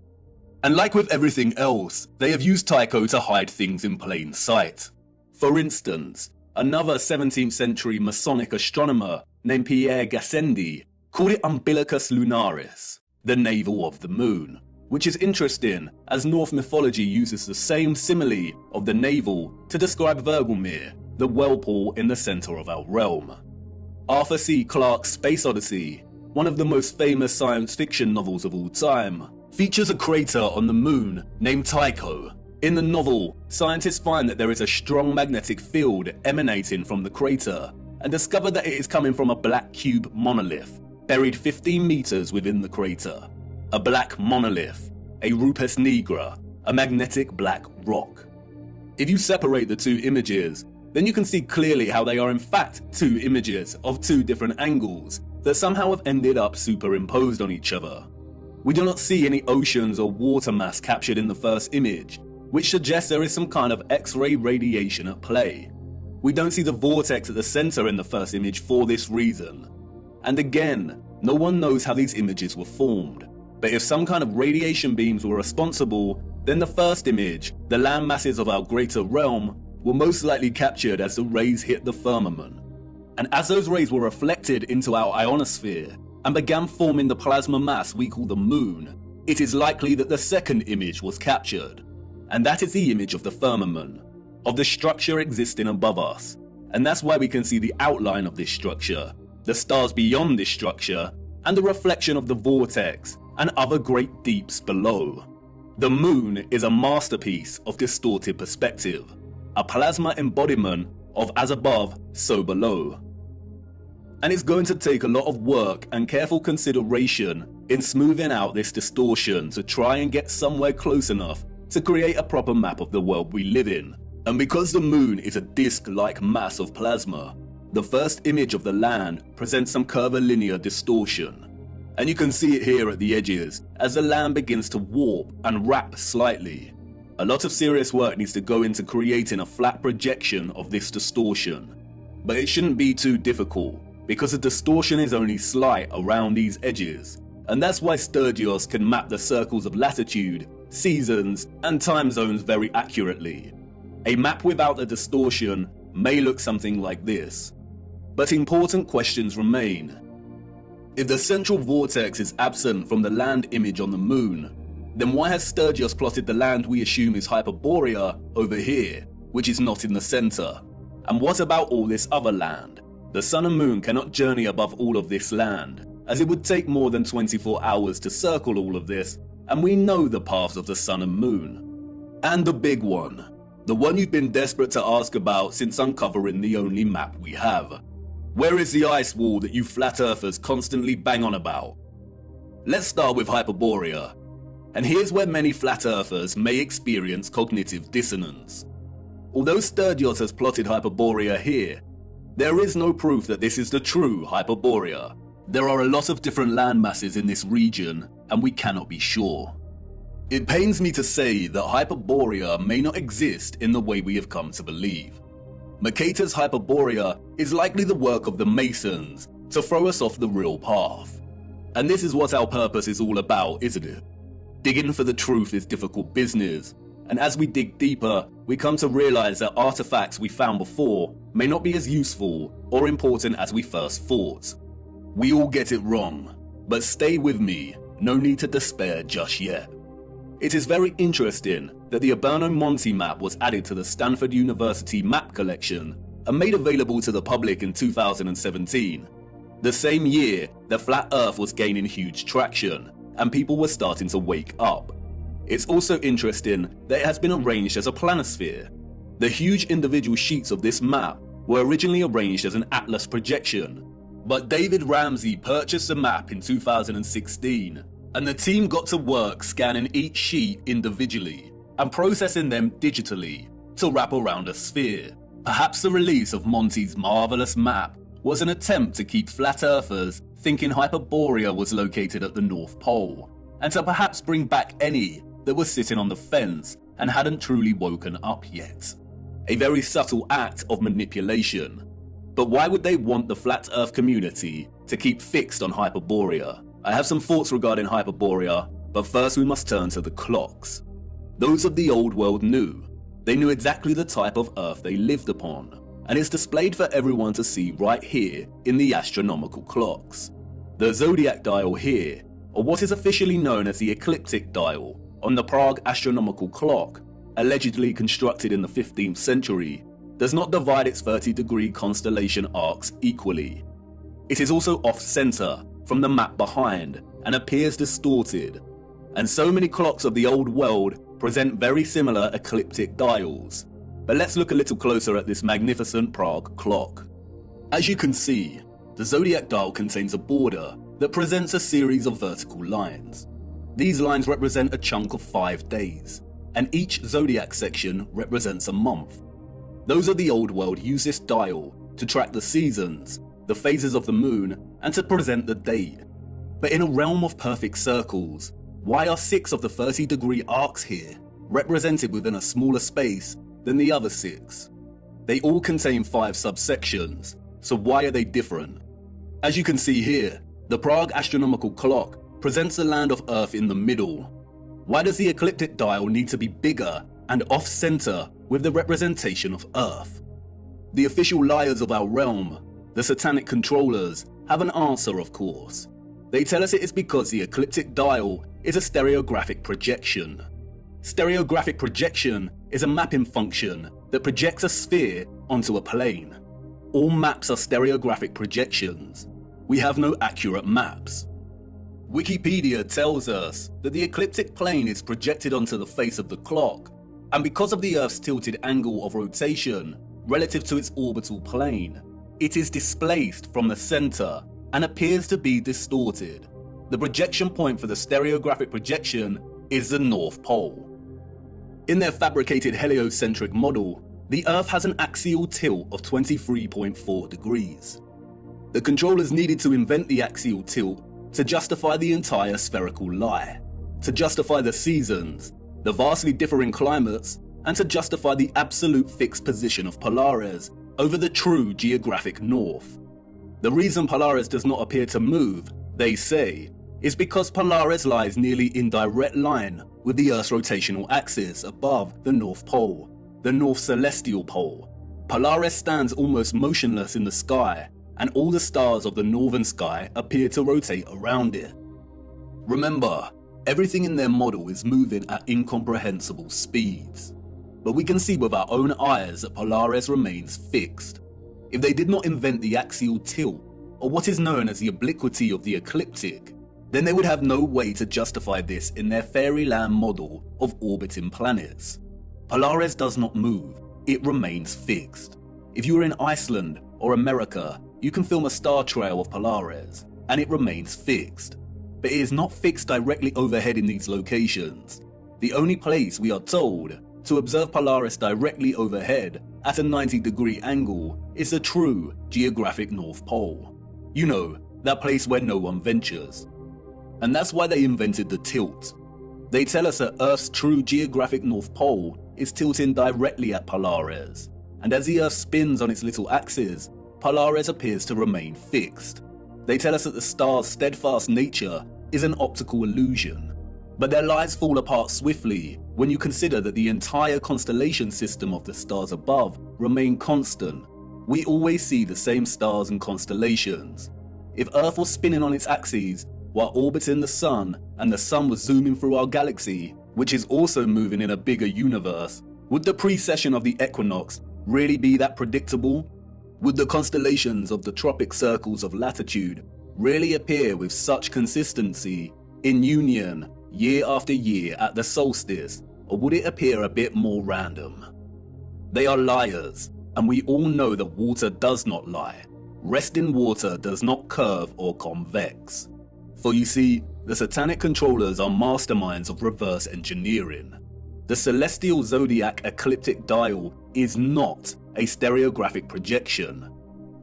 And like with everything else, they have used Tycho to hide things in plain sight. For instance, another 17th century Masonic astronomer named Pierre Gassendi called it Umbilicus Lunaris, the navel of the moon, which is interesting as Norse mythology uses the same simile of the navel to describe Vergelmir, the whirlpool in the center of our realm. Arthur C. Clarke's Space Odyssey, one of the most famous science fiction novels of all time, features a crater on the moon named Tycho. In the novel, scientists find that there is a strong magnetic field emanating from the crater and discover that it is coming from a black cube monolith buried 15 meters within the crater. A black monolith, a rupus nigra, a magnetic black rock. If you separate the two images, then you can see clearly how they are in fact two images of two different angles that somehow have ended up superimposed on each other. We do not see any oceans or water mass captured in the first image, which suggests there is some kind of X-ray radiation at play. We don't see the vortex at the center in the first image for this reason. And again, no one knows how these images were formed. But if some kind of radiation beams were responsible, then the first image, the land masses of our greater realm, were most likely captured as the rays hit the firmament. And as those rays were reflected into our ionosphere and began forming the plasma mass we call the moon, it is likely that the second image was captured. And that is the image of the firmament, of the structure existing above us. And that's why we can see the outline of this structure, the stars beyond this structure, and the reflection of the vortex and other great deeps below. The moon is a masterpiece of distorted perspective, a plasma embodiment of as above, so below. And it's going to take a lot of work and careful consideration in smoothing out this distortion to try and get somewhere close enough to create a proper map of the world we live in. And because the moon is a disc-like mass of plasma, the first image of the land presents some curvilinear distortion. And you can see it here at the edges as the land begins to warp and wrap slightly. A lot of serious work needs to go into creating a flat projection of this distortion. But it shouldn't be too difficult, because the distortion is only slight around these edges. And that's why Sturgios can map the circles of latitude, seasons, and time zones very accurately. A map without the distortion may look something like this. But important questions remain. If the central vortex is absent from the land image on the moon, then why has Sturgios plotted the land we assume is Hyperborea over here, which is not in the center? And what about all this other land? The sun and moon cannot journey above all of this land, as it would take more than 24 hours to circle all of this, and we know the paths of the sun and moon. And the big one, the one you've been desperate to ask about since uncovering the only map we have. Where is the ice wall that you flat earthers constantly bang on about? Let's start with Hyperborea. And here's where many flat earthers may experience cognitive dissonance. Although Sturdios has plotted Hyperborea here, there is no proof that this is the true Hyperborea. There are a lot of different land masses in this region, and we cannot be sure. It pains me to say that Hyperborea may not exist in the way we have come to believe. Mercator's Hyperborea is likely the work of the Masons to throw us off the real path. And this is what our purpose is all about, isn't it? Digging for the truth is difficult business, and as we dig deeper, we come to realize that artifacts we found before may not be as useful or important as we first thought. We all get it wrong, but stay with me, no need to despair just yet. It is very interesting that the Ewaranon Monty map was added to the Stanford University map collection and made available to the public in 2017. The same year, the flat earth was gaining huge traction and people were starting to wake up. It's also interesting that it has been arranged as a planisphere. The huge individual sheets of this map were originally arranged as an atlas projection, but David Ramsey purchased the map in 2016, and the team got to work scanning each sheet individually and processing them digitally to wrap around a sphere. Perhaps the release of Monty's marvelous map was an attempt to keep flat earthers thinking Hyperborea was located at the North Pole, and to perhaps bring back any that were sitting on the fence and hadn't truly woken up yet. A very subtle act of manipulation. But why would they want the flat earth community to keep fixed on Hyperborea? I have some thoughts regarding Hyperborea, but first we must turn to the clocks. Those of the old world knew. They knew exactly the type of earth they lived upon, and it's displayed for everyone to see right here in the astronomical clocks. The zodiac dial here, or what is officially known as the ecliptic dial, on the Prague astronomical clock, allegedly constructed in the 15th century, does not divide its 30-degree constellation arcs equally. It is also off-center from the map behind and appears distorted, and so many clocks of the old world present very similar ecliptic dials. But let's look a little closer at this magnificent Prague clock. As you can see, the zodiac dial contains a border that presents a series of vertical lines. These lines represent a chunk of 5 days, and each zodiac section represents a month. Those of the old world use this dial to track the seasons, the phases of the moon, and to present the date. But in a realm of perfect circles, why are 6 of the 30-degree arcs here represented within a smaller space than the other 6? They all contain 5 subsections, so why are they different? As you can see here, the Prague astronomical clock presents the land of Earth in the middle. Why does the ecliptic dial need to be bigger and off-center with the representation of Earth? The official liars of our realm, the satanic controllers, have an answer, of course. They tell us it is because the ecliptic dial is a stereographic projection. Stereographic projection is a mapping function that projects a sphere onto a plane. All maps are stereographic projections. We have no accurate maps. Wikipedia tells us that the ecliptic plane is projected onto the face of the clock, and because of the Earth's tilted angle of rotation relative to its orbital plane, it is displaced from the center and appears to be distorted. The projection point for the stereographic projection is the North Pole. In their fabricated heliocentric model, the Earth has an axial tilt of 23.4 degrees. The controllers needed to invent the axial tilt to justify the entire spherical lie, to justify the seasons, the vastly differing climates, and to justify the absolute fixed position of Polaris over the true geographic north. The reason Polaris does not appear to move, they say, is because Polaris lies nearly in direct line with the Earth's rotational axis above the North Pole, the North Celestial Pole. Polaris stands almost motionless in the sky, and all the stars of the northern sky appear to rotate around it. Remember, everything in their model is moving at incomprehensible speeds. But we can see with our own eyes that Polaris remains fixed. If they did not invent the axial tilt, or what is known as the obliquity of the ecliptic, then they would have no way to justify this in their fairyland model of orbiting planets. Polaris does not move, it remains fixed. If you are in Iceland or America, you can film a star trail of Polaris, and it remains fixed. but it is not fixed directly overhead in these locations. The only place, we are told, to observe Polaris directly overhead at a 90-degree angle is the true geographic North Pole. You know, that place where no one ventures. And that's why they invented the tilt. They tell us that Earth's true geographic North Pole is tilting directly at Polaris, and as the Earth spins on its little axis, Polaris appears to remain fixed. They tell us that the star's steadfast nature is an optical illusion, but their lies fall apart swiftly when you consider that the entire constellation system of the stars above remain constant. We always see the same stars and constellations. If Earth was spinning on its axis while orbiting the Sun, and the Sun was zooming through our galaxy, which is also moving in a bigger universe, would the precession of the equinox really be that predictable? Would the constellations of the tropic circles of latitude really appear with such consistency in union year after year at the solstice, or would it appear a bit more random? They are liars, and we all know that water does not lie. Resting water does not curve or convex. For you see, the satanic controllers are masterminds of reverse engineering. The celestial zodiac ecliptic dial is not a stereographic projection.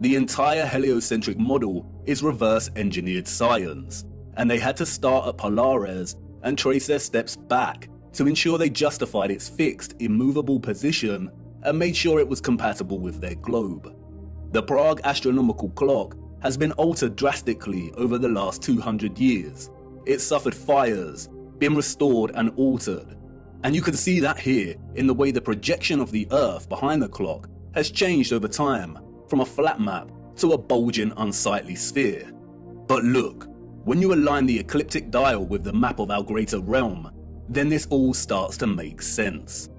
The entire heliocentric model is reverse engineered science, and they had to start at Polaris and trace their steps back to ensure they justified its fixed, immovable position and made sure it was compatible with their globe. The Prague astronomical clock has been altered drastically over the last 200 years. It's suffered fires, been restored and altered. And you can see that here in the way the projection of the Earth behind the clock has changed over time from a flat map to a bulging, unsightly sphere. But look, when you align the ecliptic dial with the map of our greater realm, then this all starts to make sense.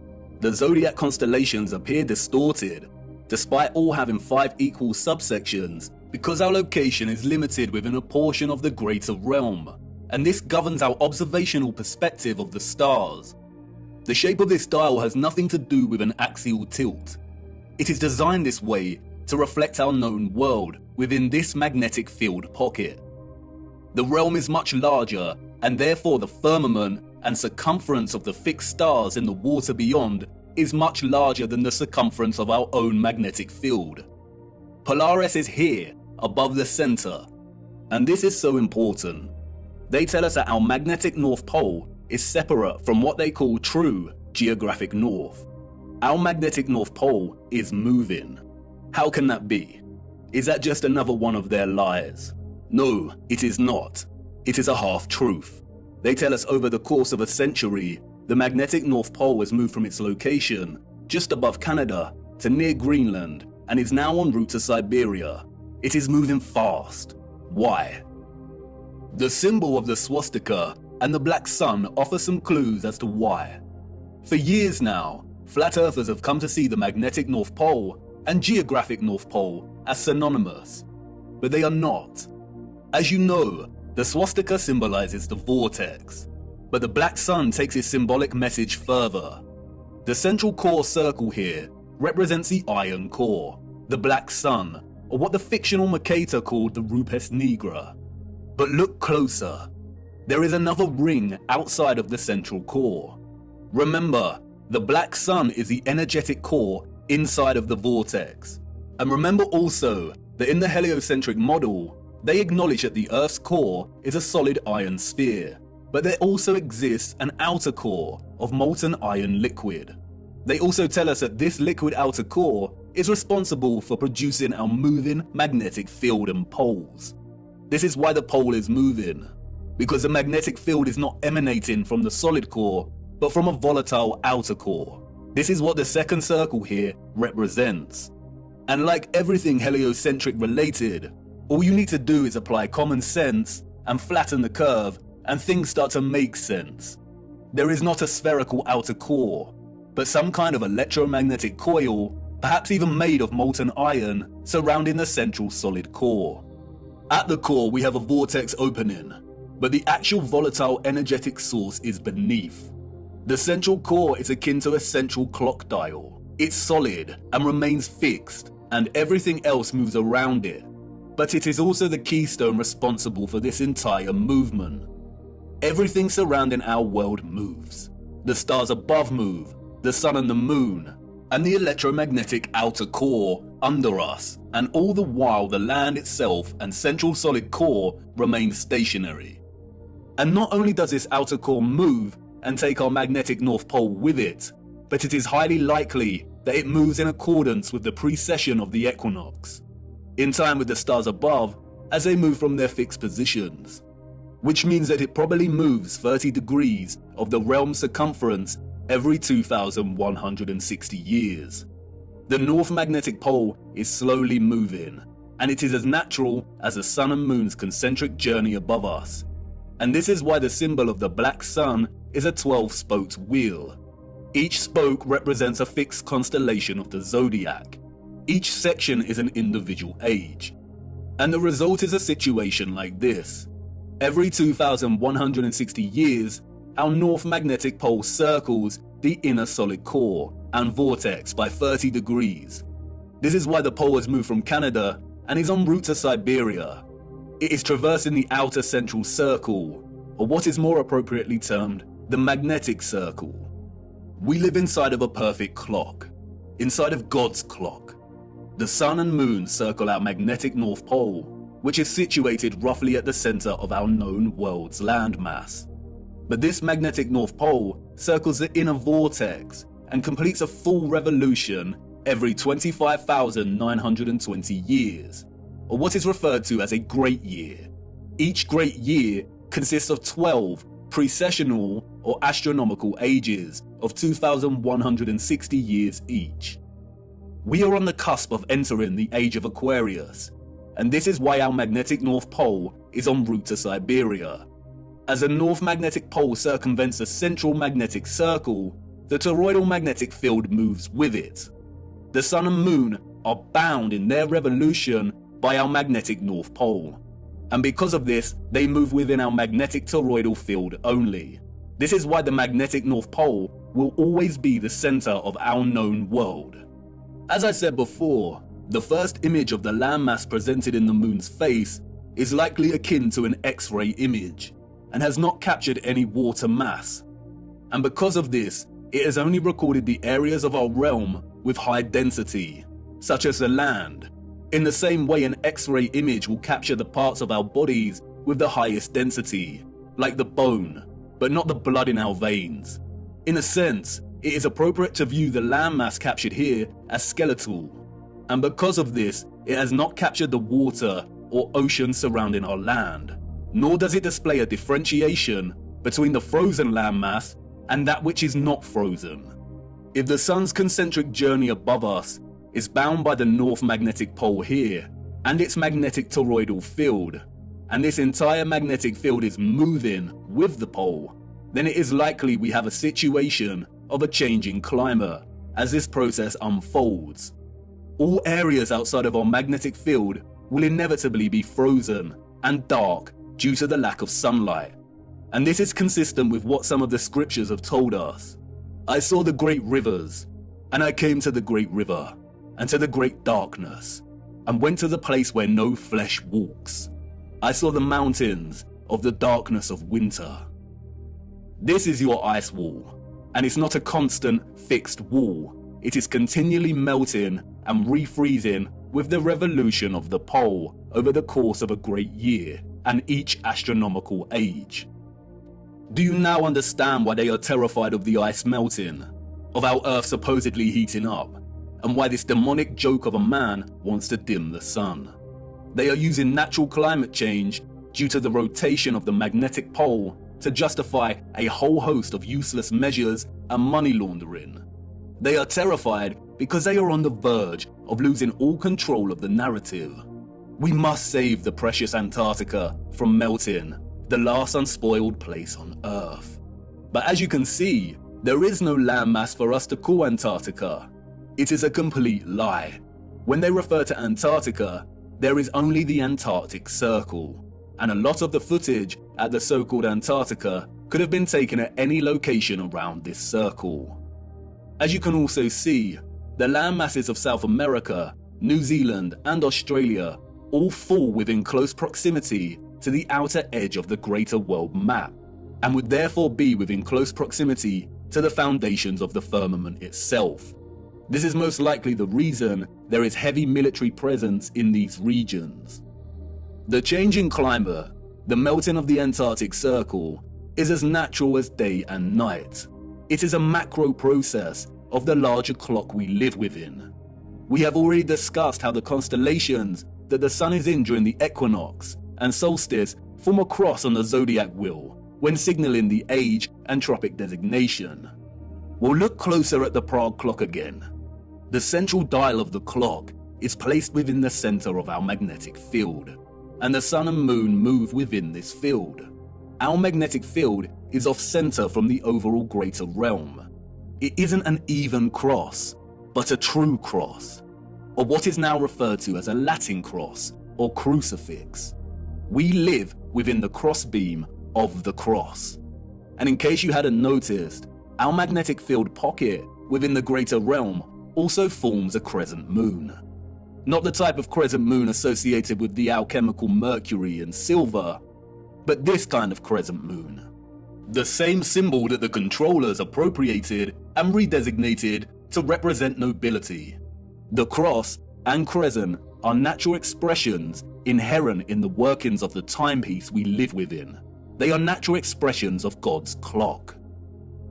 The zodiac constellations appear distorted, despite all having 5 equal subsections, because our location is limited within a portion of the greater realm, and this governs our observational perspective of the stars. The shape of this dial has nothing to do with an axial tilt. It is designed this way to reflect our known world within this magnetic field pocket. The realm is much larger, and therefore the firmament and circumference of the fixed stars in the water beyond is much larger than the circumference of our own magnetic field. Polaris is here, above the center, and this is so important. They tell us that our magnetic North Pole is separate from what they call true geographic north. Our magnetic North Pole is moving. How can that be? Is that just another one of their lies? No, it is not. It is a half-truth. They tell us over the course of a century, the magnetic North Pole has moved from its location, just above Canada, to near Greenland, and is now en route to Siberia. It is moving fast. Why? The symbol of the swastika and the black sun offer some clues as to why. For years now, flat earthers have come to see the magnetic North Pole and geographic North Pole as synonymous, but they are not. As you know, the swastika symbolizes the vortex, but the black sun takes its symbolic message further. The central core circle here represents the iron core, the black sun, or what the fictional Mercator called the Rupes Nigra. But look closer. There is another ring outside of the central core. Remember, the black sun is the energetic core inside of the vortex. And remember also that in the heliocentric model, they acknowledge that the Earth's core is a solid iron sphere, but there also exists an outer core of molten iron liquid. They also tell us that this liquid outer core is responsible for producing our moving magnetic field and poles. This is why the pole is moving, because the magnetic field is not emanating from the solid core, but from a volatile outer core. This is what the second circle here represents. And like everything heliocentric related, all you need to do is apply common sense and flatten the curve, and things start to make sense. There is not a spherical outer core, but some kind of electromagnetic coil, perhaps even made of molten iron, surrounding the central solid core. At the core we have a vortex opening, but the actual volatile energetic source is beneath. The central core is akin to a central clock dial. It's solid and remains fixed, and everything else moves around it. But it is also the keystone responsible for this entire movement. Everything surrounding our world moves. The stars above move, the sun and the moon, and the electromagnetic outer core under us, and all the while the land itself and central solid core remain stationary. And not only does this outer core move and take our magnetic North Pole with it, but it is highly likely that it moves in accordance with the precession of the equinox, in time with the stars above as they move from their fixed positions, which means that it probably moves 30 degrees of the realm's circumference every 2,160 years. The North Magnetic Pole is slowly moving, and it is as natural as the sun and moon's concentric journey above us. And this is why the symbol of the black sun is a 12-spoked wheel. Each spoke represents a fixed constellation of the zodiac. Each section is an individual age. And the result is a situation like this. Every 2,160 years, our North Magnetic Pole circles the inner solid core and vortex by 30 degrees. This is why the pole has moved from Canada and is en route to Siberia. It is traversing the outer central circle, or what is more appropriately termed the magnetic circle. We live inside of a perfect clock, inside of God's clock. The sun and moon circle our magnetic North Pole, which is situated roughly at the center of our known world's landmass. But this magnetic North Pole circles the inner vortex and completes a full revolution every 25,920 years, or what is referred to as a great year. Each great year consists of 12 precessional or astronomical ages of 2,160 years each. We are on the cusp of entering the age of Aquarius, and this is why our magnetic North Pole is en route to Siberia. As the North Magnetic Pole circumvents the central magnetic circle, the toroidal magnetic field moves with it. The sun and moon are bound in their revolution by our magnetic North Pole, and because of this, they move within our magnetic toroidal field only. This is why the magnetic North Pole will always be the center of our known world. As I said before, the first image of the landmass presented in the moon's face is likely akin to an X-ray image, and has not captured any water mass. And because of this, it has only recorded the areas of our realm with high density, such as the land, in the same way an X-ray image will capture the parts of our bodies with the highest density, like the bone, but not the blood in our veins. In a sense, it is appropriate to view the landmass captured here as skeletal, and because of this, it has not captured the water or ocean surrounding our land, nor does it display a differentiation between the frozen landmass and that which is not frozen. If the sun's concentric journey above us is bound by the North Magnetic Pole here and its magnetic toroidal field, and this entire magnetic field is moving with the pole, then it is likely we have a situation of a changing climate as this process unfolds. All areas outside of our magnetic field will inevitably be frozen and dark due to the lack of sunlight. And this is consistent with what some of the scriptures have told us. I saw the great rivers, and I came to the great river, and to the great darkness, and went to the place where no flesh walks. I saw the mountains of the darkness of winter. This is your ice wall, and it's not a constant, fixed wall. It is continually melting and refreezing with the revolution of the pole over the course of a great year and each astronomical age. Do you now understand why they are terrified of the ice melting, of our Earth supposedly heating up, and why this demonic joke of a man wants to dim the sun? They are using natural climate change due to the rotation of the magnetic pole to justify a whole host of useless measures and money laundering. They are terrified because they are on the verge of losing all control of the narrative. We must save the precious Antarctica from melting, the last unspoiled place on Earth. But as you can see, there is no landmass for us to call Antarctica. It is a complete lie. When they refer to Antarctica, there is only the Antarctic Circle, and a lot of the footage at the so-called Antarctica could have been taken at any location around this circle. As you can also see, the landmasses of South America, New Zealand, and Australia all fall within close proximity to the outer edge of the greater world map, and would therefore be within close proximity to the foundations of the firmament itself. This is most likely the reason there is heavy military presence in these regions. The changing climate, the melting of the Antarctic Circle, is as natural as day and night. It is a macro process of the larger clock we live within. We have already discussed how the constellations that the sun is in during the equinox and solstice form a cross on the zodiac wheel when signaling the age and tropic designation. We'll look closer at the Prague clock again. The central dial of the clock is placed within the center of our magnetic field, and the sun and moon move within this field. Our magnetic field is off center from the overall greater realm. It isn't an even cross, but a true cross, or what is now referred to as a Latin cross or crucifix. We live within the crossbeam of the cross. And in case you hadn't noticed, our magnetic field pocket within the greater realm also forms a crescent moon. Not the type of crescent moon associated with the alchemical mercury and silver, but this kind of crescent moon. The same symbol that the controllers appropriated and redesignated to represent nobility. The cross and crescent are natural expressions inherent in the workings of the timepiece we live within. They are natural expressions of God's clock.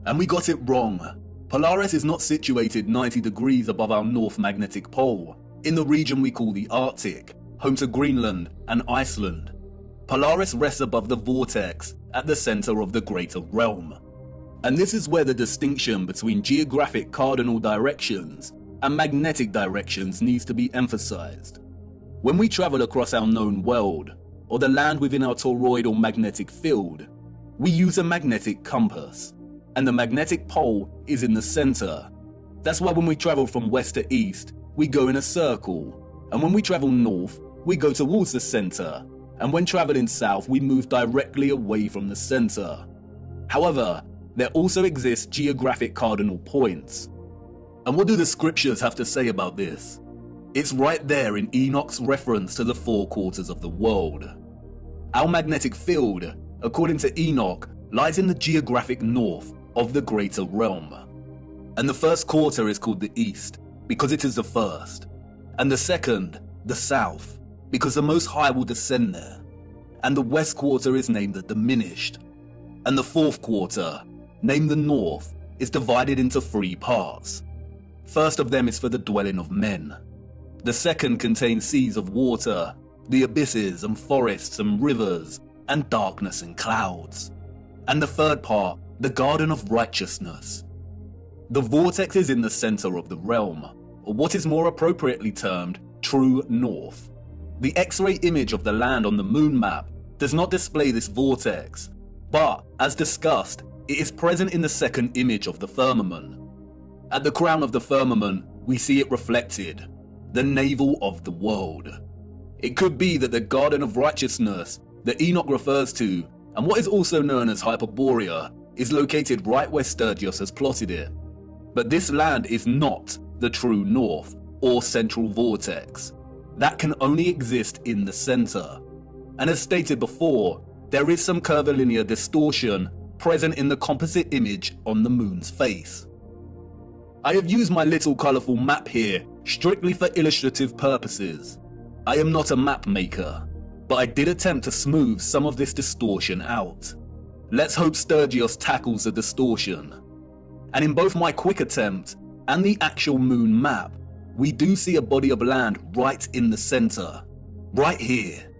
And we got it wrong. Polaris is not situated 90 degrees above our north magnetic pole, in the region we call the Arctic, home to Greenland and Iceland. Polaris rests above the vortex at the center of the greater realm. And this is where the distinction between geographic cardinal directions and magnetic directions needs to be emphasized. When we travel across our known world, or the land within our toroidal magnetic field, we use a magnetic compass, and the magnetic pole is in the center. That's why when we travel from west to east, we go in a circle, and when we travel north, we go towards the center, and when traveling south, we move directly away from the center. However, there also exist geographic cardinal points. And what do the scriptures have to say about this? It's right there in Enoch's reference to the four quarters of the world. Our magnetic field, according to Enoch, lies in the geographic north of the greater realm. And the first quarter is called the east, because it is the first. And the second, the south, because the Most High will descend there. And the west quarter is named the diminished. And the fourth quarter, named the north, is divided into three parts. First of them is for the dwelling of men. The second contains seas of water, the abysses and forests and rivers, and darkness and clouds. And the third part, the garden of righteousness. The vortex is in the center of the realm, or what is more appropriately termed true north. The X-ray image of the land on the moon map does not display this vortex, but, as discussed, it is present in the second image of the firmament. At the crown of the firmament, we see it reflected, the navel of the world. It could be that the garden of righteousness that Enoch refers to, and what is also known as Hyperborea, is located right where Sturgios has plotted it. But this land is not the true north or central vortex. That can only exist in the center. And as stated before, there is some curvilinear distortion present in the composite image on the moon's face. I have used my little colourful map here strictly for illustrative purposes. I am not a map maker, but I did attempt to smooth some of this distortion out. Let's hope Sturgios tackles the distortion. And in both my quick attempt and the actual moon map, we do see a body of land right in the center, right here.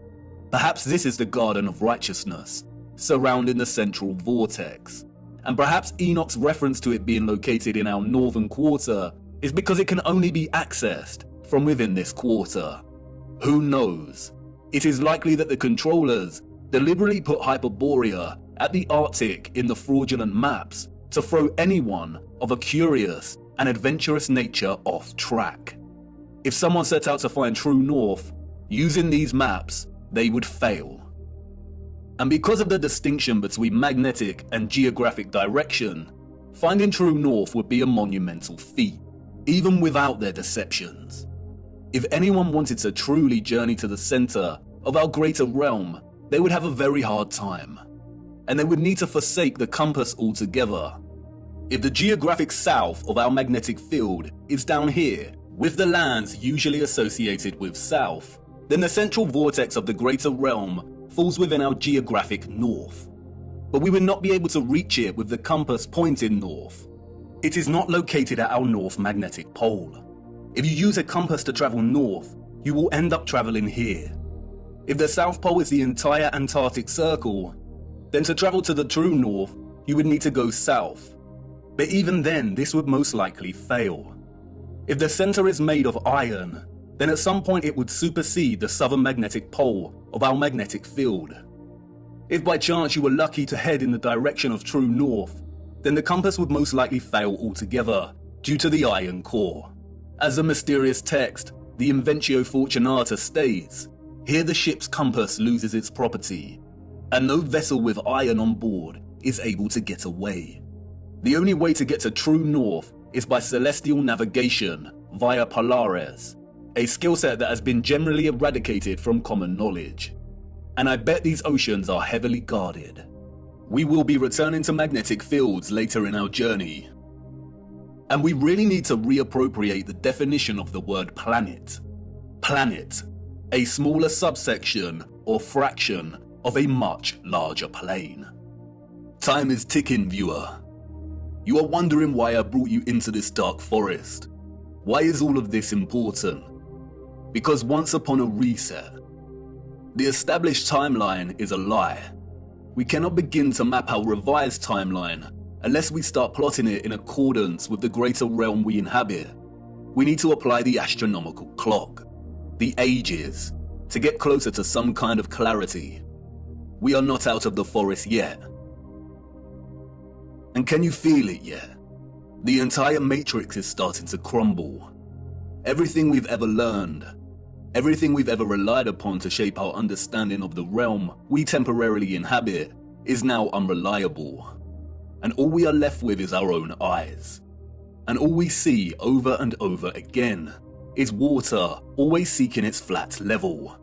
Perhaps this is the garden of righteousness, surrounding the central vortex. And perhaps Enoch's reference to it being located in our northern quarter is because it can only be accessed from within this quarter. Who knows? It is likely that the controllers deliberately put Hyperborea at the Arctic in the fraudulent maps to throw anyone of a curious and adventurous nature off track. If someone set out to find true north, using these maps, they would fail. And because of the distinction between magnetic and geographic direction, finding true north would be a monumental feat, even without their deceptions. If anyone wanted to truly journey to the center of our greater realm, they would have a very hard time. and they would need to forsake the compass altogether. If the geographic south of our magnetic field is down here, with the lands usually associated with south, then the central vortex of the greater realm falls within our geographic north. But we would not be able to reach it with the compass pointing north. It is not located at our north magnetic pole. If you use a compass to travel north, you will end up traveling here. If the South Pole is the entire Antarctic Circle, then to travel to the true north, you would need to go south. But even then, this would most likely fail. If the center is made of iron, then at some point it would supersede the southern magnetic pole of our magnetic field. If by chance you were lucky to head in the direction of true north, then the compass would most likely fail altogether due to the iron core. As the mysterious text, the Inventio Fortunata, states, here the ship's compass loses its property, and no vessel with iron on board is able to get away. The only way to get to true north is by celestial navigation via Polaris, a skill set that has been generally eradicated from common knowledge. And I bet these oceans are heavily guarded. We will be returning to magnetic fields later in our journey. And we really need to reappropriate the definition of the word planet. Planet, a smaller subsection or fraction of a much larger plane. Time is ticking, viewer. You are wondering why I brought you into this dark forest. Why is all of this important? Because once upon a reset, the established timeline is a lie. We cannot begin to map our revised timeline unless we start plotting it in accordance with the greater realm we inhabit. We need to apply the astronomical clock, the ages, to get closer to some kind of clarity. We are not out of the forest yet. And can you feel it yet? The entire matrix is starting to crumble. Everything we've ever learned, everything we've ever relied upon to shape our understanding of the realm we temporarily inhabit is now unreliable. And all we are left with is our own eyes. And all we see over and over again is water always seeking its flat level.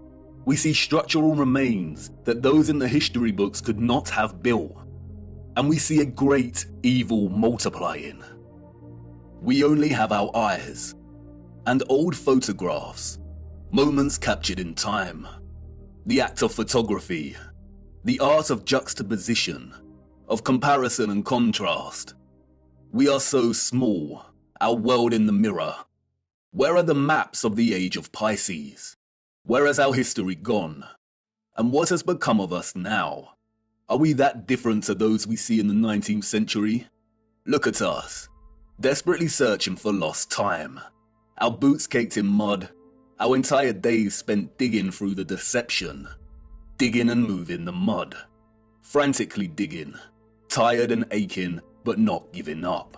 We see structural remains that those in the history books could not have built. And we see a great evil multiplying. We only have our eyes and old photographs, moments captured in time, the act of photography, the art of juxtaposition, of comparison and contrast. We are so small, our world in the mirror. Where are the maps of the age of Pisces? Where has our history gone? And what has become of us now? Are we that different to those we see in the 19th century? Look at us, desperately searching for lost time. Our boots caked in mud, our entire days spent digging through the deception. Digging and moving the mud. Frantically digging, tired and aching, but not giving up.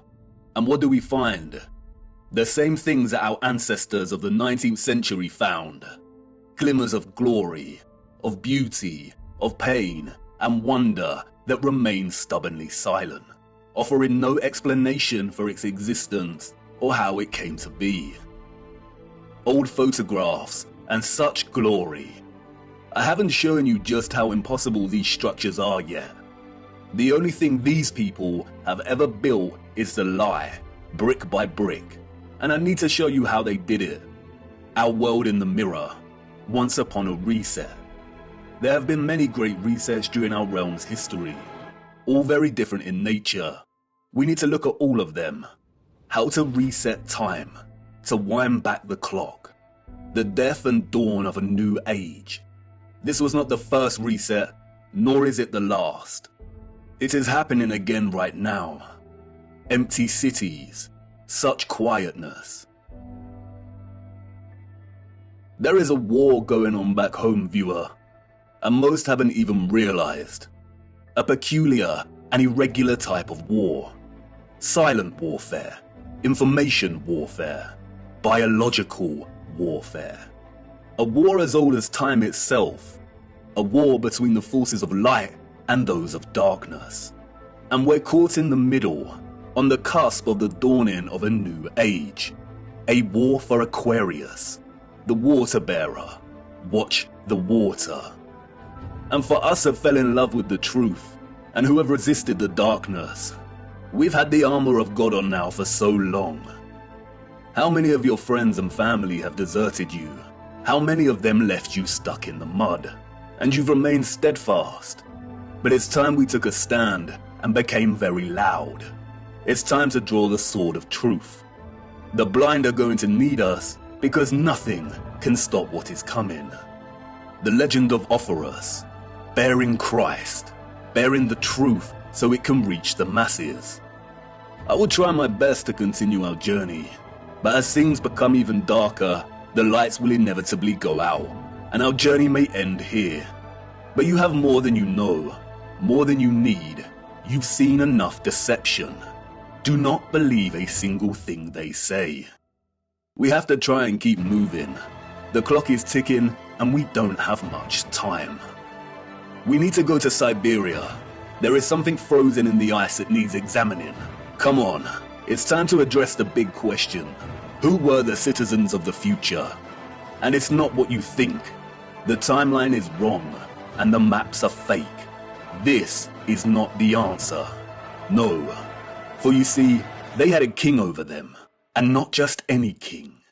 And what do we find? The same things that our ancestors of the 19th century found. Glimmers of glory, of beauty, of pain, and wonder that remain stubbornly silent, offering no explanation for its existence or how it came to be. Old photographs and such glory. I haven't shown you just how impossible these structures are yet. The only thing these people have ever built is the lie, brick by brick, and I need to show you how they did it. Our world in the mirror, once upon a reset. There have been many great resets during our realm's history, all very different in nature. We need to look at all of them. How to reset time, to wind back the clock. The death and dawn of a new age. This was not the first reset, nor is it the last. It is happening again right now. Empty cities, such quietness. There is a war going on back home, viewer, and most haven't even realized. A peculiar and irregular type of war. Silent warfare, information warfare, biological warfare. A war as old as time itself. A war between the forces of light and those of darkness. And we're caught in the middle, on the cusp of the dawning of a new age. A war for Aquarius, the water bearer. Watch the water. And for us that fell in love with the truth, and who have resisted the darkness. We've had the armor of God on now for so long. How many of your friends and family have deserted you? How many of them left you stuck in the mud? And you've remained steadfast. But it's time we took a stand and became very loud. It's time to draw the sword of truth. The blind are going to need us because nothing can stop what is coming. The legend of Ewaranon, bearing Christ, bearing the truth so it can reach the masses. I will try my best to continue our journey, but as things become even darker, the lights will inevitably go out, and our journey may end here. But you have more than you know, more than you need. You've seen enough deception. Do not believe a single thing they say. We have to try and keep moving. The clock is ticking, and we don't have much time. We need to go to Siberia. There is something frozen in the ice that needs examining. Come on, it's time to address the big question. Who were the citizens of the future? And it's not what you think. The timeline is wrong, and the maps are fake. This is not the answer. No. For you see, they had a king over them, and not just any king.